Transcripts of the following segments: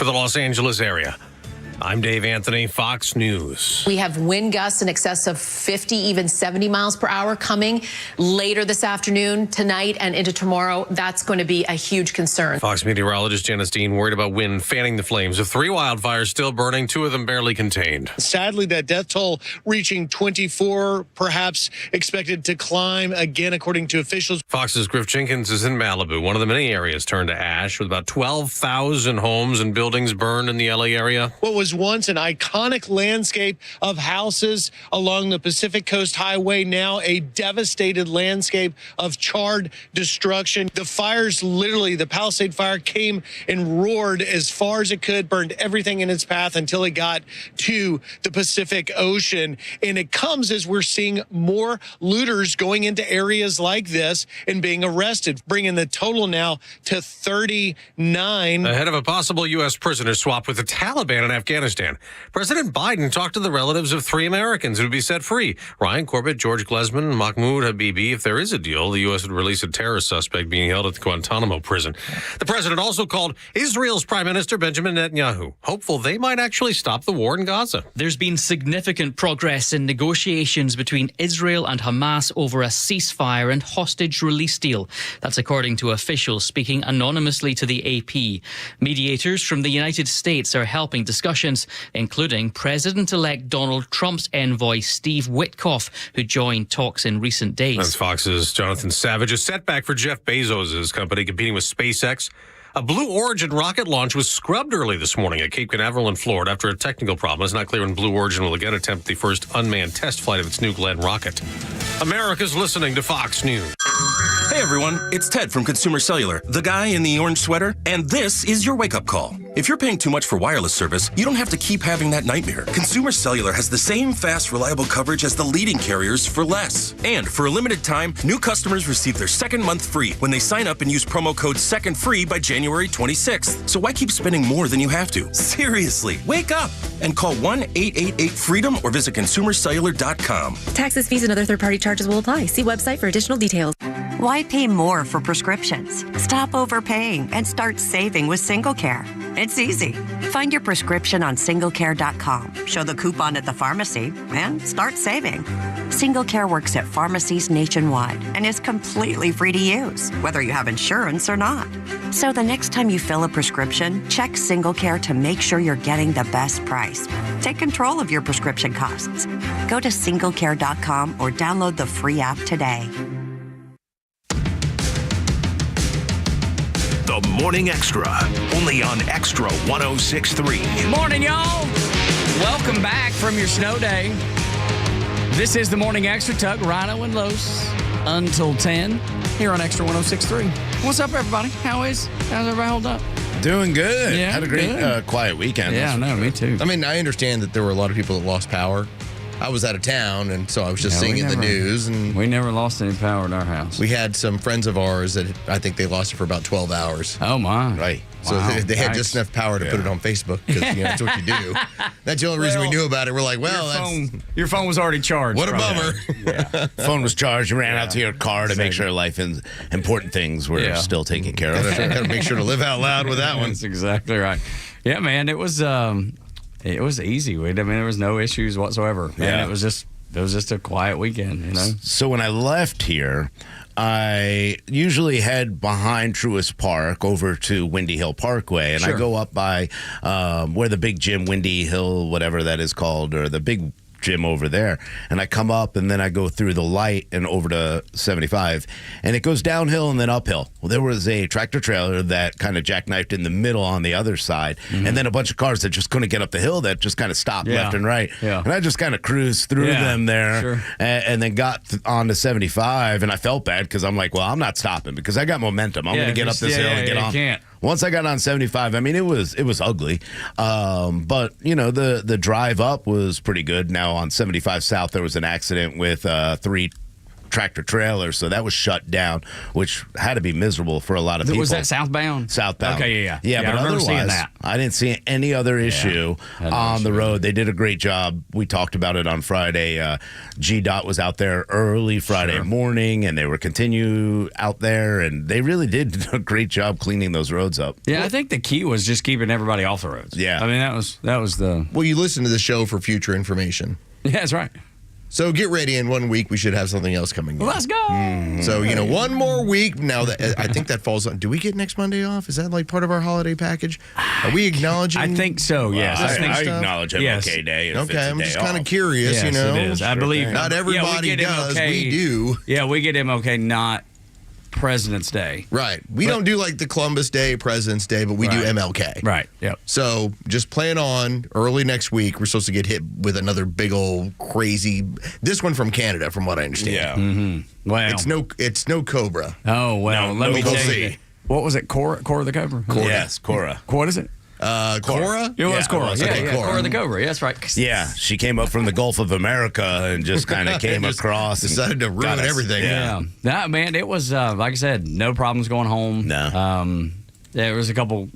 for the Los Angeles area. I'm Dave Anthony, Fox News. We have wind gusts in excess of 50, even 70 miles per hour coming later this afternoon, tonight, and into tomorrow. That's going to be a huge concern. Fox meteorologist Janice Dean worried about wind fanning the flames of 3 wildfires still burning, 2 of them barely contained. Sadly, that death toll reaching 24, perhaps expected to climb again, according to officials. Fox's Griff Jenkins is in Malibu, one of the many areas turned to ash, with about 12,000 homes and buildings burned in the LA area. What was once an iconic landscape of houses along the Pacific Coast Highway, now a devastated landscape of charred destruction. The fires, literally, the Palisade Fire came and roared as far as it could, burned everything in its path until it got to the Pacific Ocean. And it comes as we're seeing more looters going into areas like this and being arrested, bringing the total now to 39. Ahead of a possible U.S. prisoner swap with the Taliban in Afghanistan, President Biden talked to the relatives of 3 Americans who would be set free. Ryan Corbett, George Glesman, Mahmoud Habibi. If there is a deal, the U.S. would release a terrorist suspect being held at the Guantanamo prison. The president also called Israel's Prime Minister Benjamin Netanyahu, hopeful they might actually stop the war in Gaza. There's been significant progress in negotiations between Israel and Hamas over a ceasefire and hostage release deal. That's according to officials speaking anonymously to the AP. Mediators from the United States are helping discussions, including President-elect Donald Trump's envoy, Steve Witkoff, who joined talks in recent days. That's Fox's Jonathan Savage. A setback for Jeff Bezos' company competing with SpaceX. A Blue Origin rocket launch was scrubbed early this morning at Cape Canaveral in Florida after a technical problem. It's not clear when Blue Origin will again attempt the first unmanned test flight of its New Glenn rocket. America's listening to Fox News. Hey everyone, it's Ted from Consumer Cellular, the guy in the orange sweater, and this is your wake-up call. If you're paying too much for wireless service, you don't have to keep having that nightmare. Consumer Cellular has the same fast, reliable coverage as the leading carriers for less. And for a limited time, new customers receive their second month free when they sign up and use promo code SECONDFREE by January 26th. So why keep spending more than you have to? Seriously, wake up and call 1-888-FREEDOM or visit consumercellular.com. Taxes, fees, and other third-party charges will apply. See website for additional details. Why pay more for prescriptions? Stop overpaying and start saving with SingleCare. It's easy. Find your prescription on singlecare.com, show the coupon at the pharmacy, and start saving. SingleCare works at pharmacies nationwide and is completely free to use, whether you have insurance or not. So the next time you fill a prescription, check SingleCare to make sure you're getting the best price. Take control of your prescription costs. Go to singlecare.com or download the free app today. The Morning Extra, only on Extra 106.3. Morning, y'all. Welcome back from your snow day. This is the Morning Extra. Tuck, Rhino, and Los until 10 here on Extra 106.3. What's up, everybody? How's everybody hold up? Doing good. Yeah, had a great quiet weekend. Yeah, no, me too. I mean, I understand that there were a lot of people that lost power. I was out of town, and so I was just seeing in the news. And we never lost any power in our house. We had some friends of ours that I think they lost it for about 12 hours. Oh, my. Right. So Wow. they had just enough power to put it on Facebook, because that's what you do. That's the only reason we knew about it. We're like, well, your phone was already charged. What a bummer. Yeah. Phone was charged. You ran out to your car to make sure life and important things were still taken care of. Got to make sure to live out loud with that one. That's exactly right. Yeah, man, it was easy. I mean, there was no issues whatsoever. Man, Yeah. it was just a quiet weekend, you know. So when I left here, I usually head behind Truist Park over to Windy Hill Parkway, and I go up by where the big gym, Windy Hill, whatever that is called, or the big gym over there, and I come up and then I go through the light and over to 75, and it goes downhill and then uphill. Well, there was a tractor trailer that kind of jackknifed in the middle on the other side, and then a bunch of cars that just couldn't get up the hill that just kind of stopped left and right. And I just kind of cruised through them there and then got onto 75, and I felt bad because I'm like, well, I'm not stopping because I got momentum. I'm going to get up this hill and get on. Once I got on 75, I mean, it was ugly. But, you know, the drive up was pretty good. Now on 75 South, there was an accident with 3 tractor trailers, so that was shut down, which had to be miserable for a lot of people. Was that southbound? Southbound. Okay, yeah. Yeah, but I remember seeing otherwise, that. I didn't see any other issue on the road. They did a great job. We talked about it on Friday. GDOT was out there early Friday morning, and they were continue out there, and they really did a great job cleaning those roads up. Yeah, I think the key was just keeping everybody off the roads. Yeah. I mean, that was the... Well, you listen to the show for future information. Yeah, that's right. So get ready. In 1 week, we should have something else coming in. Let's go. So, one more week. Now, that I think that falls on. Do we get next Monday off? Is that like part of our holiday package? Are we acknowledging? I think so, yes. I acknowledge MLK Day. Okay, I'm just kind of curious, Yes, it is. I believe. Not everybody does. MLK, we do. Yeah, we get MLK, not President's Day. Right. We don't do like the Columbus Day, President's Day, but we do MLK. Right. Yep. So just plan on early next week. We're supposed to get hit with another big old crazy. This one from Canada, from what I understand. Yeah. Mm-hmm. Well, it's no Cobra. Oh well. Let me we'll tell see. you. What was it? Cora the Cobra? Yes, Cora. What is it? Cora? It was Cora. Okay, Cora. Cora the Cobra. Yeah, that's right. Yeah, she came up from the Gulf of America and just kind of came across. Decided to ruin everything. Yeah. That, man, it was, like I said, no problems going home. No. There was a couple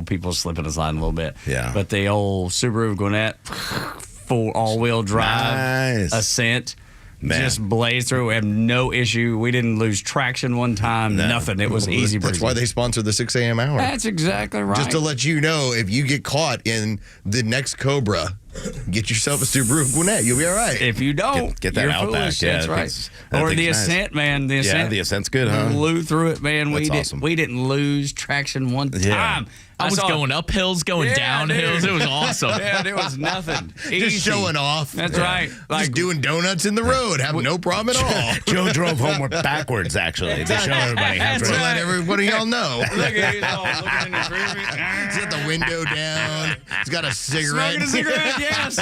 people slipping aside a little bit. Yeah. But the old Subaru Gwinnett, full all-wheel drive, Ascent, just blazed through. We had no issue. We didn't lose traction one time. No. Nothing. It was easy. That's why they sponsor the 6 a.m. hour. That's exactly right. Just to let you know, if you get caught in the next Cobra, get yourself a Subaru Gwinnett. You'll be all right. If you don't, get that you're Outback. foolish. Yeah, that's right. Or the Ascent, nice. Man. The Ascent. Yeah, the Ascent's good, huh? Blew through it, man. That's awesome. We didn't lose traction one time. Yeah. I was going up hills, going down hills. It was awesome. Yeah, there was nothing. Just showing off. That's right. Just doing donuts in the road. Have no problem at all. Joe drove home backwards, actually, to show everybody how to let everybody y'all know. Look at he's all looking in his rear view. He's got the window down. He's got a cigarette. Smoking a cigarette, yes.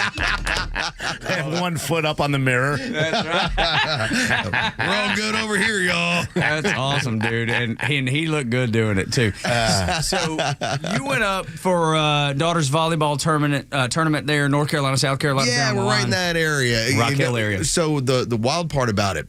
have 1 foot up on the mirror. That's right. We're all good over here, y'all. That's awesome, dude. And he looked good doing it, too. So you went up for daughter's volleyball tournament there in North Carolina, South Carolina. Yeah, we're right in that area. Rock Hill area. So the wild part about it,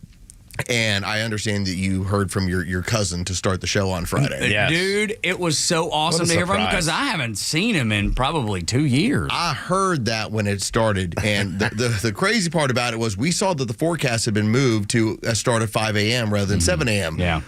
and I understand that you heard from your cousin to start the show on Friday. Yes. Dude, it was so awesome to hear from him because I haven't seen him in probably 2 years. I heard that when it started, and the crazy part about it was we saw that the forecast had been moved to a start at 5 a.m. rather than 7 a.m. Yeah.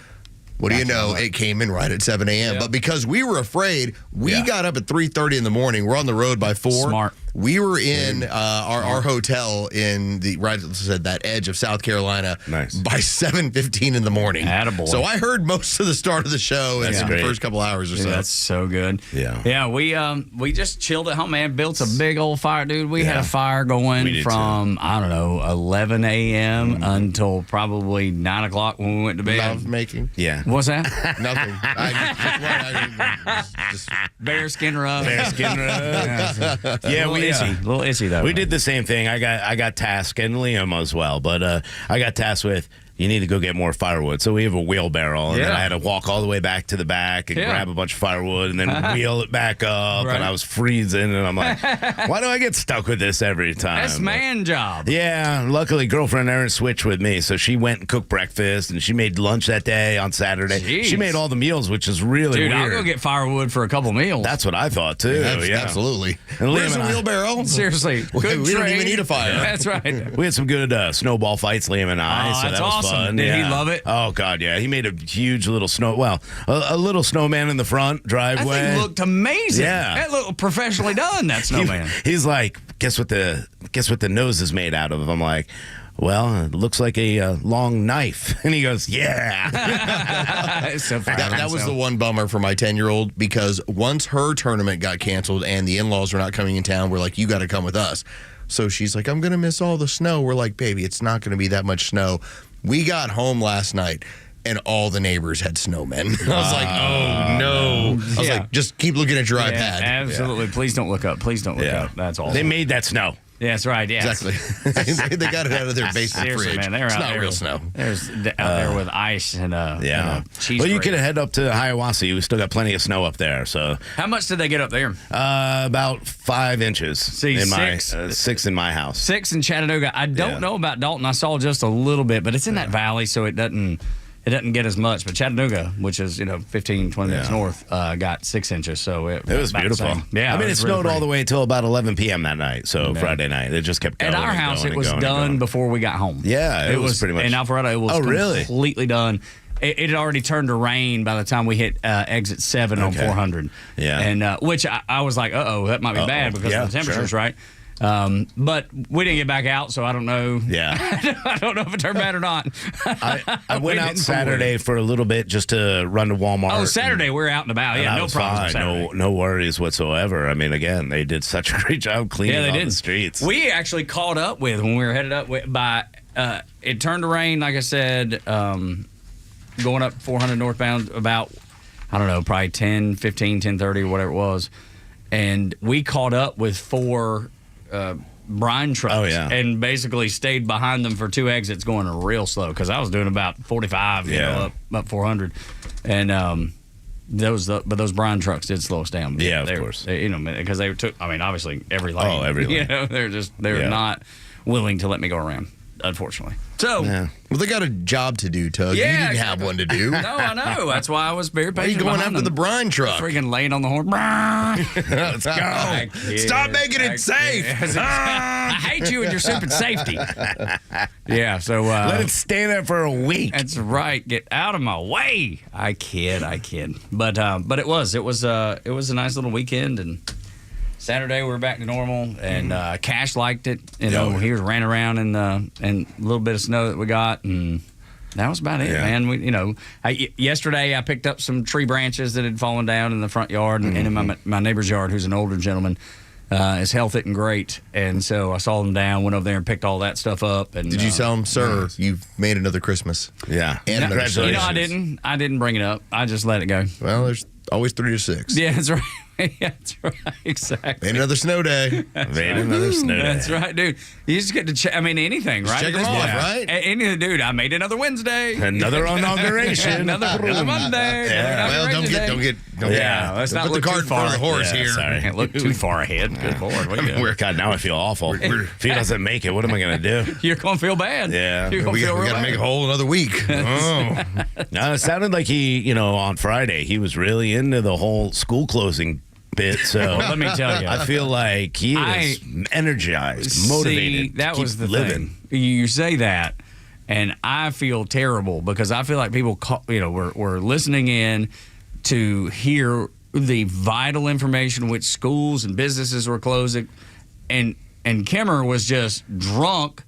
What do you know? It came in right at 7 a.m. Yeah. But because we were afraid, we got up at 3:30 in the morning. We're on the road by 4. Smart. We were in our hotel in that edge of South Carolina by 7:15 in the morning. Attaboy. So I heard most of the start of the show in the first couple hours or so. That's so good. Yeah. Yeah, we just chilled at home, man. Built a big old fire, dude. We had a fire going from, I don't know, 11 a.m. until probably 9 o'clock when we went to bed. Love making. Yeah. What's that? Nothing. Bearskin rub. Bearskin rub. Yeah, a little itchy though. We did the same thing. I got tasked, and Liam as well, but I got tasked with, you need to go get more firewood. So we have a wheelbarrow, and then I had to walk all the way back to the back and grab a bunch of firewood and then wheel it back up, and I was freezing, and I'm like, why do I get stuck with this every time? That's man job. Yeah, luckily girlfriend Erin switched with me, so she went and cooked breakfast, and she made lunch that day on Saturday. Jeez. She made all the meals, which is really Dude, weird. I'll go get firewood for a couple meals. That's what I thought, too. Yeah. Absolutely. And Where's the wheelbarrow? Seriously. We don't even need a fire. That's right. We had some good snowball fights, Liam and I, so that's that was awesome. fun. Did he Yeah. love it? Oh, God, yeah. He made a huge little a little snowman in the front driveway. That thing looked amazing. Yeah. That looked professionally done, that snowman. He's like, guess what the nose is made out of? I'm like, well, it looks like a long knife. And he goes, yeah. That was the one bummer for my 10-year-old, because once her tournament got canceled and the in-laws were not coming in town, we're like, you got to come with us. So she's like, I'm going to miss all the snow. We're like, baby, it's not going to be that much snow. We got home last night, and all the neighbors had snowmen. I was like, oh, no. I was like, just keep looking at your iPad. Absolutely. Yeah. Please don't look up. Please don't look up. That's all. They made that snow. Yeah, that's right. Yeah, Exactly. They got it out of their basement Seriously, fridge. man, they're It's out not there. real snow. There's out there with ice and cheese. Well, you grater. can head up to Hiawassee. We still got plenty of snow up there. So How much did they get up there? about 5 inches. See, in six. my 6 in my house. 6 in Chattanooga. I don't know about Dalton. I saw just a little bit, but it's in that valley, so it doesn't get as much. But Chattanooga, which is 15, 20 minutes north, got 6 inches. So it was about the beautiful. same. Yeah, I mean, it was snowed really all the way until about 11 p.m. that night. So Yeah. Friday night, it just kept going. At our and house, going it was and going and done going. before we got home. Yeah, it was pretty much. In Alpharetta, it was completely done. It had already turned to rain by the time we hit exit 7 on 400. Yeah. And which I was like, that might be bad because of the temperatures, right? But we didn't get back out, so I don't know. Yeah. I don't know if it turned bad or not. I went out Saturday for a little bit just to run to Walmart. Oh, Saturday we're out and about. Yeah, no problems. No worries whatsoever. I mean, again, they did such a great job cleaning all the streets. We actually caught up with when we were headed up by. It turned to rain, like I said, going up 400 northbound about, I don't know, probably 10:15, 10:30 or whatever it was, and we caught up with 4 brine trucks and basically stayed behind them for 2 exits going real slow because I was doing about 45 up 400 and those brine trucks did slow us down. Yeah, of course. Because they took, I mean, obviously every lane. Oh, every lane. They're not willing to let me go around, unfortunately. So, well, they got a job to do, Tug. Yeah, you didn't exactly. have one to do. No, I know. That's why I was very patient. Why are you going behind after them. the brine truck? Freaking laying on the horn. Let's go. Stop making it safe. I hate you and your stupid safety. Yeah, so let it stay there for a week. That's right. Get out of my way. I kid. But it was a nice little weekend, and Saturday we were back to normal, and Cash liked it. He was ran around in a little bit of snow that we got, and that was about it, man. Yesterday I picked up some tree branches that had fallen down in the front yard and in my neighbor's yard, who's an older gentleman. His health isn't great, and so I saw them down, went over there and picked all that stuff up. And did you tell him, sir, you've made another Christmas? Yeah. And no, another congratulations. I didn't bring it up. I just let it go. Well, there's always 3 to 6. Yeah, that's right. That's right. Exactly. Made another snow day. Another snow day. That's right, dude. You just get to check. I mean, anything, right? Check them off, right? Anything, dude. I made another Wednesday. Another inauguration. another Monday. Yeah. Well, don't get. Let's not put look the cart too in front of the far. horse here. Sorry. Can't look too far ahead. Good Lord. What are you doing? God, now I feel awful. If he doesn't make it, what am I going to do? You're going to feel bad. Yeah. You're going We to feel got real to bad. make a whole another week. Oh. No, it sounded like he, on Friday, he was really into the whole school closing bit. So Well, let me tell you. I feel like he is energized, motivated. See, that to was keep the living. thing. You say that, and I feel terrible because I feel like people, were listening in to hear the vital information which schools and businesses were closing, and Kimmer was just drunk.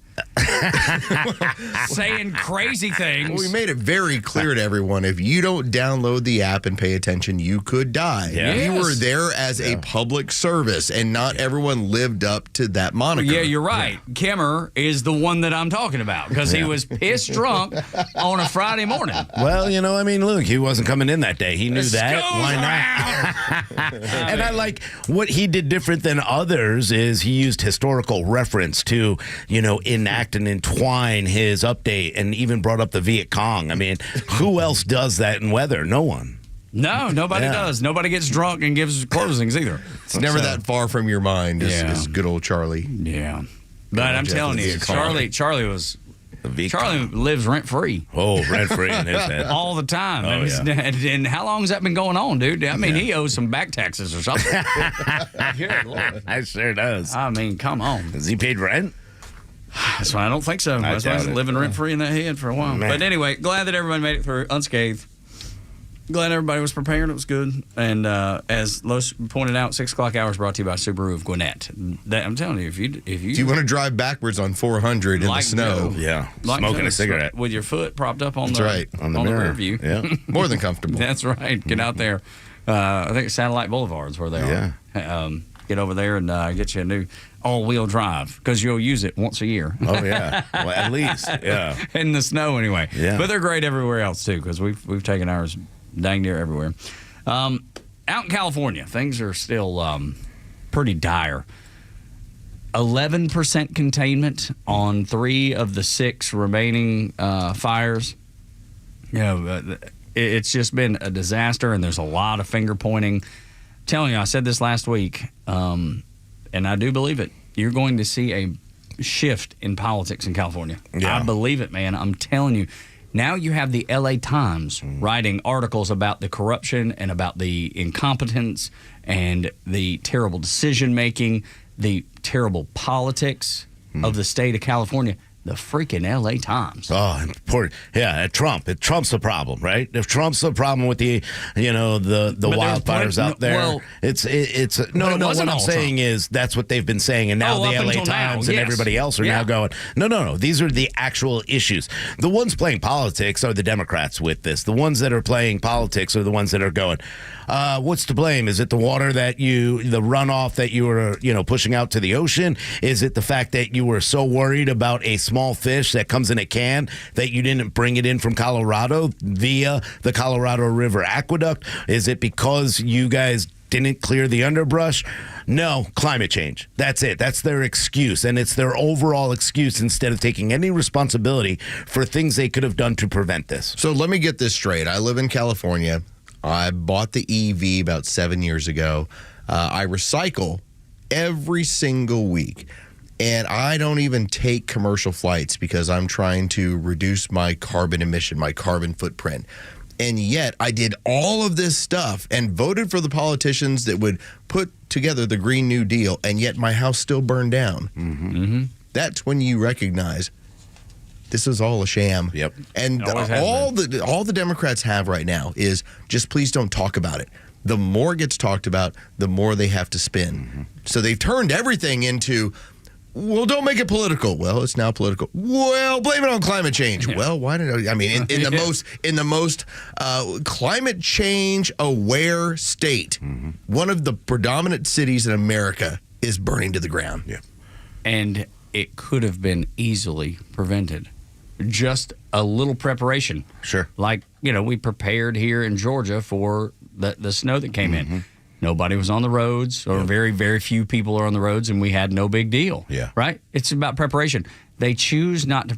Saying crazy things. Well, we made it very clear to everyone, if you don't download the app and pay attention, you could die. Yeah. We Yes. were there as a public service, and not everyone lived up to that moniker. Yeah, you're right. Kimmer is the one that I'm talking about because he was pissed drunk on a Friday morning. Well, look, he wasn't coming in that day. He knew that. Why not? And I like what he did different than others is he used historical reference to, enact and entwine his update, and even brought up the Viet Cong. I mean, who else does that in weather? No one. No, nobody does. Nobody gets drunk and gives closings either. It's never that far from your mind as good old Charlie. Yeah. But I'm telling you, Charlie lives rent free. Oh, rent free in his head. All the time. Oh, and how long has that been going on, dude? I mean, he owes some back taxes or something. Good Lord. I sure does. I mean, come on. Has he paid rent? That's why I don't think so. That's why he's living rent free in that head for a while. Man. But anyway, glad that everybody made it through unscathed. Glad everybody was prepared. It was good. And as Los pointed out, 6 o'clock hours brought to you by Subaru of Gwinnett. I'm telling you, if you want to drive backwards on 400 in the snow, smoking a cigarette with your foot propped up on That's the right. on the rear view, more than comfortable. That's right. Get out there. I think Satellite Boulevard's where they are. Get over there and get you a new all-wheel drive because you'll use it once a year. Oh yeah, well, at least in the snow anyway. Yeah, but they're great everywhere else too because we've taken ours dang near everywhere. Out in California, things are still pretty dire. 11% containment on 3 of the 6 remaining fires. It's just been a disaster, and there's a lot of finger pointing. I'm telling you, I said this last week, and I do believe it. You're going to see a shift in politics in California. Yeah. I believe it, man. I'm telling you. Now you have the LA Times writing articles about the corruption and about the incompetence and the terrible decision-making, the terrible politics of the state of California. The freaking LA Times. Oh, Trump. Trump's the problem, right? If Trump's the problem with the wildfires out there, well, it's no. What I'm saying is that's what they've been saying, and now the LA Times and everybody else are now going, no. These are the actual issues. The ones playing politics are the Democrats with this. The ones that are playing politics are the ones that are going, what's to blame? Is it the water the runoff that you were, pushing out to the ocean? Is it the fact that you were so worried about a small fish that comes in a can that you didn't bring it in from Colorado via the Colorado River Aqueduct? Is it because you guys didn't clear the underbrush? No, climate change. That's it. That's their excuse, and it's their overall excuse instead of taking any responsibility for things they could have done to prevent this. So let me get this straight. I live in California. I bought the EV about 7 years ago. I recycle every single week. And I don't even take commercial flights because I'm trying to reduce my carbon emission, my carbon footprint. And yet I did all of this stuff and voted for the politicians that would put together the Green New Deal, and yet my house still burned down. Mm-hmm. That's when you recognize this is all a sham. Yep. And all the Democrats have right now is just please don't talk about it. The more it gets talked about, the more they have to spin. Mm-hmm. So they've turned everything into, well, don't make it political. Well, it's now political. Well, blame it on climate change. Yeah. Well, why did I mean in the most climate change aware state, one of the predominant cities in America is burning to the ground. Yeah. And it could have been easily prevented. Just a little preparation. Sure. Like, we prepared here in Georgia for the snow that came in. Nobody was on the roads, or very, very few people are on the roads, and we had no big deal. Yeah. Right? It's about preparation. They choose not to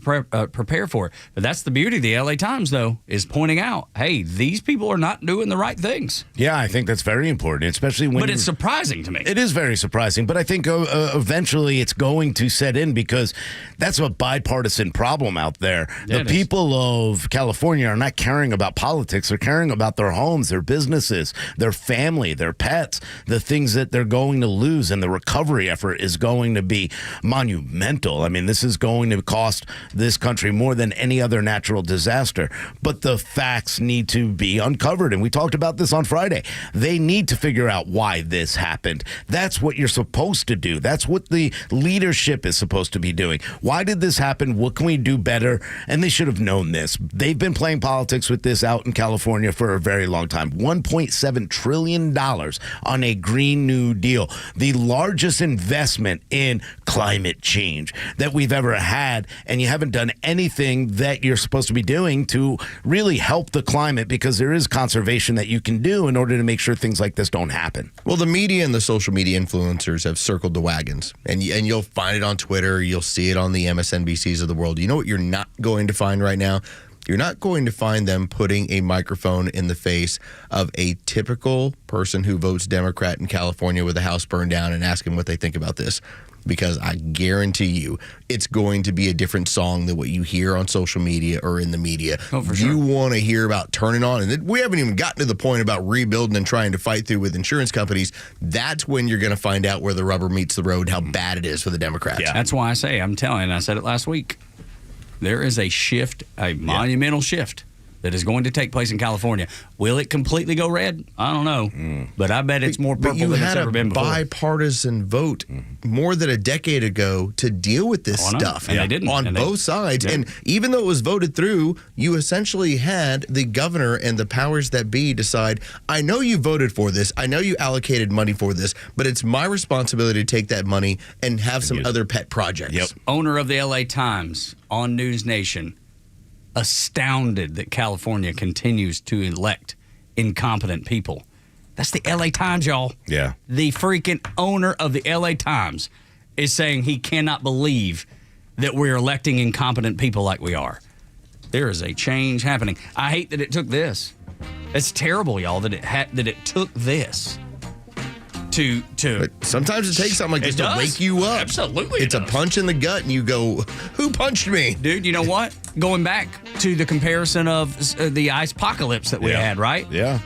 prepare for it. But that's the beauty of the LA Times, though, is pointing out, hey, these people are not doing the right things. Yeah, I think that's very important, especially when... But it's surprising to me. It is very surprising, but I think eventually it's going to set in because that's a bipartisan problem out there. The people of California are not caring about politics. They're caring about their homes, their businesses, their family, their pets, the things that they're going to lose, and the recovery effort is going to be monumental. I mean, this is going to cost this country more than any other natural disaster. But the facts need to be uncovered. And we talked about this on Friday. They need to figure out why this happened. That's what you're supposed to do. That's what the leadership is supposed to be doing. Why did this happen? What can we do better? And they should have known this. They've been playing politics with this out in California for a very long time. $1.7 trillion on a Green New Deal, the largest investment in climate change that we've ever had, and you haven't done anything that you're supposed to be doing to really help the climate, because there is conservation that you can do in order to make sure things like this don't happen. Well, the media and the social media influencers have circled the wagons, and you'll find it on Twitter, you'll see it on the MSNBCs of the world. You know what you're not going to find right now? You're not going to find them putting a microphone in the face of a typical person who votes Democrat in California with a house burned down and asking what they think about this. Because I guarantee you, it's going to be a different song than what you hear on social media or in the media. Oh, for sure. You want to hear about turning on, and we haven't even gotten to the point about rebuilding and trying to fight through with insurance companies. That's when you're going to find out where the rubber meets the road, how bad it is for the Democrats. Yeah. That's why I'm telling you, I said it last week, there is a shift, a monumental shift that is going to take place in California. Will it completely go red? I don't know. But I bet it's more purple than it's ever been before. You had a bipartisan vote more than a decade ago to deal with this stuff. And they didn't. On both sides. Yeah. And even though it was voted through, you essentially had the governor and the powers that be decide, I know you voted for this, I know you allocated money for this, but it's my responsibility to take that money and have some other pet projects. Yep. Owner of the LA Times on News Nation, astounded that California continues to elect incompetent people. That's the LA Times, y'all. Yeah. The freaking owner of the LA Times is saying he cannot believe that we're electing incompetent people like we are. There is a change happening. I hate that it took this. It's terrible, y'all, that it took this to. But sometimes it takes something like this to wake you up. Absolutely, it's a punch in the gut, and you go, "Who punched me, dude?" You know what? Going back to the comparison of the ice apocalypse that we had, right? Yeah.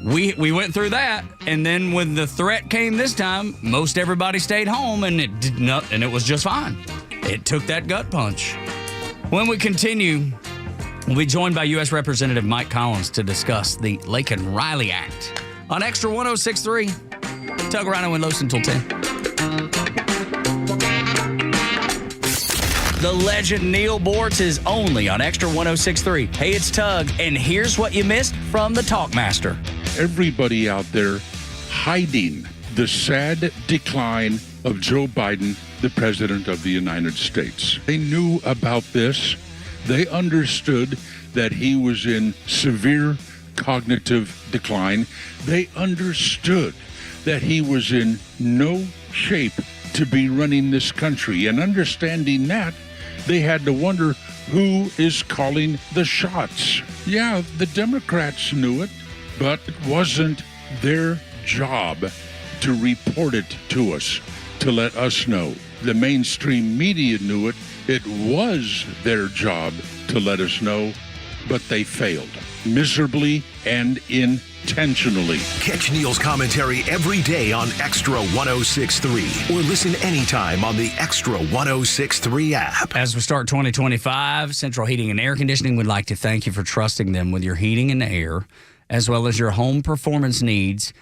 We went through that, and then when the threat came this time, most everybody stayed home, and it did not, and it was just fine. It took that gut punch. When we continue, we'll be joined by U.S. Representative Mike Collins to discuss the Laken Riley Act on Extra 106.3. Tug, Rhino, and Los until 10. The legend Neil Bortz is only on Extra 106.3. Hey, it's Tug, and here's what you missed from the Talkmaster. Everybody out there hiding the sad decline of Joe Biden, the President of the United States. They knew about this. They understood that he was in severe cognitive decline. They understood that he was in no shape to be running this country. And understanding that, they had to wonder who is calling the shots. Yeah, the Democrats knew it, but it wasn't their job to report it to us, to let us know. The mainstream media knew it. It was their job to let us know, but they failed miserably and intentionally. Catch Neil's commentary every day on Extra 106.3 or listen anytime on the Extra 106.3 app. As we start 2025, Central Heating and Air Conditioning would like to thank you for trusting them with your heating and air, as well as your home performance needs,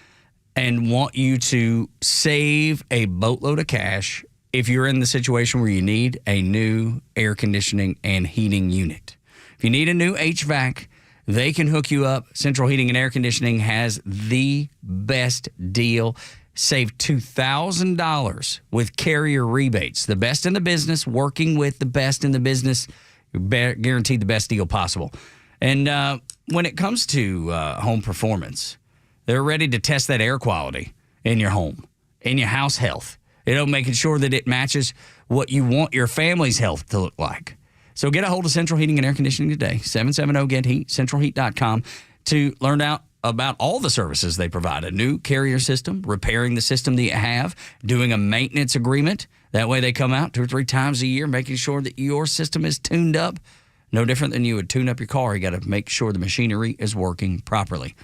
and want you to save a boatload of cash if you're in the situation where you need a new air conditioning and heating unit. If you need a new HVAC, they can hook you up. Central Heating and Air Conditioning has the best deal. Save $2,000 with carrier rebates. The best in the business, working with the best in the business, guaranteed the best deal possible. And when it comes to home performance, they're ready to test that air quality in your home, in your house health. Making sure that it matches what you want your family's health to look like. So get a hold of Central Heating and Air Conditioning today, 770-GET-HEAT, centralheat.com, to learn out about all the services they provide. A new carrier system, repairing the system that you have, doing a maintenance agreement. That way they come out 2 or 3 times a year, making sure that your system is tuned up. No different than you would tune up your car. You got to make sure the machinery is working properly.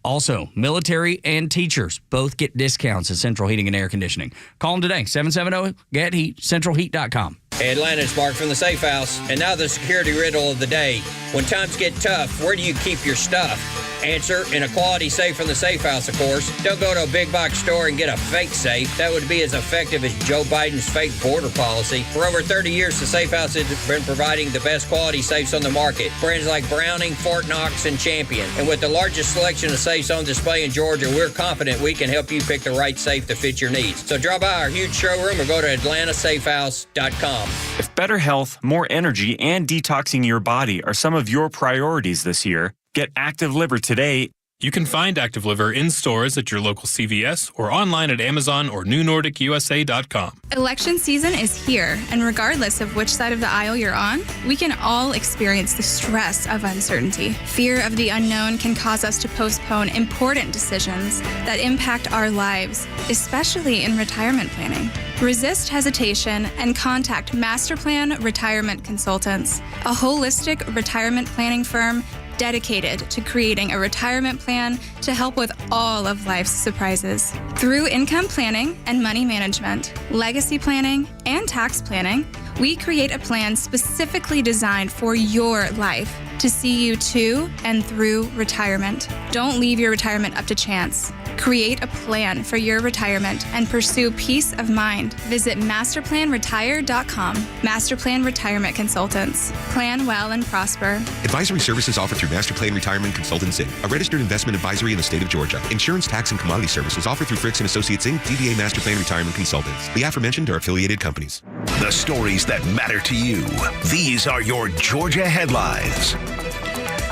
Also, military and teachers both get discounts at Central Heating and Air Conditioning. Call them today, 770-GET-HEAT, centralheat.com. Hey, Atlanta, it's Mark from the Safe House. And now the security riddle of the day. When times get tough, where do you keep your stuff? Answer, in a quality safe from the Safe House, of course. Don't go to a big box store and get a fake safe. That would be as effective as Joe Biden's fake border policy. For over 30 years, the Safe House has been providing the best quality safes on the market. Brands like Browning, Fort Knox, and Champion. And with the largest selection of safes on display in Georgia, we're confident we can help you pick the right safe to fit your needs. So drop by our huge showroom or go to atlantasafehouse.com. If better health, more energy, and detoxing your body are some of your priorities this year, get Active Liver today. You can find Active Liver in stores at your local CVS or online at Amazon or NewNordicUSA.com. Election season is here, and regardless of which side of the aisle you're on, we can all experience the stress of uncertainty. Fear of the unknown can cause us to postpone important decisions that impact our lives, especially in retirement planning. Resist hesitation and contact Masterplan Retirement Consultants, a holistic retirement planning firm dedicated to creating a retirement plan to help with all of life's surprises. Through income planning and money management, legacy planning, and tax planning, we create a plan specifically designed for your life to see you to and through retirement. Don't leave your retirement up to chance. Create a plan for your retirement and pursue peace of mind. Visit masterplanretire.com. Masterplan Retirement Consultants. Plan well and prosper. Advisory services offered through Masterplan Retirement Consultants, Inc., a registered investment advisory in the state of Georgia. Insurance, tax, and commodity services offered through Fricks & Associates, Inc., DBA Masterplan Retirement Consultants. The aforementioned are affiliated companies. The stories that matter to you. These are your Georgia headlines.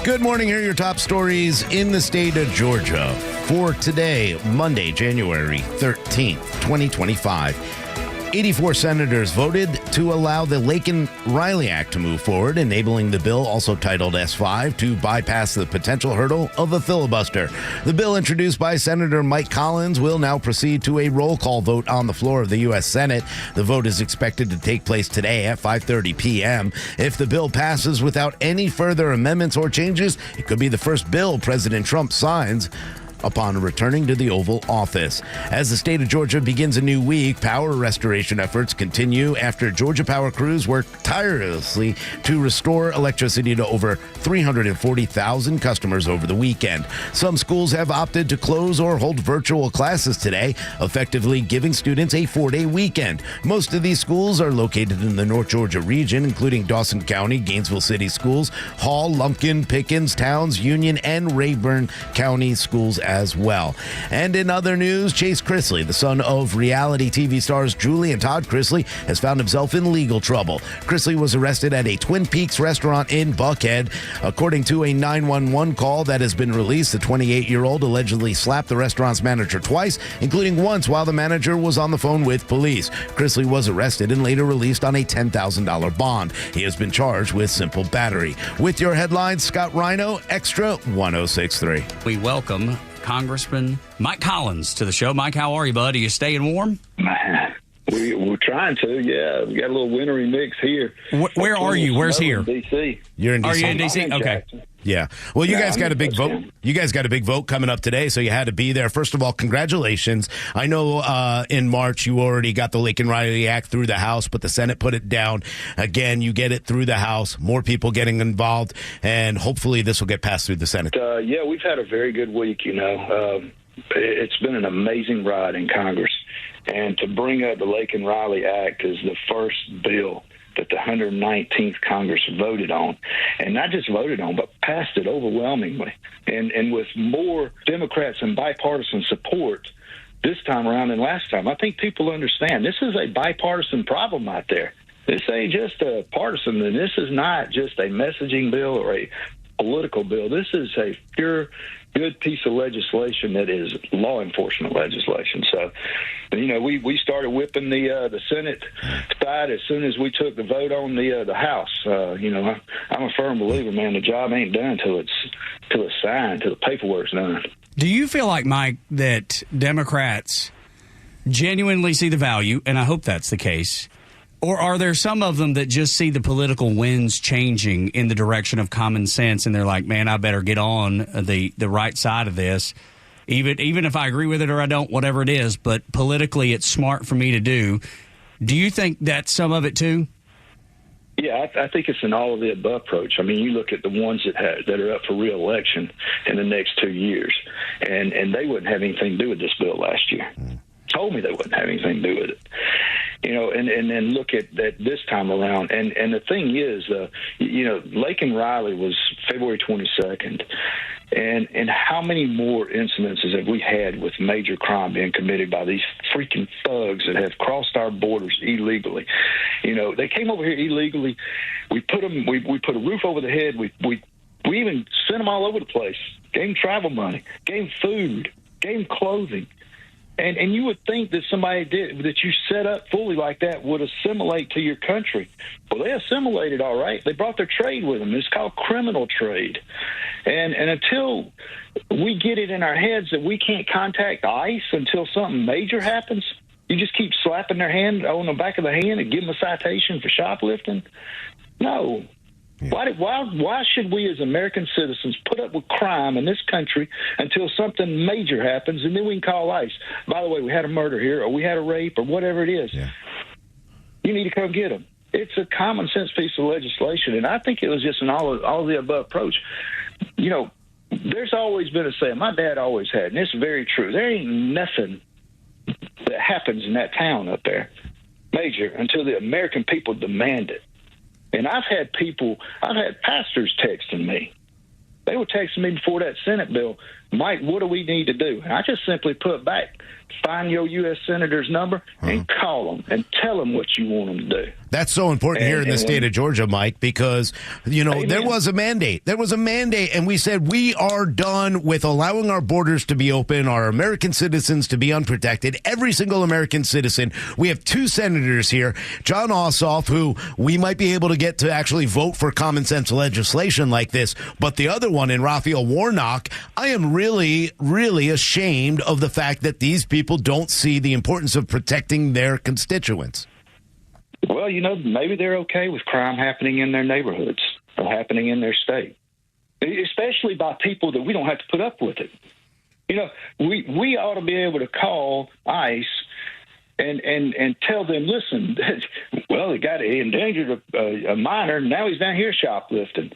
Good morning. Here are your top stories in the state of Georgia for today, Monday, January 13th, 2025. 84 senators voted to allow the Laken-Riley Act to move forward, enabling the bill, also titled S5, to bypass the potential hurdle of a filibuster. The bill, introduced by Senator Mike Collins, will now proceed to a roll call vote on the floor of the U.S. Senate. The vote is expected to take place today at 5:30 p.m. If the bill passes without any further amendments or changes, it could be the first bill President Trump signs upon returning to the Oval Office. As the state of Georgia begins a new week, power restoration efforts continue after Georgia Power crews worked tirelessly to restore electricity to over 340,000 customers over the weekend. Some schools have opted to close or hold virtual classes today, effectively giving students a 4-day weekend. Most of these schools are located in the North Georgia region, including Dawson County, Gainesville City Schools, Hall, Lumpkin, Pickens, Towns, Union, and Rayburn County Schools as well. And in other news, Chase Chrisley, the son of reality TV stars Julie and Todd Chrisley, has found himself in legal trouble. Chrisley was arrested at a Twin Peaks restaurant in Buckhead. According to a 911 call that has been released, the 28-year-old allegedly slapped the restaurant's manager twice, including once while the manager was on the phone with police. Chrisley was arrested and later released on a $10,000 bond. He has been charged with simple battery. With your headlines, Scott Rhino, Xtra 106.3. We welcome Congressman Mike Collins to the show. Mike, how are you, bud? Are you staying warm? We're trying to, yeah. We got a little wintry mix here. Where are you? Where's here? D.C. You're in D.C. Are you in D.C.? Okay. Jackson. Yeah. Well, you guys got a big vote. You guys got a big vote coming up today, so you had to be there. First of all, congratulations. I know in March you already got the Laken-Riley Act through the House, but the Senate put it down. Again, you get it through the House, more people getting involved, and hopefully this will get passed through the Senate. Yeah, we've had a very good week, you know. It's been an amazing ride in Congress. And to bring up the Laken-Riley Act is the first bill that the 119th Congress voted on, and not just voted on, but passed it overwhelmingly, and with more Democrats and bipartisan support this time around than last time. I think people understand this is a bipartisan problem out there. This ain't just a partisan, and this is not just a messaging bill or a political bill. This is a pure good piece of legislation that is law enforcement legislation. So, you know, we started whipping the Senate side as soon as we took the vote on the House. You know, I'm a firm believer, man. The job ain't done till it's signed, till the paperwork's done. Do you feel like, Mike, that Democrats genuinely see the value, and I hope that's the case, or are there some of them that just see the political winds changing in the direction of common sense, and they're like, man, I better get on the right side of this, even if I agree with it or I don't, whatever it is, but politically it's smart for me to do. Do you think that's some of it too? Yeah, I think it's an all-of-the-above approach. I mean, you look at the ones that are up for re-election in the next 2 years, and they wouldn't have anything to do with this bill last year. Told me they wouldn't have anything to do with it. You know, and then look at that this time around. And the thing is, you know, Laken-Riley was February 22nd. And how many more incidences have we had with major crime being committed by these freaking thugs that have crossed our borders illegally? You know, they came over here illegally. We put them. We put a roof over the head. We even sent them all over the place. Gave them travel money. Gave them food. Gave them clothing. And you would think that somebody that you set up fully like that would assimilate to your country. Well, they assimilated all right. They brought their trade with them. It's called criminal trade. And until we get it in our heads that we can't contact ICE until something major happens, you just keep slapping their hand on the back of the hand and give them a citation for shoplifting? No. Why should we as American citizens put up with crime in this country until something major happens, and then we can call ICE? By the way, we had a murder here, or we had a rape, or whatever it is. Yeah. You need to come get them. It's a common sense piece of legislation, and I think it was just an all of the above approach. You know, there's always been a saying, my dad always had, and it's very true. There ain't nothing that happens in that town up there major until the American people demand it. And I've had pastors texting me. They were texting me before that Senate bill Mike, what do we need to do? And I just simply put back, find your U.S. Senator's number and call them and tell them what you want them to do. That's so important here in the state of Georgia, Mike, because, there was a mandate. There was a mandate, and we said we are done with allowing our borders to be open, our American citizens to be unprotected, every single American citizen. We have 2 senators here, John Ossoff, who we might be able to get to actually vote for common sense legislation like this, but the other one in Raphael Warnock, I am really, really ashamed of the fact that these people don't see the importance of protecting their constituents. Well, maybe they're okay with crime happening in their neighborhoods or happening in their state, especially by people that we don't have to put up with it. We ought to be able to call ICE and tell them, listen, well, the guy endangered a minor, now he's down here shoplifting.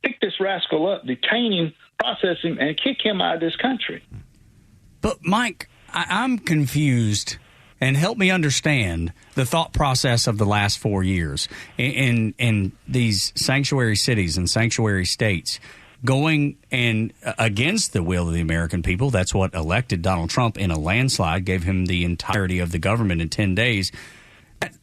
Pick this rascal up, detain him, process him, and kick him out of this country. But, Mike, I'm confused. And help me understand the thought process of the last 4 years in these sanctuary cities and sanctuary states going and against the will of the American people. That's what elected Donald Trump in a landslide, gave him the entirety of the government in 10 days.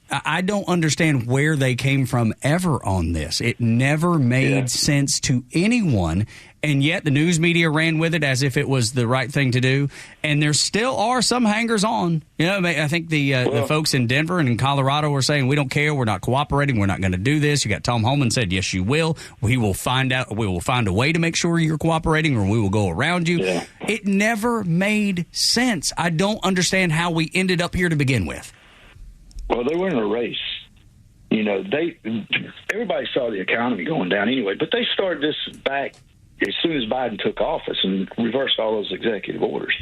I don't understand where they came from ever on this. It never made sense to anyone, and yet the news media ran with it as if it was the right thing to do. And there still are some hangers-on. I think the folks in Denver and in Colorado were saying, we don't care, we're not cooperating, we're not going to do this. You got Tom Homan said, yes, you will. We will find a way to make sure you're cooperating, or we will go around you. Yeah. It never made sense. I don't understand how we ended up here to begin with. Well, they were in a race. Everybody saw the economy going down anyway, but they started this back as soon as Biden took office and reversed all those executive orders.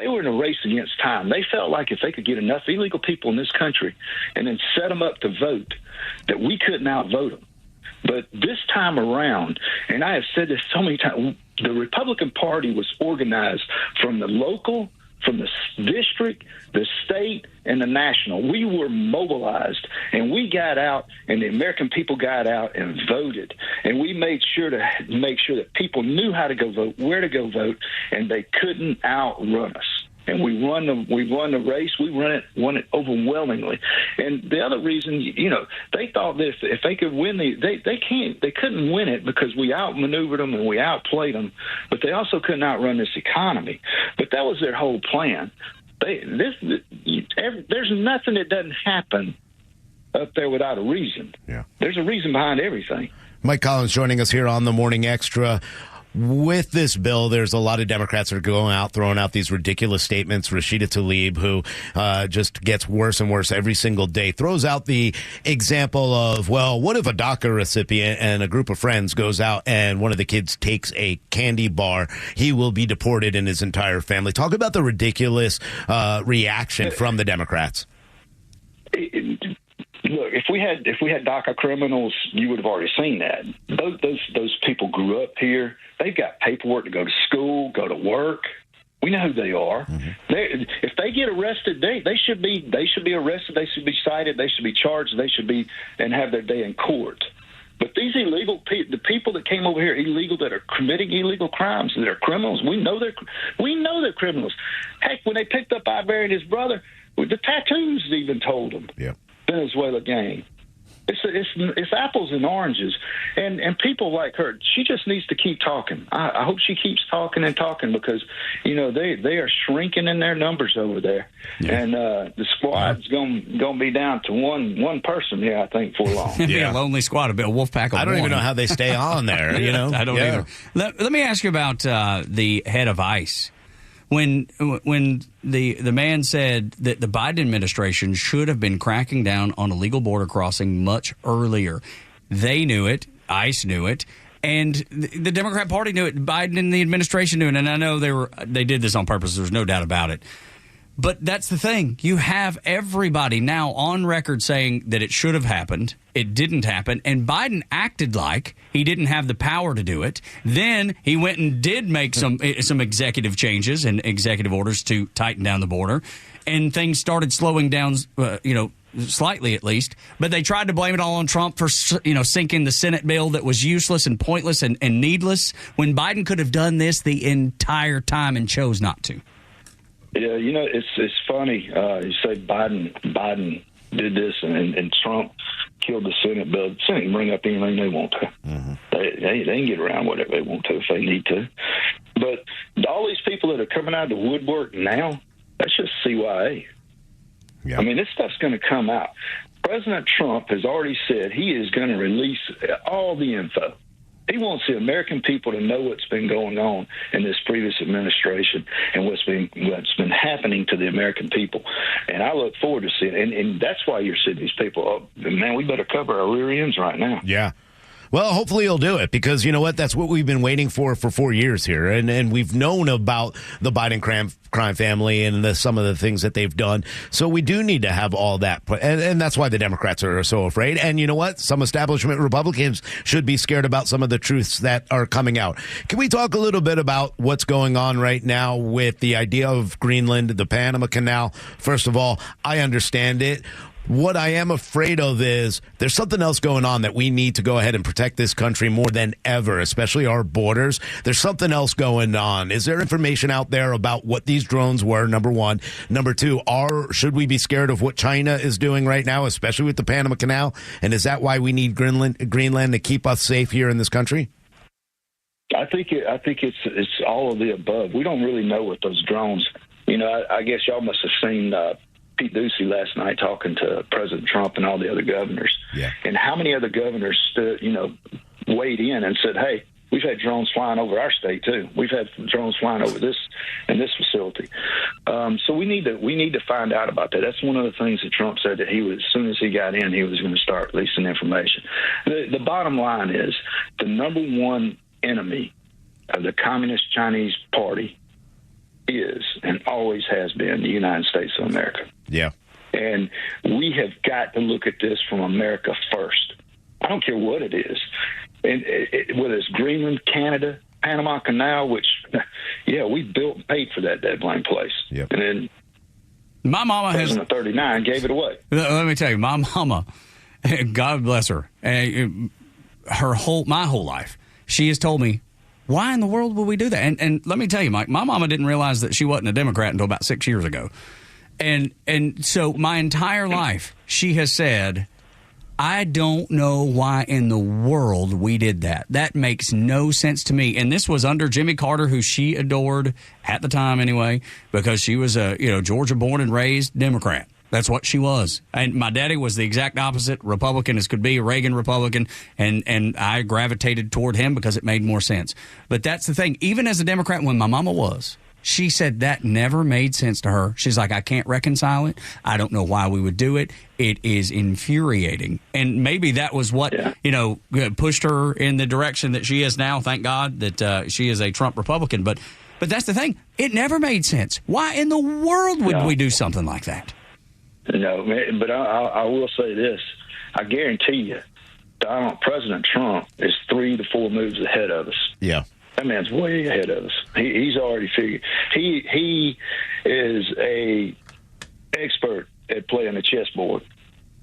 They were in a race against time. They felt like if they could get enough illegal people in this country and then set them up to vote, that we couldn't outvote them. But this time around, and I have said this so many times, the Republican Party was organized from the local, from the district, the state, and the national. We were mobilized, and we got out, and the American people got out and voted. And we made sure that people knew how to go vote, where to go vote, and they couldn't outrun us. And we won the race. We won it overwhelmingly. And the other reason, they thought that if they could win they couldn't win it because we outmaneuvered them and we outplayed them. But they also couldn't outrun this economy. But that was their whole plan. There's nothing that doesn't happen up there without a reason. Yeah, there's a reason behind everything. Mike Collins joining us here on the Morning Extra. With this bill, there's a lot of Democrats that are going out, throwing out these ridiculous statements. Rashida Tlaib, who just gets worse and worse every single day, throws out the example of, well, what if a DACA recipient and a group of friends goes out and one of the kids takes a candy bar? He will be deported and his entire family. Talk about the ridiculous reaction from the Democrats. Look, if we had DACA criminals, you would have already seen that. Those people grew up here. They've got paperwork to go to school, go to work. We know who they are. Mm-hmm. If they get arrested, they should be arrested. They should be cited. They should be charged. They should be and have their day in court. But these illegal the people that came over here illegal, that are committing illegal crimes, that are criminals, we know they're criminals. Heck, when they picked up Iber and his brother, the tattoos even told them. Yeah. Venezuela gang. It's apples and oranges, and people like her. She just needs to keep talking. I hope she keeps talking and talking because they are shrinking in their numbers over there, and the squad's going to be down to one person here, I think, for long. It'd be a lonely squad, a wolf pack of I don't even know how they stay on there. I don't either. Let me ask you about the head of ICE. When the man said that the Biden administration should have been cracking down on illegal border crossing much earlier, they knew it, ICE knew it, and the Democrat Party knew it. Biden and the administration knew it, and I know they did this on purpose. There's no doubt about it. But that's the thing. You have everybody now on record saying that it should have happened. It didn't happen. And Biden acted like he didn't have the power to do it. Then he went and did make some executive changes and executive orders to tighten down the border. And things started slowing down, slightly at least. But they tried to blame it all on Trump for, sinking the Senate bill that was useless and pointless and needless, when Biden could have done this the entire time and chose not to. Yeah, it's funny. You say Biden did this and Trump killed the Senate bill. The Senate can bring up anything they want to. Mm-hmm. They can get around whatever they want to if they need to. But all these people that are coming out of the woodwork now, that's just CYA. Yeah. I mean, this stuff's going to come out. President Trump has already said he is going to release all the info. He wants the American people to know what's been going on in this previous administration and what's been happening to the American people. And I look forward to seeing it. And that's why you're seeing these people, man, we better cover our rear ends right now. Yeah. Well, hopefully he'll do it, because you know what? That's what we've been waiting for 4 years here. And we've known about the Biden crime family and some of the things that they've done. So we do need to have all that. And that's why the Democrats are so afraid. And you know what? Some establishment Republicans should be scared about some of the truths that are coming out. Can we talk a little bit about what's going on right now with the idea of Greenland, the Panama Canal? First of all, I understand it. What I am afraid of is there's something else going on that we need to go ahead and protect this country more than ever, especially our borders. There's something else going on. Is there information out there about what these drones were, number one? Number two, should we be scared of what China is doing right now, especially with the Panama Canal? And is that why we need Greenland to keep us safe here in this country? I think it's all of the above. We don't really know what those drones. I guess y'all must have seen Pete Ducey last night talking to President Trump and all the other governors. Yeah. And how many other governors weighed in and said, hey, we've had drones flying over our state too. We've had drones flying over this facility. So we need to find out about that. That's one of the things that Trump said, that as soon as he got in, he was going to start releasing information. The bottom line is the number one enemy of the Communist Chinese Party is and always has been the United States of America. Yeah. And we have got to look at this from America first. I don't care what it is. And whether it's Greenland, Canada, Panama Canal, which, we built and paid for that blame place. Yep. And then my mama President 39 gave it away. Let me tell you, my mama, God bless her, my whole life, she has told me, why in the world would we do that? And let me tell you, Mike, my mama didn't realize that she wasn't a Democrat until about 6 years ago. And so my entire life, she has said, I don't know why in the world we did that. That makes no sense to me. And this was under Jimmy Carter, who she adored at the time anyway, because she was a Georgia born and raised Democrat. That's what she was. And my daddy was the exact opposite, Republican as could be, a Reagan Republican, and I gravitated toward him because it made more sense. But that's the thing. Even as a Democrat, when my mama was, she said that never made sense to her. She's like, I can't reconcile it. I don't know why we would do it. It is infuriating. And maybe that was what, pushed her in the direction that she is now. Thank God that she is a Trump Republican. But that's the thing. It never made sense. Why in the world would we do something like that? No, but I will say this. I guarantee you, President Trump is 3 to 4 moves ahead of us. Yeah. That man's way ahead of us. He's already figured. He is a expert at playing the chessboard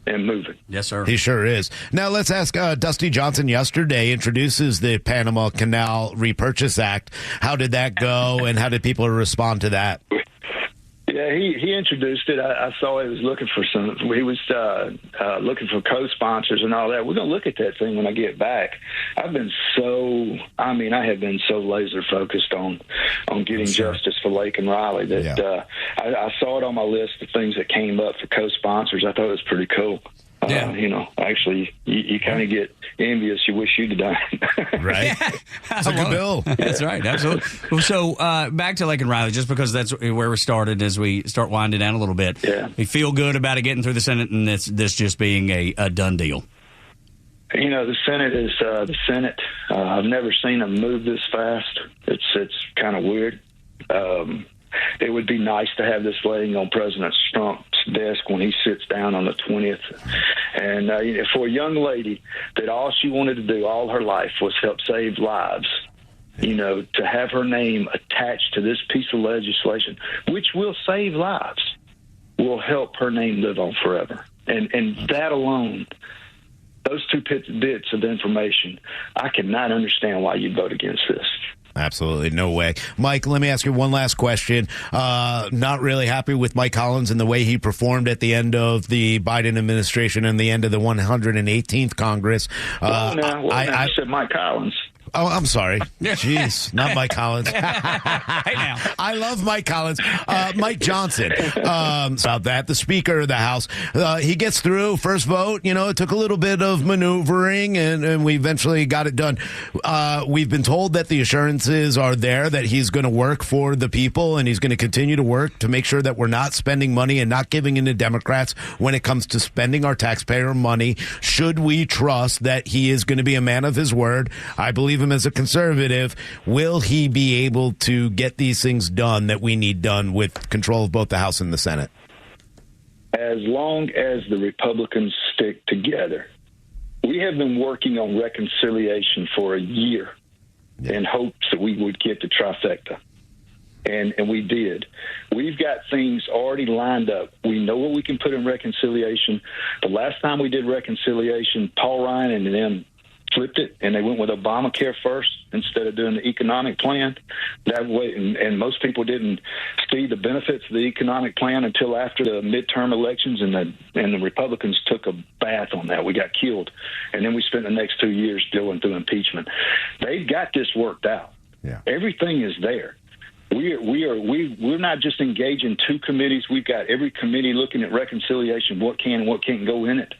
and moving. Yes, sir. He sure is. Now, let's ask Dusty Johnson yesterday introduces the Panama Canal Repurchase Act. How did that go, and how did people respond to that? Yeah, he introduced it. I saw he was looking for looking for co-sponsors and all that. We're going to look at that thing when I get back. I have been so laser focused on getting justice for Lake and Riley that I saw it on my list of things that came up for co-sponsors. I thought it was pretty cool. Actually, you kind of get envious. You wish you'd have done it. Right. It's a good bill. That's right. Absolutely. So back to Lake and Riley, just because that's where we started as we start winding down a little bit. Yeah. We feel good about it getting through the Senate and this just being a done deal. The Senate is the Senate. I've never seen them move this fast. It's kind of weird. It would be nice to have this laying on President Trump's desk when he sits down on the 20th. And for a young lady that all she wanted to do all her life was help save lives, to have her name attached to this piece of legislation, which will save lives, will help her name live on forever. And that alone, those two bits of information, I cannot understand why you'd vote against this. Absolutely. No way. Mike, let me ask you one last question. Not really happy with Mike Collins and the way he performed at the end of the Biden administration and the end of the 118th Congress. I said Mike Collins. Oh, I'm sorry. Jeez, not Mike Collins. Hey, now. I love Mike Collins. Mike Johnson. About that, the Speaker of the House, he gets through first vote. You know, it took a little bit of maneuvering, and we eventually got it done. We've been told that the assurances are there that he's going to work for the people, and he's going to continue to work to make sure that we're not spending money and not giving in to Democrats when it comes to spending our taxpayer money. Should we trust that he is going to be a man of his word? I believe him as a conservative. Will he be able to get these things done that we need done with control of both the House and the Senate? As long as the Republicans stick together. We have been working on reconciliation for a year in hopes that we would get the trifecta. And we did. We've got things already lined up. We know what we can put in reconciliation. The last time we did reconciliation, Paul Ryan and them flipped it, and they went with Obamacare first instead of doing the economic plan. That way, and most people didn't see the benefits of the economic plan until after the midterm elections, and the Republicans took a bath on that. We got killed, and then we spent the next 2 years going through impeachment. They've got this worked out. Yeah. Everything is there. We're not just engaging two committees. We've got every committee looking at reconciliation, what can and what can't go in it,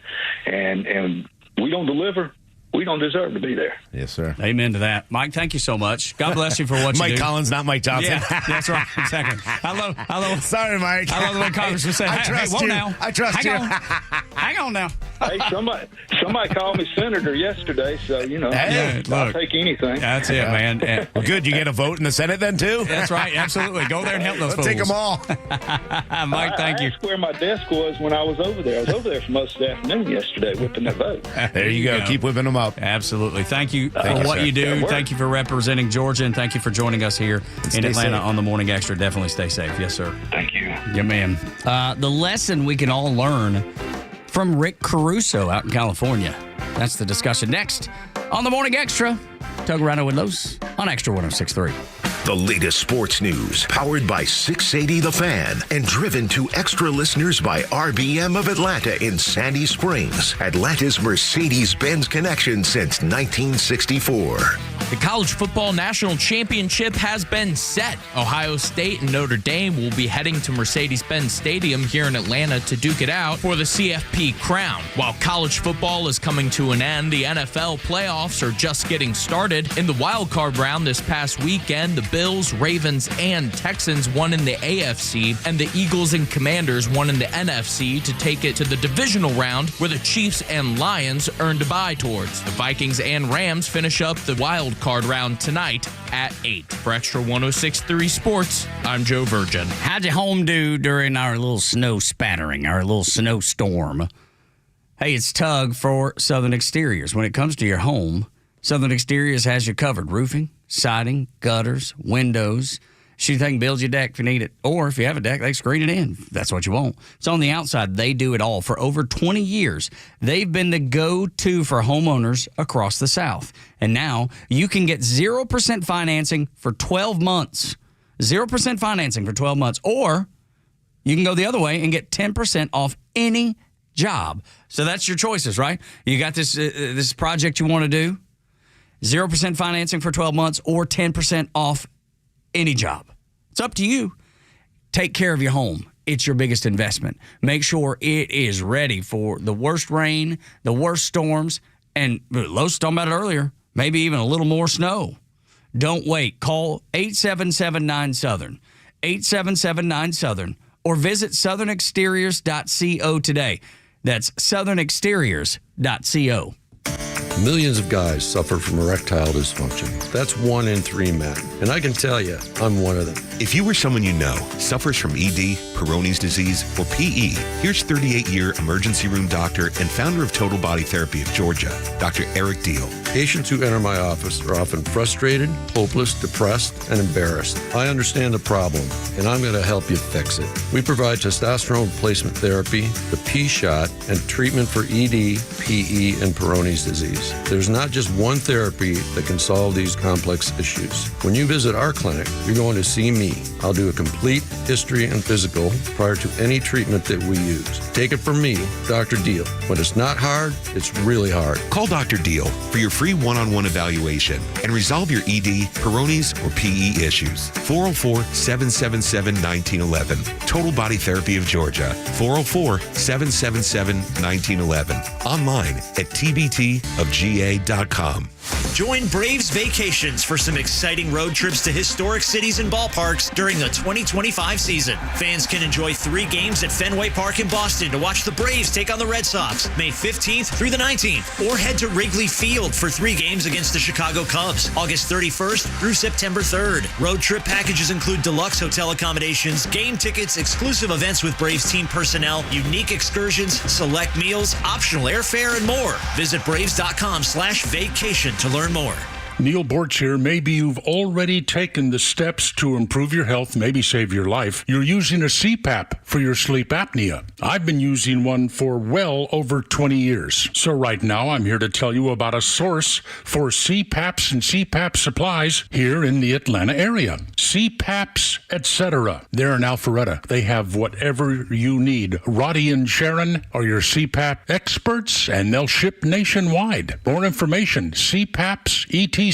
and we don't deliver. We don't deserve to be there. Yes, sir. Amen to that. Mike, thank you so much. God bless you for what you do. Mike Collins, not Mike Johnson. Yeah, that's right. Exactly. I love. Sorry, Mike. I love the way Congressman said, I trust whoa you. now. I trust you. Hang on now. Hey, somebody called me senator yesterday, so, Hey, I'll take anything. That's it, man. Well, good. You get a vote in the Senate then, too? That's right. Absolutely. Go there and help those Let's take them all. Mike, thank you. I asked where my desk was when I was over there. I was over there for most of the afternoon yesterday whipping that vote. There you go. Keep whipping them up. Absolutely. Thank you for you, what sir. you do. Thank you for representing Georgia, and thank you for joining us here in Atlanta safe. on the Morning Extra. Definitely stay safe. Yes, sir. Thank you. Yeah, man. The lesson we can all learn from Rick Caruso out in California. That's the discussion next on the Morning Extra. Doug Rhino and Los on Extra 106.3. The latest sports news, powered by 680 The Fan and driven to extra listeners by RBM of Atlanta in Sandy Springs, Atlanta's Mercedes-Benz connection since 1964. The college football national championship has been set. Ohio State and Notre Dame will be heading to Mercedes-Benz Stadium here in Atlanta to duke it out for the CFP crown. While college football is coming to an end, the NFL playoffs are just getting started. In the wild card round this past weekend, the Bills, Ravens, and Texans won in the AFC, and the Eagles and Commanders won in the NFC to take it to the divisional round, where the Chiefs and Lions earned a bye towards. The Vikings and Rams finish up the wild card round tonight at 8. For Extra 106.3 Sports, I'm Joe Virgin. How'd your home do during our little snow spattering, our little snowstorm? Hey, it's Tug for Southern Exteriors. When it comes to your home, Southern Exteriors has you covered. Roofing, siding, gutters, windows. Shoot, they can build your deck if you need it. Or if you have a deck, they screen it in if that's what you want. It's on the outside. They do it all. For over 20 years, they've been the go-to for homeowners across the South. And now you can get 0% financing for 12 months. 0% financing for 12 months. Or you can go the other way and get 10% off any job. So that's your choices, right? You got this project you want to do. 0% financing for 12 months or 10% off any job. It's up to you. Take care of your home. It's your biggest investment. Make sure it is ready for the worst rain, the worst storms, and Los talking about it earlier, maybe even a little more snow. Don't wait. Call 877-9-SOUTHERN, 877-9-SOUTHERN, or visit southernexteriors.co today. That's southernexteriors.co. Millions of guys suffer from erectile dysfunction. That's 1 in 3 men. And I can tell you, I'm one of them. If you or someone you know suffers from ED, Peyronie's disease, or PE, here's 38-year emergency room doctor and founder of Total Body Therapy of Georgia, Dr. Eric Deal. Patients who enter my office are often frustrated, hopeless, depressed, and embarrassed. I understand the problem, and I'm going to help you fix it. We provide testosterone replacement therapy, the P-shot, and treatment for ED, PE, and Peyronie's disease. There's not just one therapy that can solve these complex issues. When you visit our clinic, you're going to see me. I'll do a complete history and physical prior to any treatment that we use. Take it from me, Dr. Deal. When it's not hard, it's really hard. Call Dr. Deal for your free one-on-one evaluation and resolve your ED, Peyronie's, or PE issues. 404-777-1911. Total Body Therapy of Georgia. 404-777-1911. Online at tbtofga.com. Join Braves Vacations for some exciting road trips to historic cities and ballparks during the 2025 season. Fans can enjoy 3 games at Fenway Park in Boston to watch the Braves take on the Red Sox May 15th through the 19th, or head to Wrigley Field for 3 games against the Chicago Cubs August 31st through September 3rd. Road trip packages include deluxe hotel accommodations, game tickets, exclusive events with Braves team personnel, unique excursions, select meals, optional airfare, and more. Visit braves.com/vacation to learn more. Neil Borch here. Maybe you've already taken the steps to improve your health, maybe save your life. You're using a CPAP for your sleep apnea. I've been using one for well over 20 years. So right now I'm here to tell you about a source for CPAPs and CPAP supplies here in the Atlanta area. CPAPs, etc. They're in Alpharetta. They have whatever you need. Roddy and Sharon are your CPAP experts, and they'll ship nationwide. More information, CPAPs.com.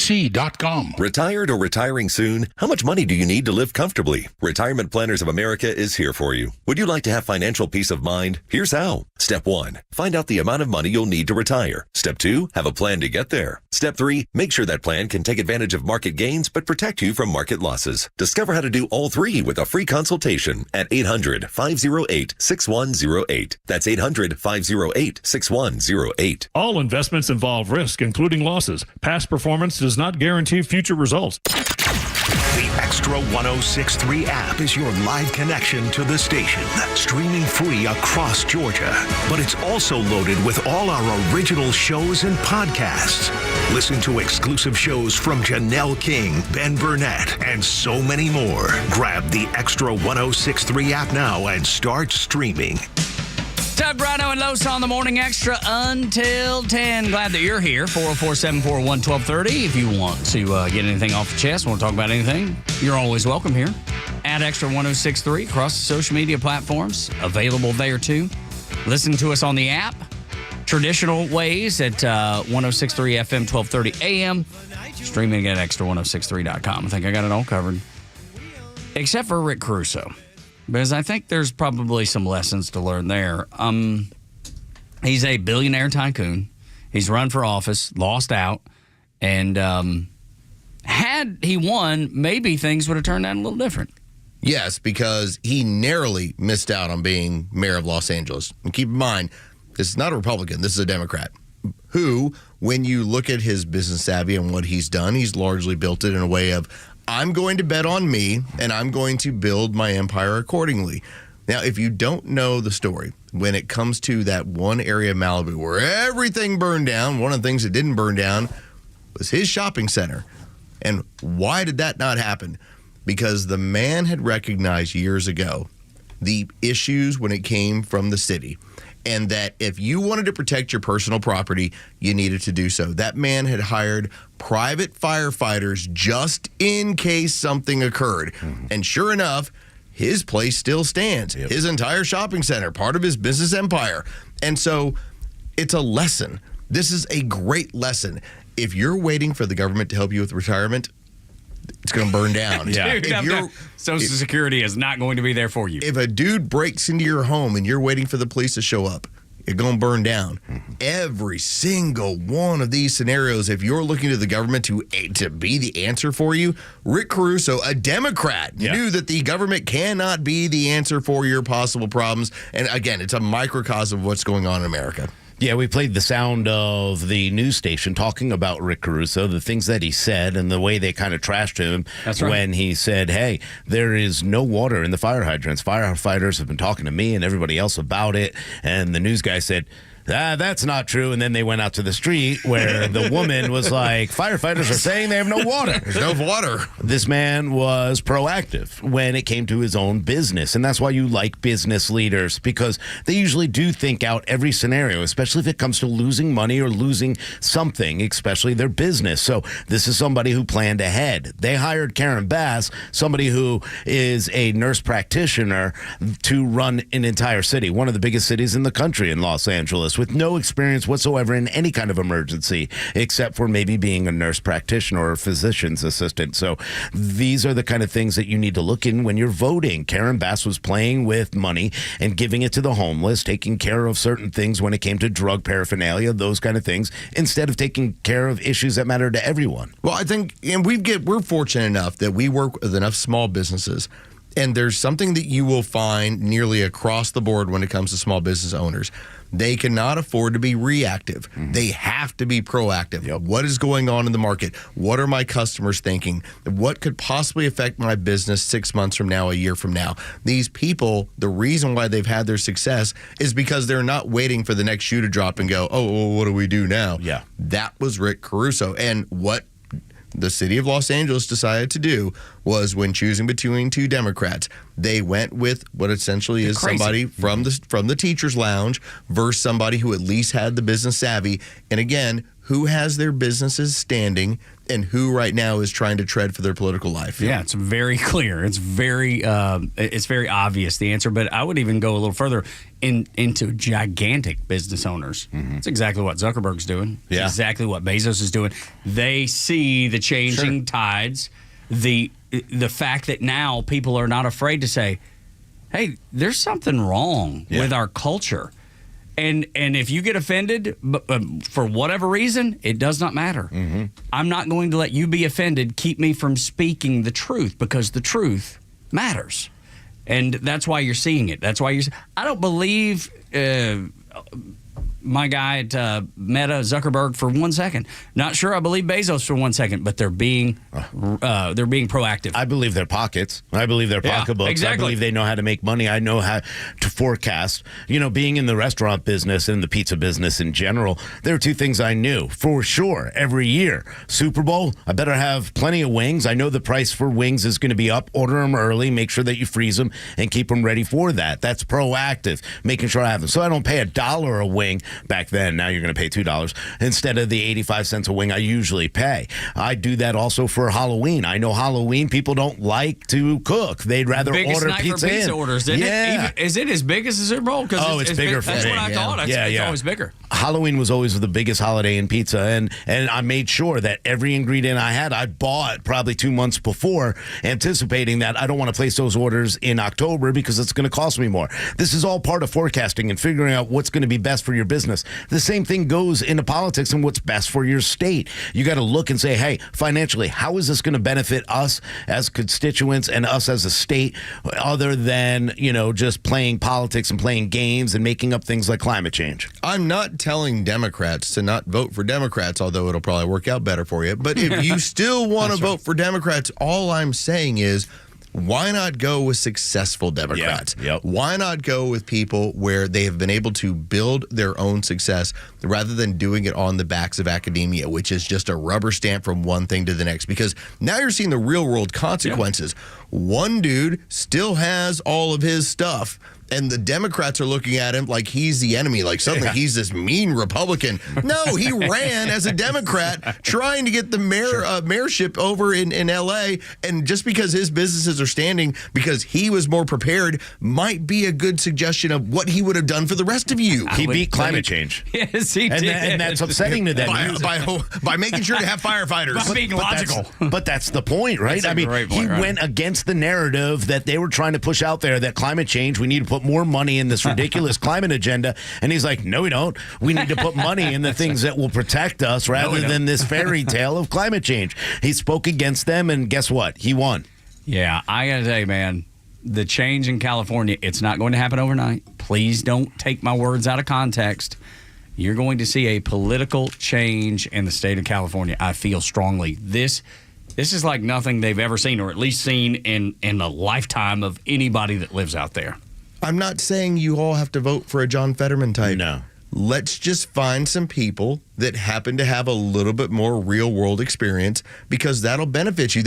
Retired or retiring soon? How much money do you need to live comfortably? Retirement Planners of America is here for you. Would you like to have financial peace of mind? Here's how. Step 1, find out the amount of money you'll need to retire. Step 2, have a plan to get there. Step 3, make sure that plan can take advantage of market gains but protect you from market losses. Discover how to do all 3 with a free consultation at 800-508-6108. That's 800-508-6108. All investments involve risk, including losses. Past performance does not guarantee future results. The Extra 106.3 app is your live connection to the station, streaming free across Georgia. But it's also loaded with all our original shows and podcasts. Listen to exclusive shows from Janelle King, Ben Burnett, and so many more. Grab the Extra 106.3 app now and start streaming. Doug, Rhino, and Los on the Morning Extra until 10. Glad that you're here. 404-741-1230. If you want to get anything off the chest, want to talk about anything, you're always welcome here. At Extra 106.3 across the social media platforms. Available there, too. Listen to us on the app. Traditional ways at 106.3 FM, 1230 AM. Streaming at extra1063.com. I think I got it all covered. Except for Rick Caruso. Because I think there's probably some lessons to learn there. He's a billionaire tycoon. He's run for office, lost out, and had he won, maybe things would have turned out a little different. Yes, because he narrowly missed out on being mayor of Los Angeles. And keep in mind, this is not a Republican. This is a Democrat who, when you look at his business savvy and what he's done, he's largely built it in a way of, I'm going to bet on me, and I'm going to build my empire accordingly. Now, if you don't know the story, when it comes to that one area of Malibu where everything burned down, one of the things that didn't burn down was his shopping center. And why did that not happen? Because the man had recognized years ago the issues when it came from the city, and that if you wanted to protect your personal property, you needed to do so. That man had hired private firefighters just in case something occurred. Mm-hmm. And sure enough, his place still stands. Yep. His entire shopping center, part of his business empire. And so it's a lesson. This is a great lesson. If you're waiting for the government to help you with retirement, it's going to burn down. Yeah. Social Security is not going to be there for you. If a dude breaks into your home and you're waiting for the police to show up, you're going to burn down. Mm-hmm. Every single one of these scenarios, if you're looking to the government to be the answer for you, Rick Caruso, a Democrat, knew that the government cannot be the answer for your possible problems. And again, it's a microcosm of what's going on in America. Yeah, we played the sound of the news station talking about Rick Caruso, the things that he said and the way they kind of trashed him when he said, hey, there is no water in the fire hydrants. Firefighters have been talking to me and everybody else about it. And the news guy said, That's not true. And then they went out to the street where the woman was like, firefighters are saying they have no water. There's no water. This man was proactive when it came to his own business. And that's why you like business leaders, because they usually do think out every scenario, especially if it comes to losing money or losing something, especially their business. So this is somebody who planned ahead. They hired Karen Bass, somebody who is a nurse practitioner, to run an entire city, one of the biggest cities in the country in Los Angeles, with no experience whatsoever in any kind of emergency, except for maybe being a nurse practitioner or a physician's assistant. So these are the kind of things that you need to look in when you're voting. Karen Bass was playing with money and giving it to the homeless, taking care of certain things when it came to drug paraphernalia, those kind of things, instead of taking care of issues that matter to everyone. Well, I think, and we're fortunate enough that we work with enough small businesses. And there's something that you will find nearly across the board when it comes to small business owners. They cannot afford to be reactive. They have to be proactive. Yep. What is going on in the market? What are my customers thinking? What could possibly affect my business 6 months from now, a year from now? These people, the reason why they've had their success is because they're not waiting for the next shoe to drop and go, oh, well, what do we do now? Yeah. That was Rick Caruso. And what the city of Los Angeles decided to do was, when choosing between two Democrats, they went with what essentially is somebody from the teacher's lounge versus somebody who at least had the business savvy. And again, who has their businesses standing and who right now is trying to tread for their political life. Yeah, it's very clear. It's very obvious, the answer. But I would even go a little further into gigantic business owners. It's exactly what Zuckerberg's doing. It's exactly what Bezos is doing. They see the changing tides, the fact that now people are not afraid to say, hey, there's something wrong with our culture. And if you get offended for whatever reason, it does not matter. I'm not going to let you be offended keep me from speaking the truth, because the truth matters. And that's why you're seeing it. That's why I don't believe my guy at Meta, Zuckerberg, for 1 second. Not sure I believe Bezos for 1 second, but they're being proactive. I believe their pockets. I believe their pocketbooks. Exactly. I believe they know how to make money. I know how to forecast. You know, being in the restaurant business and the pizza business in general, there are two things I knew for sure every year. Super Bowl, I better have plenty of wings. I know the price for wings is going to be up. Order them early. Make sure that you freeze them and keep them ready for that. That's proactive, making sure I have them. So I don't pay $1 a wing. Back then, now you're going to pay $2 instead of the 85 cents a wing I usually pay. I do that also for Halloween. I know Halloween people don't like to cook. They'd rather order pizza in. Orders, isn't it? Is it as big as the Super Bowl? It's bigger for me. That's what I thought. It's always bigger. Halloween was always the biggest holiday in pizza, and I made sure that every ingredient I had, I bought probably 2 months before, anticipating that I don't want to place those orders in October because it's going to cost me more. This is all part of forecasting and figuring out what's going to be best for your business. The same thing goes into politics and what's best for your state. You got to look and say, hey, financially, how is this going to benefit us as constituents and us as a state, other than, just playing politics and playing games and making up things like climate change? I'm not telling Democrats to not vote for Democrats, although it'll probably work out better for you. But if you still want to vote for Democrats, all I'm saying is, why not go with successful Democrats? Why not go with people where they have been able to build their own success rather than doing it on the backs of academia, which is just a rubber stamp from one thing to the next? Because now you're seeing the real world consequences. One dude still has all of his stuff, and the Democrats are looking at him like he's the enemy, like suddenly he's this mean Republican. No, he ran as a Democrat trying to get the mayorship over in L.A., and just because his businesses are standing because he was more prepared might be a good suggestion of what he would have done for the rest of you. He beat climate change. Yes, he did. And that's upsetting to them. By making sure to have firefighters. By being logical. But that's the point, right? He went against the narrative that they were trying to push out there, that climate change, we need to put more money in this ridiculous climate agenda. And he's like, no, we don't. We need to put money in the things that will protect us rather than this fairy tale of climate change. He spoke against them, and guess what? He won. Yeah, I got to tell you, man, the change in California, it's not going to happen overnight. Please don't take my words out of context. You're going to see a political change in the state of California. I feel strongly. This is like nothing they've ever seen, or at least seen in the lifetime of anybody that lives out there. I'm not saying you all have to vote for a John Fetterman type. No. let's just find some people that happen to have a little bit more real world experience, because that'll benefit you.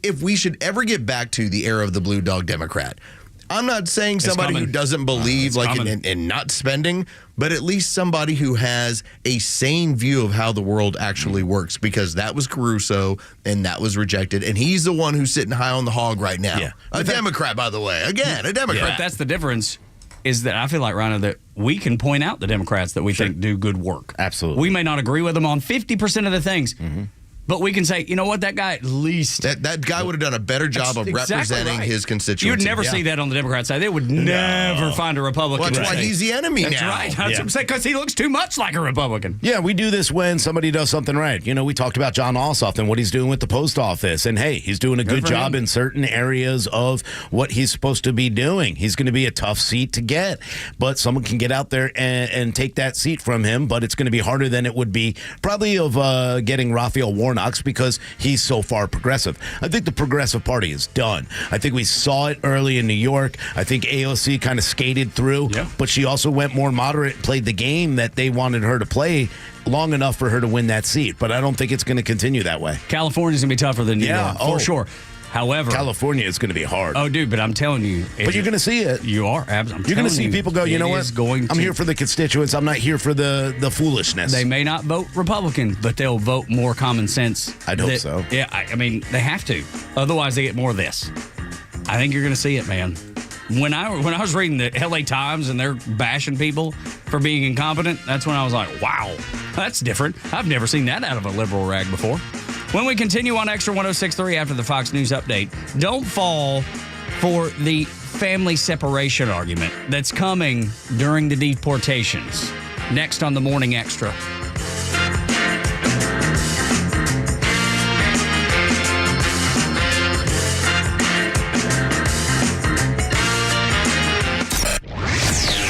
If we should ever get back to the era of the blue dog Democrat, I'm not saying somebody who doesn't believe in not spending, but at least somebody who has a sane view of how the world actually works, because that was Caruso and that was rejected. And he's the one who's sitting high on the hog right now. Yeah. A Democrat, by the way. Again, a Democrat. But that's the difference, is that I feel like, Rhino, that we can point out the Democrats that we think do good work. Absolutely. We may not agree with them on 50% of the things. But we can say, you know what, that guy at least... That guy would have done a better job of representing his constituency. You would never see that on the Democrat side. They would never find a Republican. Well, that's why he's the enemy now. That's right. That's what I'm saying, because he looks too much like a Republican. Yeah, we do this when somebody does something right. You know, we talked about John Ossoff and what he's doing with the post office. And, hey, he's doing a good job in certain areas of what he's supposed to be doing. He's going to be a tough seat to get. But someone can get out there and take that seat from him. But it's going to be harder than it would be probably of getting Raphael Warnock's, because he's so far progressive. I think the Progressive Party is done. I think we saw it early in New York. I think AOC kind of skated through, but she also went more moderate, played the game that they wanted her to play long enough for her to win that seat. But I don't think it's going to continue that way. California's going to be tougher than New York, for sure. However, California is going to be hard. Oh, dude, but I'm telling you. But you're going to see it. You are. You're going to see people go, you know what? I'm here for the constituents. I'm not here for the foolishness. They may not vote Republican, but they'll vote more common sense. I'd hope so. Yeah, I mean, they have to. Otherwise, they get more of this. I think you're going to see it, man. When I was reading the LA Times and they're bashing people for being incompetent, that's when I was like, wow, that's different. I've never seen that out of a liberal rag before. When we continue on Extra 106.3 after the Fox News update, don't fall for the family separation argument that's coming during the deportations. Next on the Morning Extra.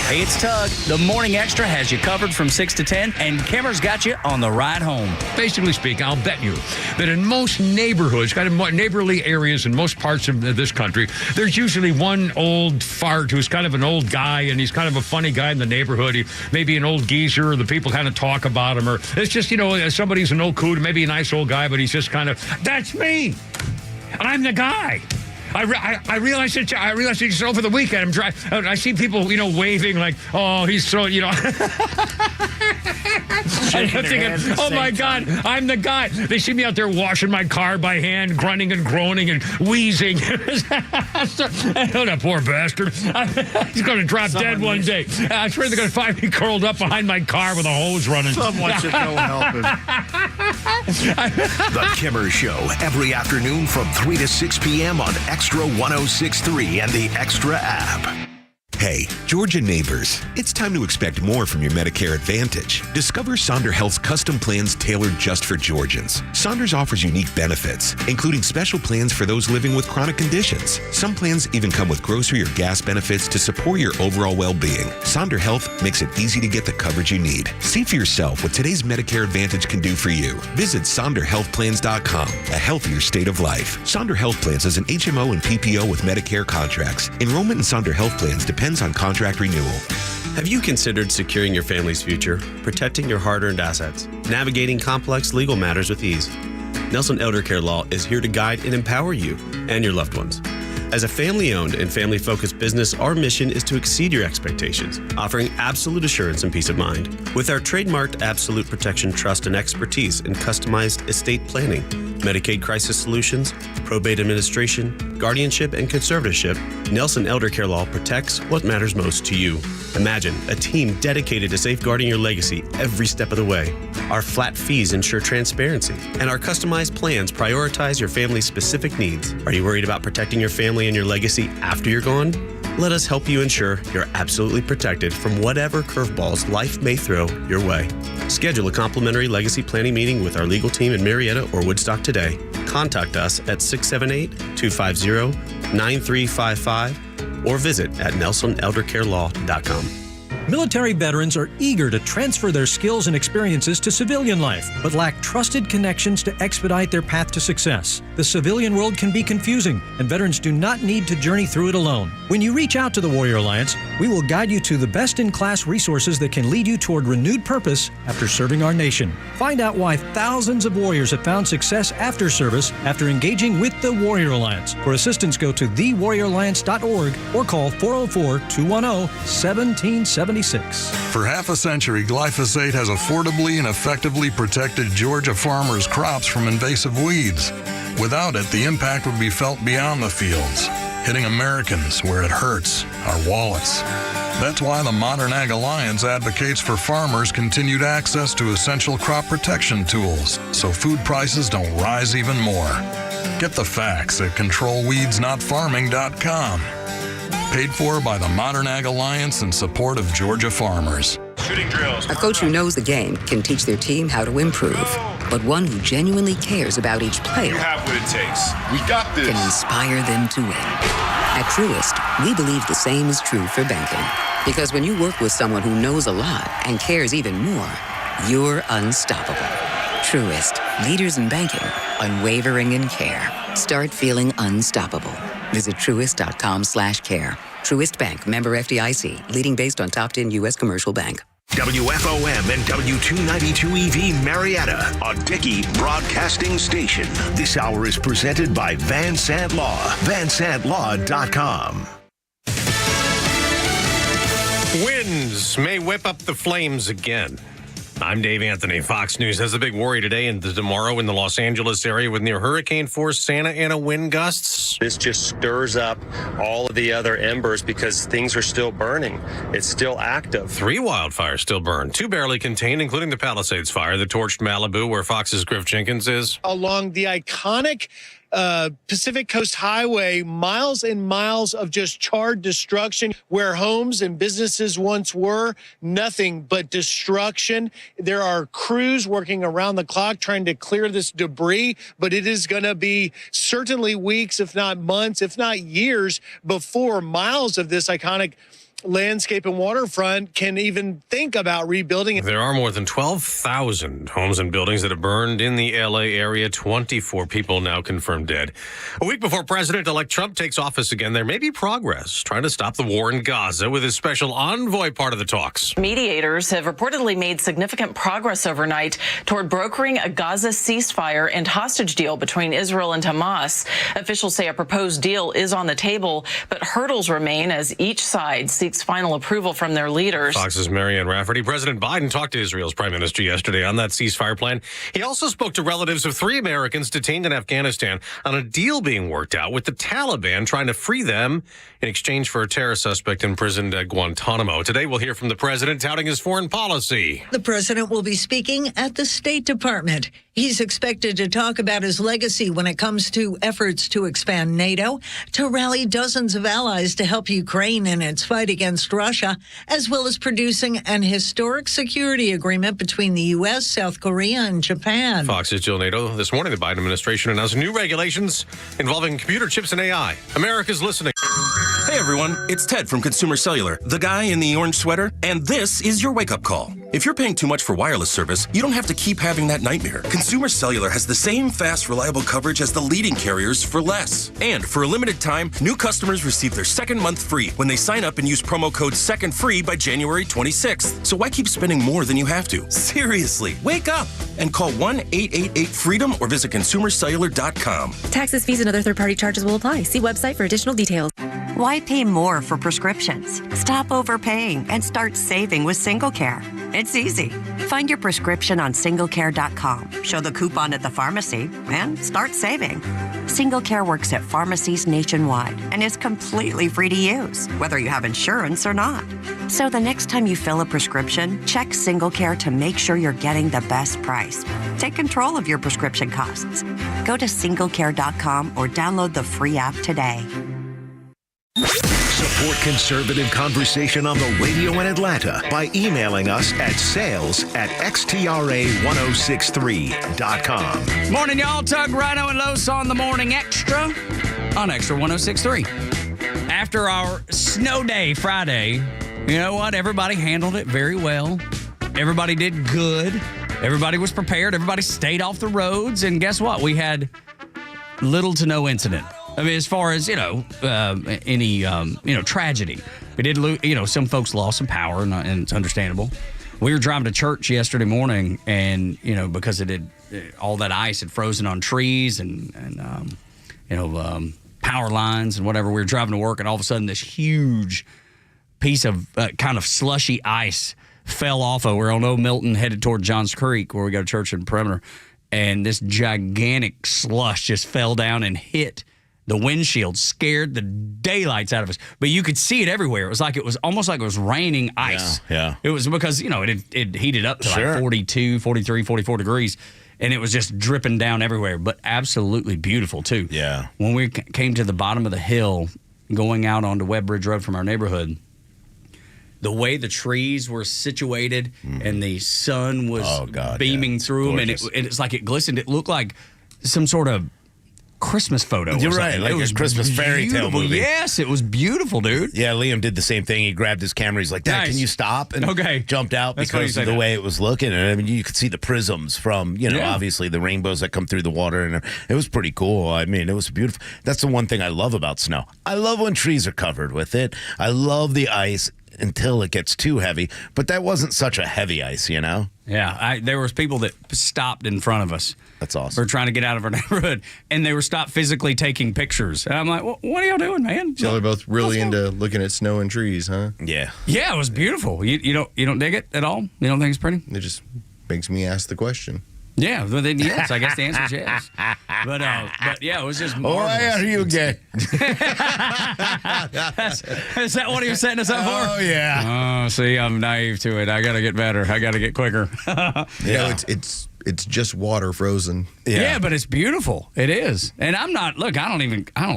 Hey, it's Tug. The Morning Extra has you covered from 6 to 10, and Kimmer's got you on the ride home. Basically speaking, I'll bet you that in most neighborhoods, kind of neighborly areas in most parts of this country, there's usually one old fart who's kind of an old guy, and he's kind of a funny guy in the neighborhood. He may be an old geezer, or the people kind of talk about him, or it's just, you know, somebody's an old coot, maybe a nice old guy, but he's just kind of, that's me. I'm the guy. I realized it just over the weekend. I'm driving. I see people, you know, waving like, oh, he's so, you know. And I'm thinking, oh my God, I'm the guy. They see me out there washing my car by hand, grunting and groaning and wheezing. Oh, that poor bastard. He's going to drop dead one day. I swear they're going to find me curled up behind my car with a hose running. Someone should go help him. The Kimmer Show, every afternoon from 3 to 6 p.m. on Extra 106.3 and the Extra app. Hey, Georgia neighbors, it's time to expect more from your Medicare Advantage. Discover Sonder Health's custom plans tailored just for Georgians. Saunders offers unique benefits, including special plans for those living with chronic conditions. Some plans even come with grocery or gas benefits to support your overall well-being. Sonder Health makes it easy to get the coverage you need. See for yourself what today's Medicare Advantage can do for you. Visit SonderHealthPlans.com, a healthier state of life. Sonder Health Plans is an HMO and PPO with Medicare contracts. Enrollment in Sonder Health Plans depends on contract renewal. Have you considered securing your family's future, protecting your hard-earned assets, navigating complex legal matters with ease? Nelson Elder Care Law is here to guide and empower you and your loved ones. As a family-owned and family-focused business, our mission is to exceed your expectations, offering absolute assurance and peace of mind. With our trademarked Absolute Protection Trust and expertise in customized estate planning, Medicaid crisis solutions, probate administration, guardianship, and conservatorship, Nelson Elder Care Law protects what matters most to you. Imagine a team dedicated to safeguarding your legacy every step of the way. Our flat fees ensure transparency, and our customized plans prioritize your family's specific needs. Are you worried about protecting your family and your legacy after you're gone? Let us help you ensure you're absolutely protected from whatever curveballs life may throw your way. Schedule a complimentary legacy planning meeting with our legal team in Marietta or Woodstock today. Contact us at 678-250-9355 or visit at NelsonElderCareLaw.com. Military veterans are eager to transfer their skills and experiences to civilian life, but lack trusted connections to expedite their path to success. The civilian world can be confusing, and veterans do not need to journey through it alone. When you reach out to the Warrior Alliance, we will guide you to the best-in-class resources that can lead you toward renewed purpose after serving our nation. Find out why thousands of warriors have found success after service after engaging with the Warrior Alliance. For assistance, go to thewarrioralliance.org or call 404-210-1776. For half a century, glyphosate has affordably and effectively protected Georgia farmers' crops from invasive weeds. Without it, the impact would be felt beyond the fields, hitting Americans where it hurts, our wallets. That's why the Modern Ag Alliance advocates for farmers' continued access to essential crop protection tools so food prices don't rise even more. Get the facts at controlweedsnotfarming.com. Paid for by the Modern Ag Alliance in support of Georgia farmers. Shooting drills. A coach who knows the game can teach their team how to improve. But one who genuinely cares about each player you have what it takes. We got this. Can inspire them to win. At Truist, we believe the same is true for banking. Because when you work with someone who knows a lot and cares even more, you're unstoppable. Truist, leaders in banking, unwavering in care. Start feeling unstoppable. Visit truist.com/care. Truist Bank, member FDIC, leading based on top 10 U.S. commercial bank. WFOM and W292EV Marietta, a Dickey broadcasting station. This hour is presented by Van Sant Law, vansantlaw.com. Winds may whip up the flames again. I'm Dave Anthony. Fox News has a big worry today and tomorrow in the Los Angeles area with near hurricane-force Santa Ana wind gusts. This just stirs up all of the other embers because things are still burning. It's still active. 3 wildfires still burn, 2 barely contained, including the Palisades fire that torched Malibu, where Fox's Griff Jenkins is. Along the iconic Pacific Coast Highway, miles and miles of just charred destruction where homes and businesses once were, nothing but destruction. There are crews working around the clock trying to clear this debris, but it is going to be certainly weeks, if not months, if not years before miles of this iconic landscape and waterfront can even think about rebuilding. There are more than 12,000 homes and buildings that have burned in the L.A. area. 24 people now confirmed dead. A week before President-elect Trump takes office again, there may be progress trying to stop the war in Gaza with his special envoy part of the talks. Mediators have reportedly made significant progress overnight toward brokering a Gaza ceasefire and hostage deal between Israel and Hamas. Officials say a proposed deal is on the table, but hurdles remain as each side seeks final approval from their leaders. Fox's Marianne Rafferty. President Biden talked to Israel's prime minister yesterday on that ceasefire plan. He also spoke to relatives of 3 Americans detained in Afghanistan on a deal being worked out with the Taliban trying to free them in exchange for a terror suspect imprisoned at Guantanamo. Today, we'll hear from the president touting his foreign policy. The president will be speaking at the State Department. He's expected to talk about his legacy when it comes to efforts to expand NATO, to rally dozens of allies to help Ukraine in its fight against Russia, as well as producing an historic security agreement between the U.S., South Korea, and Japan. Fox's Jill Nato. This morning, the Biden administration announced new regulations involving computer chips and AI. America's listening. Hey everyone, it's Ted from Consumer Cellular, the guy in the orange sweater, and this is your wake-up call. If you're paying too much for wireless service, you don't have to keep having that nightmare. Consumer Cellular has the same fast, reliable coverage as the leading carriers for less. And for a limited time, new customers receive their second month free when they sign up and use promo code SECONDFREE by January 26th. So why keep spending more than you have to? Seriously, wake up and call 1-888-FREEDOM or visit consumercellular.com. Taxes, fees, and other third-party charges will apply. See website for additional details. Why pay more for prescriptions? Stop overpaying and start saving with SingleCare. It's easy. Find your prescription on singlecare.com, show the coupon at the pharmacy, and start saving. SingleCare works at pharmacies nationwide and is completely free to use, whether you have insurance or not. So the next time you fill a prescription, check SingleCare to make sure you're getting the best price. Take control of your prescription costs. Go to singlecare.com or download the free app today. Support conservative conversation on the radio in Atlanta by emailing us at sales@xtra1063.com. Morning, y'all. Tug, Rhino, and Los on the Morning Extra on Extra 106.3. After our snow day Friday, You know what? Everybody handled it very well. Everybody did good. Everybody was prepared. Everybody stayed off the roads. And guess what? We had little to no incident. I mean, as far as, any, tragedy. We did lose, some folks lost some power, and it's understandable. We were driving to church yesterday morning, and, because all that ice had frozen on trees and power lines and whatever, we were driving to work, and all of a sudden this huge piece of kind of slushy ice fell off of. We're on Old Milton headed toward Johns Creek, where we go to church in Perimeter, and this gigantic slush just fell down and hit the windshield, scared the daylights out of us. But you could see it everywhere. It was almost like it was raining ice. Yeah. It was because, it heated up to like 42, 43, 44 degrees, and it was just dripping down everywhere, but absolutely beautiful too. Yeah. When we came to the bottom of the hill, going out onto Webb Bridge Road from our neighborhood, the way the trees were situated and the sun was beaming through them, and it's like it glistened. It looked like some sort of Christmas photo. You're right, like a Christmas fairy tale movie. Yes, it was beautiful, dude. Yeah, Liam did the same thing. He grabbed his camera. He's like, Dad, can you stop? And jumped out because of the way it was looking. And I mean, you could see the prisms from, obviously the rainbows that come through the water. And it was pretty cool. I mean, it was beautiful. That's the one thing I love about snow. I love when trees are covered with it. I love the ice until it gets too heavy. But that wasn't such a heavy ice, Yeah, there was people that stopped in front of us. That's awesome. We're trying to get out of our neighborhood, and they were stopped physically taking pictures. And I'm like, what are y'all doing, man? So they're both really into looking at snow and trees, huh? Yeah. Yeah, it was beautiful. You don't dig it at all? You don't think it's pretty? It just makes me ask the question. Yeah, well, then yes. I guess the answer is yes. But yeah, it was just marvelous. Why are you gay? Is that what he was setting us up for? Oh, yeah. Oh, see, I'm naive to it. I got to get better. I got to get quicker. It's just water frozen. Yeah, but it's beautiful. It is. And I don't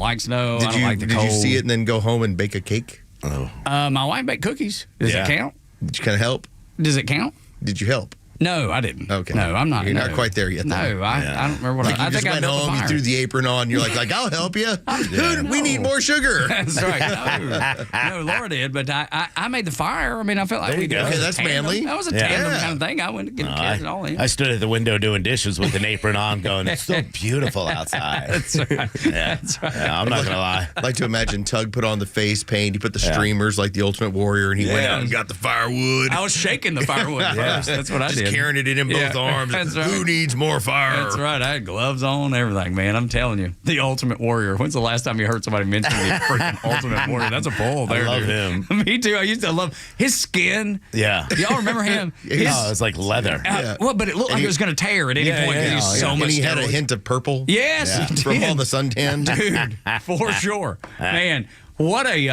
like snow. I don't like the cold. Did you see it and then go home and bake a cake? Oh. My wife baked cookies. Does it count? Did you kind of help? Does it count? Did you help? No, I didn't. Okay. No, I'm not. You're not quite there yet. No, I don't remember what I think. You went home, you threw the apron on, you're like I'll help you. Dude, we need more sugar. That's right. No, Laura did, but I made the fire. I mean, I felt like there you go. Okay, that's manly. That was a tandem kind of thing. I went to get it all in. I stood at the window doing dishes with an apron on, going, "It's so beautiful outside." That's right. Yeah, that's right. Yeah, I'm not gonna lie. I like to imagine Tug put on the face paint. He put the streamers like the Ultimate Warrior, and he went out and got the firewood. I was shaking the firewood first. That's what I did. Just carrying it in both arms. That's right. Who needs more fire? That's right. I had gloves on, everything, man. I'm telling you. The Ultimate Warrior. When's the last time you heard somebody mention the freaking Ultimate Warrior? That's a pull there, I love dude. him. Me too. I used to love his skin. Yeah. Y'all remember him? It's like leather. Well, but it looked like it was going to tear at any point. Yeah, He's so much and he had a hint of purple. Yes. From all the suntan. Dude, for sure. Man, what a...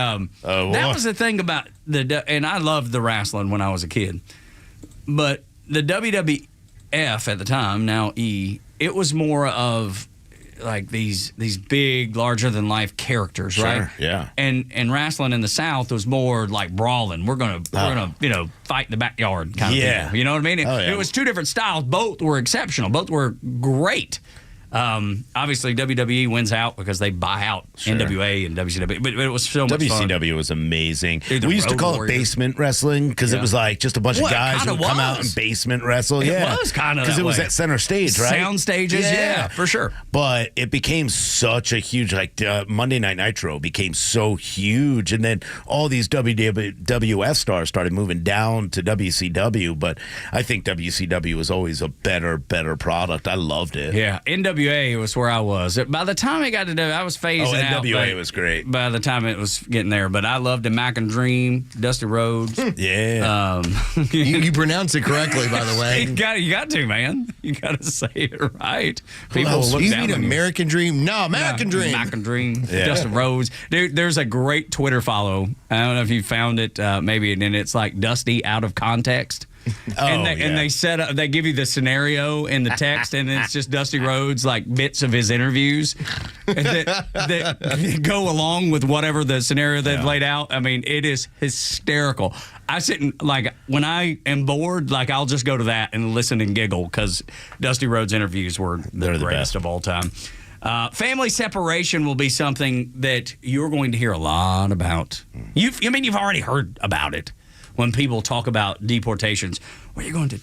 that was the thing about and I loved the wrestling when I was a kid. But the WWF at the time, now E, it was more of like these big, larger than life characters, right? Yeah. And wrestling in the South was more like brawling. We're gonna fight in the backyard kind of deal. You know what I mean? It was two different styles. Both were exceptional. Both were great. Obviously, WWE wins out because they buy out NWA and WCW, but it was so much fun. WCW was amazing. Dude, we used to call it basement wrestling because it was like just a bunch of guys who would come out and basement wrestle. It was kind of because it was at center stage, right? Sound stages, yeah, for sure. But it became such a huge, Monday Night Nitro became so huge, and then all these WWF stars started moving down to WCW. But I think WCW was always a better product. I loved it. Yeah, NWA was where I was. By the time it got to I was phasing out. NWA was great. By the time it was getting there, but I loved the Mac and Dream, Dusty Rhodes. Yeah. You pronounce it correctly, by the way. You got to, man. You got to say it right. People look you down mean on American Dream? No, American Dream. Mac and Dream, Dusty Rhodes. Dude, there's a great Twitter follow. I don't know if you found it, maybe, and it's like Dusty out of context. And they set up, they give you the scenario in the text, and it's just Dusty Rhodes, like bits of his interviews that go along with whatever the scenario they've laid out. I mean, it is hysterical. I sit and, when I am bored, I'll just go to that and listen and giggle because Dusty Rhodes interviews were the greatest of all time. Family separation will be something that you're going to hear a lot about. You've already heard about it. when people talk about deportations. Well, you're going to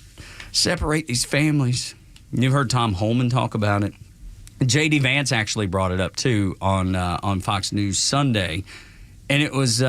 separate these families. You've heard Tom Holman talk about it. J.D. Vance actually brought it up, too, on Fox News Sunday. And it was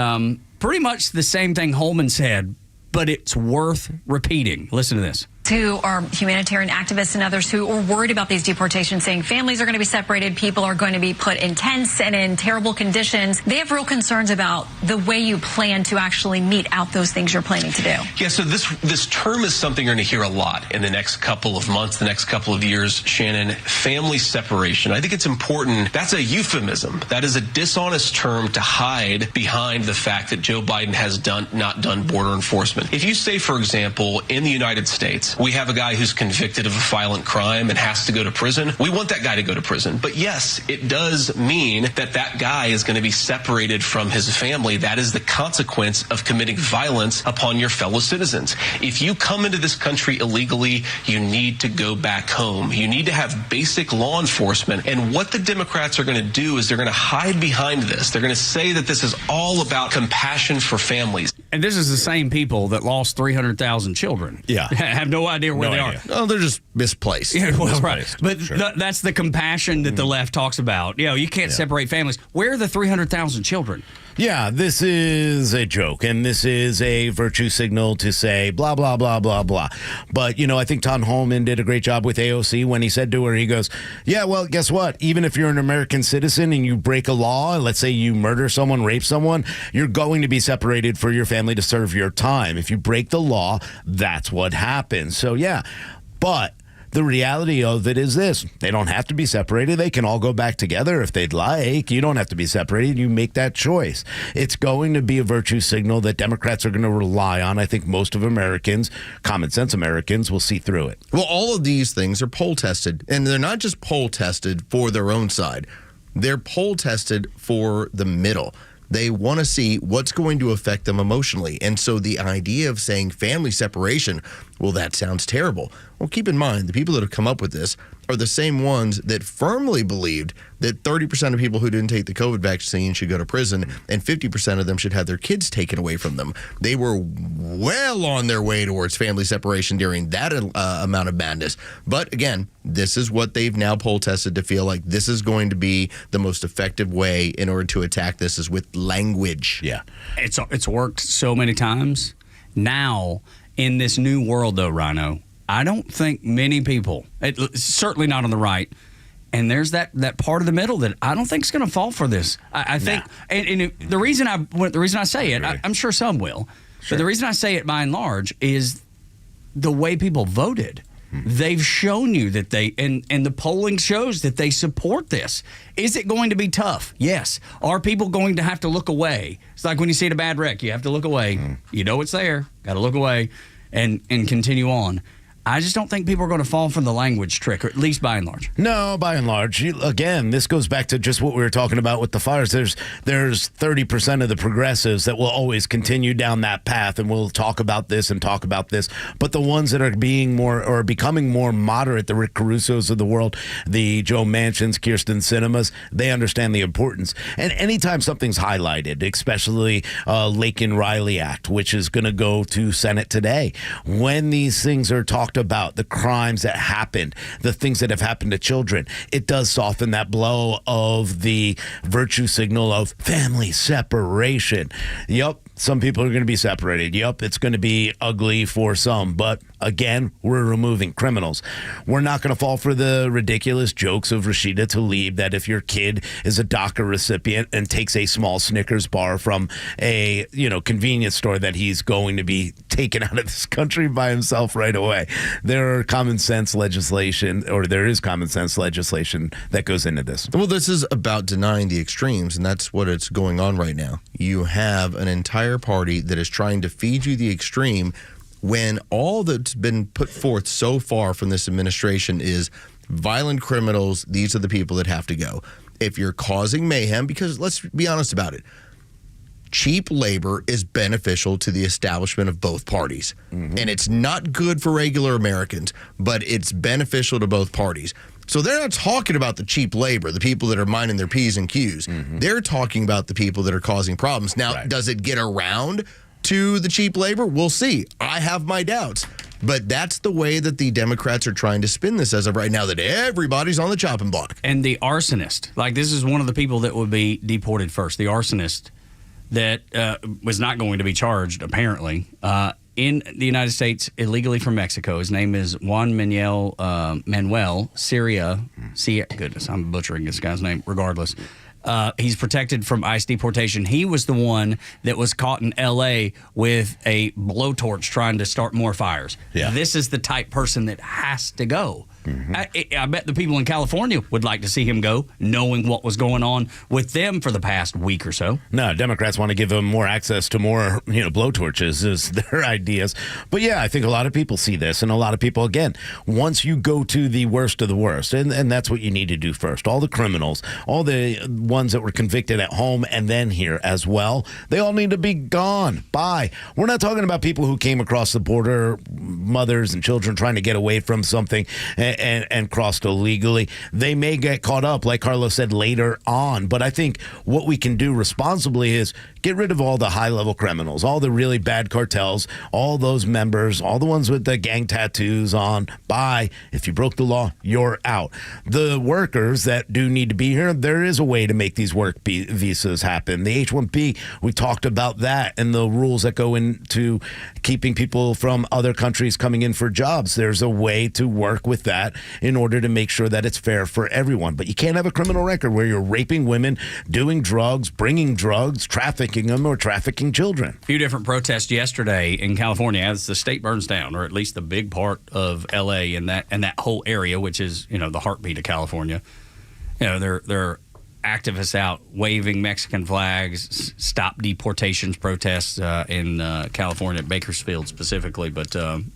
pretty much the same thing Holman said, but it's worth repeating. Listen to this. To our humanitarian activists and others who are worried about these deportations, saying families are going to be separated, people are going to be put in tents and in terrible conditions. They have real concerns about the way you plan to actually meet out those things you're planning to do. Yeah, so this term is something you're going to hear a lot in the next couple of months, the next couple of years, Shannon. Family separation. I think it's important. That's a euphemism. That is a dishonest term to hide behind the fact that Joe Biden has not done border enforcement. If you say, for example, in the United States, we have a guy who's convicted of a violent crime and has to go to prison. We want that guy to go to prison. But yes, it does mean that that guy is going to be separated from his family. That is the consequence of committing violence upon your fellow citizens. If you come into this country illegally, you need to go back home. You need to have basic law enforcement. And what the Democrats are going to do is they're going to hide behind this. They're going to say that this is all about compassion for families. And this is the same people that lost 300,000 children. Yeah. Have no idea where they are. Oh, they're just misplaced. Yeah, well, Misplaced. right. But that's the compassion that the left talks about. You know, you can't separate families. Where are the 300,000 children? Yeah, this is a joke, and this is a virtue signal to say blah, blah, blah, blah, blah. But, you know, I think Tom Holman did a great job with AOC when he said to her, he goes, yeah, well, guess what? Even if you're an American citizen and you break a law, let's say you murder someone, rape someone, you're going to be separated for your family to serve your time. If you break the law, that's what happens. So, yeah, but the reality of it is this. They don't have to be separated. They can all go back together if they'd like. You don't have to be separated. You make that choice. It's going to be a virtue signal that Democrats are going to rely on. I think most of Americans, common sense Americans, will see through it. Well, all of these things are poll tested, and they're not just poll tested for their own side. They're poll tested for the middle. They want to see what's going to affect them emotionally. And so the idea of saying family separation, well, that sounds terrible. Well, keep in mind, the people that have come up with this are the same ones that firmly believed that 30% of people who didn't take the COVID vaccine should go to prison and 50% of them should have their kids taken away from them. They were well on their way towards family separation during that amount of madness. But again, this is what they've now poll tested to feel like this is going to be the most effective way in order to attack this is with language. Yeah. It's worked so many times. Now, in this new world, though, Rhino, I don't think many people, certainly not on the right, and there's that part of the middle that I don't think is going to fall for this. I think, and the reason I say it, I'm sure some will, but the reason I say it by and large is the way people voted. They've shown you that they, and the polling shows that they support this. Is it going to be tough? Yes. Are people going to have to look away? It's like when you see a bad wreck, you have to look away. You know it's there. Got to look away and continue on. I just don't think people are going to fall for the language trick, or at least by and large. No, by and large. Again, this goes back to just what we were talking about with the fires. There's 30% of the progressives that will always continue down that path, and we'll talk about this and talk about this. But the ones that are being more or becoming more moderate, the Rick Carusos of the world, the Joe Manchins, Kirsten Sinemas, they understand the importance. And anytime something's highlighted, especially Laken Riley Act, which is going to go to Senate today, when these things are talked about, the crimes that happened, the things that have happened to children, it does soften that blow of the virtue signal of family separation. Yep, some people are going to be separated. Yep, it's going to be ugly for some, but again, we're removing criminals. We're not going to fall for the ridiculous jokes of Rashida Tlaib that if your kid is a DACA recipient and takes a small Snickers bar from a convenience store, that he's going to be taken out of this country by himself right away. There is common sense legislation that goes into this. Well, this is about denying the extremes, and that's what it's going on right now. You have an entire party that is trying to feed you the extreme when all that's been put forth so far from this administration is violent criminals, these are the people that have to go. If you're causing mayhem, because let's be honest about it, cheap labor is beneficial to the establishment of both parties. And it's not good for regular Americans, but it's beneficial to both parties. So they're not talking about the cheap labor, the people that are minding their P's and Q's. They're talking about the people that are causing problems. Now, does it get around to the cheap labor? We'll see. I have my doubts. But that's the way that the Democrats are trying to spin this as of right now, that everybody's on the chopping block. And the arsonist, like this is one of the people that would be deported first, the arsonist that was not going to be charged, apparently, in the United States illegally from Mexico. His name is Juan Manuel Syria. Goodness, I'm butchering this guy's name, regardless. He's protected from ICE deportation. He was the one that was caught in L.A. with a blowtorch trying to start more fires. Yeah. This is the type person that has to go. Mm-hmm. I bet the people in California would like to see him go, knowing what was going on with them for the past week or so. No, Democrats want to give them more access to more, blowtorches is their ideas. But yeah, I think a lot of people see this, and a lot of people, again, once you go to the worst of the worst, and that's what you need to do first. All the criminals, all the ones that were convicted at home and then here as well, they all need to be gone. Bye. We're not talking about people who came across the border, mothers and children trying to get away from something and crossed illegally. They may get caught up, like Carlos said, later on. But I think what we can do responsibly is get rid of all the high-level criminals, all the really bad cartels, all those members, all the ones with the gang tattoos on. Bye. If you broke the law, you're out. The workers that do need to be here, there is a way to make these work visas happen. The H-1B, we talked about that and the rules that go into keeping people from other countries coming in for jobs. There's a way to work with that in order to make sure that it's fair for everyone. But you can't have a criminal record where you're raping women, doing drugs, bringing drugs, trafficking them, or trafficking children. A few different protests yesterday in California as the state burns down, or at least the big part of L.A. and that whole area, which is, the heartbeat of California. There are activists out waving Mexican flags, stop deportations protests in California, Bakersfield specifically. But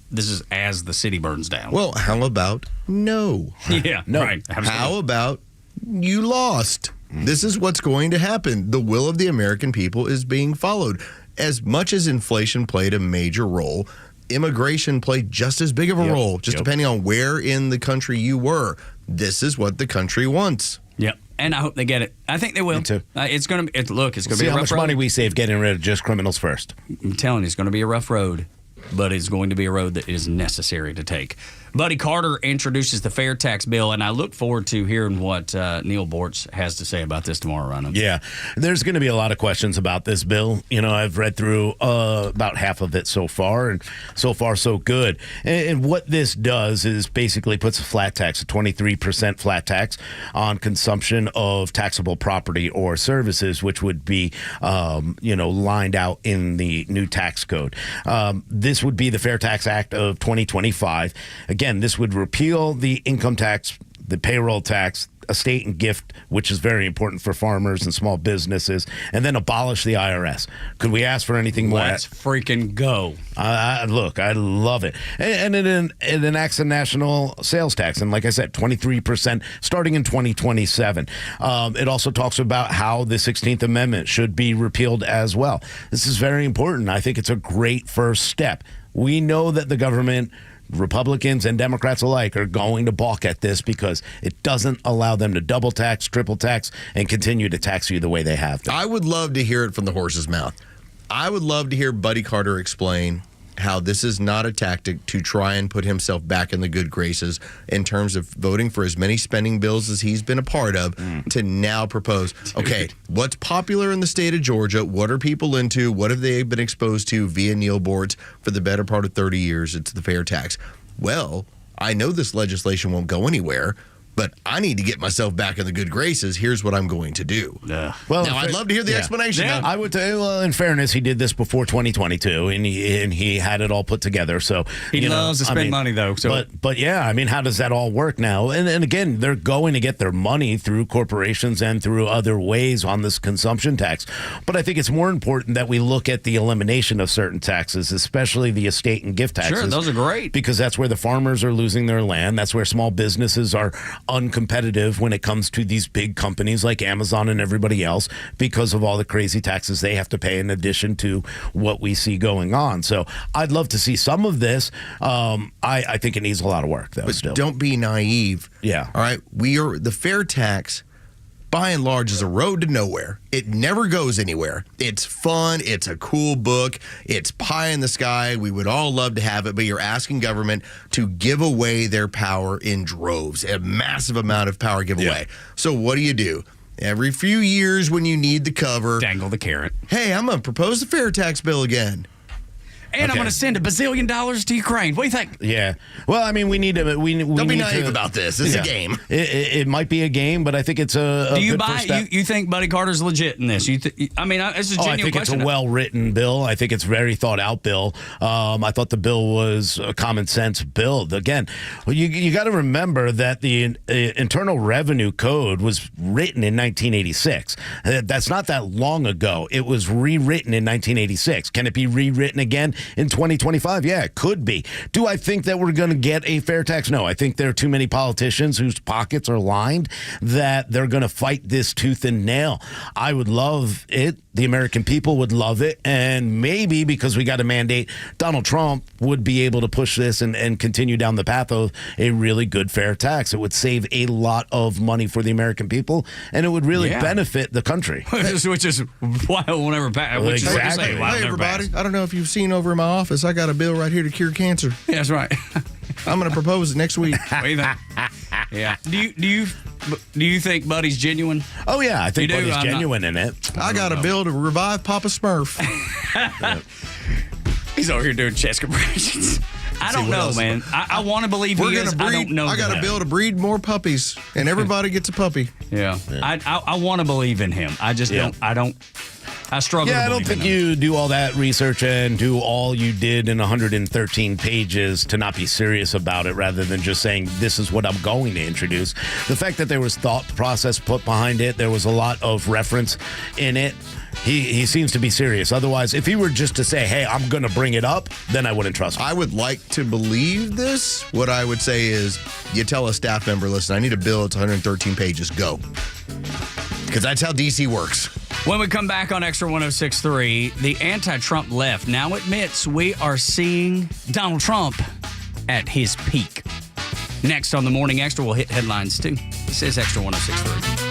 this is as the city burns down. Well, how about no? Yeah, no. Right. Absolutely. How about you lost? This is what's going to happen. The will of the American people is being followed. As much as inflation played a major role, immigration played just as big of a role, just depending on where in the country you were. This is what the country wants. Yep. And I hope they get it. I think they will. Me too. It's going to be a rough road. See how much money we save getting rid of just criminals first. I'm telling you, it's going to be a rough road, but it's going to be a road that is necessary to take. Buddy Carter introduces the fair tax bill, and I look forward to hearing what Neil Bortz has to say about this tomorrow, Rhino. Yeah, there's going to be a lot of questions about this bill. I've read through about half of it so far, and so far so good. And what this does is basically puts a flat tax, a 23% flat tax on consumption of taxable property or services, which would be, lined out in the new tax code. This would be the Fair Tax Act of 2025. Again, this would repeal the income tax, the payroll tax, estate and gift, which is very important for farmers and small businesses, and then abolish the IRS. Could we ask for anything more? Let's freaking go. Look, I love it. And it enacts a national sales tax, and like I said, 23% starting in 2027. It also talks about how the 16th Amendment should be repealed as well. This is very important. I think it's a great first step. We know that the government, Republicans and Democrats alike, are going to balk at this because it doesn't allow them to double tax, triple tax, and continue to tax you the way they have to. I would love to hear it from the horse's mouth. I would love to hear Buddy Carter explain how this is not a tactic to try and put himself back in the good graces in terms of voting for as many spending bills as he's been a part of to now propose, okay, what's popular in the state of Georgia? What are people into? What have they been exposed to via Neil Bortz for the better part of 30 years? It's the fair tax. Well, I know this legislation won't go anywhere, but I need to get myself back in the good graces. Here's what I'm going to do. Well, now, I'd love to hear the explanation. Yeah, I would say, well, in fairness, he did this before 2022, and he had it all put together. So he loves to spend money, though. So, but yeah, how does that all work now? And again, they're going to get their money through corporations and through other ways on this consumption tax. But I think it's more important that we look at the elimination of certain taxes, especially the estate and gift taxes. Sure, those are great. Because that's where the farmers are losing their land. That's where small businesses are uncompetitive when it comes to these big companies like Amazon and everybody else because of all the crazy taxes they have to pay in addition to what we see going on. So I'd love to see some of this. I think it needs a lot of work, though. But don't be naive. Yeah. All right. The fair tax, by and large, is a road to nowhere. It never goes anywhere. It's fun. It's a cool book. It's pie in the sky. We would all love to have it, but you're asking government to give away their power in droves, a massive amount of power giveaway. Yeah. So what do? Every few years when you need the cover, dangle the carrot. Hey, I'm going to propose the fair tax bill again. And I'm going to send $1 bazillion to Ukraine. What do you think? Yeah. Well, I mean, we need to. Don't be naive about this. It's a game. It might be a game, but I think it's a. Do you buy? You think Buddy Carter's legit in this? It's a genuine question. I think it's a well-written bill. I think it's a very thought-out bill. I thought the bill was a common-sense bill. Again, you got to remember that the Internal Revenue Code was written in 1986. That's not that long ago. It was rewritten in 1986. Can it be rewritten again in 2025? Yeah, it could be. Do I think that we're going to get a fair tax? No. I think there are too many politicians whose pockets are lined that they're going to fight this tooth and nail. I would love it. The American people would love it. And maybe because we got a mandate, Donald Trump would be able to push this and continue down the path of a really good fair tax. It would save a lot of money for the American people, and it would really benefit the country. Which is why it won't ever pass. Exactly. Hey, everybody. I don't know if you've seen over in my office, I got a bill right here to cure cancer. Yeah, that's right. I'm going to propose it next week. What do you think? Yeah. Do you think Buddy's genuine? Oh, yeah. I think Buddy's genuine in it. I got a bill to revive Papa Smurf. He's over here doing chest compressions. I don't know, man. I want to believe he is. I don't know. I got a bill to breed more puppies, and everybody gets a puppy. Yeah. I want to believe in him. I just don't. I struggle. Yeah, I don't think you do all that research and do all you did in 113 pages to not be serious about it, rather than just saying, this is what I'm going to introduce. The fact that there was thought process put behind it, there was a lot of reference in it. He seems to be serious. Otherwise, if he were just to say, hey, I'm going to bring it up, then I wouldn't trust him. I would like to believe this. What I would say is you tell a staff member, listen, I need a bill. It's 113 pages. Go. Because that's how DC works. When we come back on Extra 106.3, the anti-Trump left now admits we are seeing Donald Trump at his peak. Next on the Morning Extra, we'll hit headlines too. This is Extra 106.3.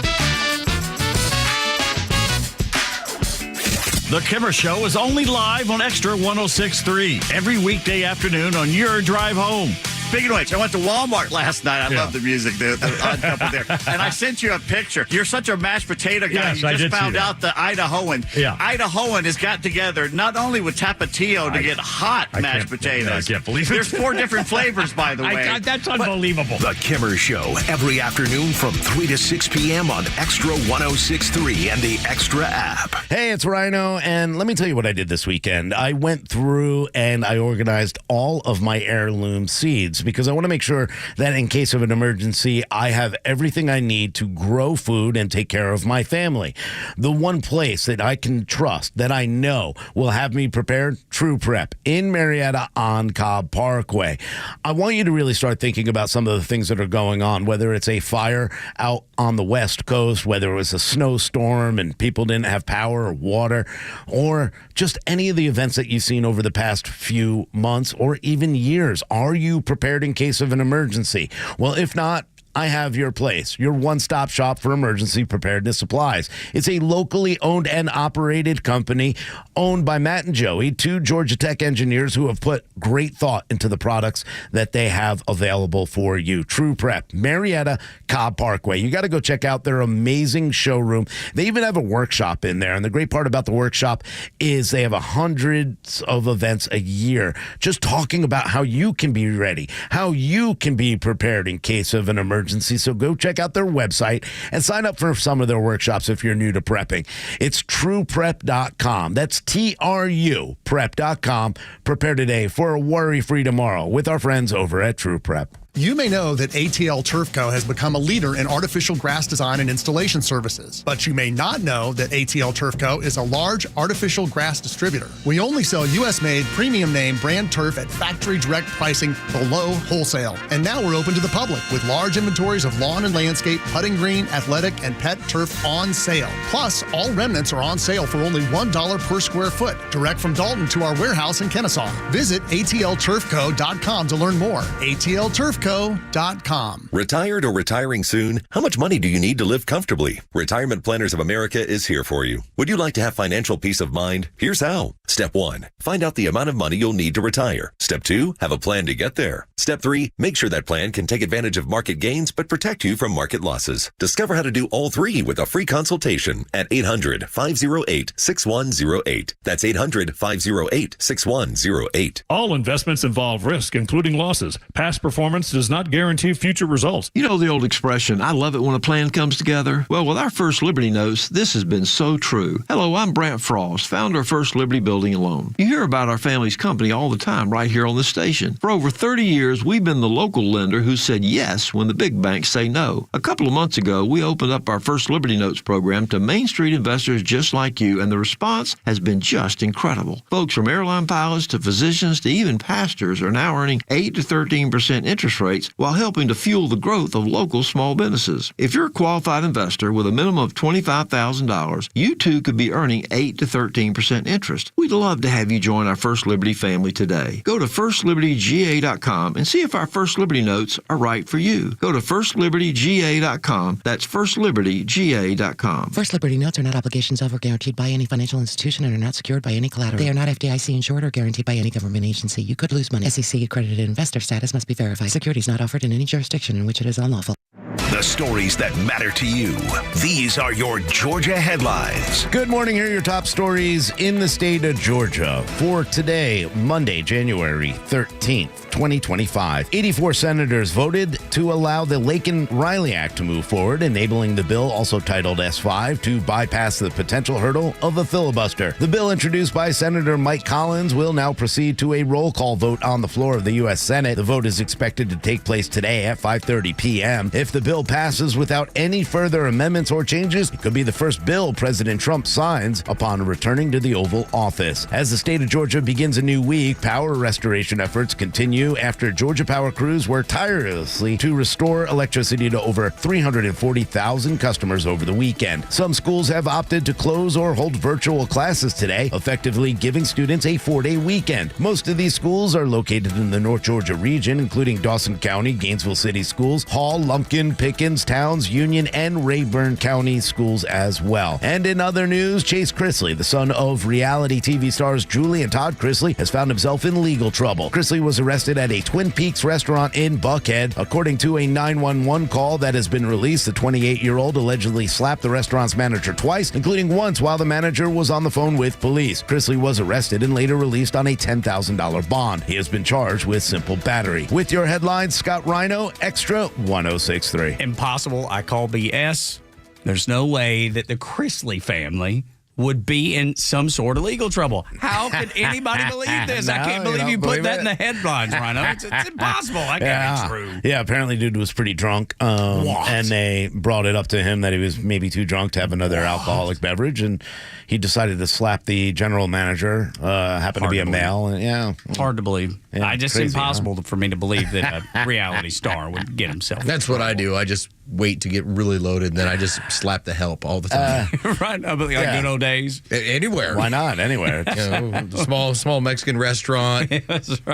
The Kimmer Show is only live on Extra 106.3 every weekday afternoon on your drive home. Speaking of which, I went to Walmart last night. I love the music, the odd couple there. And I sent you a picture. You're such a mashed potato guy. Yes, you just found out the Idahoan. Yeah. Idahoan has got together not only with Tapatio to get hot mashed potatoes. I can't believe it. There's 4 different flavors, by the way. That's unbelievable. The Kimmer Show, every afternoon from 3 to 6 p.m. on Extra 106.3 and the Extra app. Hey, it's Rhino, and let me tell you what I did this weekend. I went through and I organized all of my heirloom seeds, because I want to make sure that in case of an emergency, I have everything I need to grow food and take care of my family. The one place that I can trust, that I know will have me prepared, True Prep in Marietta on Cobb Parkway. I want you to really start thinking about some of the things that are going on, whether it's a fire out on the West Coast, whether it was a snowstorm and people didn't have power or water, or just any of the events that you've seen over the past few months or even years. Are you prepared in case of an emergency? Well, if not, I have your place, your one-stop shop for emergency preparedness supplies. It's a locally owned and operated company owned by Matt and Joey, 2 Georgia Tech engineers who have put great thought into the products that they have available for you. True Prep, Marietta, Cobb Parkway. You got to go check out their amazing showroom. They even have a workshop in there. And the great part about the workshop is they have hundreds of events a year just talking about how you can be ready, how you can be prepared in case of an emergency. So go check out their website and sign up for some of their workshops if you're new to prepping. It's trueprep.com. That's TRU prep.com. Prepare today for a worry-free tomorrow with our friends over at True Prep. You may know that ATL Turf Co. has become a leader in artificial grass design and installation services, but you may not know that ATL Turf Co. is a large artificial grass distributor. We only sell U.S.-made, premium name brand turf at factory direct pricing below wholesale. And now we're open to the public with large inventories of lawn and landscape, putting green, athletic, and pet turf on sale. Plus, all remnants are on sale for only $1 per square foot, direct from Dalton to our warehouse in Kennesaw. Visit atlturfco.com to learn more. ATL Turf Co. ATLTurfco.com. Retired or retiring soon? How much money do you need to live comfortably? Retirement Planners of America is here for you. Would you like to have financial peace of mind? Here's how. Step 1, find out the amount of money you'll need to retire. Step 2, have a plan to get there. Step 3, make sure that plan can take advantage of market gains but protect you from market losses. Discover how to do all three with a free consultation at 800-508-6108. That's 800-508-6108. All investments involve risk, including losses. Past performance does not guarantee future results. You know the old expression, I love it when a plan comes together? Well, with our First Liberty Notes, this has been so true. Hello, I'm Brant Frost, founder of First Liberty Building and Loan. You hear about our family's company all the time right here on the station. For over 30 years, we've been the local lender who said yes when the big banks say no. A couple of months ago, we opened up our First Liberty Notes program to Main Street investors just like you, and the response has been just incredible. Folks from airline pilots to physicians to even pastors are now earning 8 to 13% interest rates while helping to fuel the growth of local small businesses. If you're a qualified investor with a minimum of $25,000, you too could be earning 8 to 13% interest. We'd love to have you join our First Liberty family today. Go to firstlibertyga.com and see if our First Liberty Notes are right for you. Go to firstlibertyga.com. That's firstlibertyga.com. First Liberty Notes are not obligations of or guaranteed by any financial institution and are not secured by any collateral. They are not FDIC insured or guaranteed by any government agency. You could lose money. SEC accredited investor status must be verified. Securities not offered in any jurisdiction in which it is unlawful. The stories that matter to you. These are your Georgia headlines. Good morning. Here are your top stories in the state of Georgia for today, Monday, January 13th, 2025. 84 senators voted to allow the Laken-Riley Act to move forward, enabling the bill, also titled S5, to bypass the potential hurdle of a filibuster. The bill, introduced by Senator Mike Collins, will now proceed to a roll call vote on the floor of the U.S. Senate. The vote is expected to take place today at 5:30 p.m. If the bill passes without any further amendments or changes, it could be the first bill President Trump signs upon returning to the Oval Office. As the state of Georgia begins a new week, power restoration efforts continue after Georgia Power crews worked tirelessly to restore electricity to over 340,000 customers over the weekend. Some schools have opted to close or hold virtual classes today, effectively giving students a 4-day weekend. Most of these schools are located in the North Georgia region, including Dawson County, Gainesville City Schools, Hall, Lumpkin, Pickens, Towns, Union, and Rayburn County schools as well. And in other news, Chase Chrisley, the son of reality TV stars Julie and Todd Chrisley, has found himself in legal trouble. Chrisley was arrested at a Twin Peaks restaurant in Buckhead. According to a 911 call that has been released, the 28-year-old allegedly slapped the restaurant's manager twice, including once while the manager was on the phone with police. Chrisley was arrested and later released on a $10,000 bond. He has been charged with simple battery. With your headlines, Scott Rhino, Extra 106.3. Impossible. I call BS. There's no way that the Chrisley family would be in some sort of legal trouble. How could anybody believe this? I can't believe you put that in the headlines, Rhino. It's impossible. That can't be true. Yeah, apparently dude was pretty drunk. And they brought it up to him that he was maybe too drunk to have another alcoholic beverage, and he decided to slap the general manager. Happened to be a male. And, hard to believe. Yeah, It's crazy, impossible for me to believe that a reality star would get himself. That's what I do. I just wait to get really loaded, and then I just slap the help all the time. Right? Like good old days. Anywhere. Why not? Anywhere. Small Mexican restaurant,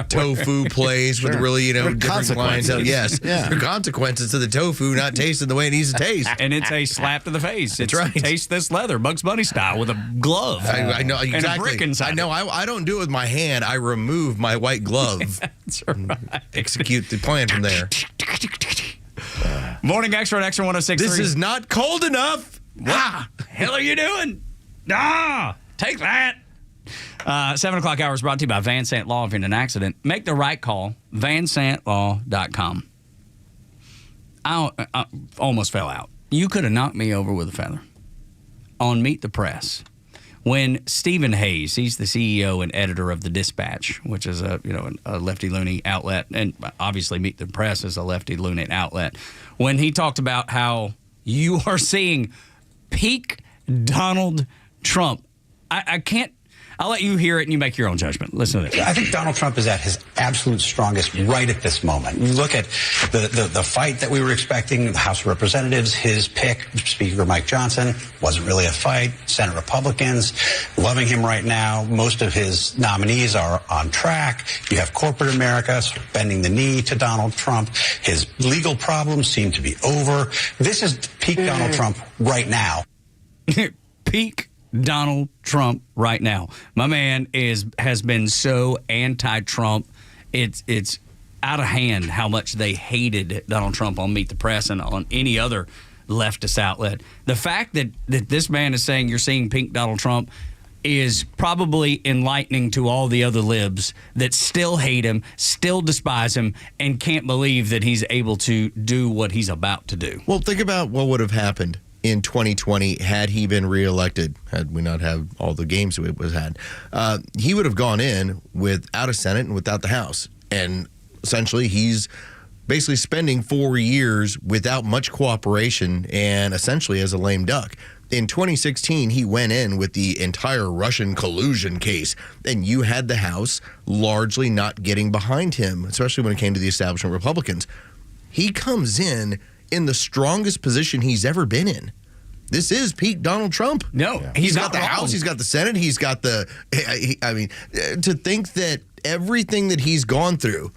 tofu place with really, different clientele. Yes. There are consequences to the tofu not tasting the way it needs to taste. And it's a slap to the face. That's right. Taste this leather, Bugs Bunny style, with a glove. I know, exactly. And a brick inside. I know. I don't do it with my hand. I remove my white glove. That's right. Execute the plan from there. Morning Xtra on Extra 106.3. This is not cold enough. What the hell are you doing? Take that. 7 o'clock hour is brought to you by Van Sant Law. If you're in an accident, make the right call. VanSantLaw.com. I almost fell out. You could have knocked me over with a feather on Meet the Press. When Stephen Hayes, he's the CEO and editor of The Dispatch, which is a lefty-loony outlet, and obviously Meet the Press is a lefty-loony outlet. When he talked about how you are seeing peak Donald Trump, I I'll let you hear it and you make your own judgment. Listen to this. I think Donald Trump is at his absolute strongest right at this moment. You look at the fight that we were expecting, the House of Representatives, his pick, Speaker Mike Johnson, wasn't really a fight. Senate Republicans loving him right now. Most of his nominees are on track. You have corporate America sort of bending the knee to Donald Trump. His legal problems seem to be over. This is peak Donald Trump right now. Peak Donald Trump right now. My man has been so anti-Trump. It's out of hand how much they hated Donald Trump on Meet the Press and on any other leftist outlet. The fact that this man is saying you're seeing peak Donald Trump is probably enlightening to all the other libs that still hate him, still despise him, and can't believe that he's able to do what he's about to do. Well, think about what would have happened in 2020 had he been reelected, had we not have all the games it was had. He would have gone in without a Senate and without the House. And essentially, he's basically spending 4 years without much cooperation and essentially as a lame duck. In 2016, he went in with the entire Russian collusion case, and you had the House largely not getting behind him, especially when it came to the establishment Republicans. He comes in the strongest position he's ever been in. This is peak Donald Trump. No, he's got the House, he's got the Senate, he's got the... to think that everything that he's gone through...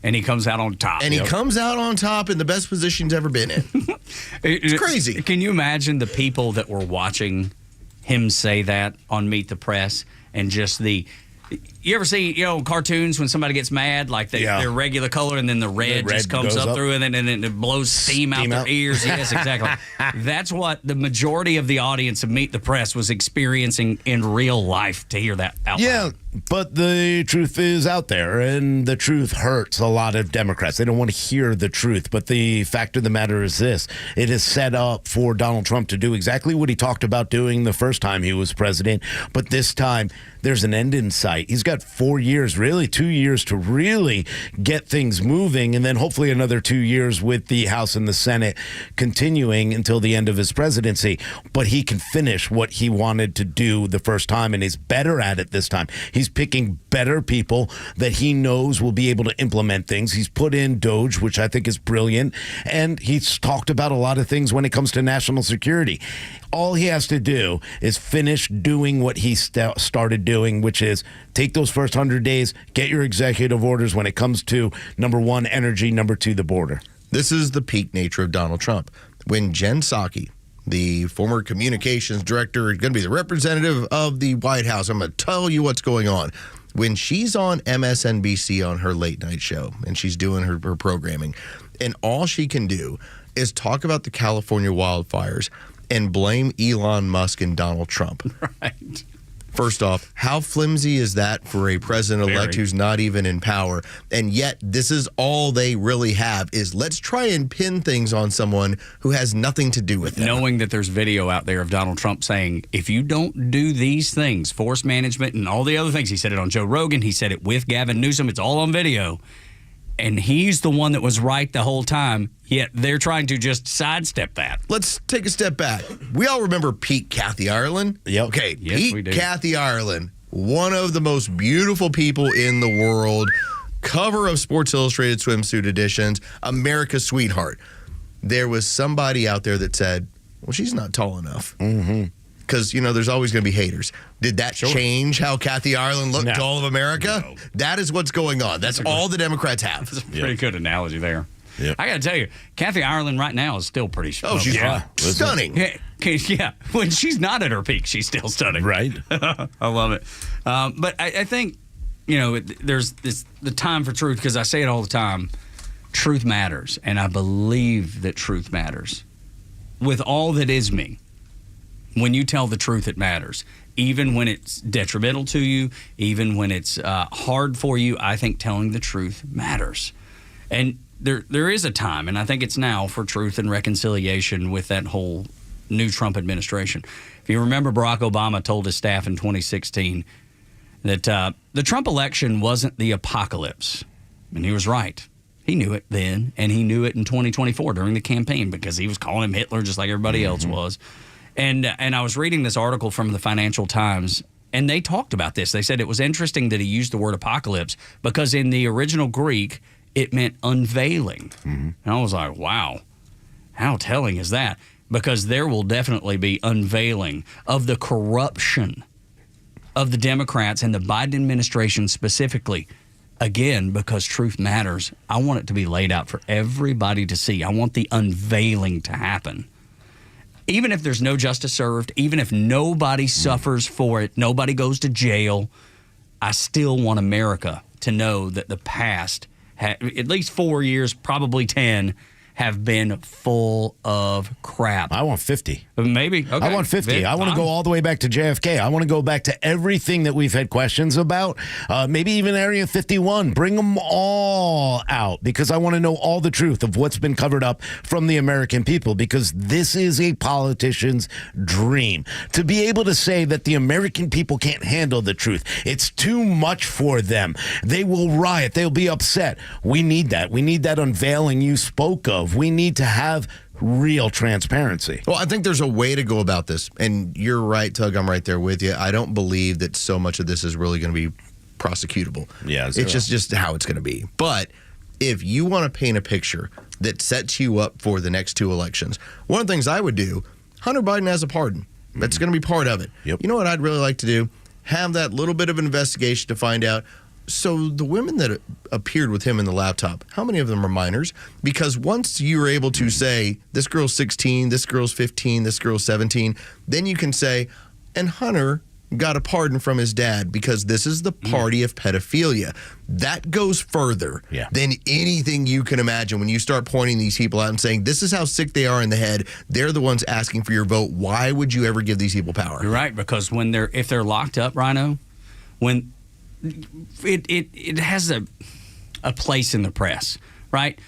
And he comes out on top. And he comes out on top in the best position he's ever been in. It's crazy. Can you imagine the people that were watching him say that on Meet the Press and just the... You ever see, cartoons when somebody gets mad, like their regular color and then the red just comes up through and then it blows steam out their ears? Yes, exactly. That's what the majority of the audience of Meet the Press was experiencing in real life to hear that out loud. But the truth is out there, and the truth hurts a lot of Democrats. They don't want to hear the truth. But the fact of the matter is this. It is set up for Donald Trump to do exactly what he talked about doing the first time he was president. But this time, there's an end in sight. He's got 4 years, really 2 years to really get things moving, and then hopefully another 2 years with the House and the Senate continuing until the end of his presidency. But he can finish what he wanted to do the first time, and he's better at it this time. He's picking better people that he knows will be able to implement things. He's put in Doge, which I think is brilliant, and he's talked about a lot of things when it comes to national security. All he has to do is finish doing what he started doing, which is take those first 100 days, get your executive orders when it comes to, number one, energy, number two, the border. This is the peak nature of Donald Trump. When Jen Psaki, the former communications director, is going to be the representative of the White House, I'm going to tell you what's going on. When she's on MSNBC on her late night show and she's doing her programming, and all she can do is talk about the California wildfires and blame Elon Musk and Donald Trump. Right. First off, how flimsy is that for a president-elect who's not even in power? And yet, this is all they really have, is let's try and pin things on someone who has nothing to do with it. Knowing that there's video out there of Donald Trump saying, if you don't do these things, force management and all the other things, he said it on Joe Rogan, he said it with Gavin Newsom, it's all on video. And he's the one that was right the whole time, yet they're trying to just sidestep that. Let's take a step back. We all remember peak Kathy Ireland. Yep. Okay, yes, we do. Kathy Ireland, one of the most beautiful people in the world, cover of Sports Illustrated swimsuit editions, America's sweetheart. There was somebody out there that said, well, she's not tall enough. Mm-hmm. Because, there's always going to be haters. Did that change how Kathy Ireland looked to all of America? No. That is what's going on. That's all the Democrats have. That's a pretty good analogy there. Yep. I got to tell you, Kathy Ireland right now is still pretty strong. Oh, she's stunning. Yeah, when she's not at her peak, she's still stunning. Right. I love it. But I think, there's the time for truth, because I say it all the time. Truth matters, and I believe that truth matters. With all that is me, when you tell the truth, it matters. Even when it's detrimental to you, even when it's hard for you, I think telling the truth matters. And there is a time, and I think it's now, for truth and reconciliation with that whole new Trump administration. If you remember, Barack Obama told his staff in 2016 that the Trump election wasn't the apocalypse. And he was right. He knew it then, and he knew it in 2024 during the campaign, because he was calling him Hitler just like everybody else was. And I was reading this article from the Financial Times, And they talked about this. They said it was interesting that he used the word apocalypse because in the original Greek, it meant unveiling. And I was like, wow, how telling is that? Because there will definitely be unveiling of the corruption of the Democrats and the Biden administration specifically. Again, because truth matters, I want it to be laid out for everybody to see. I want the unveiling to happen. Even if there's no justice served, even if nobody suffers for it, nobody goes to jail, I still want America to know that the past, at least 4 years, probably 10, have been full of crap. I want 50. Maybe. Okay. I want 50. I want to go all the way back to JFK. I want to go back to everything that we've had questions about, maybe even Area 51. Bring them all out because I want to know all the truth of what's been covered up from the American people because this is a politician's dream. To be able to say that the American people can't handle the truth. It's too much for them. They will riot. They'll be upset. We need that. We need that unveiling you spoke of. We need to have real transparency. Well, I think there's a way to go about this. And you're right, Tug, I'm right there with you. I don't believe that so much of this is really going to be prosecutable. Yeah. It's just how it's going to be. But if you want to paint a picture that sets you up for the next two elections, one of the things I would do, Hunter Biden has a pardon. That's going to be part of it. Yep. You know what I'd really like to do? Have that little bit of an investigation to find out, so the women that appeared with him in the laptop, how many of them are minors? Because once you're able to say, this girl's 16, this girl's 15, this girl's 17, then you can say, and Hunter got a pardon from his dad because this is the party of pedophilia. That goes further than anything you can imagine when you start pointing these people out and saying, this is how sick they are in the head. They're the ones asking for your vote. Why would you ever give these people power? You're right, because if they're locked up, Rhino, when it has a place in the press, right?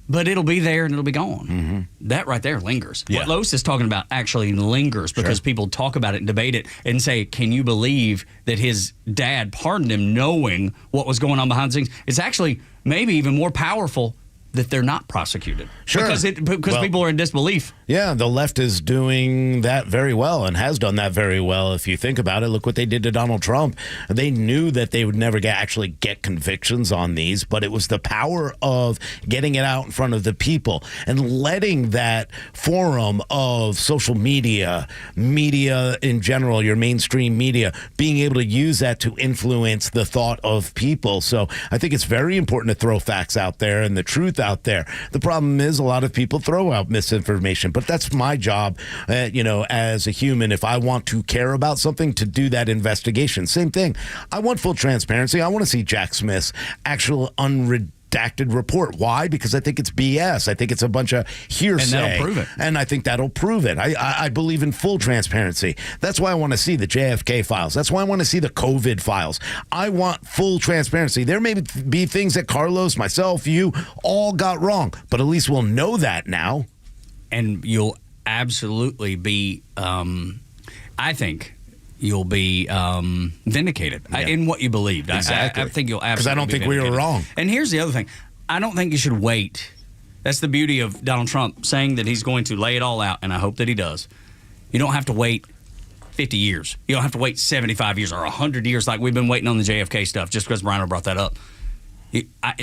But it'll be there and it'll be gone. That right there lingers. What Los is talking about actually lingers because people talk about it and debate it and say, can you believe that his dad pardoned him knowing what was going on behind the scenes? It's actually maybe even more powerful that they're not prosecuted. Sure. Because people are in disbelief. Yeah, the left is doing that very well and has done that very well. If you think about it, look what they did to Donald Trump. They knew that they would never actually get convictions on these, but it was the power of getting it out in front of the people and letting that forum of social media in general, your mainstream media, being able to use that to influence the thought of people. So I think it's very important to throw facts out there and the truth out there. The problem is a lot of people throw out misinformation, but that's my job, as a human, if I want to care about something, to do that investigation. Same thing. I want full transparency. I want to see Jack Smith's actual unredacted report. Why? Because I think it's BS. I think it's a bunch of hearsay. And that'll prove it. And I think that'll prove it. I believe in full transparency. That's why I want to see the JFK files. That's why I want to see the COVID files. I want full transparency. There may be things that Carlos, myself, you all got wrong, but at least we'll know that now. And you'll absolutely be, I think, you'll be vindicated in what you believed. Exactly. I think you'll absolutely because I don't think we were wrong. And here's the other thing. I don't think you should wait. That's the beauty of Donald Trump saying that he's going to lay it all out, and I hope that he does. You don't have to wait 50 years. You don't have to wait 75 years or 100 years like we've been waiting on the JFK stuff just because Rhino brought that up.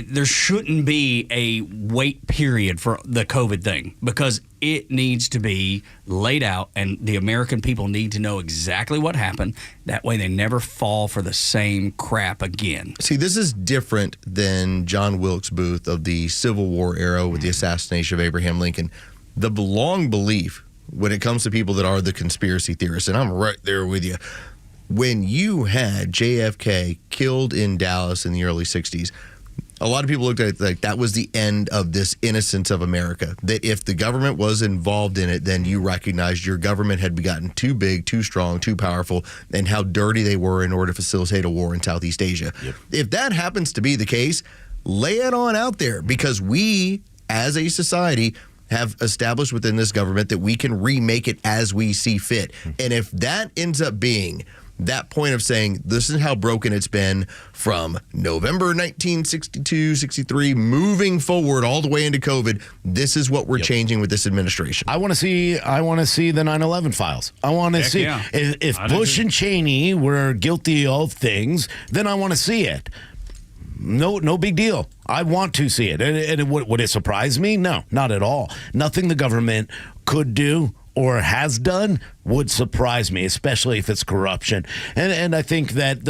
There shouldn't be a wait period for the COVID thing because it needs to be laid out and the American people need to know exactly what happened. That way they never fall for the same crap again. See, this is different than John Wilkes Booth of the Civil War era with the assassination of Abraham Lincoln. The long belief when it comes to people that are the conspiracy theorists, and I'm right there with you, when you had JFK killed in Dallas in the early 60s, a lot of people looked at it like that was the end of this innocence of America, that if the government was involved in it, then you recognized your government had gotten too big, too strong, too powerful, and how dirty they were in order to facilitate a war in Southeast Asia. Yep. If that happens to be the case, lay it on out there because we, as a society, have established within this government that we can remake it as we see fit. And if that ends up being that point of saying, this is how broken it's been from November 1962, 63, moving forward all the way into COVID. This is what we're changing with this administration. I want to see the 9/11 files. I want to see if Bush and Cheney were guilty of things, then I want to see it. No big deal. I want to see it. And would it surprise me? No, not at all. Nothing the government could do or has done would surprise me, especially if it's corruption. And I think that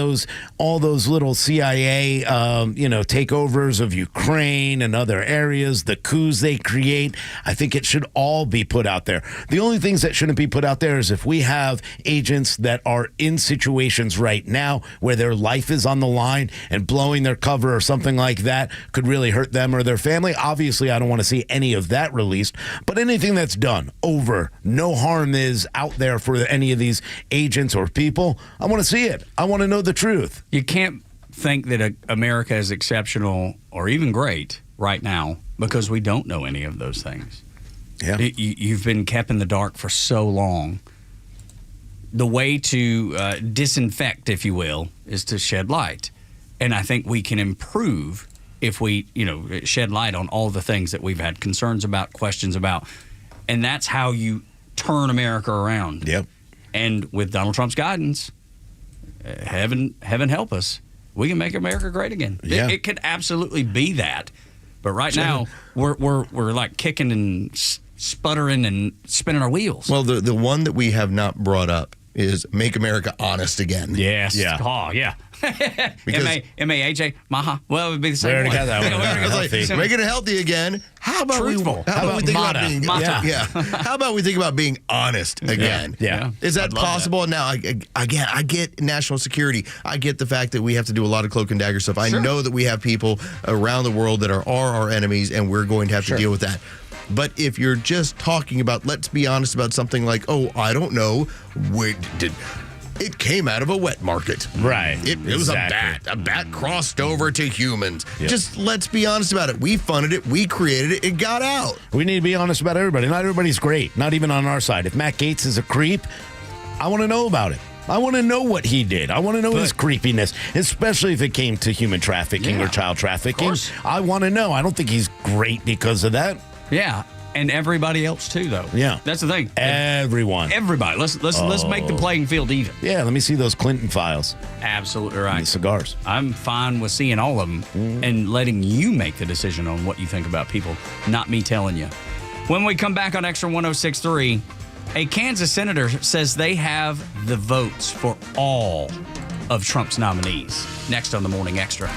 all those little CIA, takeovers of Ukraine and other areas, the coups they create, I think it should all be put out there. The only things that shouldn't be put out there is if we have agents that are in situations right now where their life is on the line and blowing their cover or something like that could really hurt them or their family. Obviously, I don't want to see any of that released, but anything that's done over, no harm is out there for any of these agents or people. I want to see it. I want to know the truth. You can't think that America is exceptional or even great right now because we don't know any of those things. Yeah. You've been kept in the dark for so long. The way to disinfect, if you will, is to shed light. And I think we can improve if we, shed light on all the things that we've had concerns about, questions about. And that's how you turn America around. Yep. And with Donald Trump's guidance, heaven help us, we can make America great again. Yeah. It could absolutely be that. But right now, we're like kicking and sputtering and spinning our wheels. Well, the one that we have not brought up is make America honest again. Yes. Yeah. Oh, yeah. Because M-A-H-A, Maha. Well, it would be the same. We already one. got that one. It's like, making it healthy again. How about Truthful. How about we think Mata? about being How about we think about being honest again? Yeah. Is that possible? Now, I get national security. I get the fact that we have to do a lot of cloak and dagger stuff. I know that we have people around the world that are our enemies, and we're going to have to deal with that. But if you're just talking about, let's be honest about something like, I don't know, it came out of a wet market. Right. It was a bat. A bat crossed over to humans. Yep. Just let's be honest about it. We funded it. We created it. It got out. We need to be honest about everybody. Not everybody's great. Not even on our side. If Matt Gaetz is a creep, I want to know about it. I want to know what he did. I want to know his creepiness, especially if it came to human trafficking or child trafficking. I want to know. I don't think he's great because of that. Yeah. And everybody else too, though. Yeah, that's the thing. Everyone, everybody. Let's make the playing field even. Yeah, let me see those Clinton files. Absolutely right. And the cigars. I'm fine with seeing all of them and letting you make the decision on what you think about people, not me telling you. When we come back on Extra 106.3, a Kansas senator says they have the votes for all of Trump's nominees. Next on the Morning Extra.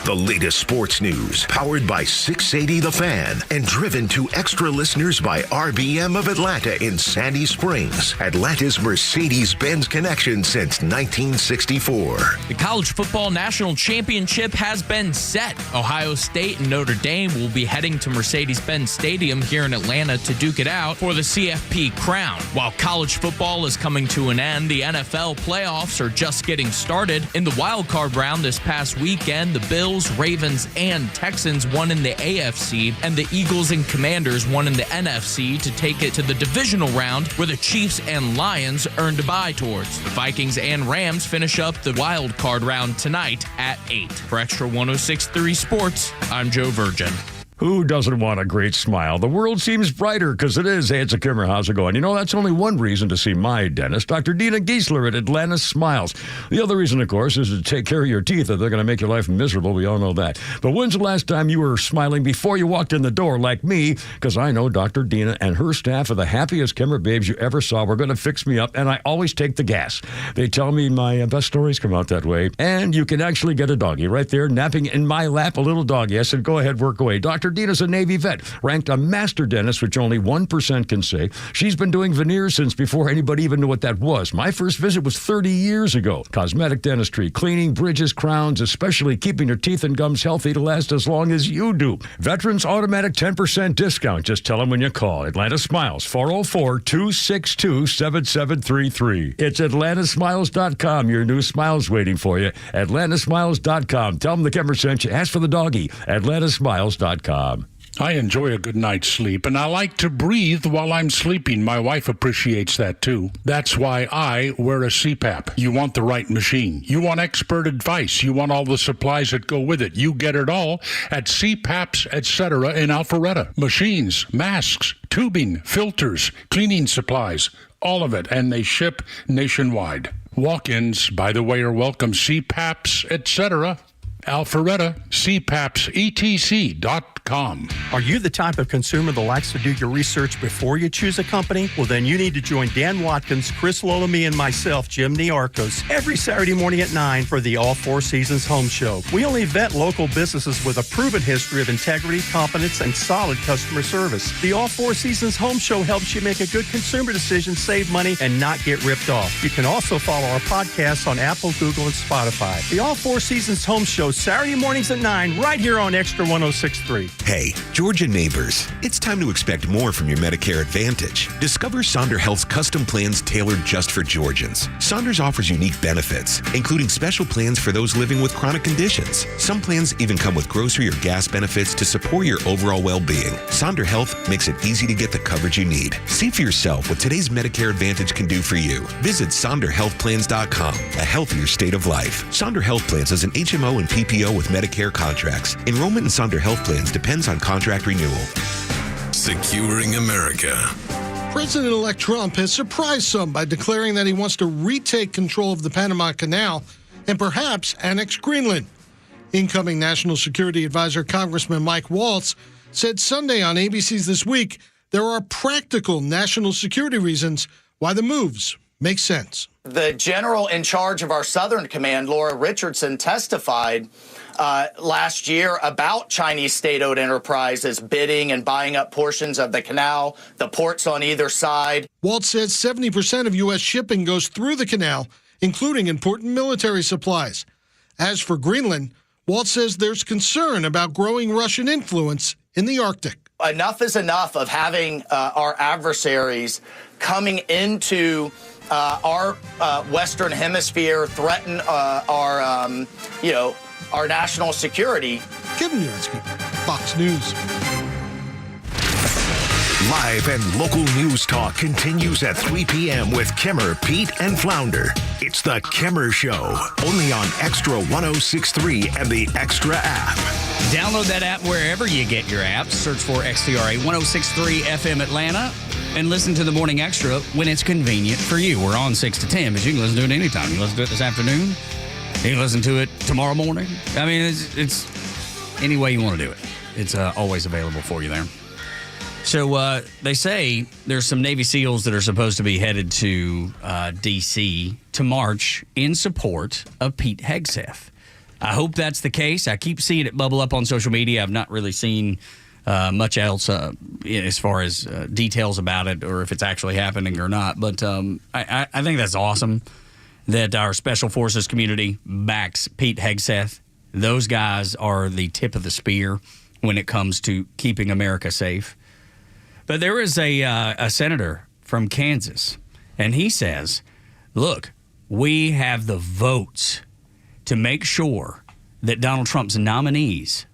The latest sports news, powered by 680 The Fan, and driven to extra listeners by RBM of Atlanta in Sandy Springs, Atlanta's Mercedes-Benz connection since 1964. The College Football National Championship has been set. Ohio State and Notre Dame will be heading to Mercedes-Benz Stadium here in Atlanta to duke it out for the CFP crown. While college football is coming to an end, the NFL playoffs are just getting started. In the wild card round this past weekend, the Bills, Ravens, and Texans won in the AFC, and the Eagles and Commanders won in the NFC to take it to the divisional round, where the Chiefs and Lions earned a bye towards. The Vikings and Rams finish up the wild card round tonight at 8. For Extra 106.3 Sports, I'm Joe Virgin. Who doesn't want a great smile? The world seems brighter because it is. Hey, it's a Kimmer. How's it going? That's only one reason to see my dentist, Dr. Dina Giesler at Atlanta Smiles. The other reason, of course, is to take care of your teeth if they're going to make your life miserable. We all know that. But when's the last time you were smiling before you walked in the door like me? Because I know Dr. Dina and her staff are the happiest Kimmer babes you ever saw. We're going to fix me up, and I always take the gas. They tell me my best stories come out that way. And you can actually get a doggy right there napping in my lap, a little doggy. I said, go ahead, work away. Dr. Dina's a Navy vet, ranked a master dentist, which only 1% can say. She's been doing veneers since before anybody even knew what that was. My first visit was 30 years ago. Cosmetic dentistry, cleaning, bridges, crowns, especially keeping your teeth and gums healthy to last as long as you do. Veterans automatic 10% discount. Just tell them when you call. Atlanta Smiles, 404-262-7733. It's atlantasmiles.com. Your new smile's waiting for you. atlantasmiles.com. Tell them the Kimmer sent you. Ask for the doggy. atlantasmiles.com. I enjoy a good night's sleep, and I like to breathe while I'm sleeping. My wife appreciates that, too. That's why I wear a CPAP. You want the right machine. You want expert advice. You want all the supplies that go with it. You get it all at CPAPs, etc. in Alpharetta. Machines, masks, tubing, filters, cleaning supplies, all of it, and they ship nationwide. Walk-ins, by the way, are welcome. CPAPs, etc. Alpharetta, CPAPSETC.com. Are you the type of consumer that likes to do your research before you choose a company? Well, then you need to join Dan Watkins, Chris Lolamy, and myself, Jim Niarchos, every Saturday morning at 9 for the All Four Seasons Home Show. We only vet local businesses with a proven history of integrity, competence, and solid customer service. The All Four Seasons Home Show helps you make a good consumer decision, save money, and not get ripped off. You can also follow our podcasts on Apple, Google, and Spotify. The All Four Seasons Home Show, Saturday mornings at 9, right here on Extra 106.3. Hey, Georgia neighbors, it's time to expect more from your Medicare Advantage. Discover Sonder Health's custom plans tailored just for Georgians. Saunders offers unique benefits, including special plans for those living with chronic conditions. Some plans even come with grocery or gas benefits to support your overall well-being. Sonder Health makes it easy to get the coverage you need. See for yourself what today's Medicare Advantage can do for you. Visit SonderHealthPlans.com, a healthier state of life. Sonder Health Plans is an HMO and PPO with Medicare contracts. Enrollment in Sonder Health Plans depends on contract renewal. Securing America. President-elect Trump has surprised some by declaring that he wants to retake control of the Panama Canal and perhaps annex Greenland. Incoming National Security Advisor Congressman Mike Waltz said Sunday on ABC's This Week there are practical national security reasons why the moves make sense. The general in charge of our Southern Command, Laura Richardson, testified last year about Chinese state-owned enterprises bidding and buying up portions of the canal, the ports on either side. Waltz says 70% of U.S. shipping goes through the canal, including important military supplies. As for Greenland, Waltz says there's concern about growing Russian influence in the Arctic. Enough is enough of having our adversaries coming into our Western Hemisphere, threaten our national security. Kevin Uransky, Fox News. Live and local news talk continues at 3 p.m. with Kimmer, Pete, and Flounder. It's the Kimmer Show, only on Extra 106.3 and the Extra app. Download that app wherever you get your apps. Search for XTRA 106.3 FM Atlanta and listen to the Morning Extra when it's convenient for you. We're on 6 to 10, but you can listen to it anytime. You can listen to it this afternoon. You can listen to it tomorrow morning. I mean, it's any way you want to do it. It's always available for you there. So they say there's some Navy SEALs that are supposed to be headed to D.C. to march in support of Pete Hegseth. I hope that's the case. I keep seeing it bubble up on social media. I've not really seen much else as far as details about it or if it's actually happening or not. But I think that's awesome that our Special Forces community backs Pete Hegseth. Those guys are the tip of the spear when it comes to keeping America safe. But there is a senator from Kansas, and he says, look, we have the votes to make sure that Donald Trump's nominees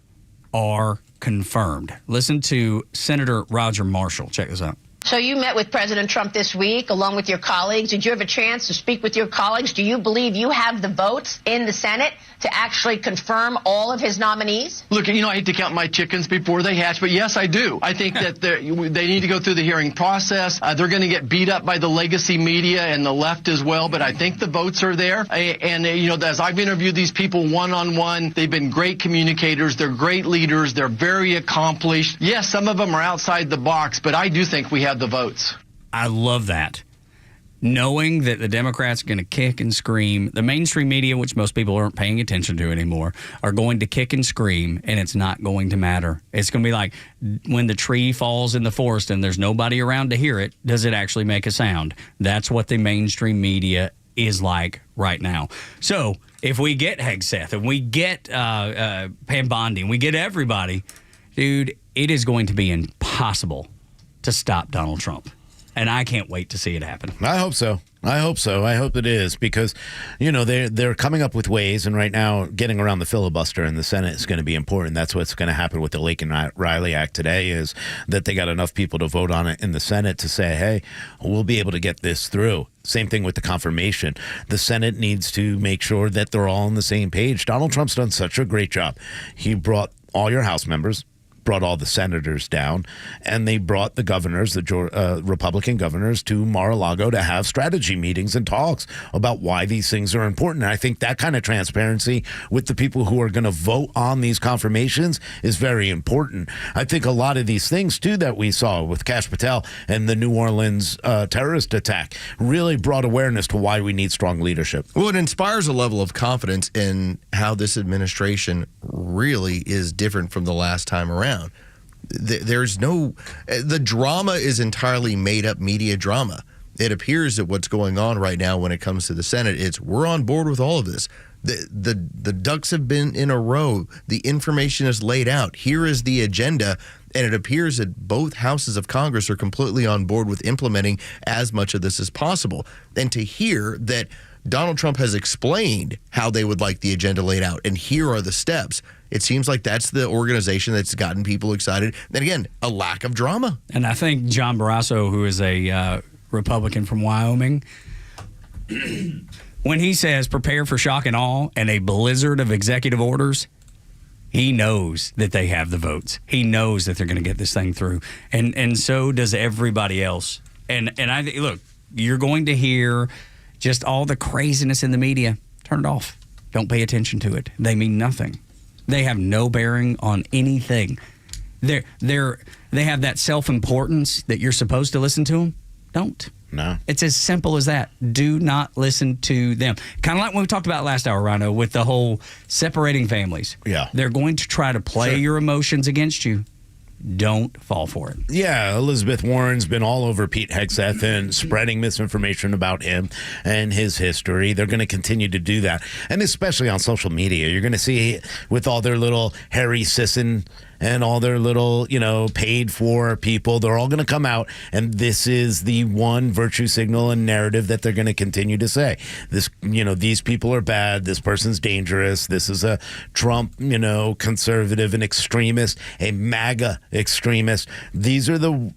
are confirmed. Listen to Senator Roger Marshall. Check this out. So you met with President Trump this week along with your colleagues. Did you have a chance to speak with your colleagues? Do you believe you have the votes in the Senate to actually confirm all of his nominees? Look, I hate to count my chickens before they hatch, but yes, I do. I think that they need to go through the hearing process. They're going to get beat up by the legacy media and the left as well, but I think the votes are there. And as I've interviewed these people one-on-one, they've been great communicators. They're great leaders. They're very accomplished. Yes, some of them are outside the box, but I do think we have the votes. I love that. Knowing that the Democrats are going to kick and scream, the mainstream media, which most people aren't paying attention to anymore, are going to kick and scream, and it's not going to matter. It's going to be like when the tree falls in the forest and there's nobody around to hear it, does it actually make a sound? That's what the mainstream media is like right now. So if we get Hegseth and we get Pam Bondi and we get everybody, dude, it is going to be impossible to stop Donald Trump. And I can't wait to see it happen. I hope so. I hope it is because, they're coming up with ways, and right now getting around the filibuster in the Senate is going to be important. That's what's going to happen with the Lake and Riley Act today, is that they got enough people to vote on it in the Senate to say, hey, we'll be able to get this through. Same thing with the confirmation. The Senate needs to make sure that they're all on the same page. Donald Trump's done such a great job. He brought all your House members, brought all the senators down, and they brought the governors, the Republican governors, to Mar-a-Lago to have strategy meetings and talks about why these things are important. And I think that kind of transparency with the people who are going to vote on these confirmations is very important. I think a lot of these things, too, that we saw with Kash Patel and the New Orleans terrorist attack really brought awareness to why we need strong leadership. Well, it inspires a level of confidence in how this administration really is different from the last time around. The drama is entirely made up media drama. It appears that what's going on right now when it comes to the Senate, we're on board with all of this. The ducks have been in a row. The information is laid out. Here is the agenda, and it appears that both houses of Congress are completely on board with implementing as much of this as possible. And to hear that Donald Trump has explained how they would like the agenda laid out, and here are the steps. It seems like that's the organization that's gotten people excited. Then again, a lack of drama. And I think John Barrasso, who is a Republican from Wyoming, when he says prepare for shock and awe and a blizzard of executive orders, he knows that they have the votes. He knows that they're going to get this thing through. And so does everybody else. And I look, you're going to hear just all the craziness in the media. Turn it off. Don't pay attention to it. They mean nothing. They have no bearing on anything. They have that self-importance that you're supposed to listen to them. Don't. No. It's as simple as that. Do not listen to them. Kind of like when we talked about last hour, Rhino, with the whole separating families. Yeah. They're going to try to play your emotions against you. Don't fall for it. Yeah, Elizabeth Warren's been all over Pete Hegseth and spreading misinformation about him and his history. They're going to continue to do that, and especially on social media. You're going to see with all their little Harry Sisson and all their little, paid for people. They're all going to come out, and this is the one virtue signal and narrative that they're going to continue to say. This, these people are bad. This person's dangerous. This is a Trump, conservative and extremist, a MAGA extremist. These are the,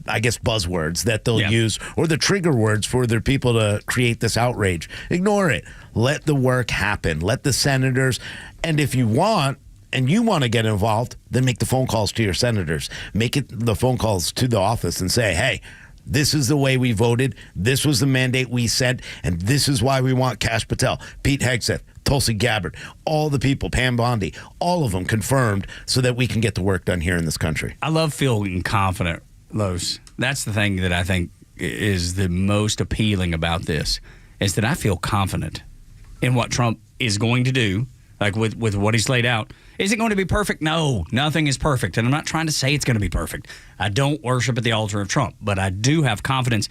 I guess, buzzwords that they'll use, or the trigger words for their people to create this outrage. Ignore it. Let the work happen. Let the senators, and if you want, and you want to get involved, then make the phone calls to your senators. Make it the phone calls to the office and say, hey, this is the way we voted. This was the mandate we sent, and this is why we want Kash Patel, Pete Hegseth, Tulsi Gabbard, all the people, Pam Bondi, all of them confirmed so that we can get the work done here in this country. I love feeling confident, Los. That's the thing that I think is the most appealing about this, is that I feel confident in what Trump is going to do, like with what he's laid out. Is it going to be perfect? No, nothing is perfect. And I'm not trying to say it's going to be perfect. I don't worship at the altar of Trump, but I do have confidence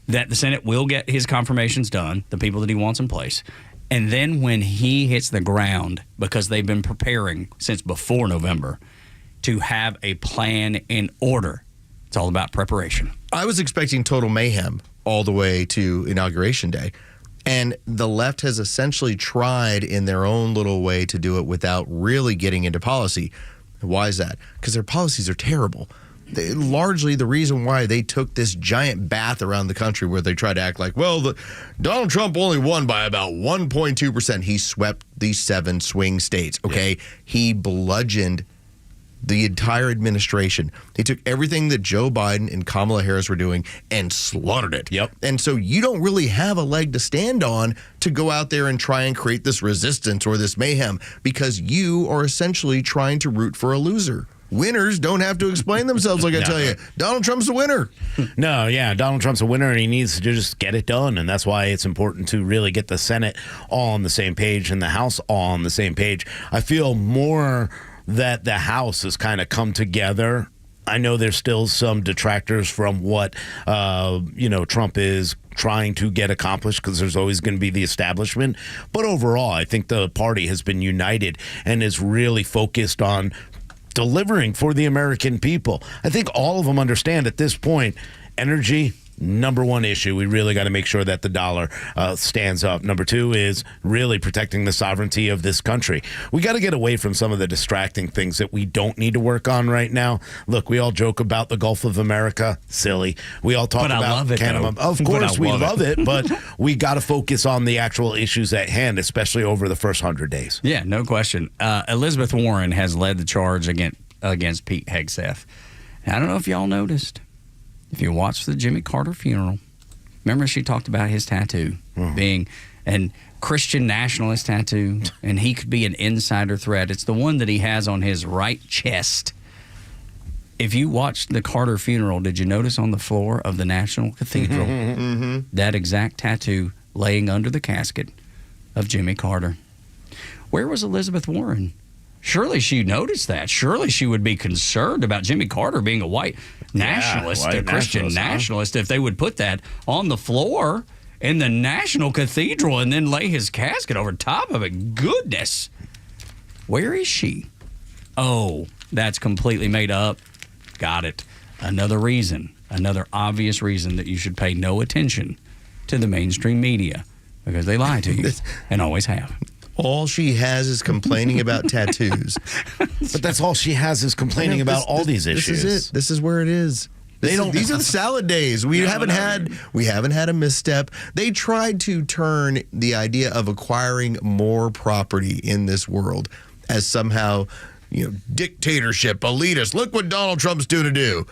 that the Senate will get his confirmations done, the people that he wants in place. And then when he hits the ground, because they've been preparing since before November, to have a plan in order. It's all about preparation. I was expecting total mayhem all the way to Inauguration Day. And the left has essentially tried in their own little way to do it without really getting into policy. Why is that? Because their policies are terrible. Largely the reason why they took this giant bath around the country where they try to act like, well, Donald Trump only won by about 1.2%. He swept these 7 swing states, okay? Yeah. He bludgeoned the entire administration. He took everything that Joe Biden and Kamala Harris were doing and slaughtered it. Yep. And so you don't really have a leg to stand on to go out there and try and create this resistance or this mayhem, because you are essentially trying to root for a loser. Winners don't have to explain themselves, like I tell you. Donald Trump's a winner. No, yeah, Donald Trump's a winner, and he needs to just get it done. And that's why it's important to really get the Senate all on the same page and the House all on the same page. I feel more that the House has kind of come together. I know there's still some detractors from what, Trump is trying to get accomplished, because there's always going to be the establishment. But overall, I think the party has been united and is really focused on delivering for the American people. I think all of them understand at this point, energy, Number one issue, we really got to make sure that the dollar stands up. Number two is really protecting the sovereignty of this country. We got to get away from some of the distracting things that we don't need to work on right now. Look, we all joke about the Gulf of America. Silly. We all talk about Canada. Of course, we love it, but we got to focus on the actual issues at hand, especially over the first 100 days. Yeah, no question. Elizabeth Warren has led the charge against Pete Hegseth. And I don't know if y'all noticed. If you watch the Jimmy Carter funeral, remember she talked about his tattoo being a Christian nationalist tattoo, and he could be an insider threat. It's the one that he has on his right chest. If you watched the Carter funeral, did you notice on the floor of the National Cathedral that exact tattoo laying under the casket of Jimmy Carter? Where was Elizabeth Warren? Surely she noticed that. Surely she would be concerned about Jimmy Carter being a white nationalist, a Christian nationalist, if they would put that on the floor in the National Cathedral and then lay his casket over top of it. Goodness. Where is she? Oh, that's completely made up. Got it. Another reason, another obvious reason that you should pay no attention to the mainstream media, because they lie to you and always have. All she has is complaining about tattoos. But that's all she has is complaining about all these issues. This is it. This is where it is. These are the salad days. We haven't had a misstep. They tried to turn the idea of acquiring more property in this world as somehow, dictatorship, elitist. Look what Donald Trump's doing to do.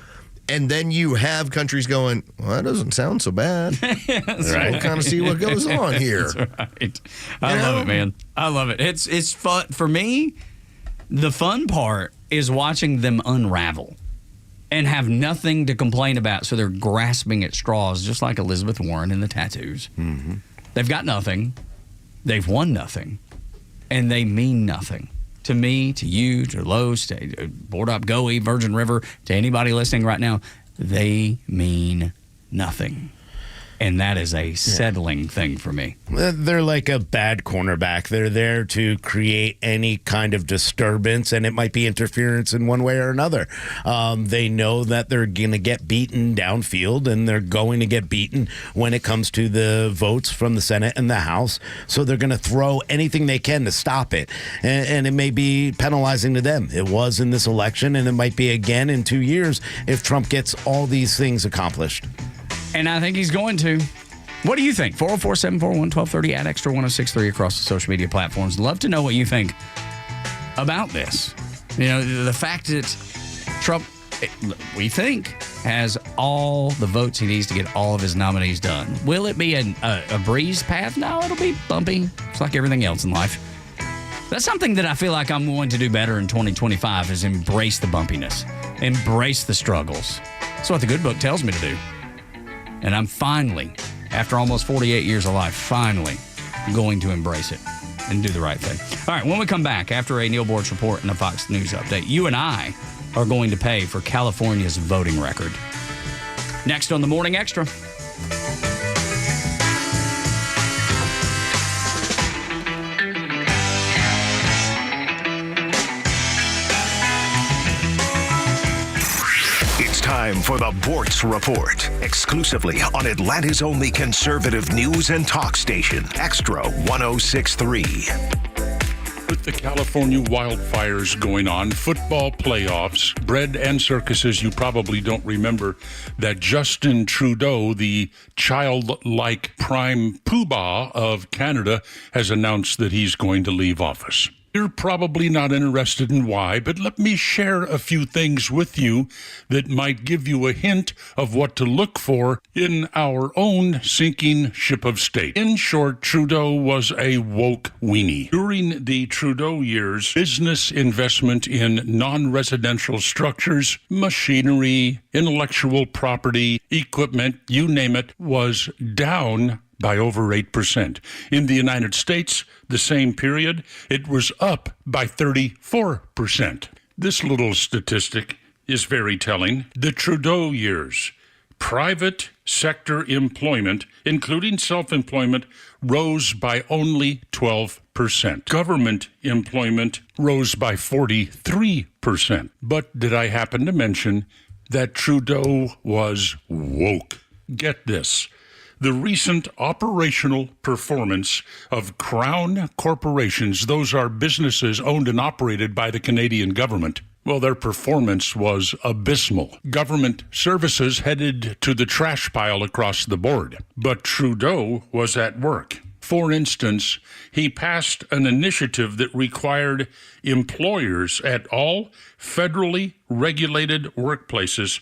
And then you have countries going, well, that doesn't sound so bad. Right. We'll kind of see what goes on here. That's right. I love it, man. I love it. It's fun. For me, the fun part is watching them unravel and have nothing to complain about. So they're grasping at straws, just like Elizabeth Warren and the tattoos. Mm-hmm. They've got nothing. They've won nothing. And they mean nothing. To me, to you, to Los, to Board Up Goey, Virgin River, to anybody listening right now, they mean nothing. And that is a settling thing for me. They're like a bad cornerback. They're there to create any kind of disturbance, and it might be interference in one way or another. They know that they're going to get beaten downfield, and they're going to get beaten when it comes to the votes from the Senate and the House. So they're going to throw anything they can to stop it. And it may be penalizing to them. It was in this election, and it might be again in 2 years if Trump gets all these things accomplished. And I think he's going to. What do you think? 404-741-1230 at Extra 1063 across the social media platforms. Love to know what you think about this. The fact that Trump, we think, has all the votes he needs to get all of his nominees done. Will it be a breeze path? No, it'll be bumpy. It's like everything else in life. That's something that I feel like I'm going to do better in 2025 is embrace the bumpiness. Embrace the struggles. That's what the good book tells me to do. And I'm finally, after almost 48 years of life, finally going to embrace it and do the right thing. All right, when we come back, after a Neil Bortz report and a Fox News update, you and I are going to pay for California's voting record. Next on the Morning Extra. Time for the Bortz Report, exclusively on Atlanta's only conservative news and talk station, Extra 1063. With the California wildfires going on, football playoffs, bread and circuses, you probably don't remember that Justin Trudeau, the childlike prime poobah of Canada, has announced that he's going to leave office. You're probably not interested in why, but let me share a few things with you that might give you a hint of what to look for in our own sinking ship of state. In short, Trudeau was a woke weenie. During the Trudeau years, business investment in non-residential structures, machinery, intellectual property, equipment, you name it, was down by over 8%. In the United States, the same period, it was up by 34%. This little statistic is very telling. The Trudeau years, private sector employment, including self-employment, rose by only 12%. Government employment rose by 43%. But did I happen to mention that Trudeau was woke? get this. The recent operational performance of Crown corporations, those are businesses owned and operated by the Canadian government. Well, their performance was abysmal. Government services headed to the trash pile across the board. But Trudeau was at work. For instance, he passed an initiative that required employers at all federally regulated workplaces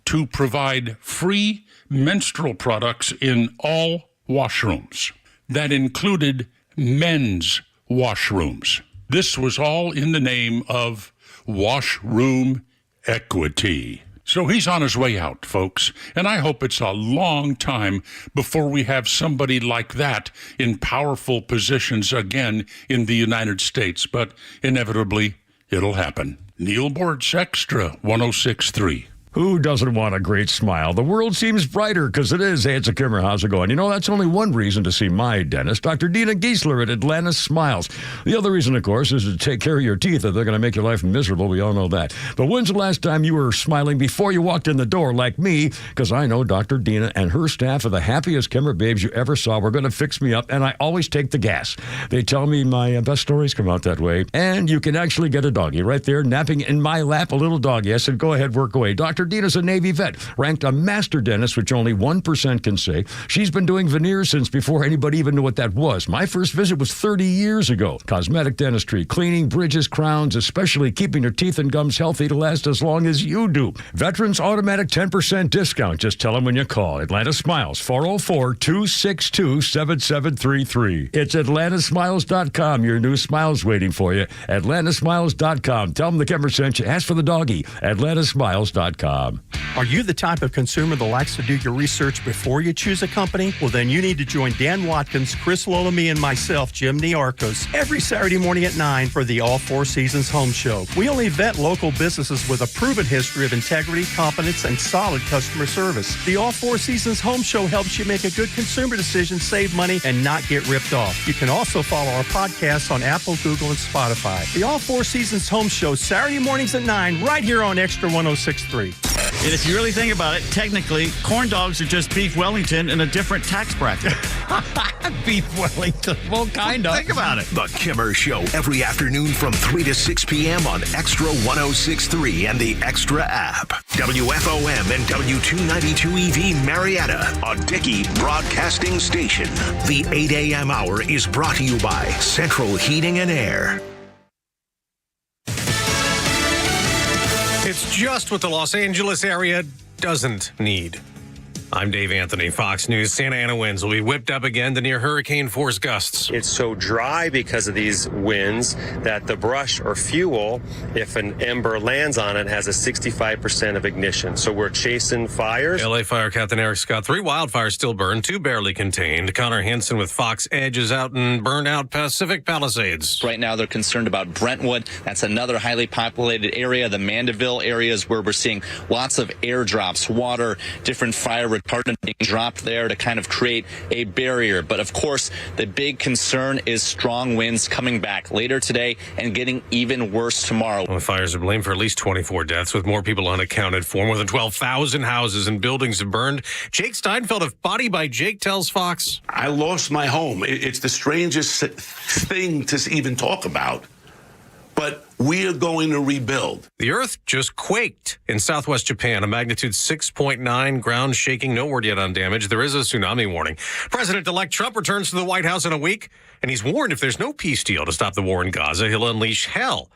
to provide free menstrual products in all washrooms. That included men's washrooms. This was all in the name of washroom equity. So he's on his way out, folks, and I hope it's a long time before we have somebody like that in powerful positions again in the United States, but inevitably it'll happen. Neil Boortz Extra 106.3. Who doesn't want a great smile? The world seems brighter because it is. Hey, it's Kimmer. How's it going? You know, that's only one reason to see my dentist, Dr. Dina Giesler at Atlanta Smiles. The other reason, of course, is to take care of your teeth if they're going to make your life miserable. We all know that. But when's the last time you were smiling before you walked in the door like me? Because I know Dr. Dina and her staff are the happiest Kimmer babes you ever saw. We're going to fix me up, and I always take the gas. They tell me my best stories come out that way. And you can actually get a doggy right there napping in my lap, a little doggy. I said, go ahead, work away. Dr. Dina's a Navy vet, ranked a master dentist, which only 1% can say. She's been doing veneers since before anybody even knew what that was. My first visit was 30 years ago. Cosmetic dentistry, cleaning, bridges, crowns, especially keeping your teeth and gums healthy to last as long as you do. Veterans automatic 10% discount. Just tell them when you call. Atlanta Smiles, 404-262-7733. It's atlantasmiles.com. Your new smile's waiting for you. atlantasmiles.com. Tell them the Kimmer sent you. Ask for the doggy. atlantasmiles.com. Are you the type of consumer that likes to do your research before you choose a company? Well, then you need to join Dan Watkins, Chris Lolamy, and myself, Jim Niarchos, every Saturday morning at 9 for the All Four Seasons Home Show. We only vet local businesses with a proven history of integrity, competence, and solid customer service. The All Four Seasons Home Show helps you make a good consumer decision, save money, and not get ripped off. You can also follow our podcasts on Apple, Google, and Spotify. The All Four Seasons Home Show, Saturday mornings at 9, right here on Extra 106.3. And if you really think about it, technically, corn dogs are just beef Wellington in a different tax bracket. Beef Wellington. Well, kind of. Think about it. The Kimmer Show every afternoon from 3 to 6 p.m. on Extra 106.3 and the Extra app. WFOM and W292 EV Marietta, a Dickey broadcasting station. The 8 a.m. hour is brought to you by Central Heating and Air. It's just what the Los Angeles area doesn't need. I'm Dave Anthony, Fox News. Santa Ana winds will be whipped up again to near hurricane force gusts. It's so dry because of these winds that the brush or fuel, if an ember lands on it, has a 65% of ignition. So we're chasing fires. LA Fire Captain Eric Scott. 3 wildfires still burned, 2 barely contained. Connor Henson with Fox Edge is out in burned out Pacific Palisades. Right now they're concerned about Brentwood. That's another highly populated area. The Mandeville areas where we're seeing lots of airdrops, water, different fire retardant being dropped there to kind of create a barrier. But of course, the big concern is strong winds coming back later today and getting even worse tomorrow. Well, the fires are blamed for at least 24 deaths, with more people unaccounted for. More than 12,000 houses and buildings have burned. Jake Steinfeld of Body by Jake tells Fox. I lost my home. It's the strangest thing to even talk about. But we are going to rebuild. The earth just quaked in southwest Japan, a magnitude 6.9, ground shaking. No word yet on damage. There is a tsunami warning. President-elect Trump returns to the White House in a week, and he's warned if there's no peace deal to stop the war in Gaza, he'll unleash hell.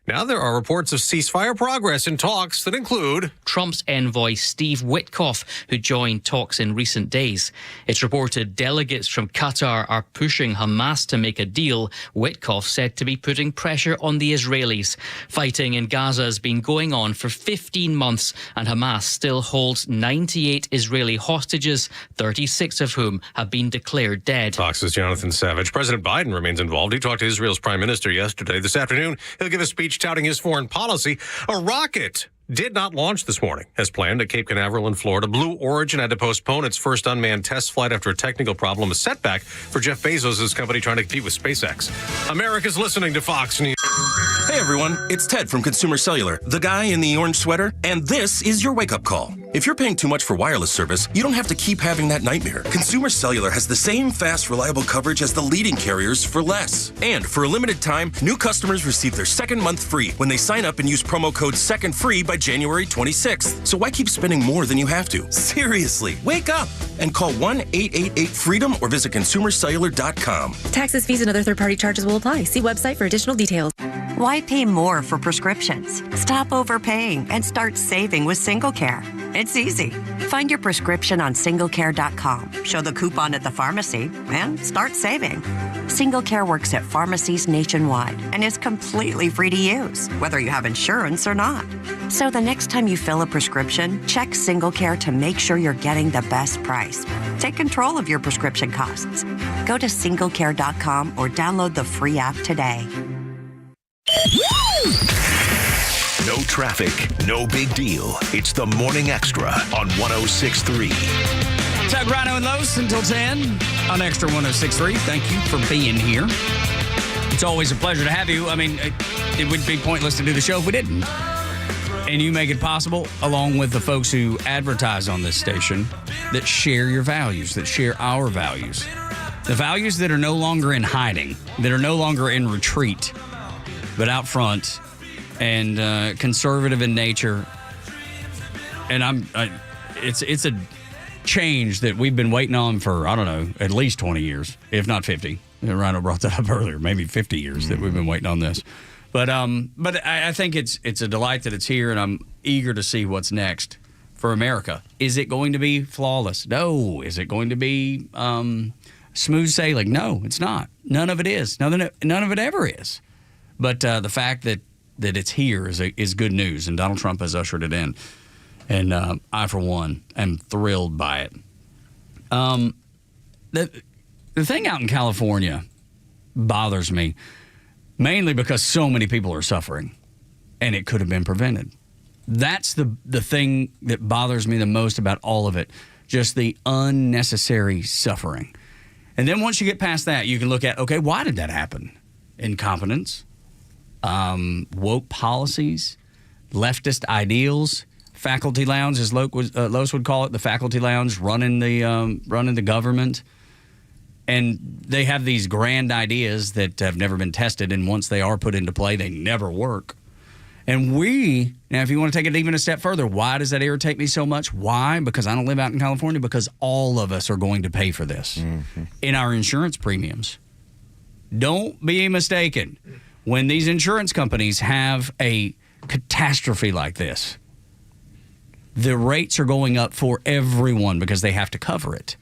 Now there are reports of ceasefire progress in talks that include Trump's envoy Steve Witkoff, who joined talks in recent days. It's reported delegates from Qatar are pushing Hamas to make a deal. Witkoff said to be putting pressure on the Israelis. Fighting in Gaza has been going on for 15 months, and Hamas still holds 98 Israeli hostages, 36 of whom have been declared dead. Fox's Jonathan Savage. President Biden remains involved. He talked to Israel's prime minister yesterday. This afternoon, he'll give a speech touting his foreign policy. A rocket did not launch this morning as planned at Cape Canaveral in Florida. Blue Origin had to postpone its first unmanned test flight after a technical problem, a setback for Jeff Bezos' company trying to compete with SpaceX. America's listening to Fox News. Hey everyone, it's Ted from Consumer Cellular, the guy in the orange sweater, and this is your wake-up call. If you're paying too much for wireless service, you don't have to keep having that nightmare. Consumer Cellular has the same fast, reliable coverage as the leading carriers for less. And for a limited time, new customers receive their second month free when they sign up and use promo code SECONDFREE by January 26th. So why keep spending more than you have to? Seriously, wake up and call 1-888-FREEDOM or visit consumercellular.com. Taxes, fees, and other third-party charges will apply. See website for additional details. Why pay more for prescriptions? Stop overpaying and start saving with SingleCare. It's easy. Find your prescription on singlecare.com, show the coupon at the pharmacy, and start saving. SingleCare works at pharmacies nationwide and is completely free to use, whether you have insurance or not. So the next time you fill a prescription, check SingleCare to make sure you're getting the best price. Take control of your prescription costs. Go to singlecare.com or download the free app today. No traffic, no big deal. It's the Morning Extra on 106.3. Tug, Rhino, and Los until 10 on Extra 106.3. Thank you for being here. It's always a pleasure to have you. I mean, it would be pointless to do the show if we didn't. And you make it possible, along with the folks who advertise on this station, that share your values, that share our values. The values that are no longer in hiding, that are no longer in retreat, but out front and conservative in nature. And it's a change that we've been waiting on for, I don't know, at least 20 years, if not 50. Rhino brought that up earlier, maybe 50 years that we've been waiting on this. But I think it's a delight that it's here, and I'm eager to see what's next for America. Is it going to be flawless? No. Is it going to be smooth sailing? No, it's not. None of it is. None of it ever is. But the fact that it's here is good news, and Donald Trump has ushered it in. And I, for one, am thrilled by it. The thing out in California bothers me, mainly because so many people are suffering, and it could have been prevented. That's the thing that bothers me the most about all of it, just the unnecessary suffering. And then once you get past that, you can look at, okay, why did that happen? Incompetence. Woke policies, leftist ideals, faculty lounge, as Los would call it, the faculty lounge running the government, and they have these grand ideas that have never been tested, and once they are put into play, they never work. And now, if you want to take it even a step further, why does that irritate me so much? Why? Because I don't live out in California. Because all of us are going to pay for this in our insurance premiums. Don't be mistaken. When these insurance companies have a catastrophe like this, the rates are going up for everyone because they have to cover it.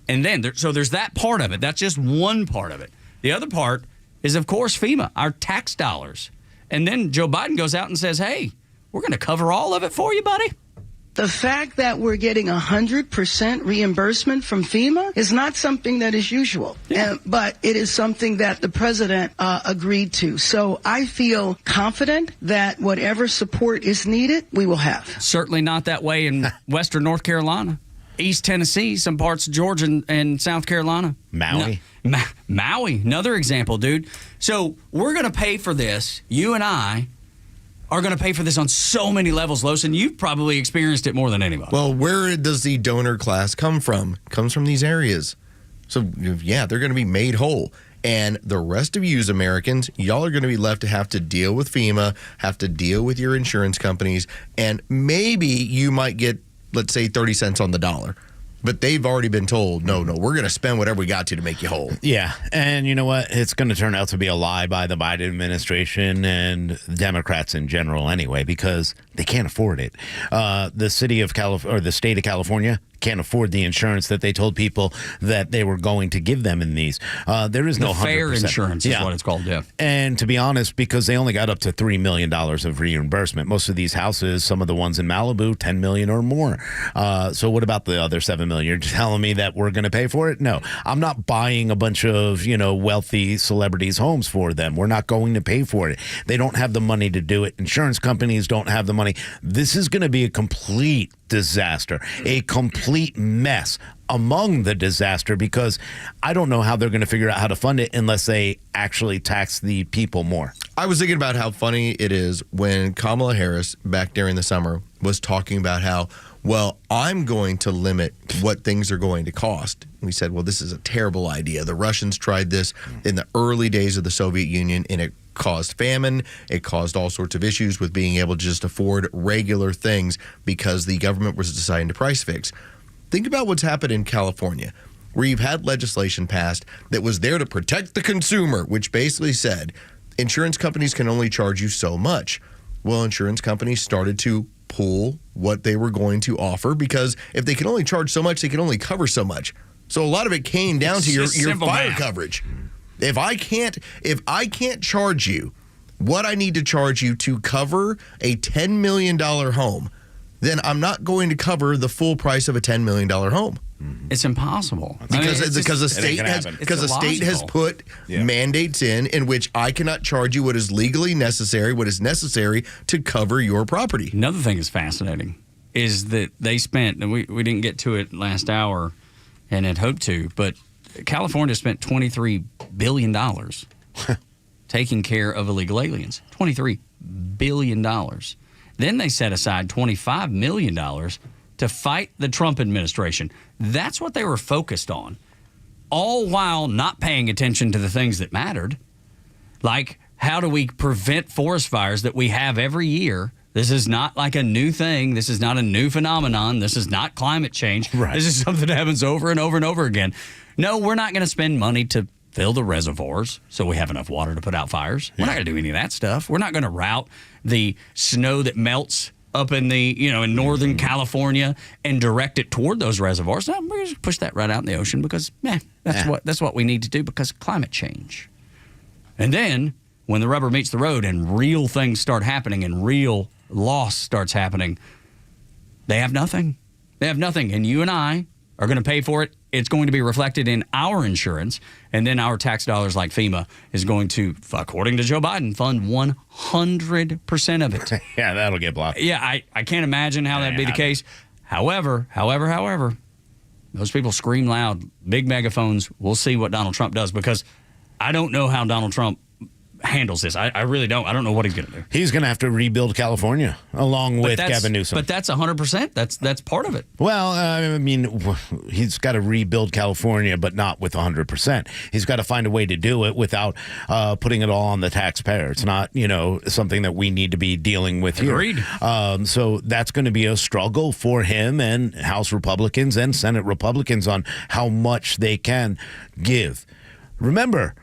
And then, so there's that part of it. That's just one part of it. The other part is, of course, FEMA, our tax dollars. And then Joe Biden goes out and says, hey, we're going to cover all of it for you, buddy. The fact that we're getting 100% reimbursement from FEMA is not something that is usual, but it is something that the president agreed to. So I feel confident that whatever support is needed, we will have. Certainly not that way in Western North Carolina, East Tennessee, some parts of Georgia and South Carolina. Maui. Maui, another example, dude. So we're going to pay for this, you and I, are going to pay for this on so many levels, Los, and you've probably experienced it more than anybody. Well, where does the donor class come from? It comes from these areas. So, yeah, they're going to be made whole. And the rest of you as Americans, y'all are going to be left to have to deal with FEMA, have to deal with your insurance companies, and maybe you might get, let's say, 30 cents on the dollar. But they've already been told, no, we're going to spend whatever we got to make you whole. Yeah, and you know what? It's going to turn out to be a lie by the Biden administration and Democrats in general anyway, because they can't afford it. The state of California can't afford the insurance that they told people that they were going to give them in these. There is no 100%. Fair insurance is what it's called, yeah. And to be honest, because they only got up to $3 million of reimbursement. Most of these houses, some of the ones in Malibu, $10 million or more. So what about the other $7 million? You're telling me that we're going to pay for it? No. I'm not buying a bunch of, wealthy celebrities' homes for them. We're not going to pay for it. They don't have the money to do it. Insurance companies don't have the money. This is going to be a complete disaster, a complete mess among the disaster, because I don't know how they're going to figure out how to fund it unless they actually tax the people more. I was thinking about how funny it is when Kamala Harris, back during the summer, was talking about how, well, I'm going to limit what things are going to cost. We said, well, this is a terrible idea. The Russians tried this in the early days of the Soviet Union, and it caused famine. It caused all sorts of issues with being able to just afford regular things because the government was deciding to price fix. Think about what's happened in California, where you've had legislation passed that was there to protect the consumer, which basically said insurance companies can only charge you so much. Well, insurance companies started to pool what they were going to offer, because if they can only charge so much, they can only cover so much. So a lot of it came down to your fire coverage. If I can't charge you what I need to charge you to cover a $10 million home, then I'm not going to cover the full price of a $10 million home. It's impossible. Because the state has put mandates in which I cannot charge you what is legally necessary, what is necessary to cover your property. Another thing that's fascinating is that they spent, and we didn't get to it last hour and had hoped to, but California spent $23 billion taking care of illegal aliens. $23 billion. Then they set aside $25 million to fight the Trump administration. That's what they were focused on, all while not paying attention to the things that mattered. Like, how do we prevent forest fires that we have every year? This is not like a new thing. This is not a new phenomenon. This is not climate change. Right. This is something that happens over and over and over again. No, we're not going to spend money to fill the reservoirs so we have enough water to put out fires. We're not going to do any of that stuff. We're not going to route the snow that melts up in in Northern California and direct it toward those reservoirs. No, we're just push that right out in the ocean because that's what we need to do because of climate change. And then when the rubber meets the road and real things start happening and real loss starts happening, they have nothing. They have nothing. And you and I are going to pay for it. It's going to be reflected in our insurance. And then our tax dollars like FEMA is going to, according to Joe Biden, fund 100% of it. Yeah, that'll get blocked. Yeah, I can't imagine how that'd be the case. However, those people scream loud, big megaphones. We'll see what Donald Trump does because I don't know how Donald Trump handles this. I really don't. I don't know what he's going to do. He's going to have to rebuild California along with Gavin Newsom. But that's 100%. That's part of it. Well, I mean, he's got to rebuild California, but not with 100%. He's got to find a way to do it without putting it all on the taxpayer. It's not, something that we need to be dealing with here. Agreed. So that's going to be a struggle for him and House Republicans and Senate Republicans on how much they can give. Remember,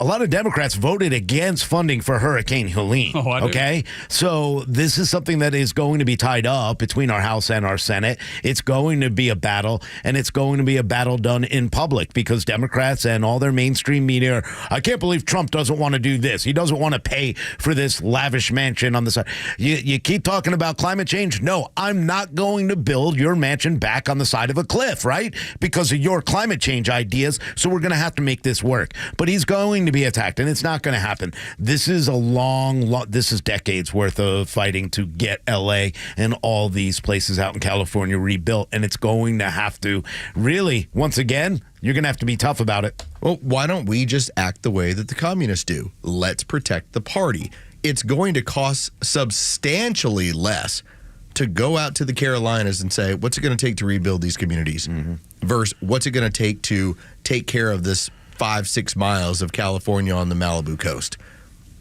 a lot of Democrats voted against funding for Hurricane Helene. Oh, I do. Okay? So this is something that is going to be tied up between our House and our Senate. It's going to be a battle, and it's going to be a battle done in public because Democrats and all their mainstream media I can't believe Trump doesn't want to do this. He doesn't want to pay for this lavish mansion on the side. You keep talking about climate change. No, I'm not going to build your mansion back on the side of a cliff, right? Because of your climate change ideas. So we're going to have to make this work. But he's going to be attacked, and it's not going to happen. This is this is decades worth of fighting to get LA and all these places out in California rebuilt, and it's going to have to really, once again, you're going to have to be tough about it. Well, why don't we just act the way that the communists do? Let's protect the party. It's going to cost substantially less to go out to the Carolinas and say, what's it going to take to rebuild these communities versus what's it going to take to take care of this 5-6 miles of California on the Malibu coast.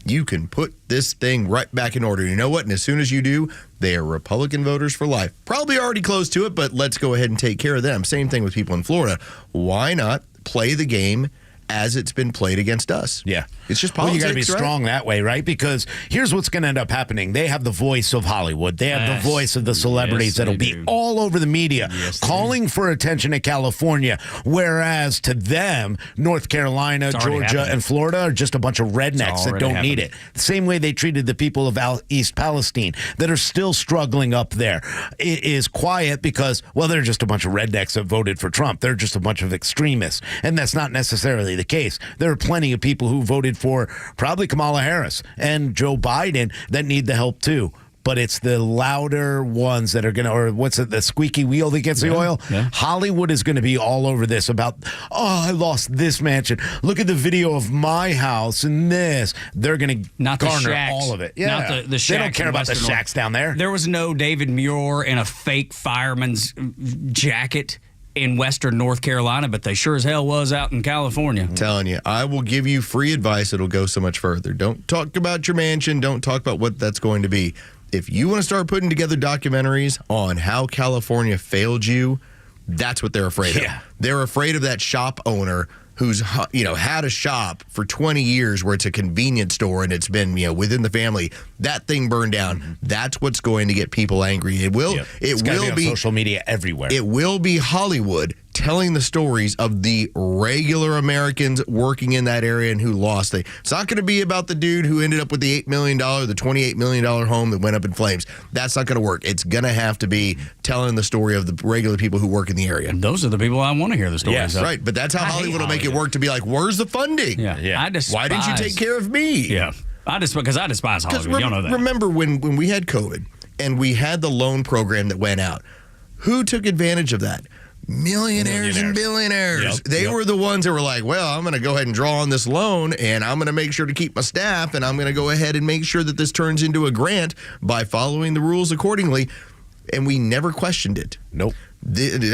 You can put this thing right back in order. You know what? And as soon as you do, they are Republican voters for life. Probably already close to it, but let's go ahead and take care of them. Same thing with people in Florida. Why not play the game as it's been played against us? Yeah. It's just politics. politics, you got to be strong that way, right? Because here's what's going to end up happening. They have the voice of Hollywood. They have the voice of the celebrities that'll be all over the media calling for attention to California, whereas to them, North Carolina, Georgia, and Florida are just a bunch of rednecks that don't need it. The same way they treated the people of East Palestine that are still struggling up there. It is quiet because, well, they're just a bunch of rednecks that voted for Trump. They're just a bunch of extremists, and that's not necessarily the case. There are plenty of people who voted for probably Kamala Harris and Joe Biden that need the help too. but it's the louder ones that are going to, or what's it, the squeaky wheel that gets the oil? Yeah. Hollywood is going to be all over this about, I lost this mansion. Look at the video of my house and this. They're going to garner all of it. Yeah. Not the shacks. They don't care about the shacks down there. There was no David Muir in a fake fireman's jacket in Western North Carolina, but they sure as hell was out in California. I'm telling you, I will give you free advice. It'll go so much further. Don't talk about your mansion. Don't talk about what that's going to be. If you want to start putting together documentaries on how California failed you, that's what they're afraid of. They're afraid of that shop owner who's had a shop for 20 years where it's a convenience store and it's been within the family. That thing burned down. That's what's going to get people angry. It will. It's It will be on social media everywhere. It will be Hollywood telling the stories of the regular Americans working in that area and who lost it. It's not going to be about the dude who ended up with the $8 million, the $28 million home that went up in flames. That's not going to work. It's going to have to be telling the story of the regular people who work in the area. And those are the people I want to hear the stories Yes, of. right. But that's how Hollywood will make it work to be like, where's the funding? Yeah. Why didn't you take care of me? Yeah. Because I despise Hollywood. Y'all know that. Remember when we had COVID and we had the loan program that went out? Who took advantage of that? Millionaires and billionaires. They were the ones that were like, well, I'm going to go ahead and draw on this loan and I'm going to make sure to keep my staff and I'm going to go ahead and make sure that this turns into a grant by following the rules accordingly. And we never questioned it. Nope.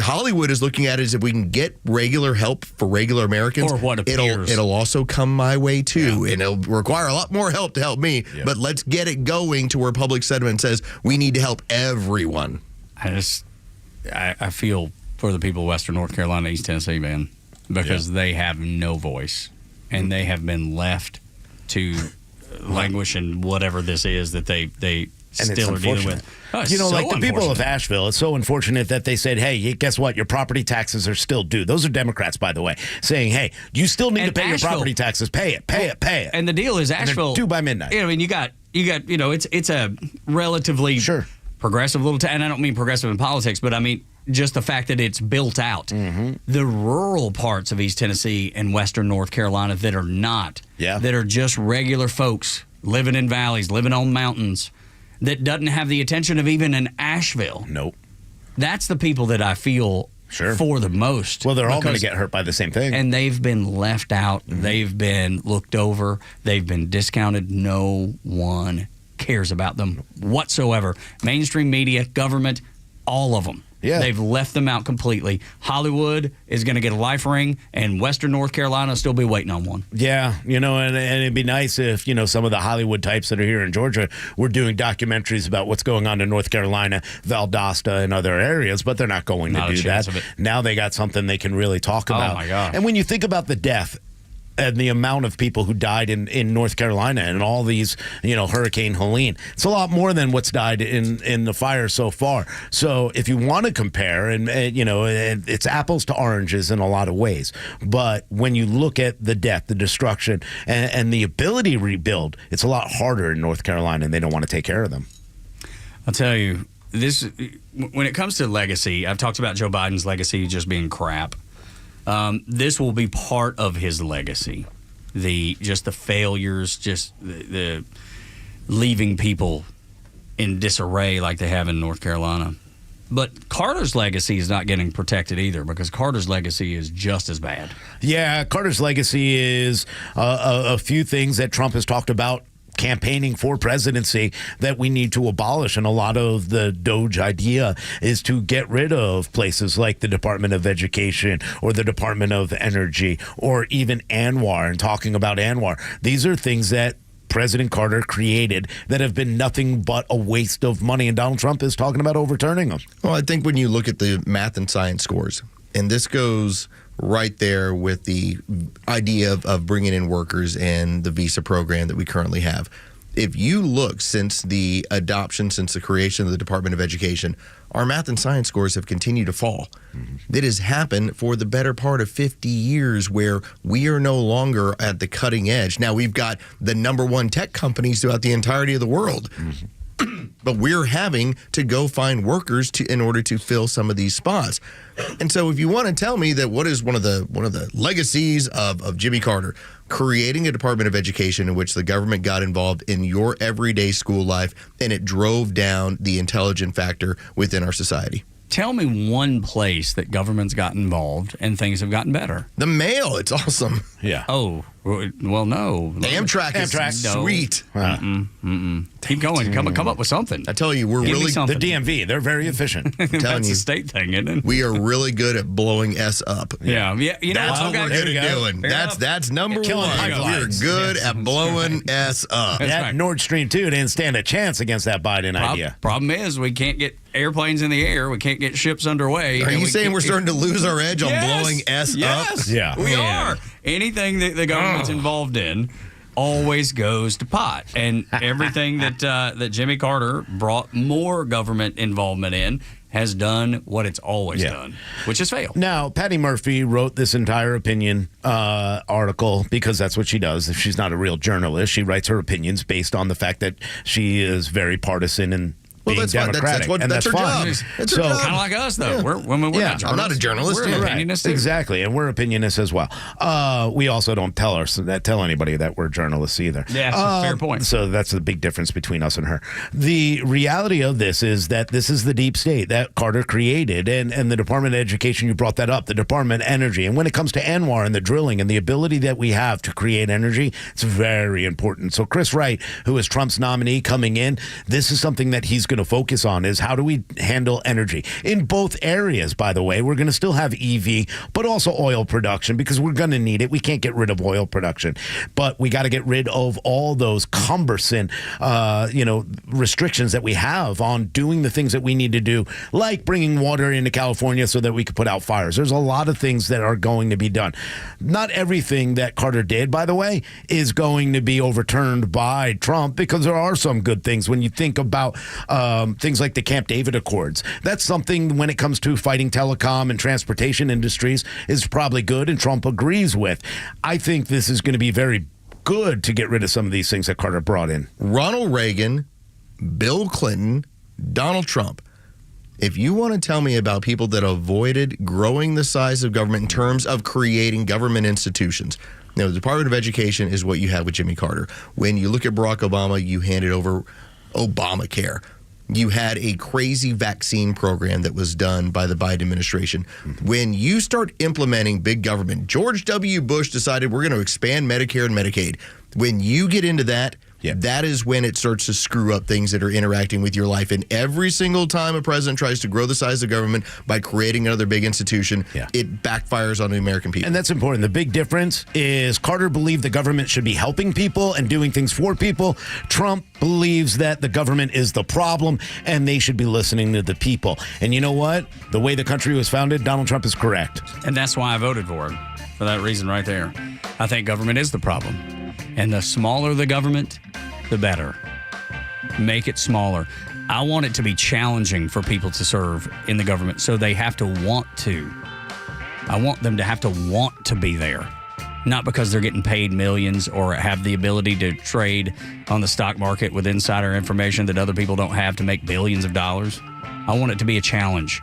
Hollywood is looking at it as if we can get regular help for regular Americans. Or what appears. It'll also come my way too. And it'll require a lot more help to help me. But let's get it going to where public sentiment says we need to help everyone. I feel for the people of Western North Carolina, East Tennessee, man, because they have no voice and they have been left to languish in whatever this is that they still are dealing with. Oh, like the people of Asheville, it's so unfortunate that they said, hey, guess what? Your property taxes are still due. Those are Democrats, by the way, saying, hey, you still need to pay your property taxes. Pay it. And the deal is Asheville. Due by midnight. I mean, you got it's a relatively progressive little town. And I don't mean progressive in politics, but I mean just the fact that it's built out. The rural parts of East Tennessee and Western North Carolina that are not, that are just regular folks living in valleys, living on mountains, that doesn't have the attention of even an Asheville. Nope. That's the people that I feel for the most. Well, they're all going to get hurt by the same thing. And they've been left out. They've been looked over. They've been discounted. No one cares about them whatsoever. Mainstream media, government, all of them. Yeah. They've left them out completely. Hollywood is going to get a life ring, and Western North Carolina will still be waiting on one. Yeah, and it'd be nice if, some of the Hollywood types that are here in Georgia were doing documentaries about what's going on in North Carolina, Valdosta, and other areas, but they're not going to do that. Now they got something they can really talk about. Oh, my God. And when you think about the death and the amount of people who died in North Carolina and all these, Hurricane Helene, it's a lot more than what's died in the fire so far. So if you want to compare, and it's apples to oranges in a lot of ways, but when you look at the death, the destruction, and the ability to rebuild, it's a lot harder in North Carolina, and they don't want to take care of them. I'll tell you, when it comes to legacy, I've talked about Joe Biden's legacy just being crap. This will be part of his legacy. The failures, the leaving people in disarray like they have in North Carolina. But Carter's legacy is not getting protected either, because Carter's legacy is just as bad. Yeah, Carter's legacy is a few things that Trump has talked about campaigning for presidency that we need to abolish. And a lot of the Doge idea is to get rid of places like the Department of Education or the Department of Energy or even ANWR, and talking about ANWR. These are things that President Carter created that have been nothing but a waste of money, and Donald Trump is talking about overturning them. Well, I think when you look at the math and science scores, and this goes right there with the idea of bringing in workers and the visa program that we currently have. If you look since the adoption, since the creation of the Department of Education, our math and science scores have continued to fall. It has happened for the better part of 50 years where we are no longer at the cutting edge. Now, we've got the number one tech companies throughout the entirety of the world. But we're having to go find workers in order to fill some of these spots. And so if you want to tell me that what is one of the legacies of Jimmy Carter, creating a Department of Education in which the government got involved in your everyday school life and it drove down the intelligence factor within our society. Tell me one place that government's got involved and things have gotten better. The mail, it's awesome. Yeah. Oh, well, no. Amtrak is sweet. Keep going. Come up with something. I tell you, we're Give me really something. The DMV, they're very efficient. I'm telling That's you, a state thing, isn't it? we are really good at blowing S up. Yeah. You know, That's what we're good at doing. That's number one. We're good at blowing S up. That right. Nord Stream 2 didn't stand a chance against that Biden idea. Problem is, we can't get airplanes in the air. We can't get ships underway. Are you saying we're starting to lose our edge on Yes. blowing S up? Yes. Yeah. We are. Anything that the government's involved in always goes to pot. And everything that Jimmy Carter brought more government involvement in has done what it's always done, which is fail. Now, Patty Murphy wrote this entire opinion article because that's what she does. If she's not a real journalist, she writes her opinions based on the fact that she is very partisan and being that's fine. democratic. That's her fine. job. That's her job. Kind of like us, though. Yeah. We're not journalists. I'm not a journalist. We're opinionists, too. Exactly, and we're opinionists as well. We also don't tell anybody that we're journalists either. Yeah, that's a fair point. So that's the big difference between us and her. The reality of this is that this is the deep state that Carter created, and the Department of Education, you brought that up, the Department of Energy. And when it comes to ANWR and the drilling and the ability that we have to create energy, it's very important. So Chris Wright, who is Trump's nominee coming in, this is something that he's going to focus on, is how do we handle energy in both areas. By the way, we're going to still have EV, but also oil production, because we're going to need it. We can't get rid of oil production, but we got to get rid of all those cumbersome restrictions that we have on doing the things that we need to do, like bringing water into California so that we could put out fires. There's a lot of things that are going to be done. Not everything that Carter did, by the way, is going to be overturned by Trump, because there are some good things when you think about things like the Camp David Accords. That's something, when it comes to fighting telecom and transportation industries, is probably good and Trump agrees with. I think this is going to be very good to get rid of some of these things that Carter brought in. Ronald Reagan, Bill Clinton, Donald Trump. If you want to tell me about people that avoided growing the size of government in terms of creating government institutions, the Department of Education is what you have with Jimmy Carter. When you look at Barack Obama, you handed over Obamacare. You had a crazy vaccine program that was done by the Biden administration. When you start implementing big government, George W. Bush decided we're going to expand Medicare and Medicaid. When you get into that, that is when it starts to screw up things that are interacting with your life. And every single time a president tries to grow the size of government by creating another big institution, it backfires on the American people. And that's important. The big difference is Carter believed the government should be helping people and doing things for people. Trump believes that the government is the problem and they should be listening to the people. And you know what? The way the country was founded, Donald Trump is correct. And that's why I voted for him, for that reason right there. I think government is the problem. And the smaller the government, the better. Make it smaller. I want it to be challenging for people to serve in the government, so they have to want to. I want them to have to want to be there. Not because they're getting paid millions or have the ability to trade on the stock market with insider information that other people don't have to make billions of dollars. I want it to be a challenge.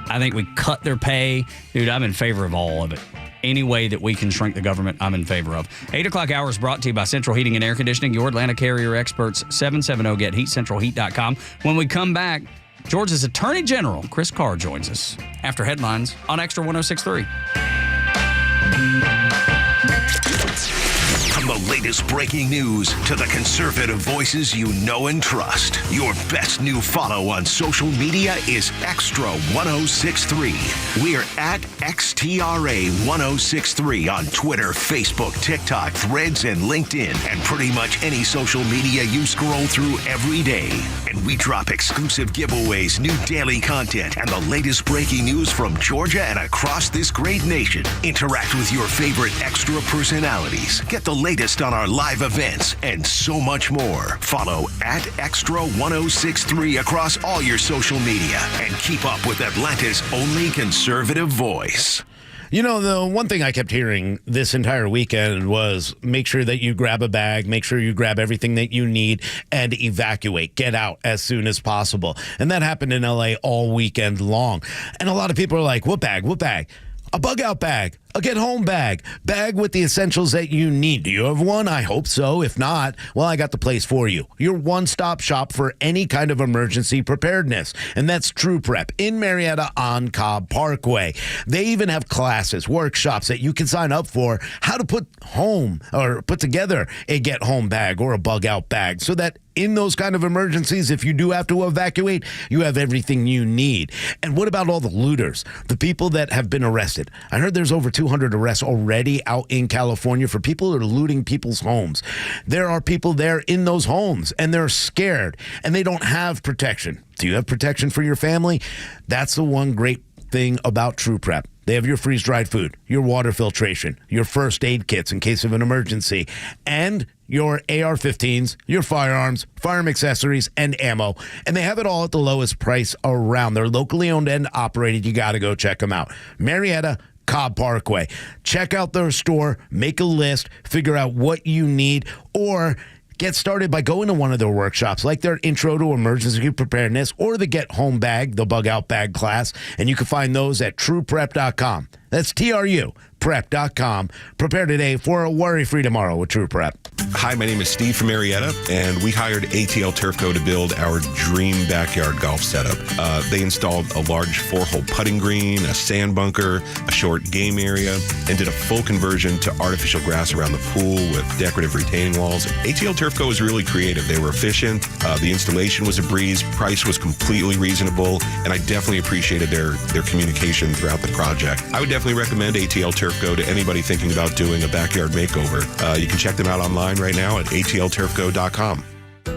I think we cut their pay. Dude, I'm in favor of all of it. Any way that we can shrink the government, I'm in favor of. 8 o'clock hour is brought to you by Central Heating and Air Conditioning, your Atlanta carrier experts, 770-GET-HEAT, When we come back, Georgia's Attorney General, Chris Carr, joins us after headlines on Extra 106.3. From the latest breaking news to the conservative voices you know and trust, your best new follow on social media is Extra 106.3. We're at XTRA 106.3 on Twitter, Facebook, TikTok, Threads, and LinkedIn, and pretty much any social media you scroll through every day. And we drop exclusive giveaways, new daily content, and the latest breaking news from Georgia and across this great nation. Interact with your favorite Extra personalities. Get the latest on our live events and so much more. Follow at Extra 106.3 across all your social media and keep up with Atlanta's only conservative voice. The one thing I kept hearing this entire weekend was make sure that you grab a bag, make sure you grab everything that you need, and evacuate. Get out as soon as possible. And that happened in L.A. all weekend long. And a lot of people are like, what bag? What bag? A bug-out bag, a get-home bag with the essentials that you need. Do you have one? I hope so. If not, well, I got the place for you. Your one-stop shop for any kind of emergency preparedness. And that's True Prep in Marietta on Cobb Parkway. They even have classes, workshops that you can sign up for, how to put together a get-home bag or a bug-out bag so that in those kind of emergencies, if you do have to evacuate, you have everything you need. And what about all the looters, the people that have been arrested? I heard there's over 200 arrests already out in California for people who are looting people's homes. There are people there in those homes, and they're scared, and they don't have protection. Do you have protection for your family? That's the one great thing about True Prep. They have your freeze-dried food, your water filtration, your first aid kits in case of an emergency, and your AR-15s, your firearms, firearm accessories, and ammo. And they have it all at the lowest price around. They're locally owned and operated. You got to go check them out. Marietta, Cobb Parkway. Check out their store, make a list, figure out what you need, or get started by going to one of their workshops, like their Intro to Emergency Preparedness or the Get Home Bag, the Bug Out Bag class. And you can find those at trueprep.com. That's TRU, prep.com. Prepare today for a worry-free tomorrow with True Prep. Hi, my name is Steve from Marietta, and we hired ATL Turfco to build our dream backyard golf setup. They installed a large 4-hole putting green, a sand bunker, a short game area, and did a full conversion to artificial grass around the pool with decorative retaining walls. ATL Turfco was really creative. They were efficient. The installation was a breeze. Price was completely reasonable, and I definitely appreciated their communication throughout the project. I would definitely recommend ATL Turfco to anybody thinking about doing a backyard makeover. You can check them out online right now at atlturfco.com.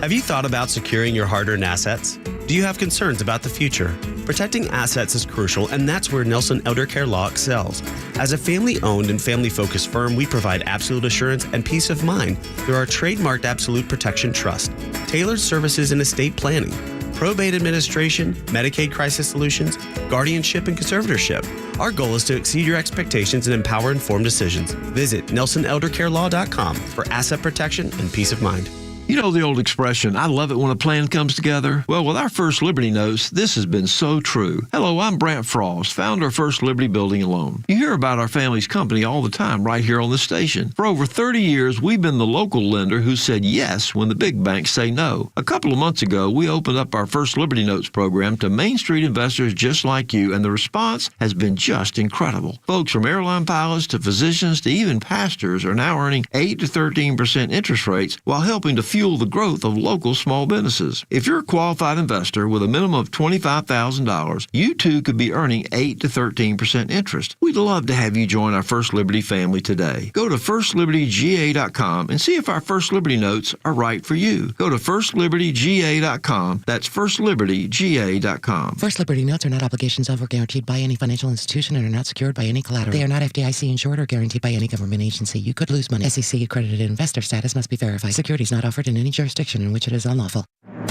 Have you thought about securing your hard-earned assets? Do you have concerns about the future? Protecting assets is crucial, and that's where Nelson Elder Care Law excels. As a family-owned and family-focused firm, we provide absolute assurance and peace of mind through our trademarked Absolute Protection Trust, tailored services in estate planning, probate administration, Medicaid crisis solutions, guardianship, and conservatorship. Our goal is to exceed your expectations and empower informed decisions. Visit NelsonElderCareLaw.com for asset protection and peace of mind. You know the old expression, I love it when a plan comes together? Well, with our First Liberty Notes, this has been so true. Hello, I'm Brant Frost, founder of First Liberty Building and Loan. You hear about our family's company all the time right here on the station. For over 30 years, we've been the local lender who said yes when the big banks say no. A couple of months ago, we opened up our First Liberty Notes program to Main Street investors just like you, and the response has been just incredible. Folks from airline pilots to physicians to even pastors are now earning 8 to 13% interest rates while helping to fuel the growth of local small businesses. If you're a qualified investor with a minimum of $25,000, you too could be earning 8 to 13% interest. We'd love to have you join our First Liberty family today. Go to firstlibertyga.com and see if our First Liberty Notes are right for you. Go to firstlibertyga.com. That's firstlibertyga.com. First Liberty Notes are not obligations of or guaranteed by any financial institution and are not secured by any collateral. They are not FDIC insured or guaranteed by any government agency. You could lose money. SEC accredited investor status must be verified. Securities not offered in any jurisdiction in which it is unlawful.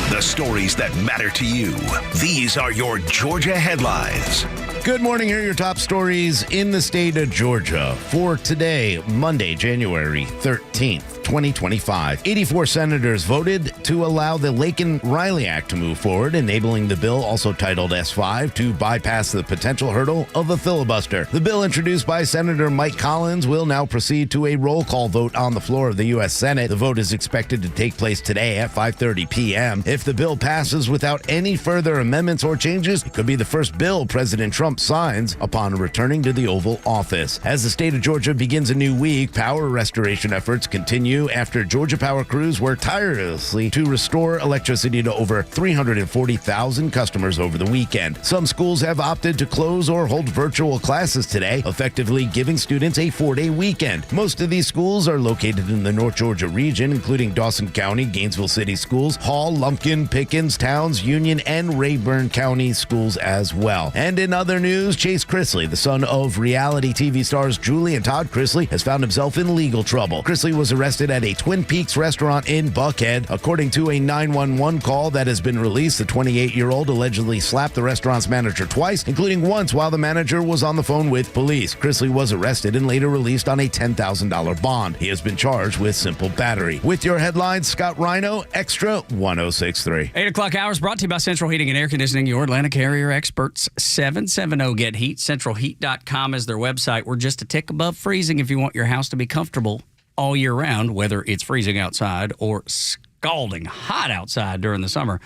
The stories that matter to you. These are your Georgia headlines. Good morning. Here are your top stories in the state of Georgia for today, Monday, January 13th. 2025. 84 senators voted to allow the Laken-Riley Act to move forward, enabling the bill, also titled S5, to bypass the potential hurdle of a filibuster. The bill, introduced by Senator Mike Collins, will now proceed to a roll call vote on the floor of the U.S. Senate. The vote is expected to take place today at 5:30 p.m. If the bill passes without any further amendments or changes, it could be the first bill President Trump signs upon returning to the Oval Office. As the state of Georgia begins a new week, power restoration efforts continue after Georgia Power crews worked tirelessly to restore electricity to over 340,000 customers over the weekend. Some schools have opted to close or hold virtual classes today, effectively giving students a 4-day weekend. Most of these schools are located in the North Georgia region, including Dawson County, Gainesville City Schools, Hall, Lumpkin, Pickens, Towns, Union, and Rayburn County schools as well. And in other news, Chase Chrisley, the son of reality TV stars Julie and Todd Chrisley, has found himself in legal trouble. Chrisley was arrested at a Twin Peaks restaurant in Buckhead. According to a 911 call that has been released, the 28-year-old allegedly slapped the restaurant's manager twice, including once while the manager was on the phone with police. Chrisley was arrested and later released on a $10,000 bond. He has been charged with simple battery. With your headlines, Scott Rhino, Extra 106.3. 8 o'clock hours brought to you by Central Heating and Air Conditioning, your Atlanta carrier experts. 770-GET-HEAT. CentralHeat.com is their website. We're just a tick above freezing if you want your house to be comfortable all year round, whether it's freezing outside or scalding hot outside during the summer.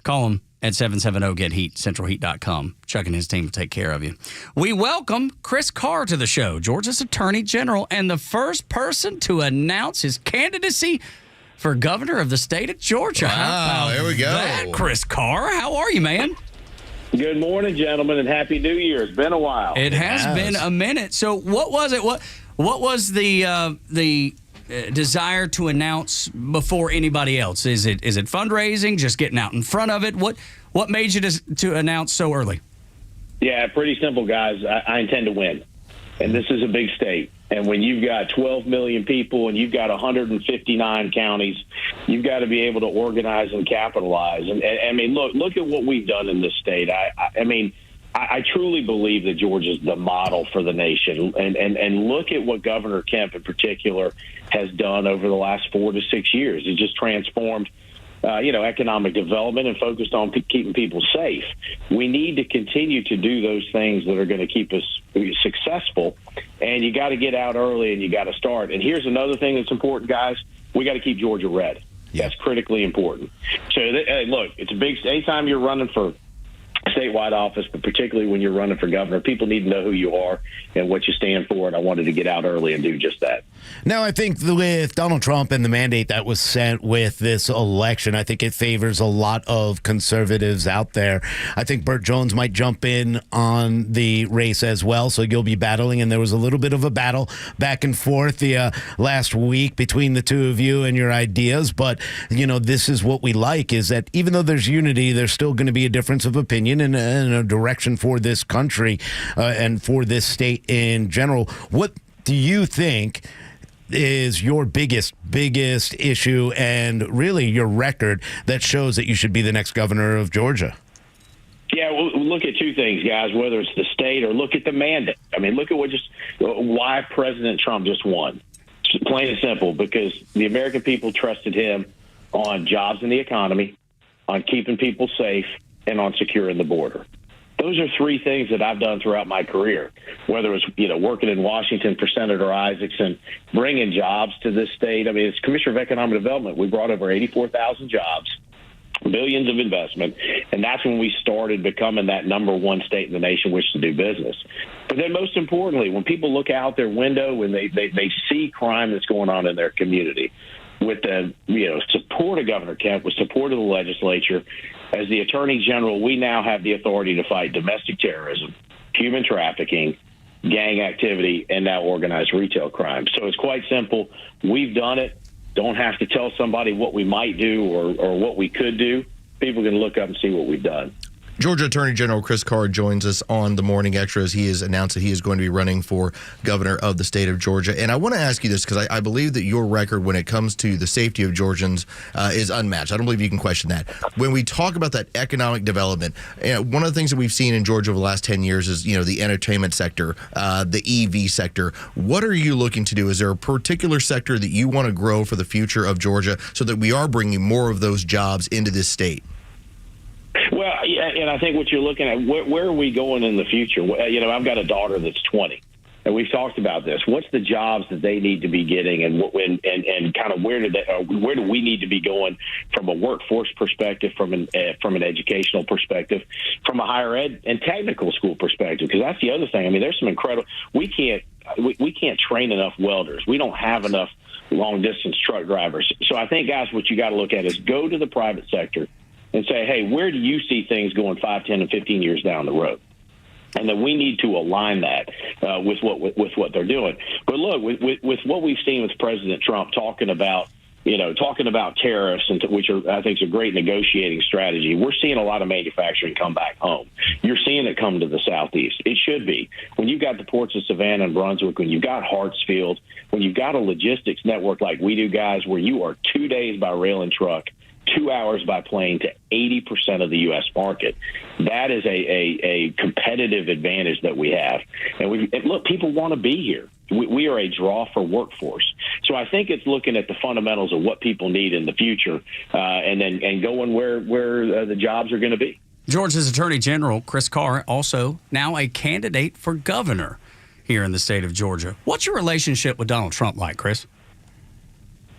Call them at 770-GET-HEAT, CentralHeat.com. Chuck and his team will take care of you. We welcome Chris Carr to the show, Georgia's Attorney General, and the first person to announce his candidacy for governor of the state of Georgia. Wow, there we go. That, Chris Carr, how are you, man? Good morning, gentlemen, and Happy New Year. It's been a while. It has been a minute. So what was it? What was the desire to announce before anybody else? Is it fundraising, just getting out in front of it? What made you to announce so early? Yeah, pretty simple, guys. I intend to win, and this is a big state. And when you've got 12 million people and you've got 159 counties, you've got to be able to organize and capitalize. And I mean, look at what we've done in this state. I truly believe that Georgia's the model for the nation. And look at what Governor Kemp in particular has done over the last 4 to 6 years. He just transformed economic development and focused on keeping people safe. We need to continue to do those things that are going to keep us successful. And you got to get out early and you got to start. And here's another thing that's important, guys. We got to keep Georgia red. That's critically important. So, look, it's a big – anytime you're running for statewide office, but particularly when you're running for governor, people need to know who you are and what you stand for, and I wanted to get out early and do just that. Now, I think with Donald Trump and the mandate that was sent with this election, I think it favors a lot of conservatives out there. I think Burt Jones might jump in on the race as well, so you'll be battling, and there was a little bit of a battle back and forth the last week between the two of you and your ideas, but, this is what we like, is that even though there's unity, there's still going to be a difference of opinion and a direction for this country and for this state in general. What do you think is your biggest issue and really your record that shows that you should be the next governor of Georgia? Yeah, well, look at two things, guys, whether it's the state or look at the mandate. I mean, look at why President Trump just won. It's plain and simple, because the American people trusted him on jobs in the economy, on keeping people safe, and on securing the border. Those are three things that I've done throughout my career, whether it's working in Washington for Senator Isaacson, bringing jobs to this state. I mean, as Commissioner of Economic Development, we brought over 84,000 jobs, billions of investment, and that's when we started becoming that number one state in the nation which to do business. But then most importantly, when people look out their window and they see crime that's going on in their community, with the support of Governor Kemp, with support of the legislature, as the Attorney General, we now have the authority to fight domestic terrorism, human trafficking, gang activity, and now organized retail crime. So it's quite simple. We've done it. Don't have to tell somebody what we might do or what we could do. People can look up and see what we've done. Georgia Attorney General Chris Carr joins us on the Morning Extra as he has announced that he is going to be running for governor of the state of Georgia. And I want to ask you this because I believe that your record when it comes to the safety of Georgians is unmatched. I don't believe you can question that. When we talk about that economic development, one of the things that we've seen in Georgia over the last 10 years is, the entertainment sector, the EV sector. What are you looking to do? Is there a particular sector that you want to grow for the future of Georgia so that we are bringing more of those jobs into this state? Well, and I think what you're looking at, where are we going in the future? I've got a daughter that's 20, and we've talked about this. What's the jobs that they need to be getting, and kind of where do we need to be going from a workforce perspective, from an educational perspective, from a higher ed and technical school perspective? Because that's the other thing. I mean, there's some incredible. We can't train enough welders. We don't have enough long distance truck drivers. So I think, guys, what you got to look at is go to the private sector and say, hey, where do you see things going 5, 10, and 15 years down the road? And then we need to align that with what they're doing. But look, with what we've seen with President Trump talking about talking about tariffs, which I think is a great negotiating strategy. We're seeing a lot of manufacturing come back home. You're seeing it come to the Southeast. It should be. When you've got the ports of Savannah and Brunswick, when you've got Hartsfield, when you've got a logistics network like we do, guys, where you are 2 days by rail and truck, 2 hours by plane to 80% of the U.S. market. That is a competitive advantage that we have. And look, people want to be here. We are a draw for workforce. So I think it's looking at the fundamentals of what people need in the future and going where the jobs are going to be. Georgia's Attorney General, Chris Carr, also now a candidate for governor here in the state of Georgia. What's your relationship with Donald Trump like, Chris?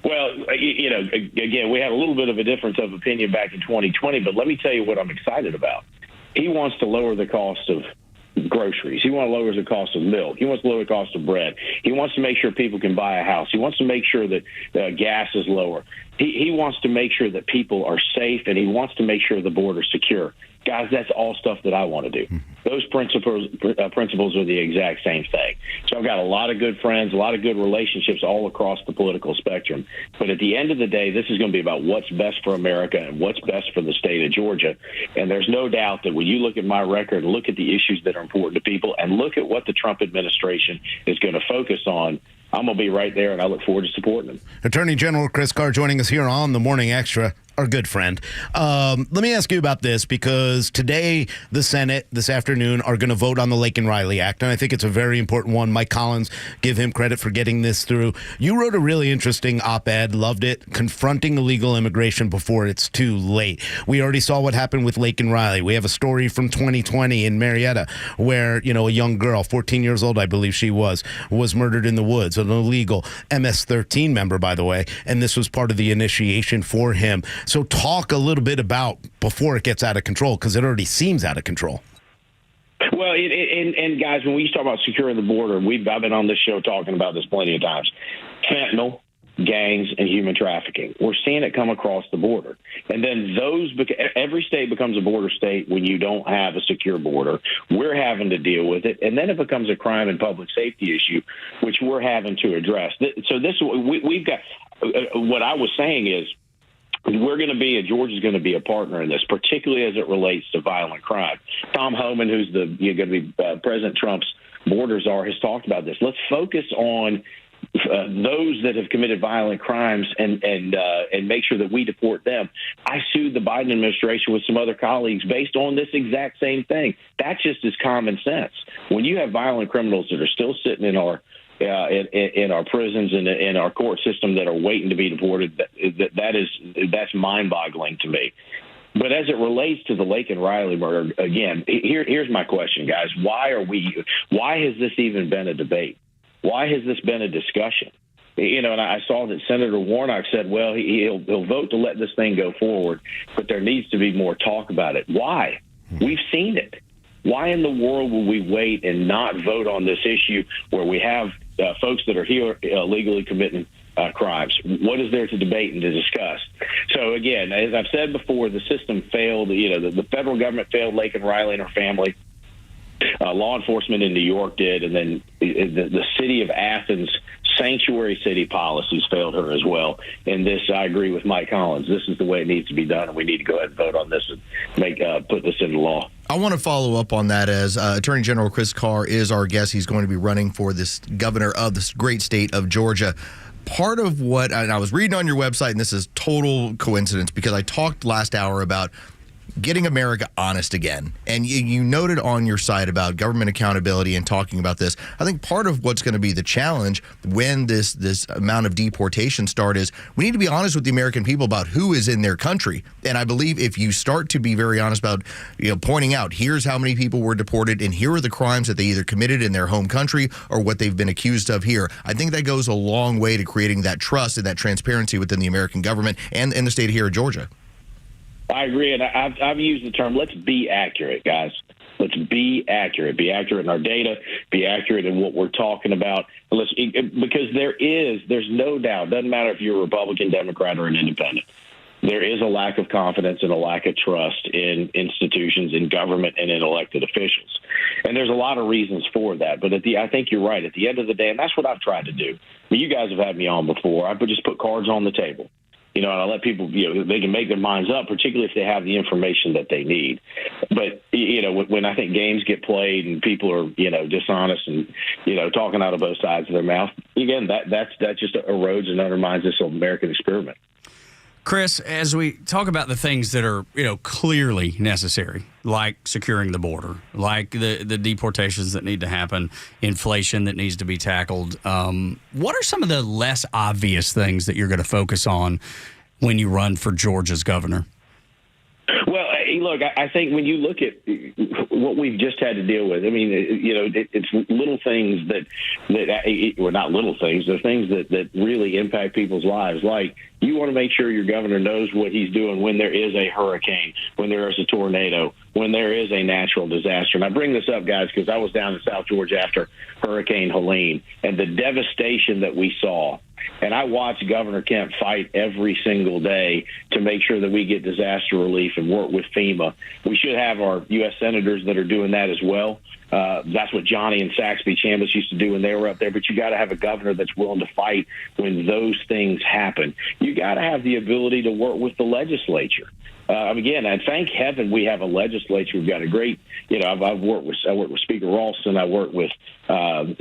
Well, again, we had a little bit of a difference of opinion back in 2020, but let me tell you what I'm excited about. He wants to lower the cost of groceries. He wants to lower the cost of milk. He wants to lower the cost of bread. He wants to make sure people can buy a house. He wants to make sure that gas is lower. He wants to make sure that people are safe, and he wants to make sure the border is secure. Guys, that's all stuff that I want to do. Those principles are the exact same thing. So I've got a lot of good friends, a lot of good relationships all across the political spectrum. But at the end of the day, this is going to be about what's best for America and what's best for the state of Georgia. And there's no doubt that when you look at my record, look at the issues that are important to people, and look at what the Trump administration is going to focus on, I'm going to be right there, and I look forward to supporting them. Attorney General Chris Carr joining us here on the Morning Extra. Our good friend. Let me ask you about this, because today the Senate this afternoon are going to vote on the Laken Riley Act, and I think it's a very important one. Mike Collins, give him credit for getting this through. You wrote a really interesting op-ed, loved it, confronting illegal immigration before it's too late. We already saw what happened with Laken Riley. We have a story from 2020 in Marietta where, a young girl, 14 years old, I believe she was murdered in the woods, an illegal MS-13 member, by the way, and this was part of the initiation for him. So talk a little bit about before it gets out of control, because it already seems out of control. Well, and guys, when we talk about securing the border, I've been on this show talking about this plenty of times. Fentanyl, gangs, and human trafficking. We're seeing it come across the border. And then every state becomes a border state when you don't have a secure border. We're having to deal with it. And then it becomes a crime and public safety issue, which we're having to address. So we've got what I was saying is, Georgia's going to be a partner in this, particularly as it relates to violent crime. Tom Homan, who's going to be President Trump's border czar, has talked about this. Let's focus on those that have committed violent crimes and make sure that we deport them. I sued the Biden administration with some other colleagues based on this exact same thing. That just is common sense. When you have violent criminals that are still sitting in our prisons and in our court system that are waiting to be deported, that's mind-boggling to me. But as it relates to the Laken Riley murder, again, here's my question, guys. Why has this even been a debate? Why has this been a discussion? And I saw that Senator Warnock said, well, he'll vote to let this thing go forward, but there needs to be more talk about it. Why? We've seen it. Why in the world will we wait and not vote on this issue where we have folks that are here illegally committing crimes? What is there to debate and to discuss? So, again, as I've said before, the system failed. The federal government failed Laken Riley and her family. Law enforcement in New York did, and then the city of Athens sanctuary city policies failed her as well. And this, I agree with Mike Collins. This is the way it needs to be done, and we need to go ahead and vote on this and put this into law. I want to follow up on that, as Attorney General Chris Carr is our guest. He's going to be running for this governor of this great state of Georgia. Part of what I was reading on your website, and this is total coincidence because I talked last hour about getting America honest again. And you noted on your site about government accountability and talking about this. I think part of what's going to be the challenge when this amount of deportation start is we need to be honest with the American people about who is in their country. And I believe if you start to be very honest about, pointing out here's how many people were deported and here are the crimes that they either committed in their home country or what they've been accused of here, I think that goes a long way to creating that trust and that transparency within the American government and in the state here of Georgia. I agree, and I've used the term, let's be accurate, guys. Let's be accurate. Be accurate in our data. Be accurate in what we're talking about. Because there's no doubt, doesn't matter if you're a Republican, Democrat, or an independent, there is a lack of confidence and a lack of trust in institutions, in government, and in elected officials. And there's a lot of reasons for that. But I think you're right. At the end of the day, and that's what I've tried to do. You guys have had me on before. I just put cards on the table. and I let people, they can make their minds up, particularly if they have the information that they need. But, when I think games get played and people are, dishonest and, talking out of both sides of their mouth, again, that just erodes and undermines this American experiment. Chris, as we talk about the things that are, clearly necessary, like securing the border, like the deportations that need to happen, inflation that needs to be tackled, what are some of the less obvious things that you're going to focus on when you run for Georgia's governor? Well, look, I think when you look at what we've just had to deal with, I mean, it's little things well, not little things, they're things that really impact people's lives. Like, you want to make sure your governor knows what he's doing when there is a hurricane, when there is a tornado, when there is a natural disaster. And I bring this up, guys, because I was down in South Georgia after Hurricane Helene and the devastation that we saw. And I watched Governor Kemp fight every single day to make sure that we get disaster relief and work with FEMA. We should have our U.S. senators that are doing that as well. That's what Johnny and Saxby Chambliss used to do when they were up there. But you got to have a governor that's willing to fight when those things happen. You got to have the ability to work with the legislature. Again, and thank heaven we have a legislature. We've got a great, I've worked with Speaker Ralston. I worked with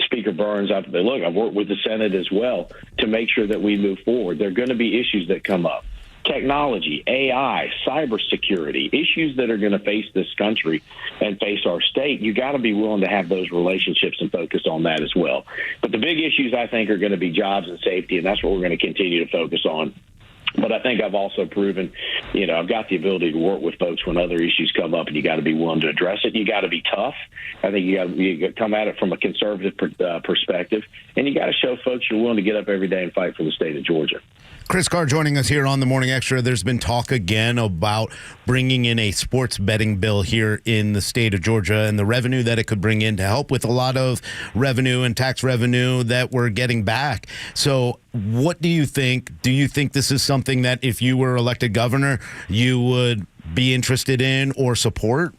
Speaker Burns. I've worked with the Senate as well to make sure that we move forward. There are going to be issues that come up. Technology, AI, cybersecurity, issues that are going to face this country and face our state. You got to be willing to have those relationships and focus on that as well. But the big issues, I think, are going to be jobs and safety, and that's what we're going to continue to focus on. But I think I've also proven, I've got the ability to work with folks when other issues come up, and you got to be willing to address it. You got to be tough. I think you got to come at it from a conservative perspective, and you got to show folks you're willing to get up every day and fight for the state of Georgia. Chris Carr joining us here on the Morning Extra. There's been talk again about bringing in a sports betting bill here in the state of Georgia and the revenue that it could bring in to help with a lot of revenue and tax revenue that we're getting back. So what do you think? Do you think this is something that if you were elected governor, you would be interested in or support?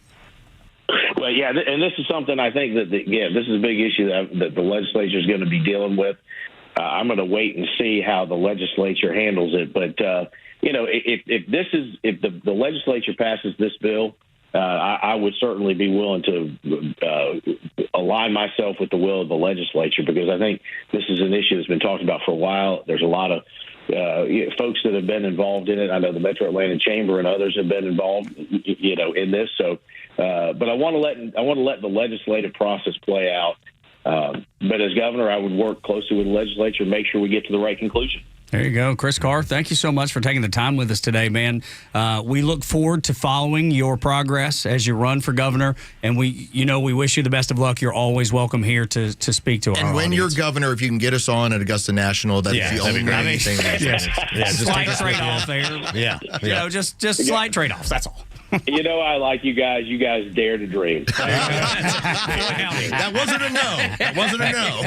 Well, yeah, and this is something I think that, this is a big issue that the legislature is going to be dealing with. I'm going to wait and see how the legislature handles it. But, if the legislature passes this bill, I would certainly be willing to align myself with the will of the legislature, because I think this is an issue that's been talked about for a while. There's a lot of folks that have been involved in it. I know the Metro Atlanta Chamber and others have been involved, in this. So, but I want to let the legislative process play out. But as governor, I would work closely with the legislature and make sure we get to the right conclusion. There you go. Chris Carr, thank you so much for taking the time with us today, man. We look forward to following your progress as you run for governor, and we wish you the best of luck. You're always welcome here to speak to our audience. And when you're governor, if you can get us on at Augusta National, that's the only thing. Just slight trade-off there. Yeah. Just slight trade-offs, that's all. I like you guys. You guys dare to dream. That wasn't a no. That wasn't a no.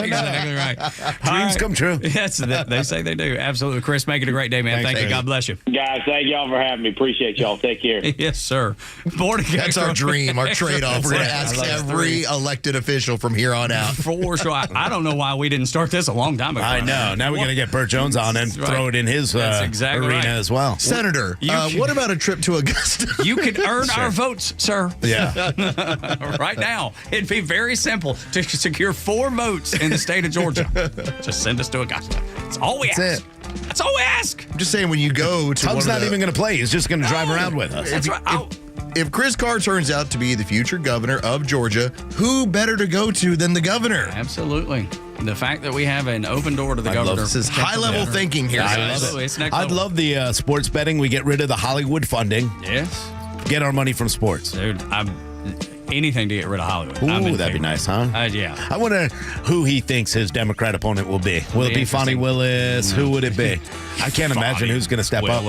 Exactly right. Dreams come true. Yes, they say they do. Absolutely. Chris, make it a great day, man. Thank you. God bless you. Guys, thank y'all for having me. Appreciate y'all. Take care. Yes, sir. That's our dream, our trade-off. We're going to ask every elected official from here on out. For sure. I don't know why we didn't start this a long time ago. I know. Now we're going to get Burt Jones on and throw it in his arena as well. Senator, what about a trip to Augusta? You could earn our votes, sir. Yeah. Right now. It'd be very simple to secure 4 votes in the state of Georgia. Just send us to Augusta. That's all we ask. That's all we ask. I'm just saying, when you go to Tug's not even going to play. He's just going to drive around with us. That's right. If Chris Carr turns out to be the future governor of Georgia, who better to go to than the governor? Absolutely. The fact that we have an open door to the governor. High-level thinking here. Absolutely. It's next I'd level. love the sports betting. We get rid of the Hollywood funding. Yes. Get our money from sports. Dude, anything to get rid of Hollywood. Ooh, that'd be nice, huh? Yeah. I wonder who he thinks his Democrat opponent will be. Will it be Fonnie Willis? Who would it be? I can't imagine who's going to step up.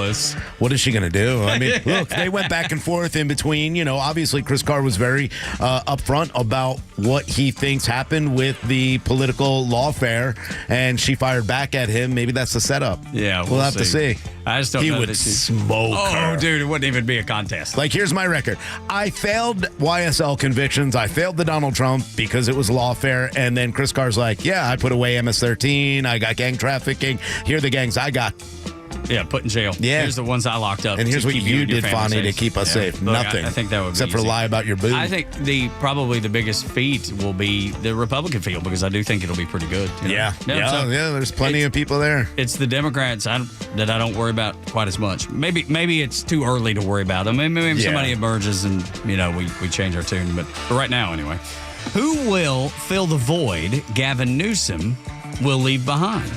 What is she going to do? I mean, look, they went back and forth in between. Obviously Chris Carr was very upfront about what he thinks happened with the political lawfare, and she fired back at him. Maybe that's the setup. Yeah, we'll have to see. I just don't know. He would smoke her. Oh, dude, it wouldn't even be a contest. Like, here's my record. I failed YSL convictions. I failed the Donald Trump because it was lawfare. And then Chris Carr's like, yeah, I put away MS-13. I got gang trafficking. Here are the gangs I got. Yeah, put in jail. Yeah. Here's the ones I locked up. And here's to what keep you and your did, family Fonnie, to safe. keep us safe. Look, Nothing. I think that would be except for easy. lie about your boob. I think probably the biggest feat will be the Republican field because I do think it'll be pretty good. You know? Yeah. So There's plenty of people there. It's the Democrats that I don't worry about quite as much. Maybe it's too early to worry about them. Maybe somebody emerges and we change our tune. But for right now, anyway, who will fill the void Gavin Newsom will leave behind?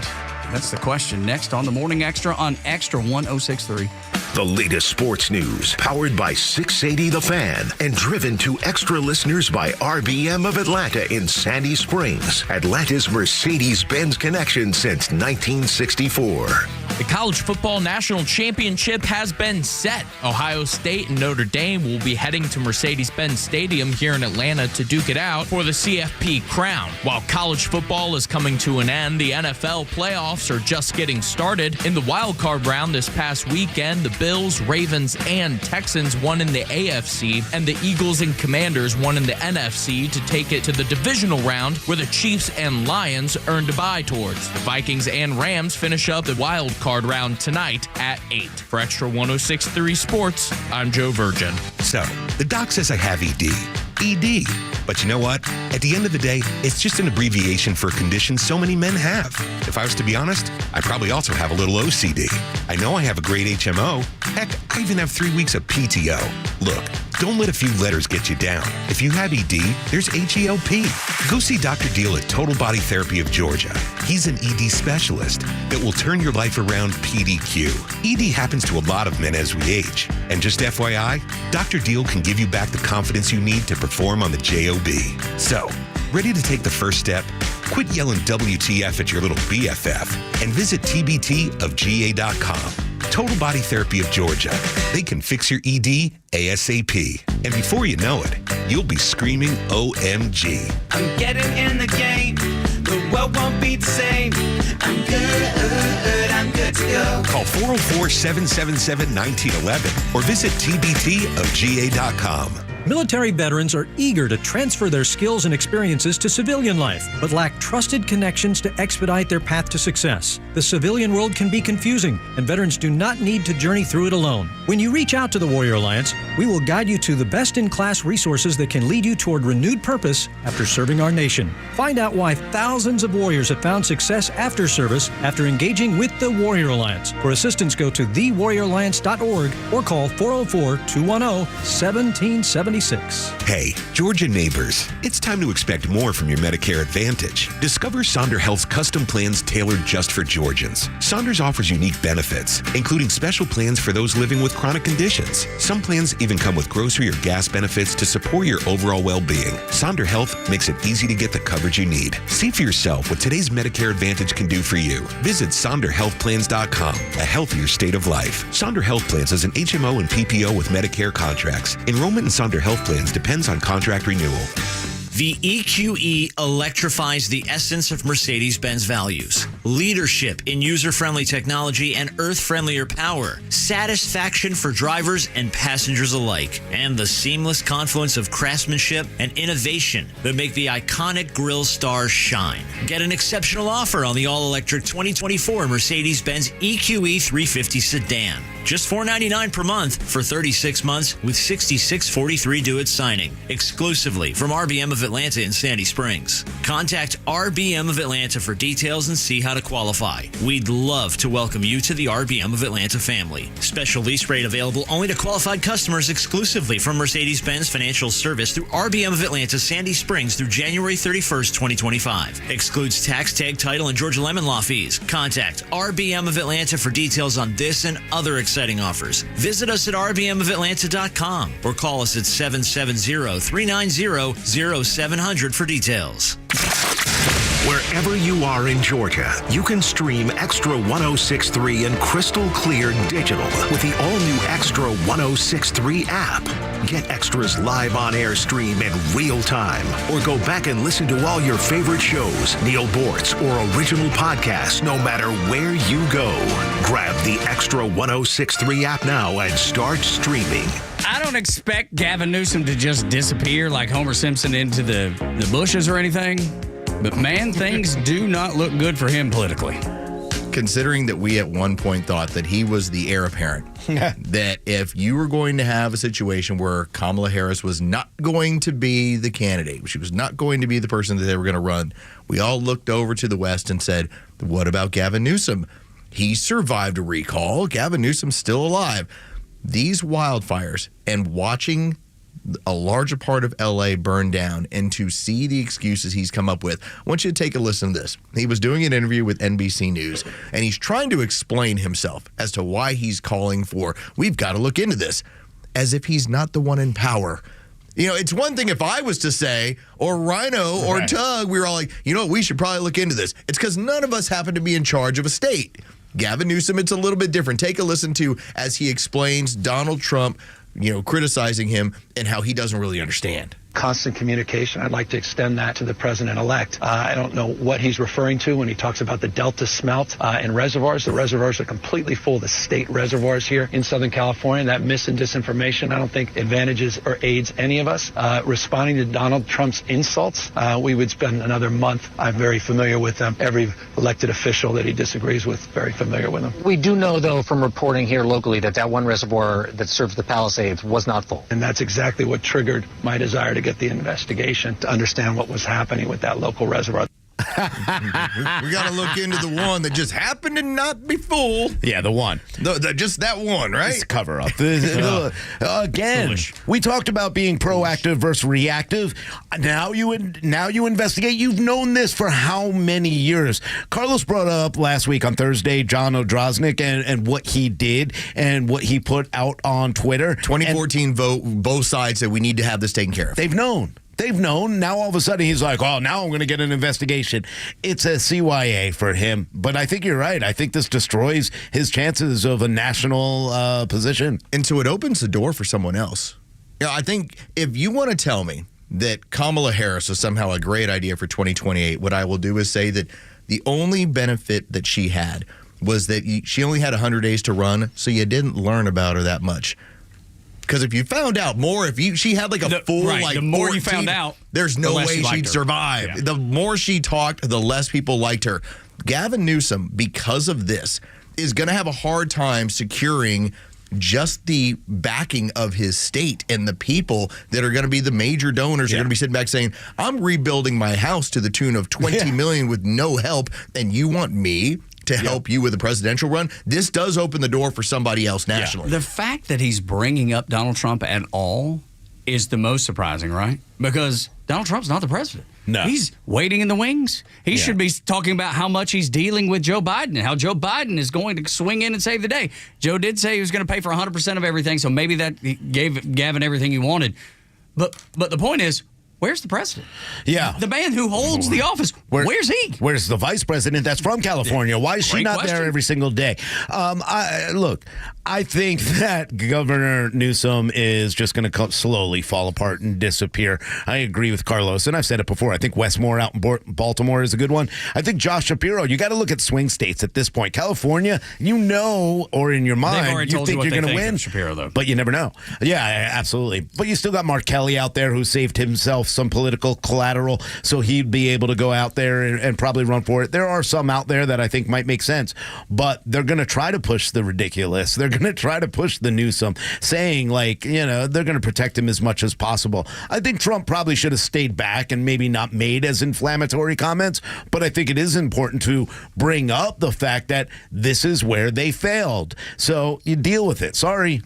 That's the question next on the Morning Extra on Extra 106.3. The latest sports news, powered by 680 The Fan, and driven to extra listeners by RBM of Atlanta in Sandy Springs, Atlanta's Mercedes-Benz connection since 1964. The College Football National Championship has been set. Ohio State and Notre Dame will be heading to Mercedes-Benz Stadium here in Atlanta to duke it out for the CFP crown. While college football is coming to an end, the NFL playoffs are just getting started. In the wild card round this past weekend, the Bills, Ravens, and Texans won in the AFC, and the Eagles and Commanders won in the NFC to take it to the divisional round, where the Chiefs and Lions earned a bye towards. The Vikings and Rams finish up the wild card round tonight at 8. For Extra 106.3 Sports, I'm Joe Virgin. So, the doc says I have ED. ED. But you know what? At the end of the day, it's just an abbreviation for a condition so many men have. If I was to be honest, I probably also have a little OCD. I know I have a great HMO. Heck, I even have 3 weeks of PTO. Look, don't let a few letters get you down. If you have ED, there's HELP. Go see Dr. Deal at Total Body Therapy of Georgia. He's an ED specialist that will turn your life around PDQ. ED happens to a lot of men as we age. And just FYI, Dr. Deal can give you back the confidence you need to perform on the JOB. So, ready to take the first step? Quit yelling WTF at your little BFF and visit tbtofga.com. Total Body Therapy of Georgia. They can fix your ED ASAP. And before you know it, you'll be screaming OMG. I'm getting in the game. The world won't be the same. I'm good to go. Call 404-777-1911 or visit tbtofga.com. Military veterans are eager to transfer their skills and experiences to civilian life, but lack trusted connections to expedite their path to success. The civilian world can be confusing, and veterans do not need to journey through it alone. When you reach out to the Warrior Alliance, we will guide you to the best-in-class resources that can lead you toward renewed purpose after serving our nation. Find out why thousands of warriors have found success after service after engaging with the Warrior Alliance. For assistance, go to thewarrioralliance.org or call 404-210-1770. Hey, Georgia neighbors, it's time to expect more from your Medicare Advantage. Discover Sonder Health's custom plans tailored just for Georgians. Saunders offers unique benefits, including special plans for those living with chronic conditions. Some plans even come with grocery or gas benefits to support your overall well-being. Sonder Health makes it easy to get the coverage you need. See for yourself what today's Medicare Advantage can do for you. Visit SonderHealthPlans.com, a healthier state of life. Sonder Health Plans is an HMO and PPO with Medicare contracts. Enrollment in Sonder Health Plans depends on contract renewal. The EQE electrifies the essence of Mercedes-Benz values. Leadership in user-friendly technology and earth-friendlier power. Satisfaction for drivers and passengers alike. And the seamless confluence of craftsmanship and innovation that make the iconic grille stars shine. Get an exceptional offer on the all-electric 2024 Mercedes-Benz EQE 350 sedan. Just $499 per month for 36 months with $66.43 due at signing. Exclusively from RBM of Atlanta in Sandy Springs. Contact RBM of Atlanta for details and see how to qualify. We'd love to welcome you to the RBM of Atlanta family. Special lease rate available only to qualified customers exclusively from Mercedes-Benz Financial Service through RBM of Atlanta, Sandy Springs through January 31st, 2025. Excludes tax, tag, title, and Georgia Lemon Law fees. Contact RBM of Atlanta for details on this and other exciting offers. Visit us at rbmofatlanta.com or call us at 770-390-0700 for details. Wherever you are in Georgia, you can stream Extra 106.3 and crystal clear digital with the all-new Extra 106.3 app. Get Extra's live on-air stream in real time, or go back and listen to all your favorite shows, Neil Bortz, or original podcasts, no matter where you go. Grab the Extra 106.3 app now and start streaming. I don't expect Gavin Newsom to just disappear like Homer Simpson into the bushes or anything. But, man, things do not look good for him politically. considering that we at one point thought that he was the heir apparent, that if you were going to have a situation where Kamala Harris was not going to be the candidate, she was not going to be the person that they were going to run, we all looked over to the West and said, what about Gavin Newsom? He survived a recall. Gavin Newsom's still alive. These wildfires and watching a larger part of L.A. burn down and to see the excuses he's come up with, I want you to take a listen to this. He was doing an interview with NBC News, and he's trying to explain himself as to why he's calling for, we've got to look into this, as if he's not the one in power. You know, it's one thing if I was to say, or Rhino or Tug, we were all like, you know what, we should probably look into this. It's because none of us happen to be in charge of a state. Gavin Newsom, it's a little bit different. Take a listen to as he explains Donald Trump, criticizing him and how he doesn't really understand. Constant communication. I'd like to extend that to the president-elect. I don't know what he's referring to when he talks about the Delta smelt in reservoirs. The reservoirs are completely full. The state reservoirs here in Southern California. That mis and disinformation, I don't think advantages or aids any of us. Responding to Donald Trump's insults, we would spend another month. I'm very familiar with them. Every elected official that he disagrees with, very familiar with them. We do know, though, from reporting here locally that one reservoir that serves the Palisades was not full. And that's exactly what triggered my desire to get the investigation to understand what was happening with that local reservoir. We got to look into the one that just happened to not be full. Yeah, the one. Just that one, right? It's cover up. Again, foolish. We talked about being proactive versus reactive. Now you investigate. You've known this for how many years? Carlos brought up last week on Thursday John Odroznik and what he did and what he put out on Twitter. 2014 vote, both sides said we need to have this taken care of. They've known. Now all of a sudden he's like, oh, now I'm going to get an investigation. It's a CYA for him. But I think you're right. I think this destroys his chances of a national position. And so it opens the door for someone else. I think if you want to tell me that Kamala Harris is somehow a great idea for 2028, what I will do is say that the only benefit that she had was that she only had 100 days to run, so you didn't learn about her that much. Because if you found out more, she had like a full, the more 14, you found out, there's no way she'd survive. Yeah. The more she talked, the less people liked her. Gavin Newsom, because of this, is going to have a hard time securing just the backing of his state and the people that are going to be the major donors are going to be sitting back saying, I'm rebuilding my house to the tune of $20 million with no help, and you want me to help you with a presidential run. This does open the door for somebody else nationally. The fact that he's bringing up Donald Trump at all is the most surprising, right? Because Donald Trump's not the president. No. He's waiting in the wings. He should be talking about how much he's dealing with Joe Biden and how Joe Biden is going to swing in and save the day. Joe did say he was going to pay for 100% of everything, so maybe that gave Gavin everything he wanted. But the point is, where's the president? Yeah. The man who holds the office, where's he? Where's the vice president that's from California? Why is she not there every single day? I think that Governor Newsom is just going to slowly fall apart and disappear. I agree with Carlos, and I've said it before. I think Westmore out in Baltimore is a good one. I think Josh Shapiro, you got to look at swing states at this point. California, or in your mind, you think you're going to win. Shapiro, though. But you never know. Yeah, absolutely. But you still got Mark Kelly out there who saved himself some political collateral, so he'd be able to go out there and probably run for it. There are some out there that I think might make sense, but they're going to try to push the ridiculous. They're going to try to push the Newsom, saying they're going to protect him as much as possible. I think Trump probably should have stayed back and maybe not made as inflammatory comments, but I think it is important to bring up the fact that this is where they failed. So you deal with it. Sorry.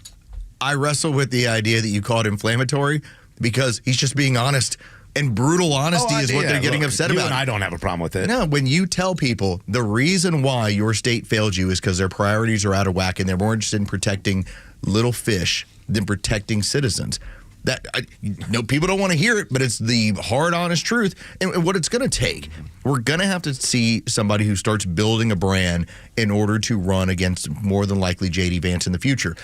I wrestle with the idea that you called inflammatory because he's just being honest. And brutal honesty is what they're getting upset about. And I don't have a problem with it. No, when you tell people the reason why your state failed you is because their priorities are out of whack and they're more interested in protecting little fish than protecting citizens. People don't want to hear it, but it's the hard, honest truth. And what it's going to take, we're going to have to see somebody who starts building a brand in order to run against more than likely J.D. Vance in the future.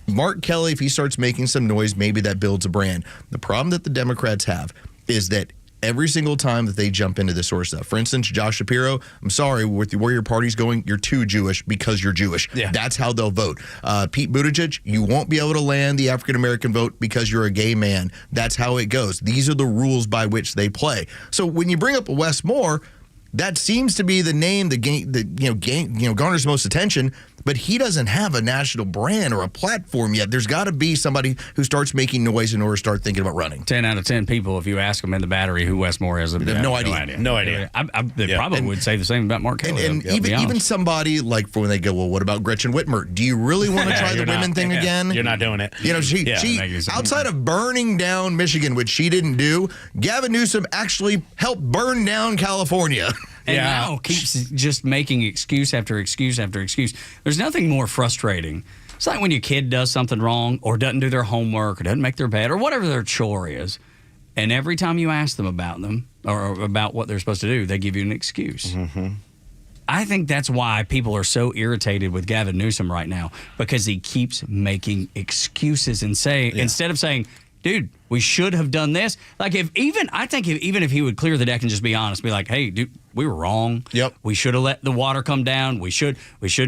Mark Kelly, if he starts making some noise, maybe that builds a brand. The problem that the Democrats have is that every single time that they jump into this sort of stuff, for instance, Josh Shapiro, I'm sorry, with where your party's going, you're too Jewish because you're Jewish. Yeah. That's how they'll vote. Pete Buttigieg, you won't be able to land the African-American vote because you're a gay man. That's how it goes. These are the rules by which they play. So when you bring up a Wes Moore, that seems to be the name that garners most attention. But he doesn't have a national brand or a platform yet. There's got to be somebody who starts making noise in order to start thinking about running. 10 out of 10 people, if you ask them in the Battery who Westmore is, they have no idea. No idea. They probably would say the same about Mark Kelly. And even somebody like when they go, well, what about Gretchen Whitmer? Do you really want to try the women thing again? You're not doing it. She outside of burning down Michigan, which she didn't do, Gavin Newsom actually helped burn down California. And now keeps just making excuse after excuse after excuse. There's nothing more frustrating. It's like when your kid does something wrong or doesn't do their homework or doesn't make their bed or whatever their chore is. And every time you ask them or about what they're supposed to do, they give you an excuse. Mm-hmm. I think that's why people are so irritated with Gavin Newsom right now, because he keeps making excuses and instead of saying, dude, we should have done this. Like even if he would clear the deck and just be honest, be like, hey, dude, we were wrong. Yep. We should have let the water come down. We should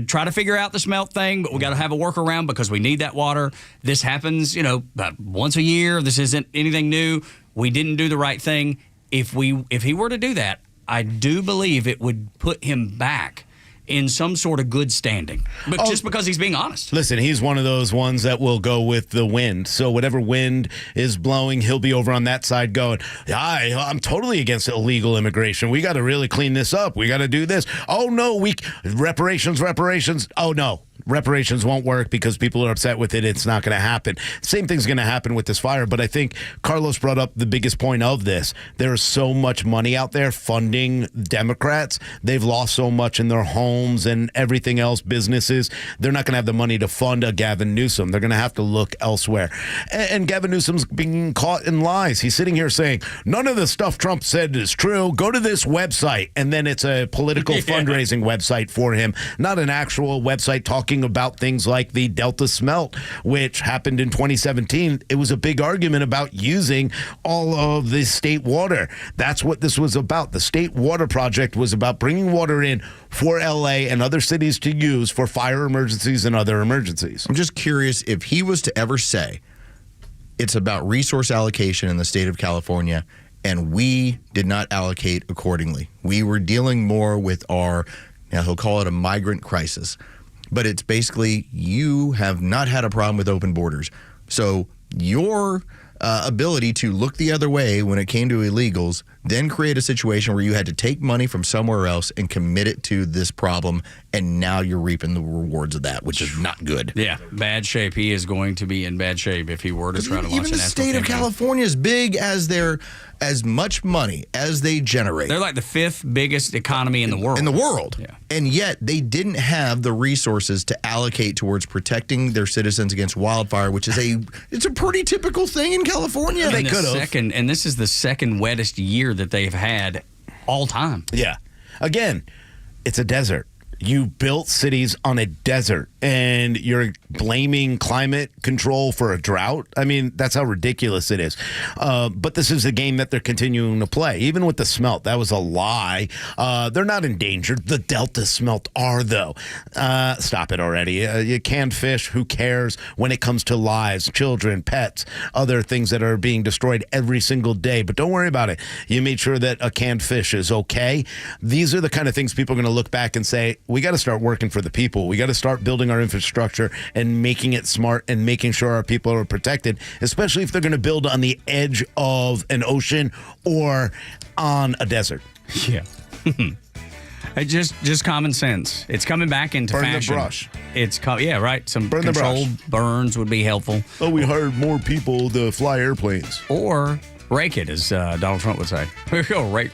try to figure out the smelt thing, but we got to have a workaround because we need that water. This happens, about once a year. This isn't anything new. We didn't do the right thing. If he were to do that, I do believe it would put him back in some sort of good standing, but just because he's being honest. Listen, he's one of those ones that will go with the wind. So whatever wind is blowing, he'll be over on that side going, I'm totally against illegal immigration. We got to really clean this up. We got to do this. Oh, no, reparations. Oh, no. Reparations won't work because people are upset with it. It's not going to happen. Same thing's going to happen with this fire. But I think Carlos brought up the biggest point of this. There is so much money out there funding Democrats. They've lost so much in their homes and everything else, businesses. They're not going to have the money to fund a Gavin Newsom. They're going to have to look elsewhere. And Gavin Newsom's being caught in lies. He's sitting here saying, none of the stuff Trump said is true. Go to this website. And then it's a political fundraising website for him, not an actual website talking about things like the Delta smelt, which happened in 2017. It was a big argument about using all of the state water. That's what this was about. The State Water Project was about bringing water in for LA and other cities to use for fire emergencies and other emergencies. I'm just curious if he was to ever say it's about resource allocation in the state of California and we did not allocate accordingly. We were dealing more with he'll call it a migrant crisis. But it's basically you have not had a problem with open borders. So your ability to look the other way when it came to illegals, then create a situation where you had to take money from somewhere else and commit it to this problem, and now you're reaping the rewards of that, which is not good. Yeah, bad shape. He is going to be in bad shape if he were to try to launch even the state of California, as big as much money as they generate. They're like the 5th biggest economy in the world. Yeah. And yet they didn't have the resources to allocate towards protecting their citizens against wildfire, which is it's a pretty typical thing in California. They could have. And this is the second wettest year that they've had all time. Yeah. Again, it's a desert. You built cities on a desert, and you're blaming climate control for a drought. I mean, that's how ridiculous it is. But this is a game that they're continuing to play. Even with the smelt, that was a lie. They're not endangered. The Delta smelt are, though. Stop it already. You canned fish, who cares when it comes to lives, children, pets, other things that are being destroyed every single day. But don't worry about it. You made sure that a canned fish is okay. These are the kind of things people are going to look back and say, we got to start working for the people. We got to start building our infrastructure and making it smart and making sure our people are protected, especially if they're going to build on the edge of an ocean or on a desert. Yeah. Just common sense. It's coming back into fashion. Burn the brush. Yeah, right. Some Burn controlled burns would be helpful. Oh, we hired more people to fly airplanes. Or rake it, as Donald Trump would say. We're going to rake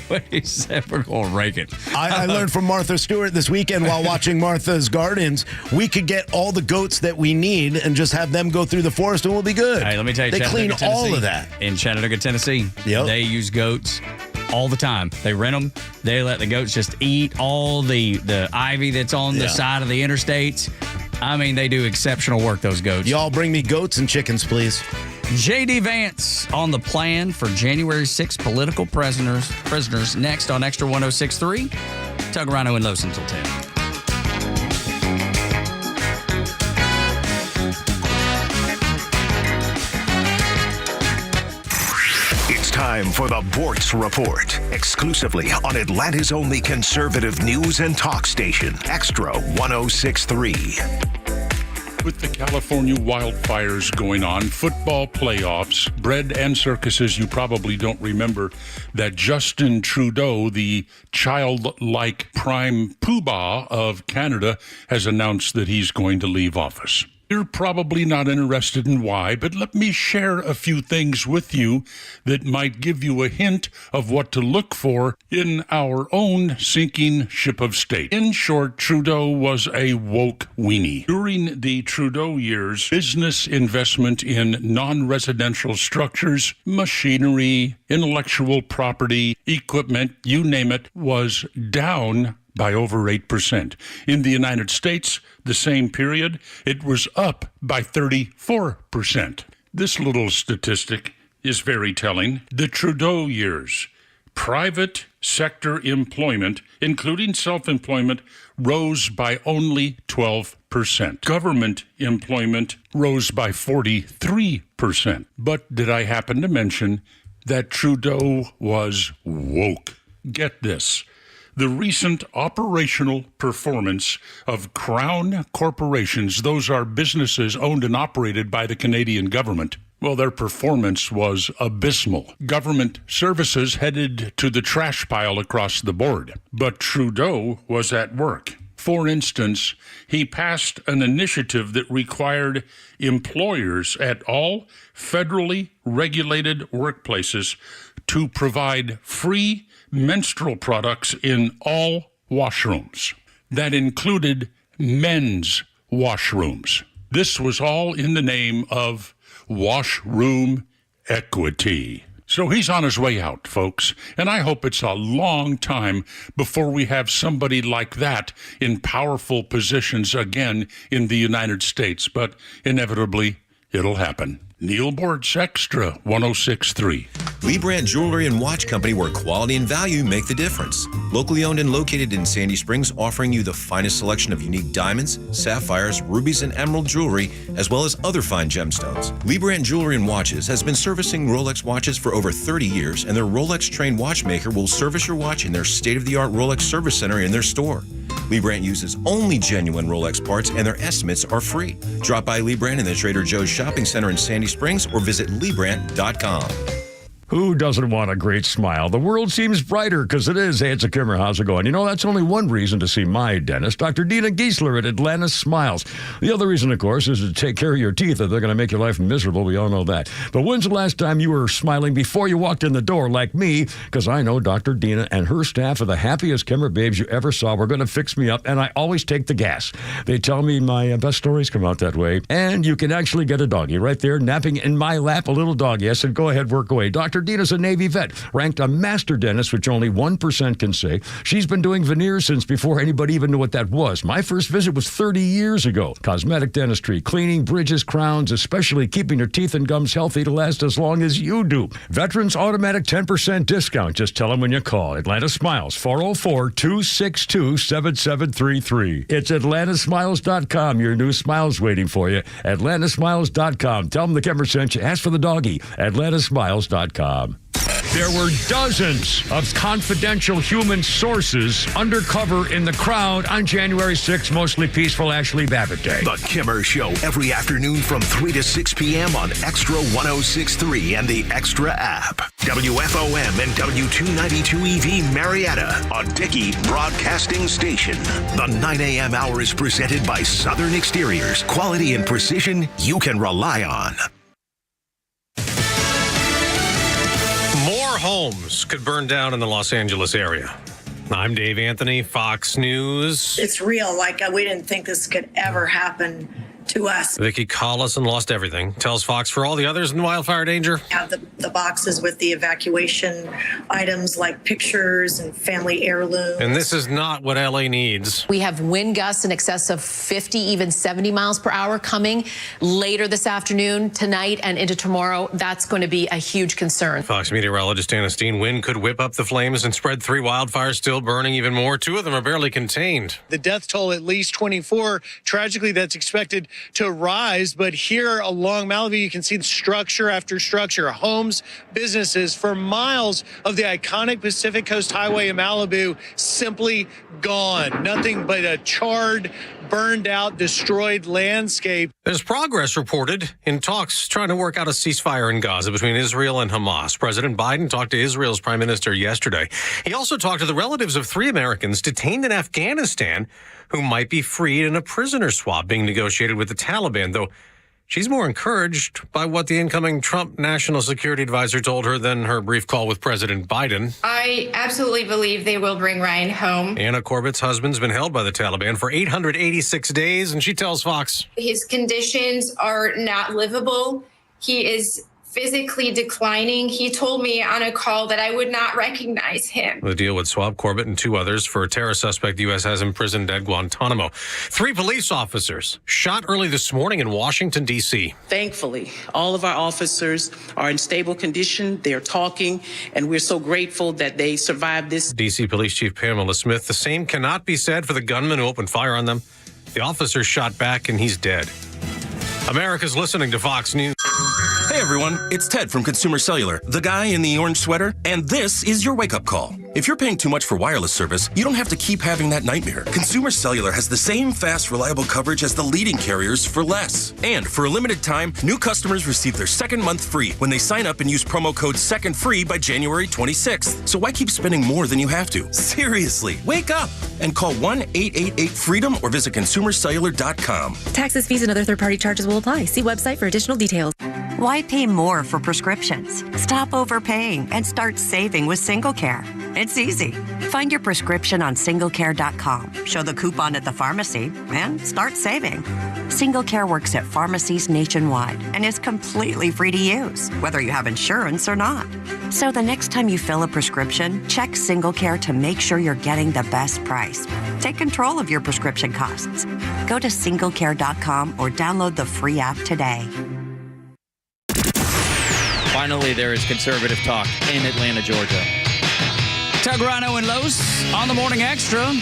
what he said, we're going to rake it. I learned from Martha Stewart this weekend while watching Martha's Gardens. We could get all the goats that we need and just have them go through the forest and we'll be good. Hey, let me tell you, they clean all of that. In Chattanooga, Tennessee, they use goats all the time. They rent them. They let the goats just eat all the ivy that's on the side of the interstates. I mean, they do exceptional work, those goats. Y'all bring me goats and chickens, please. J.D. Vance on the plan for January 6th political prisoners next on Xtra 106.3. Tug, Rhino, and Los until 10. It's time time for the Bortz Report, exclusively on Atlanta's only conservative news and talk station, Extra 106.3. With the California wildfires going on, football playoffs, bread and circuses, you probably don't remember that Justin Trudeau, the childlike prime poobah of Canada, has announced that he's going to leave office. You're probably not interested in why, but let me share a few things with you that might give you a hint of what to look for in our own sinking ship of state. In short, Trudeau was a woke weenie. During the Trudeau years, business investment in non-residential structures, machinery, intellectual property, equipment, you name it, was down by over 8%. In the United States, the same period, it was up by 34%. This little statistic is very telling. The Trudeau years, private sector employment, including self-employment, rose by only 12%. Government employment rose by 43%. But did I happen to mention that Trudeau was woke? Get this. The recent operational performance of Crown corporations, those are businesses owned and operated by the Canadian government, well, their performance was abysmal. Government services headed to the trash pile across the board. But Trudeau was at work. For instance, he passed an initiative that required employers at all federally regulated workplaces to provide free menstrual products in all washrooms. That included men's washrooms. This was all in the name of washroom equity. So he's on his way out, folks, and I hope it's a long time before we have somebody like that in powerful positions again in the United States, but inevitably it'll happen. Neil Bortz, Extra 106.3. Lee Brandt Jewelry and Watch Company, where quality and value make the difference. Locally owned and located in Sandy Springs, offering you the finest selection of unique diamonds, sapphires, rubies, and emerald jewelry, as well as other fine gemstones. Lee Brandt Jewelry and Watches has been servicing Rolex watches for over 30 years, and their Rolex-trained watchmaker will service your watch in their state-of-the-art Rolex service center in their store. Lee Brandt uses only genuine Rolex parts, and their estimates are free. Drop by Lee Brandt in the Trader Joe's Shopping Center in Sandy Springs or visit LeeBrandt.com. Who doesn't want a great smile? The world seems brighter because it is. Hey, it's a Kimmer. How's it going? You know, that's only one reason to see my dentist, Dr. Dina Giesler at Atlanta Smiles. The other reason, of course, is to take care of your teeth if they're going to make your life miserable. We all know that. But when's the last time you were smiling before you walked in the door like me? Because I know Dr. Dina and her staff are the happiest Kimmer babes you ever saw. We're going to fix me up, and I always take the gas. They tell me my best stories come out that way. And you can actually get a doggy right there napping in my lap, a little doggy. I said, go ahead, work away. Dr. Dina's a Navy vet, ranked a master dentist, which only 1% can say. She's been doing veneers since before anybody even knew what that was. My first visit was 30 years ago. Cosmetic dentistry, cleaning, bridges, crowns, especially keeping your teeth and gums healthy to last as long as you do. Veterans automatic 10% discount. Just tell them when you call. Atlanta Smiles, 404-262-7733. It's atlantasmiles.com. Your new smile's waiting for you. atlantasmiles.com. Tell them the Kimmer sent you. Ask for the doggy. atlantasmiles.com. There were dozens of confidential human sources undercover in the crowd on January 6th, mostly peaceful Ashley Babbitt Day. The Kimmer Show every afternoon from 3 to 6 p.m. on Extra 106.3 and the Extra app. WFOM and W292 EV Marietta, a Dickey Broadcasting Station. The 9 a.m. hour is presented by Southern Exteriors. Quality and precision you can rely on. More homes could burn down in the Los Angeles area. I'm Dave Anthony, Fox News. It's real. We didn't think this could ever happen to us. Vicki Collison lost everything. Tells Fox for all the others in wildfire danger. Have the boxes with the evacuation items like pictures and family heirlooms. And this is not what LA needs. We have wind gusts in excess of 50, even 70 miles per hour coming later this afternoon, tonight, and into tomorrow. That's going to be a huge concern. Fox meteorologist Anna Steen, wind could whip up the flames and spread 3 wildfires still burning even more. 2 of them are barely contained. The death toll at least 24. Tragically, that's expected to rise. But here along Malibu, you can see structure after structure, homes, businesses for miles of the iconic Pacific Coast Highway in Malibu simply gone. Nothing but a charred, burned out, destroyed landscape. There's progress reported in talks trying to work out a ceasefire in Gaza between Israel and Hamas. President Biden talked to Israel's prime minister yesterday. He also talked to the relatives of 3 Americans detained in Afghanistan who might be freed in a prisoner swap being negotiated with the Taliban, though she's more encouraged by what the incoming Trump national security advisor told her than her brief call with President Biden. I absolutely believe they will bring Ryan home. Anna Corbett's husband's been held by the Taliban for 886 days, and she tells Fox, His conditions are not livable. He is physically declining. He told me on a call that I would not recognize him. The deal would swap Corbett and 2 others for a terror suspect the U.S. has imprisoned at Guantanamo. 3 police officers shot early this morning in Washington, D.C. Thankfully, all of our officers are in stable condition. They're talking, and we're so grateful that they survived this. D.C. Police Chief Pamela Smith, the same cannot be said for the gunman who opened fire on them. The officer shot back, and he's dead. America's listening to Fox News. Hey everyone, it's Ted from Consumer Cellular, the guy in the orange sweater, and this is your wake-up call. If you're paying too much for wireless service, you don't have to keep having that nightmare. Consumer Cellular has the same fast, reliable coverage as the leading carriers for less. And for a limited time, new customers receive their 2nd month free when they sign up and use promo code SECONDFREE by January 26th. So why keep spending more than you have to? Seriously, wake up and call 1-888-FREEDOM or visit consumercellular.com. Taxes, fees, and other third-party charges will apply. See website for additional details. Why pay more for prescriptions? Stop overpaying and start saving with SingleCare. It's easy. Find your prescription on singlecare.com, show the coupon at the pharmacy, and start saving. SingleCare works at pharmacies nationwide and is completely free to use, whether you have insurance or not. So the next time you fill a prescription, check SingleCare to make sure you're getting the best price. Take control of your prescription costs. Go to singlecare.com or download the free app today. Finally, there is conservative talk in Atlanta, Georgia. Tug, Rhino, and Los on the Morning Extra.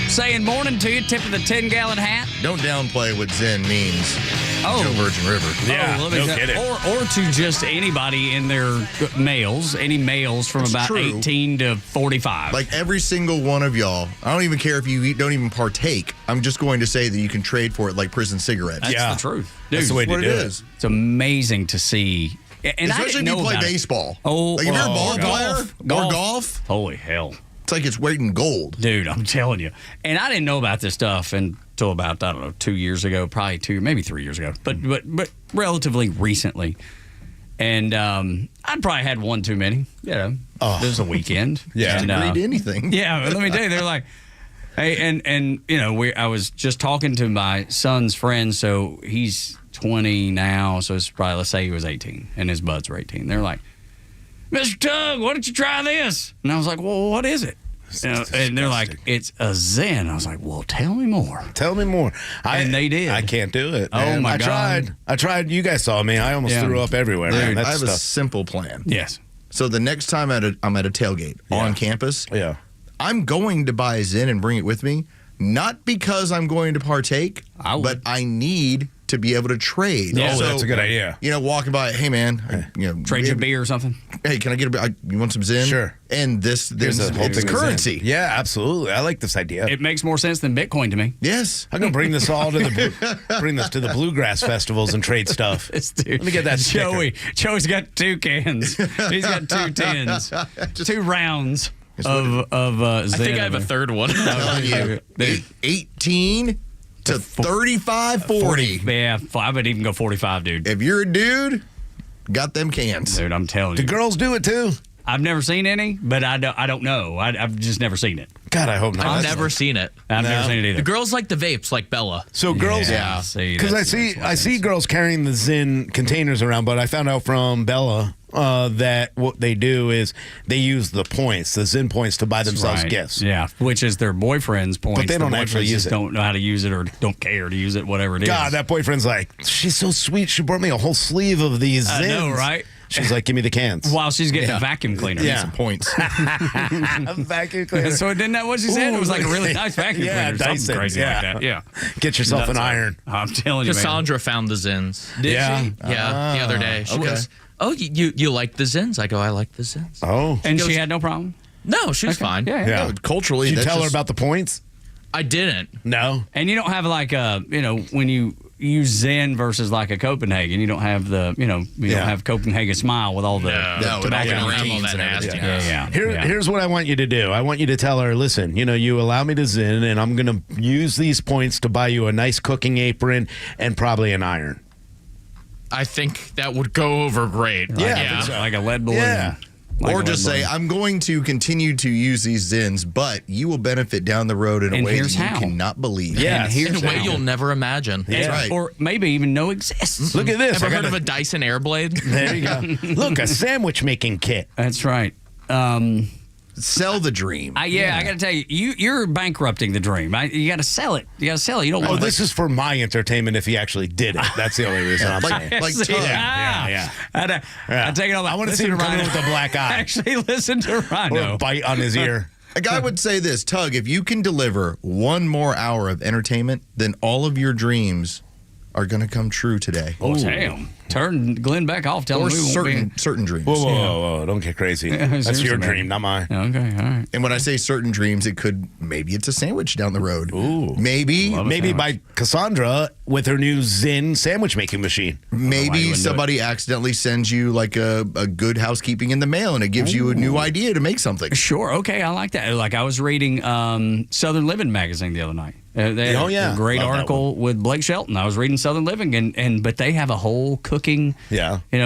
Saying morning to you, tip of the 10-gallon hat. Don't downplay what Zen means. Oh. Joe Virgin River. Yeah, no kidding. Or to just anybody in their males, any males from about 18 to 45. Like every single one of y'all, I don't even care if you don't even partake. I'm just going to say that you can trade for it like prison cigarettes. That's the truth. Dude, that's the way to do it. It's amazing to see. And especially if you play baseball. Oh, like if you're a ball player or golf. Holy hell. It's like it's weight in gold. Dude, I'm telling you. And I didn't know about this stuff until about, 2 years ago, probably maybe 3 years ago, but relatively recently. And I'd probably had one too many. This was a weekend. And, agreed to anything. Yeah, let me tell you, they're like, hey, and I was just talking to my son's friend, so he's 20 now, so it's probably, let's say he was 18, and his buds were 18. They're like, Mr. Tug, why don't you try this? And I was like, well, what is it? And they're like, it's a Zen. I was like, well, tell me more. Tell me more. And they did. I can't do it. Man. Oh, my God. I tried. You guys saw me. I almost threw up everywhere. Dude, man. I have a simple plan. Yes. So the next time I'm at a tailgate on campus, I'm going to buy a Zen and bring it with me, not because I'm going to partake, but I need to be able to trade. Yeah, so, that's a good idea. Walking by, hey man, trade your beer or something. Hey, can I get you want some Zen? Sure. And this it's currency. Yeah, absolutely. I like this idea. It makes more sense than Bitcoin to me. Yes, I'm gonna bring this all to the bluegrass festivals and trade stuff. Dude, let me get that sticker. Joey's got 2 cans. He's got 2 tins, 2 rounds of Zen. I think I have a third one. 18 to 35, 40. Yeah, I would even go 45, dude. If you're a dude, got them cans. Dude, I'm telling you. Do girls do it too? I've never seen any, but I don't know. I've just never seen it. God, I hope not. I've never seen it. I've never seen it either. The girls like the vapes, like Bella. So girls, because I see girls carrying the Zen containers around, but I found out from Bella that what they do is they use the Zen points, to buy themselves gifts. Yeah, which is their boyfriend's points. But they don't actually use it. Don't know how to use it or don't care to use it, whatever it is. God, that boyfriend's like, she's so sweet. She brought me a whole sleeve of these Zens. I know, right? She's like, give me the cans. While she's getting a vacuum cleaner. Yeah. Some points. Vacuum cleaner. So didn't that what she said? It was like a really nice vacuum cleaner. Dyson, Something crazy like that. Yeah. Get yourself an iron. I'm telling you, Cassandra found the Zins. Did she? Yeah, the other day. She goes, "Oh, you like the Zins?" I go, "I like the Zins." Oh. And she had no problem? No, she was fine. Yeah. Yeah. Culturally, Did you that's tell her just- about the points? I didn't. No. And you don't have like a, when you use Zen versus like a Copenhagen, you don't have the, you don't have Copenhagen Smile with all the tobacco all that nasty. Here's what I want you to do. I want you to tell her, listen, you allow me to Zen, and I'm going to use these points to buy you a nice cooking apron and probably an iron. I think that would go over great. Yeah. Like a lead balloon. Yeah. Or just say, I'm going to continue to use these Zins, but you will benefit down the road in a way that you cannot believe. Yeah, in a way you'll never imagine. That's right. Or maybe even know exists. Look at this. Ever heard of a Dyson Airblade? There you go. Look, a sandwich making kit. That's right. Sell the dream. I got to tell you, you're bankrupting the dream. You got to sell it. You don't want this is for my entertainment if he actually did it. That's the only reason I'm saying. Like Tug. Yeah. I take it all back. I want to see him come in with a black eye. Actually, listen to Rhino. Or a bite on his ear. A guy would say this, Tug, if you can deliver one more hour of entertainment, then all of your dreams are going to come true today. Oh, damn. Turn Glenn back off. Tell him certain dreams. Whoa. Don't get crazy. That's your dream, not mine. Okay, all right. And when I say certain dreams, maybe it's a sandwich down the road. Ooh. Maybe by Cassandra with her new Zen sandwich making machine. Maybe somebody accidentally sends you like a good housekeeping in the mail and it gives you a new idea to make something. Sure. Okay, I like that. Like I was reading Southern Living magazine the other night. They had a great article with Blake Shelton. I was reading Southern Living, but they have a whole cooking,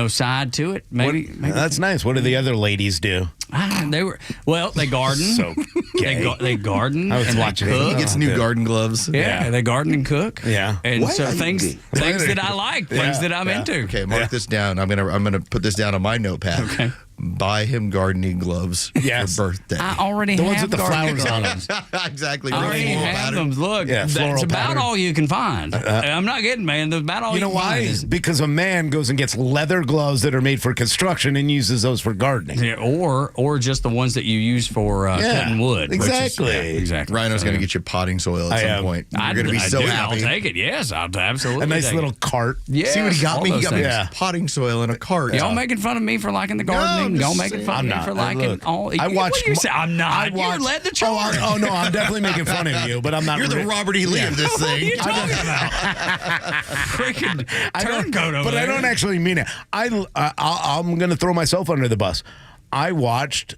side to it. Maybe that's nice. What do the other ladies do? They garden. So they garden. I was and watching. They cook. He gets new garden gloves. Yeah, they garden and cook. Yeah, and so things that I like, things that I'm into. Okay, mark this down. I'm gonna put this down on my notepad. Okay. Buy him gardening gloves for birthday. I already the have ones with the flowers on them. Exactly. I already have them. Look, that's about all you can find. I'm not kidding, man. That's about all you can find. You know why? Because a man goes and gets leather gloves that are made for construction and uses those for gardening. Yeah, or just the ones that you use for cutting wood. Exactly. Exactly. Rhino's going to get you potting soil at some point. You're going to be so happy. I'll take it. Yes, I'll absolutely. A nice little cart. Yeah. See what he got me? He got me potting soil in a cart. Y'all making fun of me for liking the gardening? Y'all making fun of me for liking all? I watched. What do you say? I'm not. You led the charge. Oh no, I'm definitely making fun of you, but I'm not. You're the Robert E. Lee of this thing. What are you talking about? Freaking turncoat over there. But I don't actually mean it. I'm going to throw myself under the bus. I watched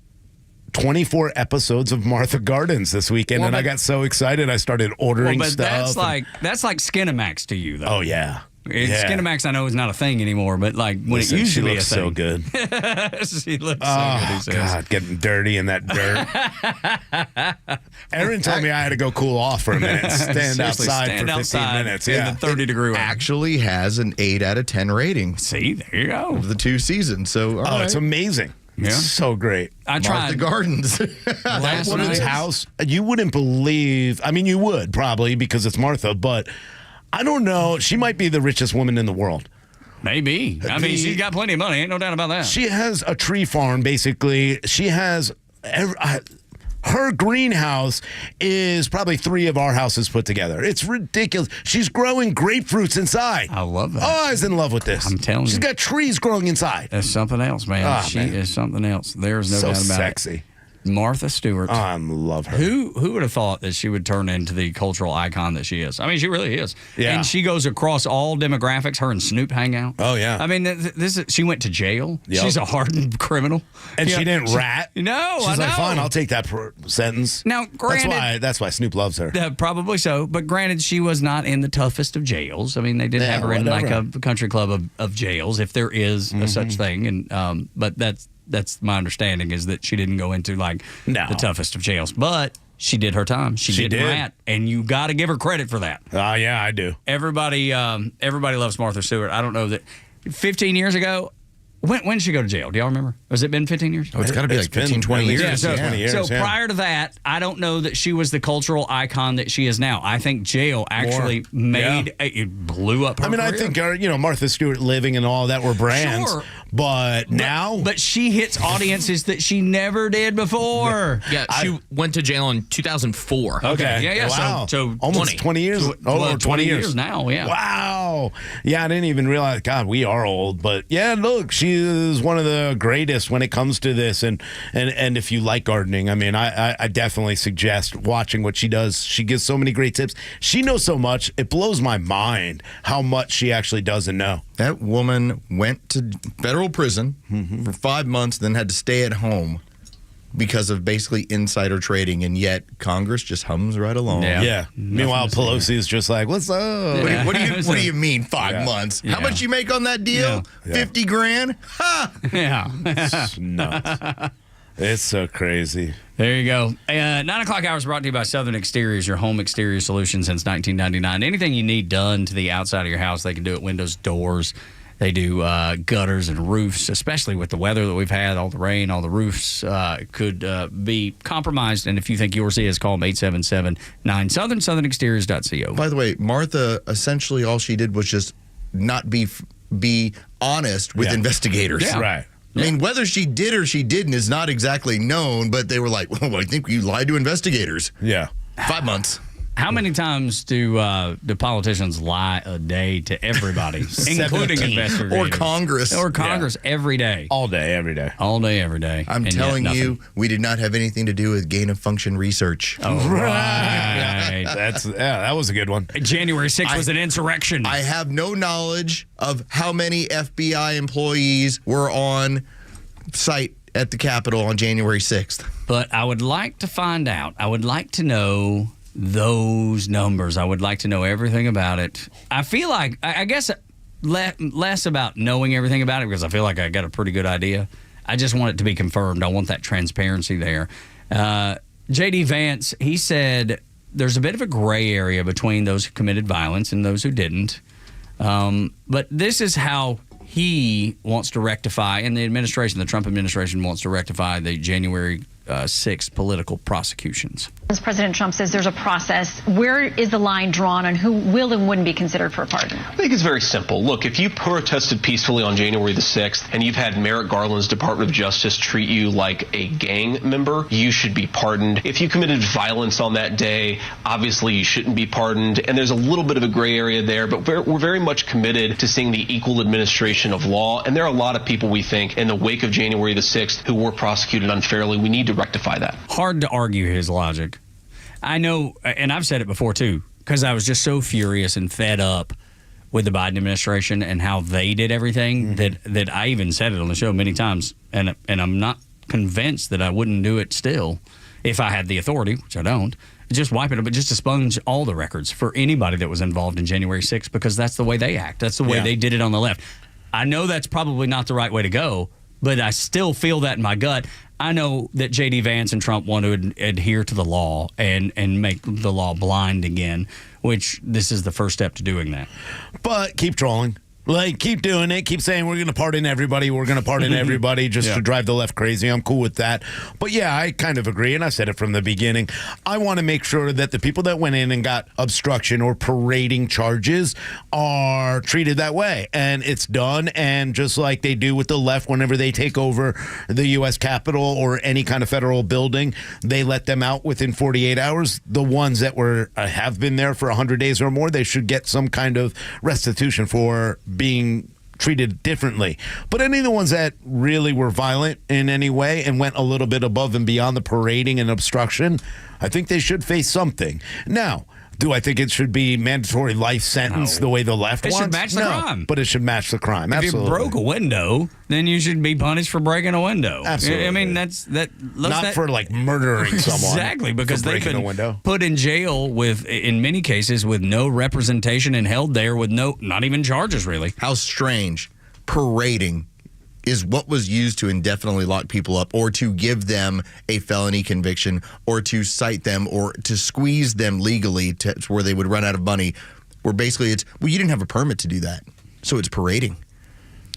24 episodes of Martha Gardens this weekend, and I got so excited I started ordering stuff. That's like Skinamax to you, though. Oh yeah. Skinamax, I know, is not a thing anymore, but like when it used to be a thing. So good. She looks so good. Oh God, getting dirty in that dirt. Aaron told me I had to go cool off for a minute, stand outside for 15 minutes. Yeah, in the 30-degree weather. Actually has an 8 out of 10 rating. See, there you go. Of the 2 seasons. So it's amazing. Yeah. It's so great. I tried the Gardens. That woman's house. You wouldn't believe. I mean, you would probably because it's Martha, but I don't know. She might be the richest woman in the world. Maybe. I mean, she's got plenty of money. Ain't no doubt about that. She has a tree farm, basically. She has her greenhouse is probably 3 of our houses put together. It's ridiculous. She's growing grapefruits inside. I love that. Oh, I was in love with this. I'm telling you. She's got trees growing inside. That's something else, man. She is something else. There's no doubt about sexy. it. Martha Stewart. I love her. Who would have thought that she would turn into the cultural icon that she is? I mean, she really is. Yeah. And she goes across all demographics. Her and Snoop hang out. Oh, yeah. I mean, she went to jail. Yep. She's a hardened criminal. And she didn't rat. No, She's like, fine, I'll take that sentence. Now, granted. That's why Snoop loves her. Probably so. But granted, she was not in the toughest of jails. I mean, they didn't have her in like a country club of jails, if there is a such thing. And but that's my understanding is that she didn't go into like the toughest of jails, but she did her time. She did rat, and you got to give her credit for that. Yeah, I do. Everybody loves Martha Stewart. I don't know that 15 years ago. When did she go to jail? Do y'all remember? Has it been 15 years? Oh, it's got to be like 15, 20 years. Yeah, 20 years. So prior to that, I don't know that she was the cultural icon that she is now. I think jail actually it blew up her career. I think Martha Stewart living and all that were brands. Sure, But now... But she hits audiences that she never did before. Yeah, she went to jail in 2004. Okay. Yeah. Wow. So almost 20 years. Well, 20 years now, yeah. Wow. Yeah, I didn't even realize, God, we are old. But yeah, look, she is one of the greatest when it comes to this. And if you like gardening, I mean, I definitely suggest watching what she does. She gives so many great tips. She knows so much. It blows my mind how much she actually doesn't know. That woman went to federal prison for 5 months, then had to stay at home because of basically insider trading, and yet Congress just hums right along. Yeah. Meanwhile, Pelosi is just like, what's up? What do you mean 5 months? How much you make on that deal? Yeah. 50 grand? Ha! Yeah. It's nuts. It's so crazy. There you go. 9 o'clock hours brought to you by Southern Exteriors, your home exterior solution since 1999. Anything you need done to the outside of your house, they can do it. Windows, doors. They do gutters and roofs, especially with the weather that we've had, all the rain, all the roofs could be compromised. And if you think yours is, call them 877-9-SOUTHERN, southernexteriors.co. By the way, Martha, essentially all she did was just not be honest with investigators. Yeah. Right. I mean, whether she did or she didn't is not exactly known, but they were like, well, I think you lied to investigators. Yeah. 5 months. How many times do politicians lie a day to everybody, including investigators? Or Congress. Or Congress every day. All day, every day. All day, every day. I'm telling you, we did not have anything to do with gain-of-function research. Oh, right. That was a good one. January 6th was an insurrection. I have no knowledge of how many FBI employees were on site at the Capitol on January 6th. But I would like to find out. I would like to know those numbers. I would like to know everything about it. I feel like, I guess, less about knowing everything about it, because I feel like I got a pretty good idea. I just want it to be confirmed. I want that transparency there. J.D. Vance, he said there's a bit of a gray area between those who committed violence and those who didn't. But this is how he wants to rectify, and the Trump administration wants to rectify the January 6 political prosecutions. As President Trump says there's a process, where is the line drawn on who will and wouldn't be considered for a pardon? I think it's very simple. Look, if you protested peacefully on January the 6th and you've had Merrick Garland's Department of Justice treat you like a gang member, you should be pardoned. If you committed violence on that day, obviously you shouldn't be pardoned. And there's a little bit of a gray area there, but we're very much committed to seeing the equal administration of law. And there are a lot of people, we think, in the wake of January the 6th who were prosecuted unfairly. We need to rectify that. Hard to argue his logic. I know, and I've said it before too, because I was just so furious and fed up with the Biden administration and how they did everything that I even said it on the show many times, and I'm not convinced that I wouldn't do it still if I had the authority, which I don't. Just wipe it up, but just expunge all the records for anybody that was involved in January 6th, because that's the way they act. That's the way they did it on the left. I know that's probably not the right way to go, but I still feel that in my gut. I know that J.D. Vance and Trump want to adhere to the law and make the law blind again, which this is the first step to doing that. But keep trolling. Like, keep doing it. Keep saying we're going to pardon everybody. We're going to pardon everybody just to drive the left crazy. I'm cool with that. But, yeah, I kind of agree, and I said it from the beginning. I want to make sure that the people that went in and got obstruction or parading charges are treated that way. And it's done, and just like they do with the left whenever they take over the U.S. Capitol or any kind of federal building, they let them out within 48 hours. The ones that have been there for 100 days or more, they should get some kind of restitution for being treated differently. But any of the ones that really were violent in any way and went a little bit above and beyond the parading and obstruction, I think they should face something. Now, do I think it should be mandatory life sentence the way the left wants? It should match the crime. But it should match the crime. Absolutely. If you broke a window, then you should be punished for breaking a window. Absolutely. I mean, not for like murdering someone. Exactly, because they could a window. Put in jail in many cases with no representation and held there with not even charges really. How strange. Parading is what was used to indefinitely lock people up or to give them a felony conviction or to cite them or to squeeze them legally to where they would run out of money, where basically you didn't have a permit to do that. So it's parading.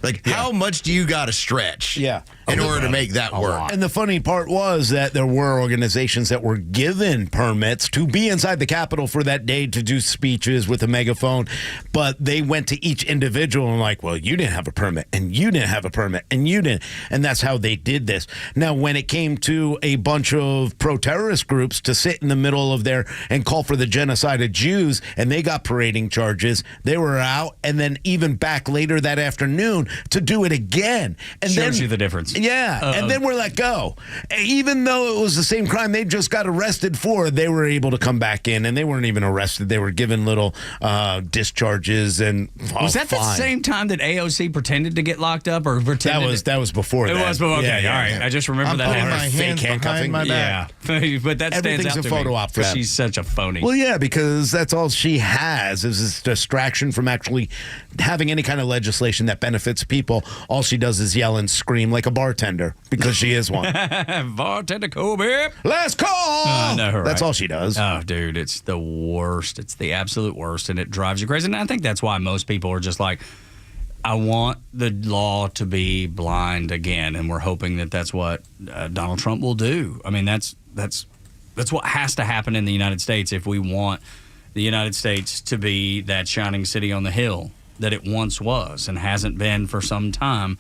Like, how much do you got to stretch? Yeah. In order to make that work. And the funny part was that there were organizations that were given permits to be inside the Capitol for that day to do speeches with a megaphone, but they went to each individual and like, well, you didn't have a permit, and you didn't have a permit, and you didn't. And that's how they did this. Now, when it came to a bunch of pro-terrorist groups to sit in the middle of there and call for the genocide of Jews, and they got parading charges, they were out, and then even back later that afternoon to do it again. And Shows then, you the difference. Yeah, and then we're let go. Even though it was the same crime they just got arrested for, they were able to come back in, and they weren't even arrested. They were given little discharges and Was that the same time that AOC pretended to get locked up, or pretended that was before that? It was before. Okay, Yeah, all right. yeah. I just remember I'm that. putting my Fake hands handcuffing. behind my back. Yeah, but that stands Everything's out a to photo me. op for that. She's such a phony. Well, yeah, because that's all she has is this distraction from actually having any kind of legislation that benefits people. All she does is yell and scream like a bartender because she is one. Bartender Kobe. Last call. No, right. That's all she does. Oh, dude, it's the worst. It's the absolute worst, and it drives you crazy. And I think that's why most people are just like, I want the law to be blind again, and we're hoping that that's what Donald Trump will do. I mean, that's what has to happen in the United States if we want the United States to be that shining city on the hill that it once was and hasn't been for some time.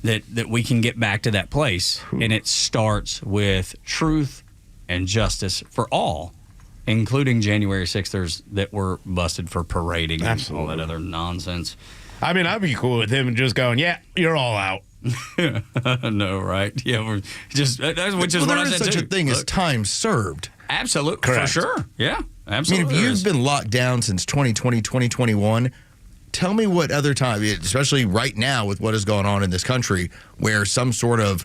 That we can get back to that place, and it starts with truth and justice for all, including January 6thers that were busted for parading and all that other nonsense. I mean, I'd be cool with him and just going, yeah, you're all out. No, right? Yeah, we're just which is what I there is said such too. a thing as time served. Absolutely, Correct. for sure. Yeah, I absolutely. mean, if you've been locked down since 2020, 2021, tell me what other time, especially right now with what is going on in this country, where some sort of,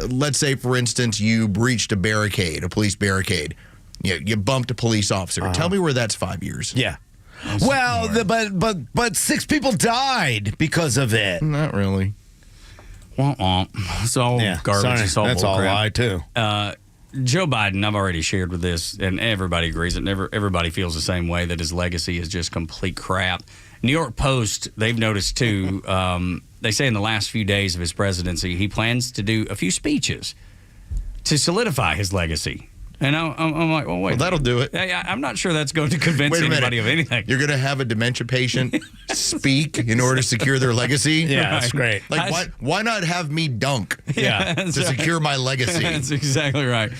let's say, for instance, you breached a police barricade. You bumped a police officer. Tell me where that's 5 years. Yeah. Well, but 6 people died because of it. Not really. It's all garbage. Sorry. It's all that's all bullcrap. lie too. Joe Biden, I've already shared with this, and everybody agrees that everybody feels the same way, that his legacy is just complete crap. New York Post, they've noticed too, they say in the last few days of his presidency, he plans to do a few speeches to solidify his legacy. And I'm like, well, wait. Well, that'll do it. I'm not sure that's going to convince anybody of anything. You're going to have a dementia patient speak in order to secure their legacy? Yeah, that's great. Like, why not have me dunk to secure my legacy? That's exactly right.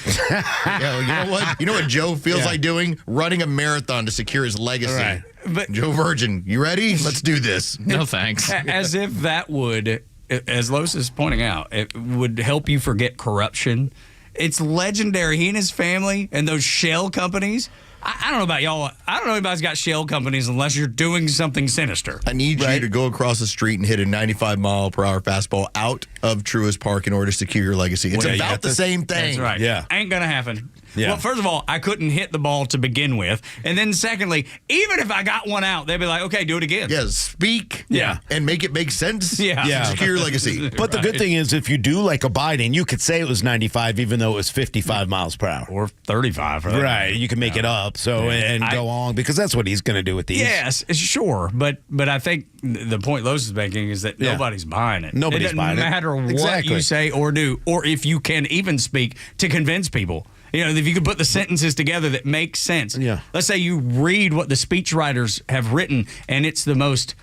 You know what Joe feels like doing? Running a marathon to secure his legacy. Right. But Joe Virgin, you ready? Let's do this. No thanks. As if that would, as Los is pointing out, it would help you forget corruption. It's legendary. He and his family and those shell companies. I don't know about y'all. I don't know if anybody's got shell companies unless you're doing something sinister. I need you to go across the street and hit a 95-mile-per-hour fastball out of Truist Park in order to secure your legacy. It's about the same thing. That's right. Yeah. Ain't going to happen. Yeah. Well, first of all, I couldn't hit the ball to begin with. And then secondly, even if I got one out, they'd be like, okay, do it again. Yeah, speak Yeah. and make it make sense. Yeah. Yeah. To secure your legacy. But the good thing is, if you do like a Biden, you could say it was 95, even though it was 55 miles per hour. Or 35. For that Right. matter. You can make it up. So and go on, because that's what he's going to do with these. Yes, sure. But I think the point Los is making is that nobody's buying it. Nobody's buying it. It doesn't matter what Exactly. you say or do, or if you can even speak to convince people. You know, if you could put the sentences together that make sense. Yeah. Let's say you read what the speechwriters have written, and it's the most,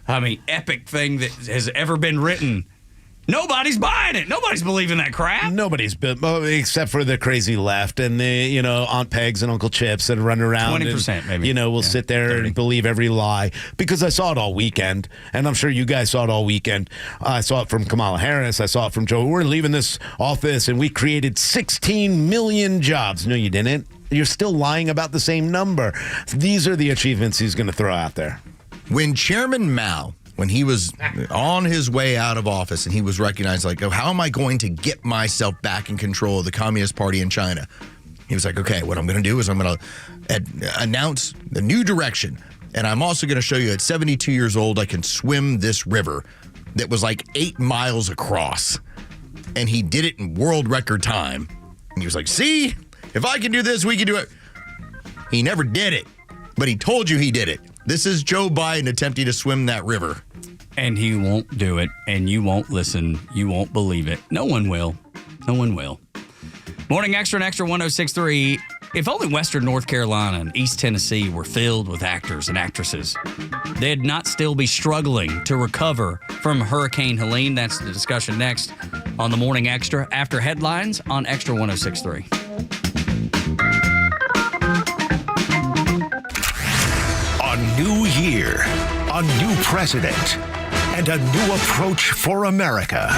epic thing that has ever been written. Nobody's buying it. Nobody's believing that crap. Nobody's been, except for the crazy left and the, Aunt Pegs and Uncle Chips that run around. 20% maybe. Will sit there 30. and believe every lie. Because I saw it all weekend, and I'm sure you guys saw it all weekend. I saw it from Kamala Harris. I saw it from Joe. We're leaving this office, and we created 16 million jobs. No, you didn't. You're still lying about the same number. These are the achievements he's going to throw out there. When Chairman Mao, when he was on his way out of office and he was recognized like, oh, how am I going to get myself back in control of the Communist Party in China? He was like, okay, what I'm going to do is I'm going to announce the new direction. And I'm also going to show you at 72 years old, I can swim this river that was like 8 miles across. And he did it in world record time. And he was like, see, if I can do this, we can do it. He never did it, but he told you he did it. This is Joe Biden attempting to swim that river. And he won't do it, and you won't listen. You won't believe it. No one will. No one will. Morning Extra and Extra 106.3. If only Western North Carolina and East Tennessee were filled with actors and actresses, they'd not still be struggling to recover from Hurricane Helene. That's the discussion next on the Morning Extra after headlines on Extra 106.3. A new year, a new president, and a new approach for America.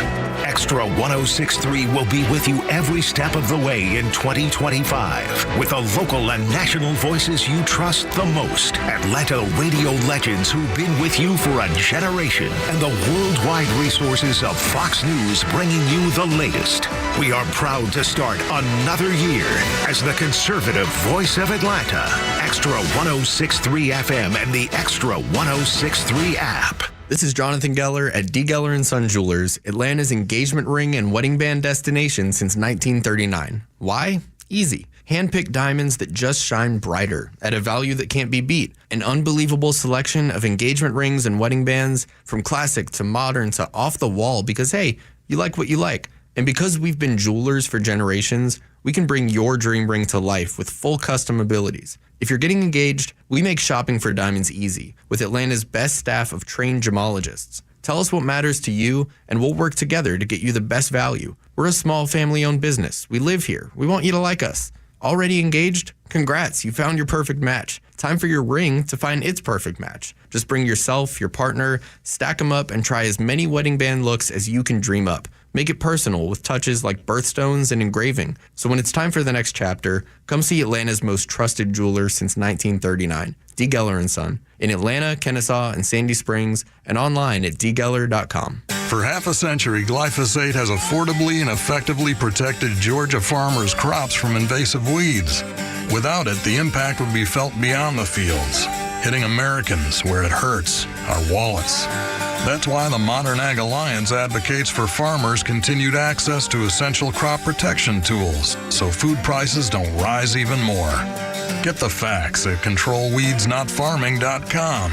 Extra 106.3 will be with you every step of the way in 2025 with the local and national voices you trust the most. Atlanta radio legends who've been with you for a generation and the worldwide resources of Fox News bringing you the latest. We are proud to start another year as the conservative voice of Atlanta. Extra 106.3 FM and the Extra 106.3 app. This is Jonathan Geller at D. Geller & Son Jewelers, Atlanta's engagement ring and wedding band destination since 1939. Why? Easy. Hand-picked diamonds that just shine brighter at a value that can't be beat. An unbelievable selection of engagement rings and wedding bands, from classic to modern to off the wall, because hey, you like what you like. And because we've been jewelers for generations, we can bring your dream ring to life with full custom abilities. If you're getting engaged, we make shopping for diamonds easy with Atlanta's best staff of trained gemologists. Tell us what matters to you, and we'll work together to get you the best value. We're a small family-owned business. We live here. We want you to like us. Already engaged? Congrats, you found your perfect match. Time for your ring to find its perfect match. Just bring yourself, your partner, stack them up, and try as many wedding band looks as you can dream up. Make it personal with touches like birthstones and engraving. So when it's time for the next chapter, come see Atlanta's most trusted jeweler since 1939, D. Geller & Son, in Atlanta, Kennesaw, and Sandy Springs, and online at dgeller.com. For half a century, glyphosate has affordably and effectively protected Georgia farmers' crops from invasive weeds. Without it, the impact would be felt beyond the fields, hitting Americans where it hurts, our wallets. That's why the Modern Ag Alliance advocates for farmers' continued access to essential crop protection tools so food prices don't rise even more. Get the facts at controlweedsnotfarming.com.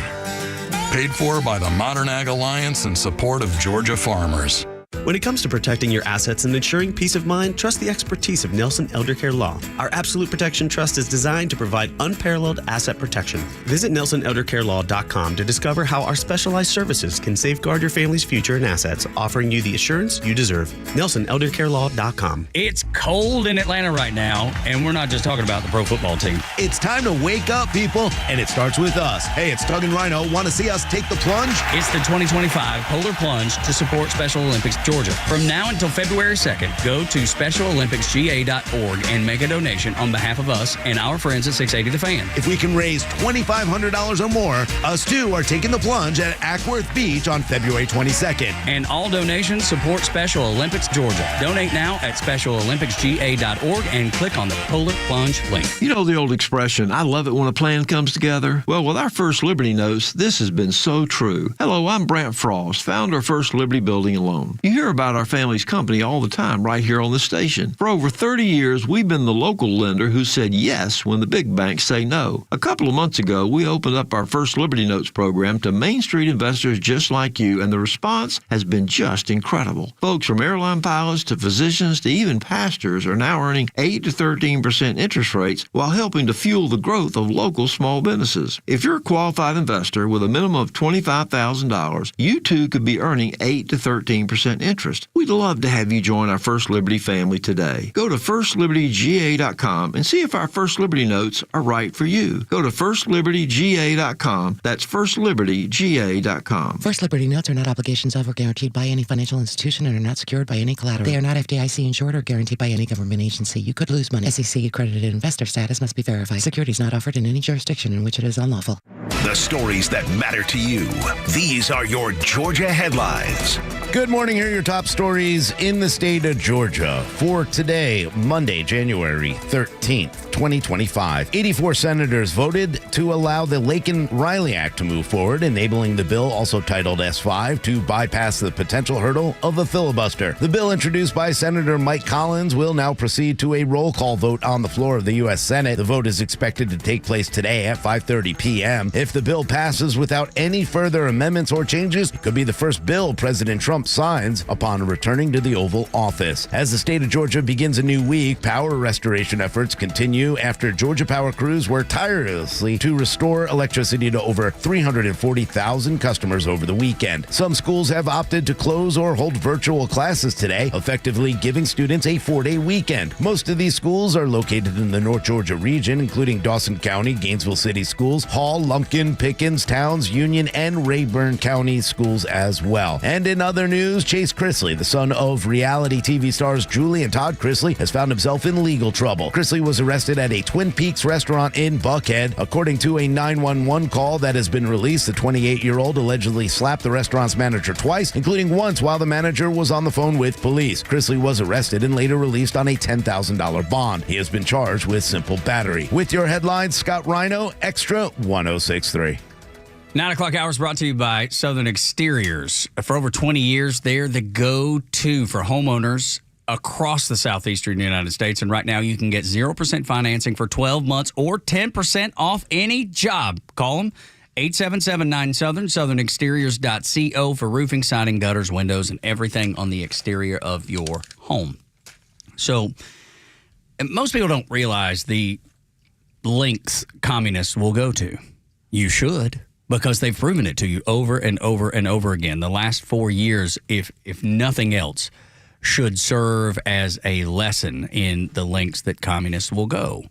Paid for by the Modern Ag Alliance in support of Georgia farmers. When it comes to protecting your assets and ensuring peace of mind, trust the expertise of Nelson Eldercare Law. Our Absolute Protection Trust is designed to provide unparalleled asset protection. Visit NelsonEldercareLaw.com to discover how our specialized services can safeguard your family's future and assets, offering you the assurance you deserve. NelsonEldercareLaw.com. It's cold in Atlanta right now, and we're not just talking about the pro football team. It's time to wake up, people, and it starts with us. Hey, it's Doug and Rhino. Want to see us take the plunge? It's the 2025 Polar Plunge to support Special Olympics Georgia. From now until February 2nd, go to SpecialOlympicsGA.org and make a donation on behalf of us and our friends at 680 The Fan. If we can raise $2,500 or more, us too are taking the plunge at Ackworth Beach on February 22nd. And all donations support Special Olympics Georgia. Donate now at SpecialOlympicsGA.org and click on the Polar Plunge link. You know the old expression, I love it when a plan comes together? Well, with our First Liberty Notes, this has been so true. Hello, I'm Brant Frost, founder of First Liberty Building and Loan. You hear about our family's company all the time right here on the station. For over 30 years, we've been the local lender who said yes when the big banks say no. A couple of months ago, we opened up our First Liberty Notes program to Main Street investors just like you, and the response has been just incredible. Folks from airline pilots to physicians to even pastors are now earning 8 to 13% interest rates while helping to fuel the growth of local small businesses. If you're a qualified investor with a minimum of $25,000, you too could be earning 8 to 13% interest. We'd love to have you join our First Liberty family today. Go to FirstLibertyGA.com and see if our First Liberty Notes are right for you. Go to FirstLibertyGA.com. That's FirstLibertyGA.com. First Liberty Notes are not obligations of or guaranteed by any financial institution and are not secured by any collateral. They are not FDIC insured or guaranteed by any government agency. You could lose money. SEC accredited investor status must be verified. Securities not offered in any jurisdiction in which it is unlawful. The stories that matter to you. These are your Georgia headlines. Good morning. Here are your top stories in the state of Georgia for today, Monday, January 13th. 2025. 84 senators voted to allow the Laken-Riley Act to move forward, enabling the bill, also titled S5, to bypass the potential hurdle of a filibuster. The bill, introduced by Senator Mike Collins, will now proceed to a roll call vote on the floor of the U.S. Senate. The vote is expected to take place today at 5:30 p.m. If the bill passes without any further amendments or changes, it could be the first bill President Trump signs upon returning to the Oval Office. As the state of Georgia begins a new week, power restoration efforts continue after Georgia Power crews worked tirelessly to restore electricity to over 340,000 customers over the weekend. Some schools have opted to close or hold virtual classes today, effectively giving students a 4-day weekend. Most of these schools are located in the North Georgia region, including Dawson County, Gainesville City Schools, Hall, Lumpkin, Pickens, Towns, Union, and Rayburn County Schools as well. And in other news, Chase Chrisley, the son of reality TV stars Julie and Todd Chrisley, has found himself in legal trouble. Chrisley was arrested at a Twin Peaks restaurant in Buckhead. According to a 911 call that has been released, the 28-year-old allegedly slapped the restaurant's manager twice, including once while the manager was on the phone with police. Chrisley was arrested and later released on a $10,000 bond. He has been charged with simple battery. With your headlines, Scott Rhino, Extra 106.3. 9 o'clock hours brought to you by Southern Exteriors. For over 20 years, they're the go-to for homeowners across the southeastern United States. And right now, you can get 0% financing for 12 months or 10% off any job. Call them 877-9-SOUTHERN, southernexteriors.co for roofing, siding, gutters, windows, and everything on the exterior of your home. So, most people don't realize the lengths communists will go to. You should, because they've proven it to you over and over and over again. The last 4 years, if nothing else, should serve as a lesson in the lengths that communists will go.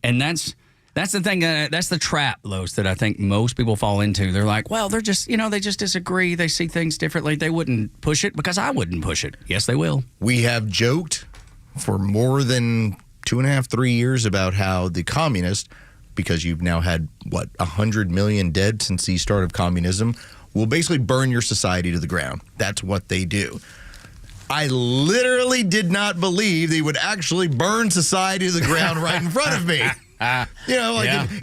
And that's the thing, that's the trap, Los, that I think most people fall into. They're like, well, they're just, they just disagree. They see things differently. They wouldn't push it because I wouldn't push it. Yes, they will. We have joked for more than 2.5, 3 years about how the communists, because you've now had, 100 million dead since the start of communism, will basically burn your society to the ground. That's what they do. I literally did not believe they would actually burn society to the ground right in front of me.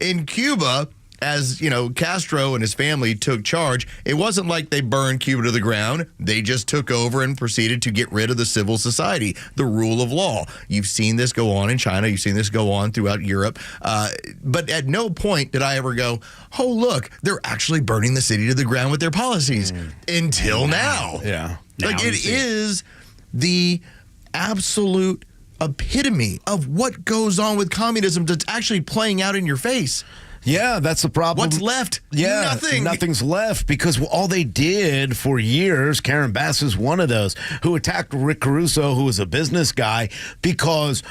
In Cuba, as, Castro and his family took charge, it wasn't like they burned Cuba to the ground. They just took over and proceeded to get rid of the civil society, the rule of law. You've seen this go on in China. You've seen this go on throughout Europe. But at no point did I ever go, oh, look, they're actually burning the city to the ground with their policies. Until now. Yeah. It is the absolute epitome of what goes on with communism that's actually playing out in your face. Yeah, that's the problem. What's left? Yeah, nothing. Nothing's left because all they did for years, Karen Bass is one of those, who attacked Rick Caruso, who was a business guy, because,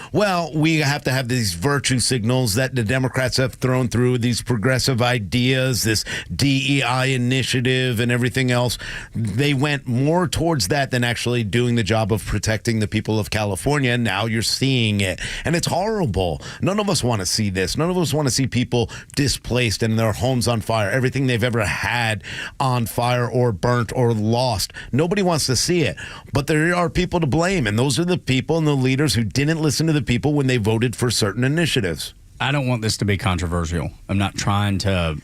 we have to have these virtue signals that the Democrats have thrown through, these progressive ideas, this DEI initiative and everything else. They went more towards that than actually doing the job of protecting the people of California, and now you're seeing it. And it's horrible. None of us want to see this. None of us want to see people displaced and their homes on fire, everything they've ever had on fire or burnt or lost. Nobody wants to see it, but there are people to blame, and those are the people and the leaders who didn't listen to the people when they voted for certain initiatives. I don't want this to be controversial. I'm not trying to,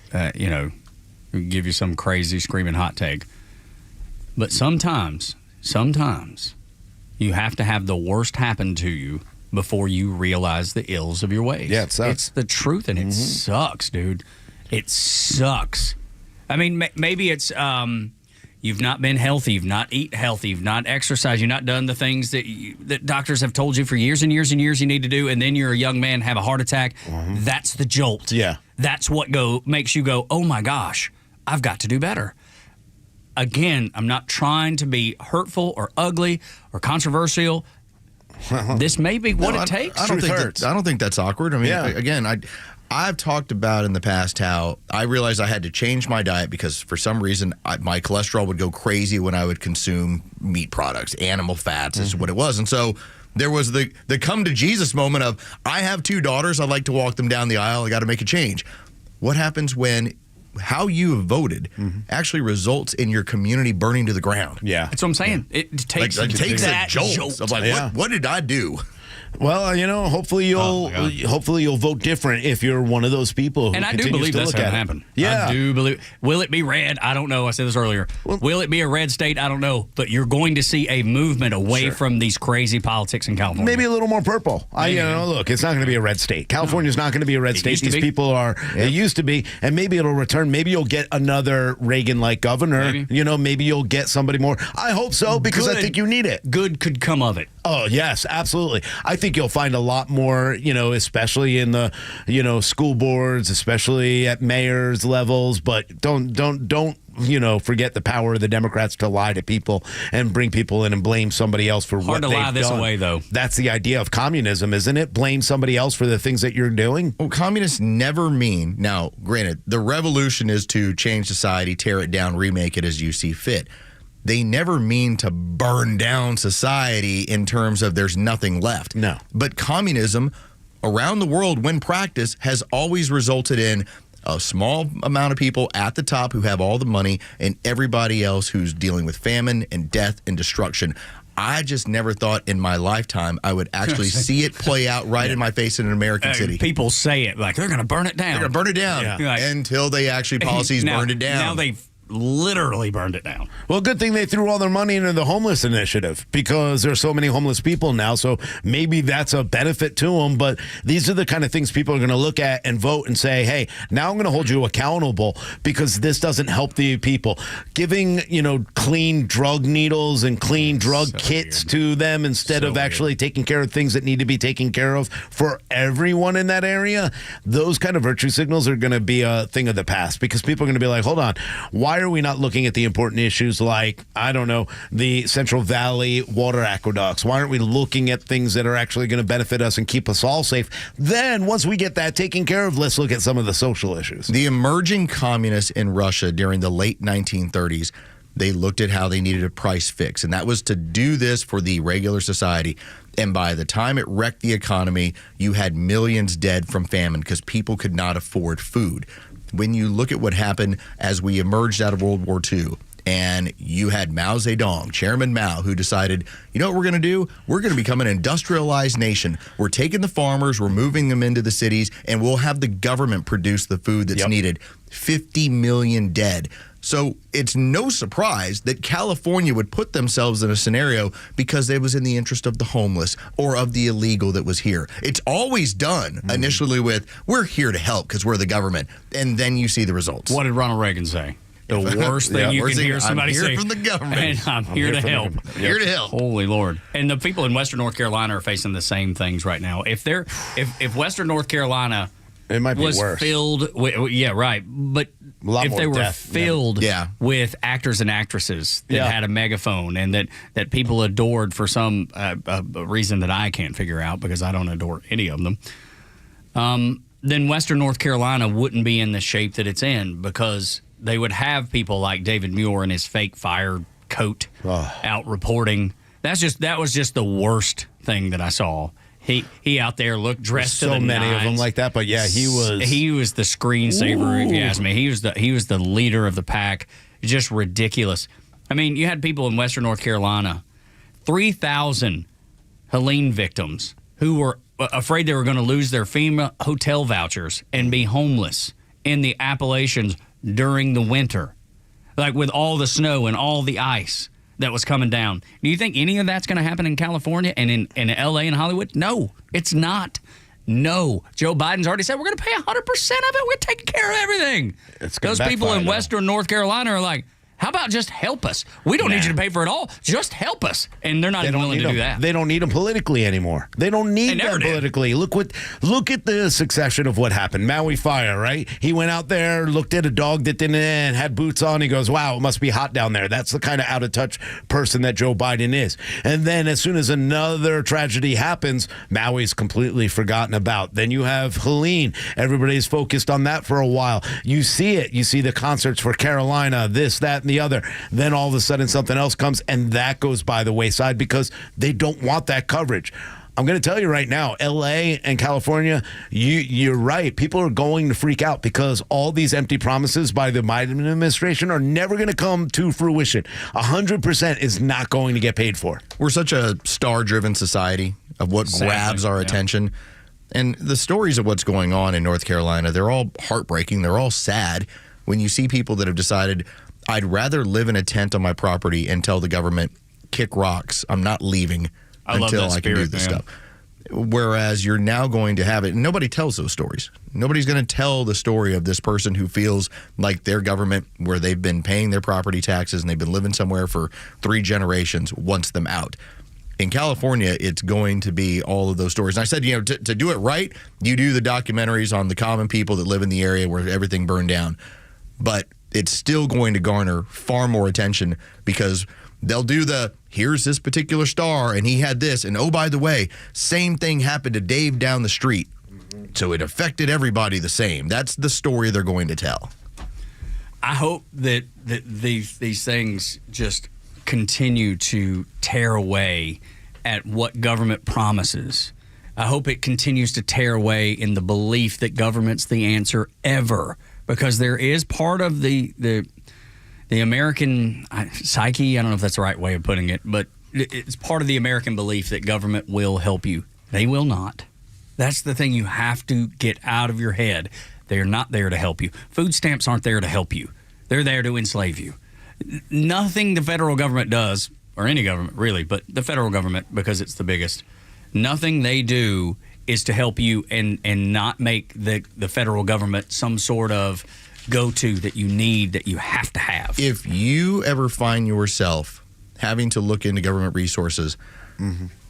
give you some crazy screaming hot take, but sometimes you have to have the worst happen to you before you realize the ills of your ways. Yeah, it sucks. It's the truth, and it sucks, dude. It sucks. I mean, maybe it's you've not been healthy, you've not eaten healthy, you've not exercised, you've not done the things that doctors have told you for years and years and years you need to do, and then you're a young man, have a heart attack. That's the jolt. Yeah. That's what makes you go, oh my gosh, I've got to do better. Again, I'm not trying to be hurtful or ugly or controversial. This may be what it takes. I don't think that's awkward. I mean, again, I've talked about in the past how I realized I had to change my diet because for some reason my cholesterol would go crazy when I would consume meat products. Animal fats is what it was. And so there was the come to Jesus moment of, I have 2 daughters. I'd like to walk them down the aisle. I got to make a change. What happens when how you have voted actually results in your community burning to the ground? Yeah. That's what I'm saying. It takes that jolt. Of what did I do? Well, hopefully you'll vote different if you're one of those people who and I do continues believe to that's look going at to it. happen. Yeah. I do believe. Will it be red? I don't know. I said this earlier. Will it be a red state? I don't know. But you're going to see a movement away from these crazy politics in California. Maybe a little more purple. Look, it's not going to be a red state. California's not going to be a red state. These people are. Yep. It used to be, and maybe it'll return. Maybe you'll get another Reagan-like governor. Maybe you'll get somebody more. I hope so, because I think you need it. Good could come of it. Oh, yes, absolutely. I think you'll find a lot more, especially in the, school boards, especially at mayor's levels. But don't forget the power of the Democrats to lie to people and bring people in and blame somebody else for what they've done. Hard to lie this away, though. That's the idea of communism, isn't it? Blame somebody else for the things that you're doing. Well, communists never mean, now, granted, the revolution is to change society, tear it down, remake it as you see fit. They never mean to burn down society in terms of there's nothing left. No. But communism around the world, when practiced, has always resulted in a small amount of people at the top who have all the money and everybody else who's dealing with famine and death and destruction. I just never thought in my lifetime I would actually see it play out right in my face in an American city. People say it like they're going to burn it down. They're going to burn it down until they actually burned it down. Now they've literally burned it down. Well, good thing they threw all their money into the homeless initiative, because there's so many homeless people now, so maybe that's a benefit to them. But these are the kind of things people are going to look at and vote and say, hey, now I'm going to hold you accountable because this doesn't help the people. Giving, clean drug needles and clean drug kits to them instead of actually taking care of things that need to be taken care of for everyone in that area, those kind of virtue signals are going to be a thing of the past, because people are going to be like, hold on, why are we not looking at the important issues like, I don't know, the Central Valley water aqueducts? Why aren't we looking at things that are actually going to benefit us and keep us all safe? Then, once we get that taken care of, let's look at some of the social issues. The emerging communists in Russia during the late 1930s, they looked at how they needed a price fix, and that was to do this for the regular society. And by the time it wrecked the economy, you had millions dead from famine because people could not afford food. When you look at what happened as we emerged out of World War II, and you had Mao Zedong, Chairman Mao, who decided, you know what we're going to do? We're going to become an industrialized nation. We're taking the farmers, we're moving them into the cities, and we'll have the government produce the food that's needed. 50 million dead. So it's no surprise that California would put themselves in a scenario because it was in the interest of the homeless or of the illegal that was here. It's always done initially with, we're here to help because we're the government. And then you see the results. What did Ronald Reagan say? The worst thing you can hear somebody say. I'm here from the government. And I'm here to help. Here to help. Holy Lord. And the people in Western North Carolina are facing the same things right now. If Western North Carolina it might be was worse. Filled with, but if they were filled with actors and actresses that had a megaphone and that people adored for some reason that I can't figure out because I don't adore any of them, then Western North Carolina wouldn't be in the shape that it's in, because they would have people like David Muir in his fake fire coat out reporting. That was just the worst thing that I saw. He out there looked dressed to the nines. So many of them like that, but yeah, he was the screensaver. If you ask me, he was the leader of the pack. Just ridiculous. I mean, you had people in Western North Carolina, 3,000 Helene victims who were afraid they were going to lose their FEMA hotel vouchers and be homeless in the Appalachians during the winter, like with all the snow and all the ice that was coming down. Do you think any of that's going to happen in California and in L.A. and Hollywood? No, it's not. No. Joe Biden's already said we're going to pay 100% of it. We're taking care of everything. Those people in Western North Carolina are like, how about just help us? We don't need you to pay for it all. Just help us. And they're not even willing to do that. They don't need them politically anymore. They don't need them politically. Look at the succession of what happened. Maui fire, right? He went out there, looked at a dog that didn't had boots on. He goes, wow, it must be hot down there. That's the kind of out of touch person that Joe Biden is. And then as soon as another tragedy happens, Maui's completely forgotten about. Then you have Helene. Everybody's focused on that for a while. You see it. You see the concerts for Carolina, this, that, and the other. Then all of a sudden something else comes and that goes by the wayside because they don't want that coverage. I'm going to tell you right now, LA and California, you're right. People are going to freak out because all these empty promises by the Biden administration are never going to come to fruition. 100% is not going to get paid for. We're such a star-driven society. of what grabs our attention. And the stories of what's going on in North Carolina, they're all heartbreaking. They're all sad when you see people that have decided, I'd rather live in a tent on my property and tell the government, kick rocks. I'm not leaving until I can do this stuff. Whereas you're now going to have it. And nobody tells those stories. Nobody's going to tell the story of this person who feels like their government, where they've been paying their property taxes and they've been living somewhere for 3 generations, wants them out. In California, it's going to be all of those stories. And I said, to do it right, you do the documentaries on the common people that live in the area where everything burned down. But it's still going to garner far more attention because they'll do here's this particular star and he had this. And oh, by the way, same thing happened to Dave down the street. So it affected everybody the same. That's the story they're going to tell. I hope that these things just continue to tear away at what government promises. I hope it continues to tear away in the belief that government's the answer ever, because there is part of the American psyche, I don't know if that's the right way of putting it, but it's part of the American belief that government will help you. They will not. That's the thing you have to get out of your head. They're not there to help you. Food stamps aren't there to help you. They're there to enslave you. Nothing the federal government does, or any government really, but the federal government, because it's the biggest, nothing they do is to help you and not make the federal government some sort of go-to that you need, that you have to have. If you ever find yourself having to look into government resources,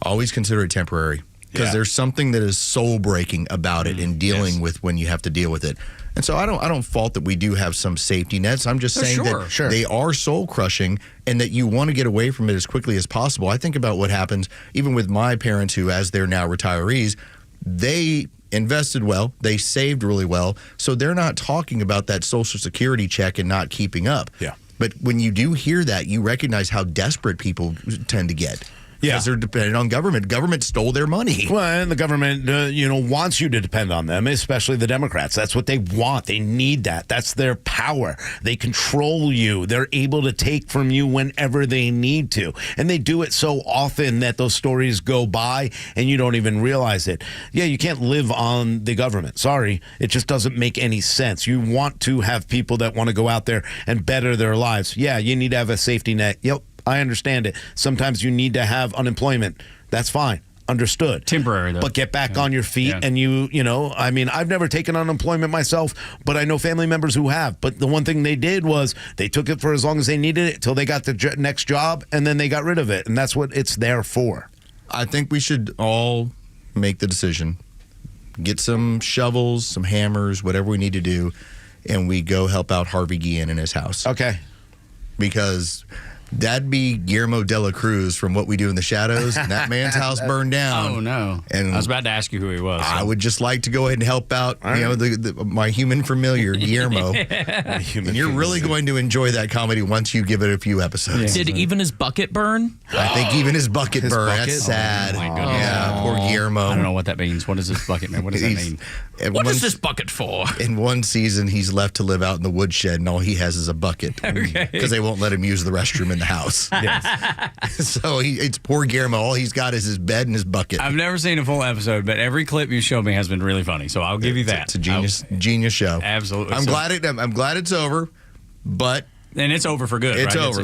always consider it temporary, because there's something that is soul-breaking about it in dealing with when you have to deal with it. And so I don't fault that we do have some safety nets. I'm just saying that they are soul-crushing and that you want to get away from it as quickly as possible. I think about what happens even with my parents who, as they're now retirees, they invested well, they saved really well, so they're not talking about that Social Security check and not keeping up. Yeah. But when you do hear that, you recognize how desperate people tend to get. Because they're dependent on government. Government stole their money. Well, and the government, wants you to depend on them, especially the Democrats. That's what they want. They need that. That's their power. They control you. They're able to take from you whenever they need to. And they do it so often that those stories go by and you don't even realize it. Yeah, you can't live on the government. Sorry. It just doesn't make any sense. You want to have people that want to go out there and better their lives. Yeah, you need to have a safety net. Yep. I understand it. Sometimes you need to have unemployment. That's fine. Understood. Temporary, though. But get back on your feet and I've never taken unemployment myself, but I know family members who have. But the one thing they did was they took it for as long as they needed it till they got the next job, and then they got rid of it. And that's what it's there for. I think we should all make the decision. Get some shovels, some hammers, whatever we need to do, and we go help out Harvey Guillen in his house. Okay. Because that'd be Guillermo de la Cruz from What We Do in the Shadows. And that man's house burned down. Oh, no. And I was about to ask you who he was. I would just like to go ahead and help out, my human familiar, Guillermo. And you're really going to enjoy that comedy once you give it a few episodes. Did even his bucket burn? I think even his bucket burned. That's sad. Oh, my goodness. Yeah, poor Guillermo. I don't know what that means. What is this bucket, man? What does that mean? What is this bucket for? In one season, he's left to live out in the woodshed, and all he has is a bucket. Because they won't let him use the restroom in the house. So it's poor Guillermo. All he's got is his bed and his bucket. I've never seen a full episode, but every clip you showed me has been really funny. So I'll give you that. It's a genius show. Absolutely. I'm glad it's over, but and it's over for good. It's right? over.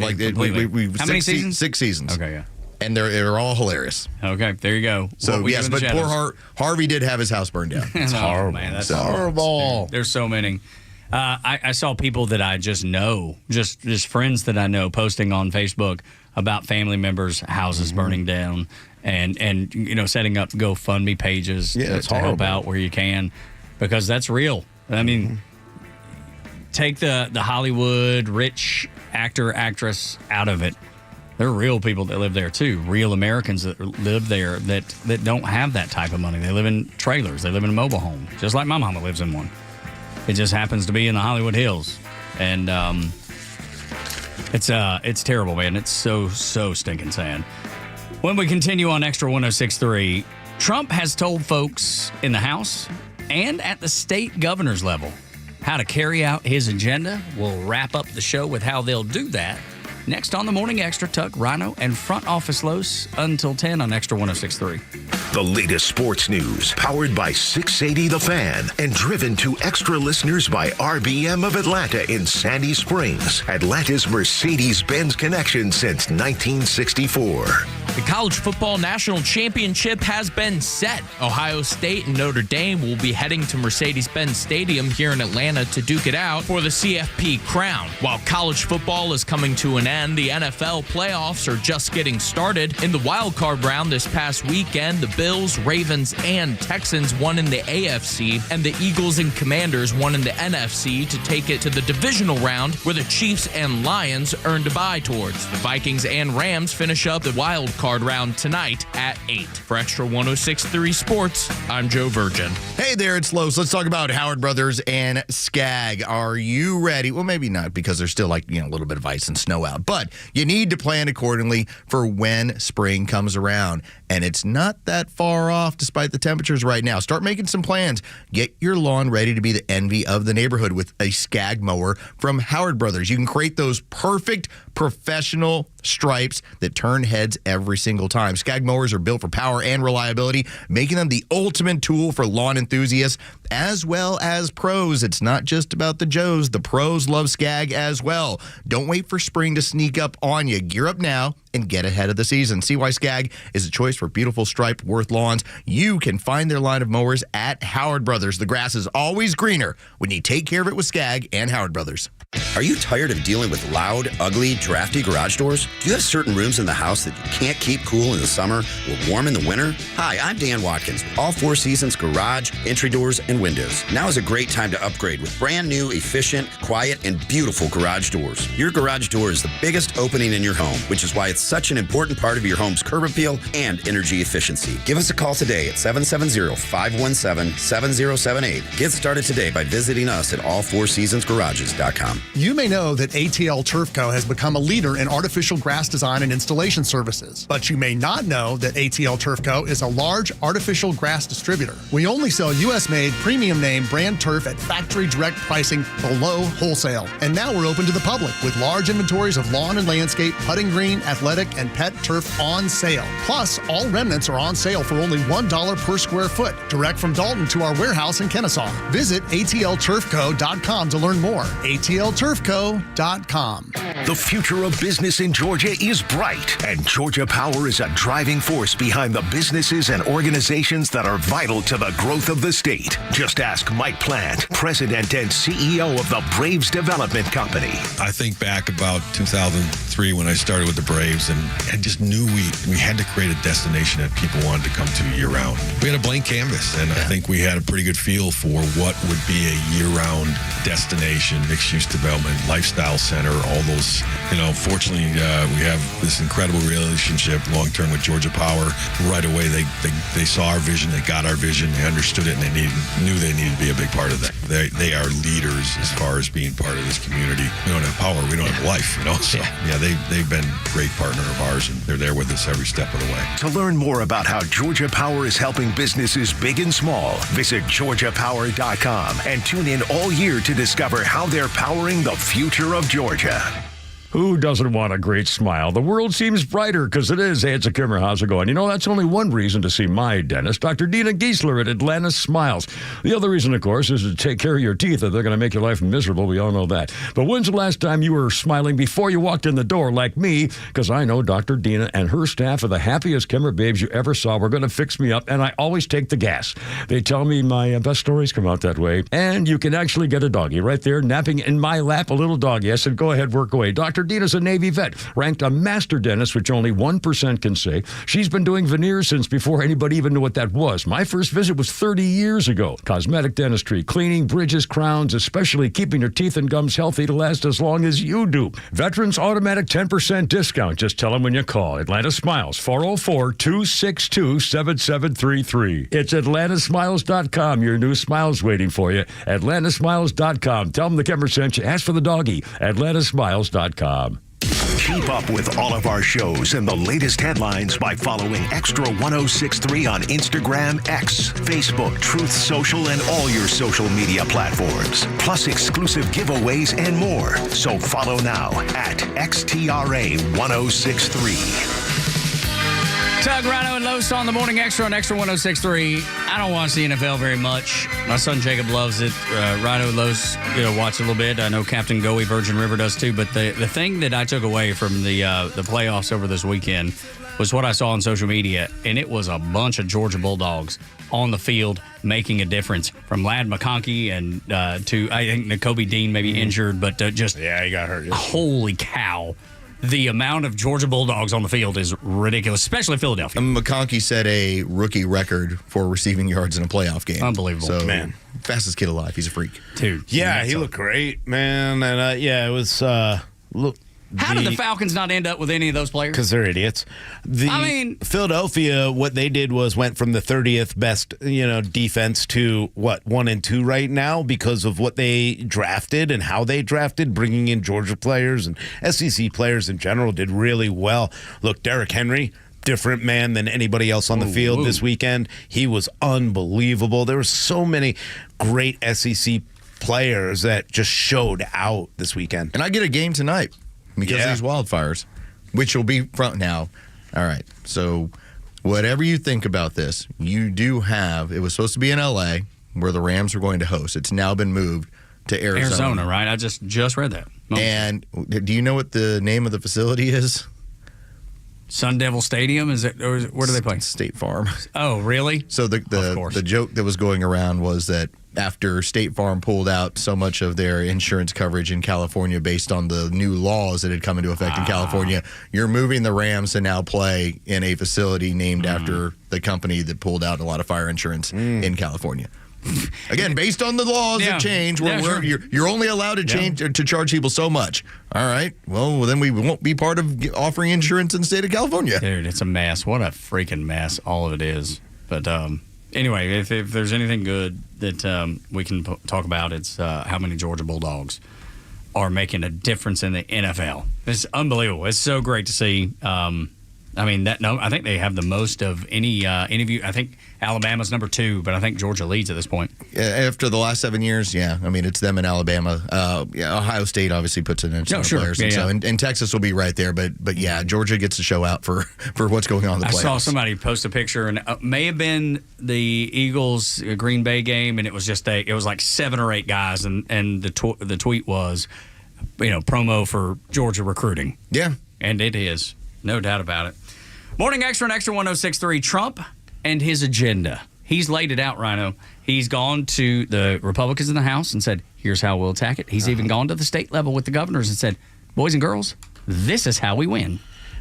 How many seasons? 6 seasons. Okay, yeah. And they're all hilarious. Okay, there you go. So yes, but poor Harvey did have his house burned down. It's horrible, man. That's horrible. There's so many. I saw people that I just know, just friends that I know, posting on Facebook about family members' houses burning down, and setting up GoFundMe pages to help out where you can, because that's real. I mean, take the Hollywood rich actor, actress out of it. There are real people that live there too, real Americans that live there that don't have that type of money. They live in trailers. They live in a mobile home, just like my mama lives in one. It just happens to be in the Hollywood Hills. And it's terrible, man. It's so stinking sad. When we continue on Extra 106.3, Trump has told folks in the House and at the state governor's level how to carry out his agenda. We'll wrap up the show with how they'll do that next on the Morning Extra. Tuck, Rhino, and Front Office Los until 10 on Extra 106.3. The latest sports news, powered by 680 The Fan, and driven to extra listeners by RBM of Atlanta in Sandy Springs, Atlanta's Mercedes-Benz connection since 1964. The college football national championship has been set. Ohio State and Notre Dame will be heading to Mercedes-Benz Stadium here in Atlanta to duke it out for the CFP crown. While college football is coming to an end, the NFL playoffs are just getting started. In the wild card round this past weekend, the Bills, Ravens, and Texans won in the AFC, and the Eagles and Commanders won in the NFC to take it to the divisional round, where the Chiefs and Lions earned a bye towards. The Vikings and Rams finish up the wild card round tonight at 8. For Extra 106.3 Sports, I'm Joe Virgin. Hey there, it's Los. Let's talk about Howard Brothers and Skag. Are you ready? Well, maybe not, because there's still a little bit of ice and snow out. But you need to plan accordingly for when spring comes around. And it's not that far off despite the temperatures right now. Start making some plans. Get your lawn ready to be the envy of the neighborhood with a Skag mower from Howard Brothers. You can create those perfect professional stripes that turn heads every single time. Skag mowers are built for power and reliability, making them the ultimate tool for lawn enthusiasts as well as pros. It's not just about the Joes. The pros love Skag as well. Don't wait for spring to sneak up on you. Gear up now and get ahead of the season. See why Skag is a choice for beautiful striped Worth lawns. You can find their line of mowers at Howard Brothers. The grass is always greener when you take care of it with Skag and Howard Brothers. Are you tired of dealing with loud, ugly, drafty garage doors? Do you have certain rooms in the house that you can't keep cool in the summer or warm in the winter? Hi, I'm Dan Watkins with All Four Seasons Garage, Entry Doors, and Windows. Now is a great time to upgrade with brand new, efficient, quiet, and beautiful garage doors. Your garage door is the biggest opening in your home, which is why it's such an important part of your home's curb appeal and energy efficiency. Give us a call today at 770-517-7078. Get started today by visiting us at allfourseasonsgarages.com. You may know that ATL Turf Co. has become a leader in artificial grass design and installation services, but you may not know that ATL Turf Co. is a large artificial grass distributor. We only sell U.S.-made, premium-name brand turf at factory direct pricing below wholesale. And now we're open to the public with large inventories of lawn and landscape, putting green, athletic, and pet turf on sale. Plus, all remnants are on sale for only $1 per square foot, direct from Dalton to our warehouse in Kennesaw. Visit atlturfco.com to learn more. atlturfco.com. The future of business in Georgia is bright, and Georgia Power is a driving force behind the businesses and organizations that are vital to the growth of the state. Just ask Mike Plant, President and CEO of the Braves Development Company. I think back about 2003 when I started with the Braves, and I just knew we had to create a destination that people wanted to come to year-round. We had a blank canvas, and I think we had a pretty good feel for what would be a year-round destination, mixed-use development, lifestyle center, all those. Fortunately, we have this incredible relationship long-term with Georgia Power. Right away, they saw our vision, they got our vision, they understood it, and they knew they needed to be a big part of that. They are leaders as far as being part of this community. We don't have power, we don't have life, So, they've been a great partner of ours, and they're there with us every step of the way. To learn more about how Georgia Power is helping businesses big and small, visit georgiapower.com and tune in all year to discover how they're powering the future of Georgia. Who doesn't want a great smile? The world seems brighter because it is. Hey, it's a Kimmer. How's it going? That's only one reason to see my dentist, Dr. Dina Giesler at Atlanta Smiles. The other reason, of course, is to take care of your teeth, or they're going to make your life miserable. We all know that. But when's the last time you were smiling before you walked in the door like me? Because I know Dr. Dina and her staff are the happiest Kimmer babes you ever saw. We're going to fix me up, and I always take the gas. They tell me my best stories come out that way. And you can actually get a doggy right there napping in my lap, a little doggy. I said, go ahead, work away. Dr. Dina's a Navy vet, ranked a master dentist, which only 1% can say. She's been doing veneers since before anybody even knew what that was. My first visit was 30 years ago. Cosmetic dentistry, cleaning, bridges, crowns, especially keeping your teeth and gums healthy to last as long as you do. Veterans automatic 10% discount. Just tell them when you call. Atlanta Smiles, 404-262-7733. It's atlantasmiles.com. Your new smile's waiting for you. atlantasmiles.com. Tell them the Kimmer sent you. Ask for the doggy. atlantasmiles.com. Keep up with all of our shows and the latest headlines by following Extra 106.3 on Instagram, X, Facebook, Truth Social, and all your social media platforms. Plus exclusive giveaways and more. So follow now at XTRA 106.3. Tug, Rhino, and Los on the Morning Extra on Extra 106.3. I don't watch the NFL very much. My son Jacob loves it. Rhino and Los, watch a little bit. I know Captain Goey, Virgin River does too. But the thing that I took away from the playoffs over this weekend was what I saw on social media, and it was a bunch of Georgia Bulldogs on the field making a difference. From Ladd McConkey and to, I think, Nakobe Dean maybe injured, but he got hurt. Holy cow. The amount of Georgia Bulldogs on the field is ridiculous, especially Philadelphia. McConkey set a rookie record for receiving yards in a playoff game. Unbelievable. So, man. Fastest kid alive. He's a freak. Dude. Yeah, he looked great, man. And, it was... How did the Falcons not end up with any of those players? Because they're idiots. Philadelphia, what they did was went from the 30th best, defense to 1-2 right now because of what they drafted and how they drafted, bringing in Georgia players and SEC players in general did really well. Look, Derrick Henry, different man than anybody else on the field this weekend. He was unbelievable. There were so many great SEC players that just showed out this weekend. And I get a game tonight. Because of these wildfires, which will be front now. All right. So whatever you think about this, you do have, it was supposed to be in L.A. where the Rams were going to host. It's now been moved to Arizona. Right? I just read that. And do you know what the name of the facility is? Sun Devil Stadium? Is it? Or where do they play? State Farm. Oh, really? So the joke that was going around was that after State Farm pulled out so much of their insurance coverage in California based on the new laws that had come into effect in California, you're moving the Rams to now play in a facility named after the company that pulled out a lot of fire insurance in California. Again, based on the laws that change, you're only allowed to change to charge people so much. All right. Well, then we won't be part of offering insurance in the state of California. Dude, it's a mess. What a freaking mess all of it is. But anyway, if there's anything good that we can talk about, it's how many Georgia Bulldogs are making a difference in the NFL. It's unbelievable. It's so great to see. I think they have the most of any of you. I think Alabama's number 2, but I think Georgia leads at this point. Yeah, after the last 7 years, it's them and Alabama. Ohio State obviously puts in some players, and Texas will be right there. But Georgia gets to show out for what's going on in the playoffs. I saw somebody post a picture, and it may have been the Eagles Green Bay game, and it was it was like 7 or 8 guys, and the tweet was, promo for Georgia recruiting. Yeah, and it is, no doubt about it. Morning Extra and Extra 106.3. Trump and his agenda. He's laid it out, Rhino. He's gone to the Republicans in the House and said, here's how we'll attack it. He's even gone to the state level with the governors and said, boys and girls, this is how we win.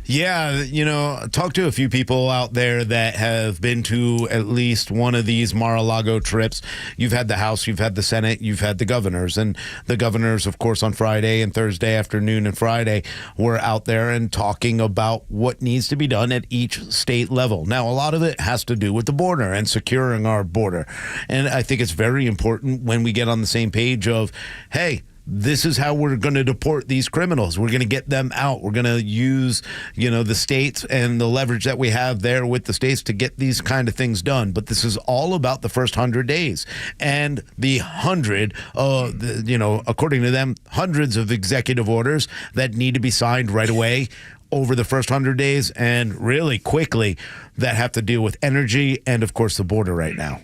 Yeah, talk to a few people out there that have been to at least one of these Mar-a-Lago trips. You've had the House, you've had the Senate, you've had the governors. And the governors, of course, on Friday and Thursday afternoon and Friday were out there and talking about what needs to be done at each state level. Now, a lot of it has to do with the border and securing our border. And I think it's very important when we get on the same page of, hey, this is how we're going to deport these criminals. We're going to get them out. We're going to use, the states and the leverage that we have there with the states to get these kind of things done. But this is all about the first 100 days. And the 100, according to them, hundreds of executive orders that need to be signed right away over the first 100 days and really quickly that have to deal with energy and, of course, the border right now.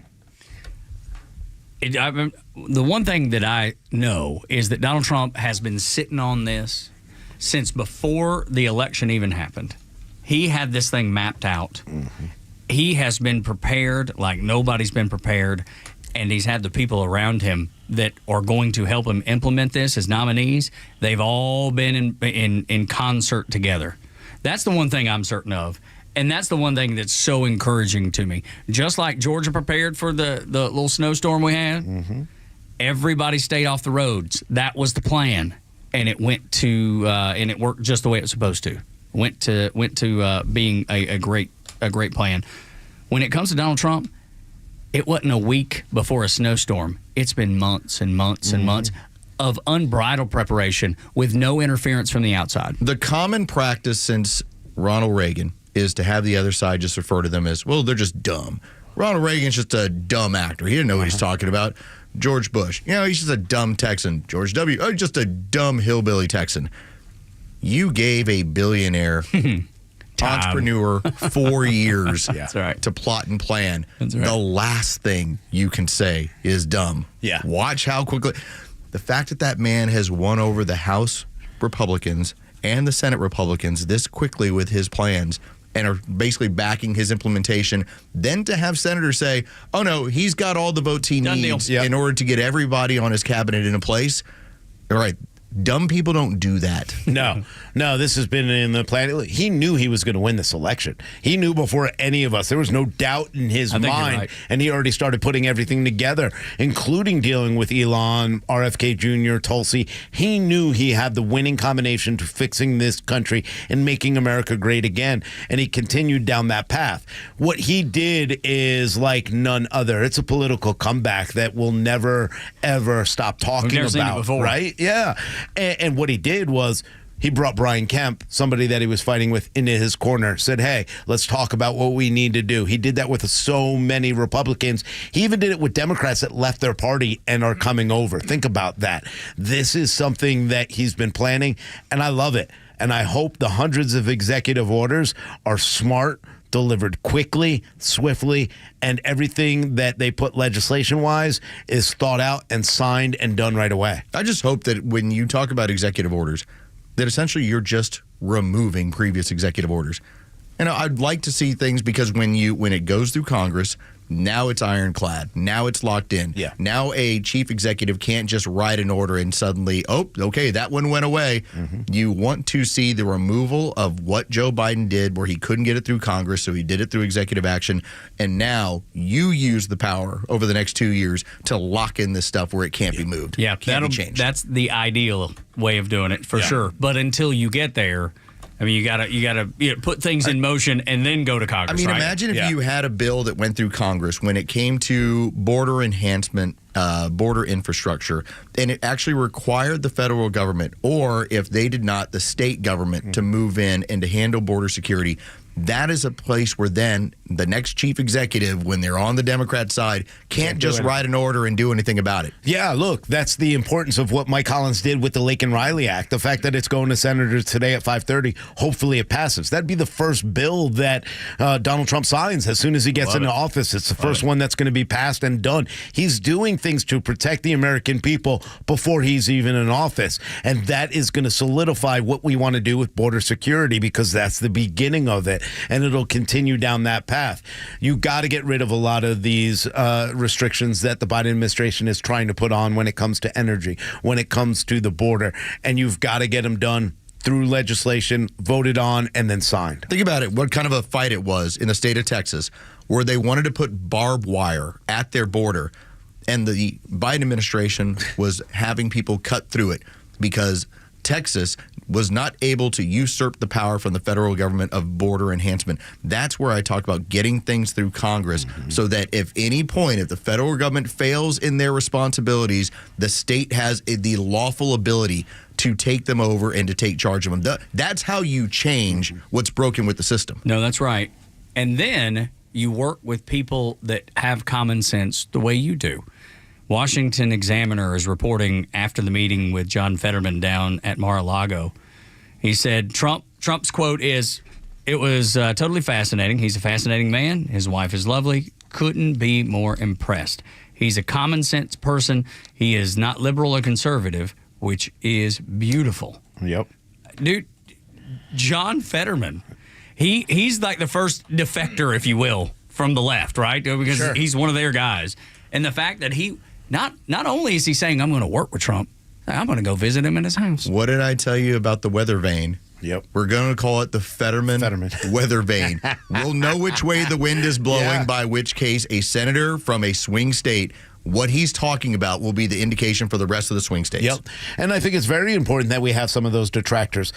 The one thing that I know is that Donald Trump has been sitting on this since before the election even happened. He had this thing mapped out. Mm-hmm. He has been prepared like nobody's been prepared, and he's had the people around him that are going to help him implement this as nominees. They've all been in concert together. That's the one thing I'm certain of. And that's the one thing that's so encouraging to me. Just like Georgia prepared for the little snowstorm we had, everybody stayed off the roads. That was the plan, and it went to and it worked just the way it was supposed to. Went to being a great plan. When it comes to Donald Trump, it wasn't a week before a snowstorm. It's been months and months and months of unbridled preparation with no interference from the outside. The common practice since Ronald Reagan is to have the other side just refer to them as, well, they're just dumb. Ronald Reagan's just a dumb actor. He didn't know what he's talking about. George Bush, he's just a dumb Texan. George W., just a dumb hillbilly Texan. You gave a billionaire entrepreneur 4 years That's right. to plot and plan. That's right. The last thing you can say is dumb. Yeah. Watch how quickly. The fact that that man has won over the House Republicans and the Senate Republicans this quickly with his plans and are basically backing his implementation, then to have senators say, oh, no, he's got all the votes he needs in order to get everybody on his cabinet in a place. All right. Dumb people don't do that. No, this has been in the plan. He knew he was going to win this election. He knew before any of us. There was no doubt in his mind. Right. And he already started putting everything together, including dealing with Elon, RFK Jr., Tulsi. He knew he had the winning combination to fixing this country and making America great again. And he continued down that path. What he did is like none other. It's a political comeback that we'll never, ever stop talking about. Seen it before. Right? Yeah. And what he did was he brought Brian Kemp, somebody that he was fighting with, into his corner, said, hey, let's talk about what we need to do. He did that with so many Republicans. He even did it with Democrats that left their party and are coming over. Think about that. This is something that he's been planning, and I love it. And I hope the hundreds of executive orders are smart, delivered quickly, swiftly, and everything that they put legislation-wise is thought out and signed and done right away. I just hope that when you talk about executive orders, that essentially you're just removing previous executive orders. And I'd like to see things because when it goes through Congress, now it's ironclad. Now it's locked in. Yeah. Now a chief executive can't just write an order and suddenly, oh, okay, that one went away. Mm-hmm. You want to see the removal of what Joe Biden did where he couldn't get it through Congress, so he did it through executive action. And now you use the power over the next 2 years to lock in this stuff where it can't be moved. Yeah, can't be changed. That's the ideal way of doing it for sure. But until you get there, I mean, you gotta put things in motion and then go to Congress. I mean, right? imagine if you had a bill that went through Congress when it came to border enhancement, border infrastructure, and it actually required the federal government, or if they did not, the state government, to move in and to handle border security. That is a place where then the next chief executive, when they're on the Democrat side, can't just write an order and do anything about it. Yeah, look, that's the importance of what Mike Collins did with the Laken Riley Act. The fact that it's going to senators today at 5:30, hopefully it passes. That'd be the first bill that Donald Trump signs as soon as he gets into office. It's the first one that's going to be passed and done. He's doing things to protect the American people before he's even in office. And that is going to solidify what we want to do with border security because that's the beginning of it. And it'll continue down that path. You got to get rid of a lot of these restrictions that the Biden administration is trying to put on when it comes to energy, when it comes to the border. And you've got to get them done through legislation, voted on, and then signed. Think about it. What kind of a fight it was in the state of Texas where they wanted to put barbed wire at their border. And the Biden administration was having people cut through it because Texas was not able to usurp the power from the federal government of border enhancement. That's where I talk about getting things through Congress so that if the federal government fails in their responsibilities, the state has the lawful ability to take them over and to take charge of them. That's how you change what's broken with the system. No, that's right. And then you work with people that have common sense the way you do. Washington Examiner is reporting after the meeting with John Fetterman down at Mar-a-Lago. He said Trump's quote is, "It was totally fascinating. He's a fascinating man. His wife is lovely. Couldn't be more impressed. He's a common sense person. He is not liberal or conservative, which is beautiful." Yep. Dude, John Fetterman, he's like the first defector, if you will, from the left, right? Because he's one of their guys. And the fact that he... Not only is he saying, I'm going to work with Trump, I'm going to go visit him in his house. What did I tell you about the weather vane? Yep. We're going to call it the Fetterman. Weather vane. We'll know which way the wind is blowing, by which case a senator from a swing state, what he's talking about will be the indication for the rest of the swing states. Yep. And I think it's very important that we have some of those detractors.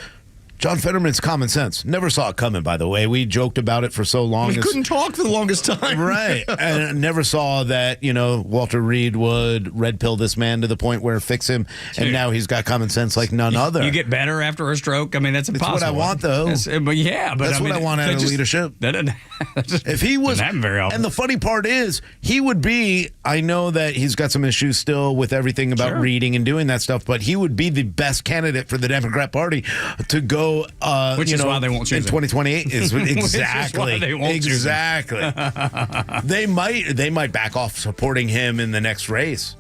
John Fetterman's common sense. Never saw it coming, by the way. We joked about it for so long. We couldn't talk for the longest time. Right. And never saw that, Walter Reed would red pill this man to the point where fix him. And now he's got common sense like none other. You get better after a stroke? I mean, that's impossible. That's what I want, though. That's what I want out of leadership. If he was, doesn't happen very often. And the funny part is, he would be, I know that he's got some issues still with everything about reading and doing that stuff, but he would be the best candidate for the Democrat Party to go So, which is why they won't choose in 2028 is exactly which is why they won't choose him. they might back off supporting him in the next race.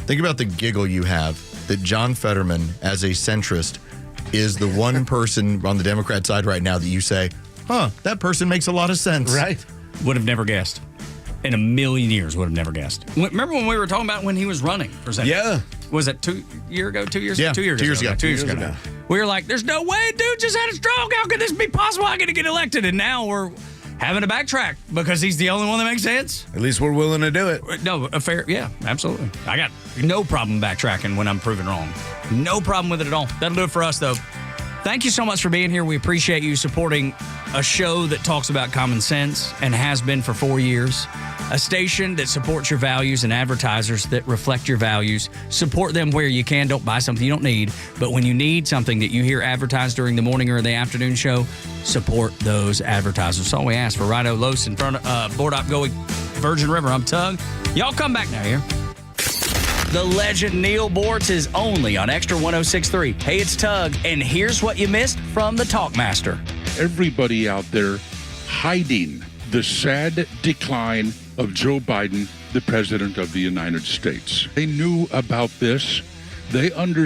Think about the giggle you have that John Fetterman, as a centrist, is the one person on the Democrat side right now that you say, that person makes a lot of sense. Right. Would have never guessed. In a million years, would have never guessed. Remember when we were talking about when he was running for Senate? Yeah. Was it 2 years ago? 2 years? Yeah, 2 years 2 years ago. ago. 2 years ago. We were like, there's no way, dude just had a stroke. How could this be possible? How could he get elected? And now we're having to backtrack because he's the only one that makes sense. At least we're willing to do it. No, yeah, absolutely. I got no problem backtracking when I'm proven wrong. No problem with it at all. That'll do it for us, though. Thank you so much for being here. We appreciate you supporting a show that talks about common sense and has been for 4 years. A station that supports your values and advertisers that reflect your values. Support them where you can. Don't buy something you don't need. But when you need something that you hear advertised during the morning or the afternoon show, support those advertisers. That's all we ask for. Rhino, Los, in front of Board Up Going Virgin River. I'm Tug. Y'all come back now here. The legend Neil Bortz is only on Extra 106.3. Hey, it's Tug, and here's what you missed from the Talkmaster. Everybody out there hiding the sad decline of Joe Biden, the President of the United States. They knew about this. They understood.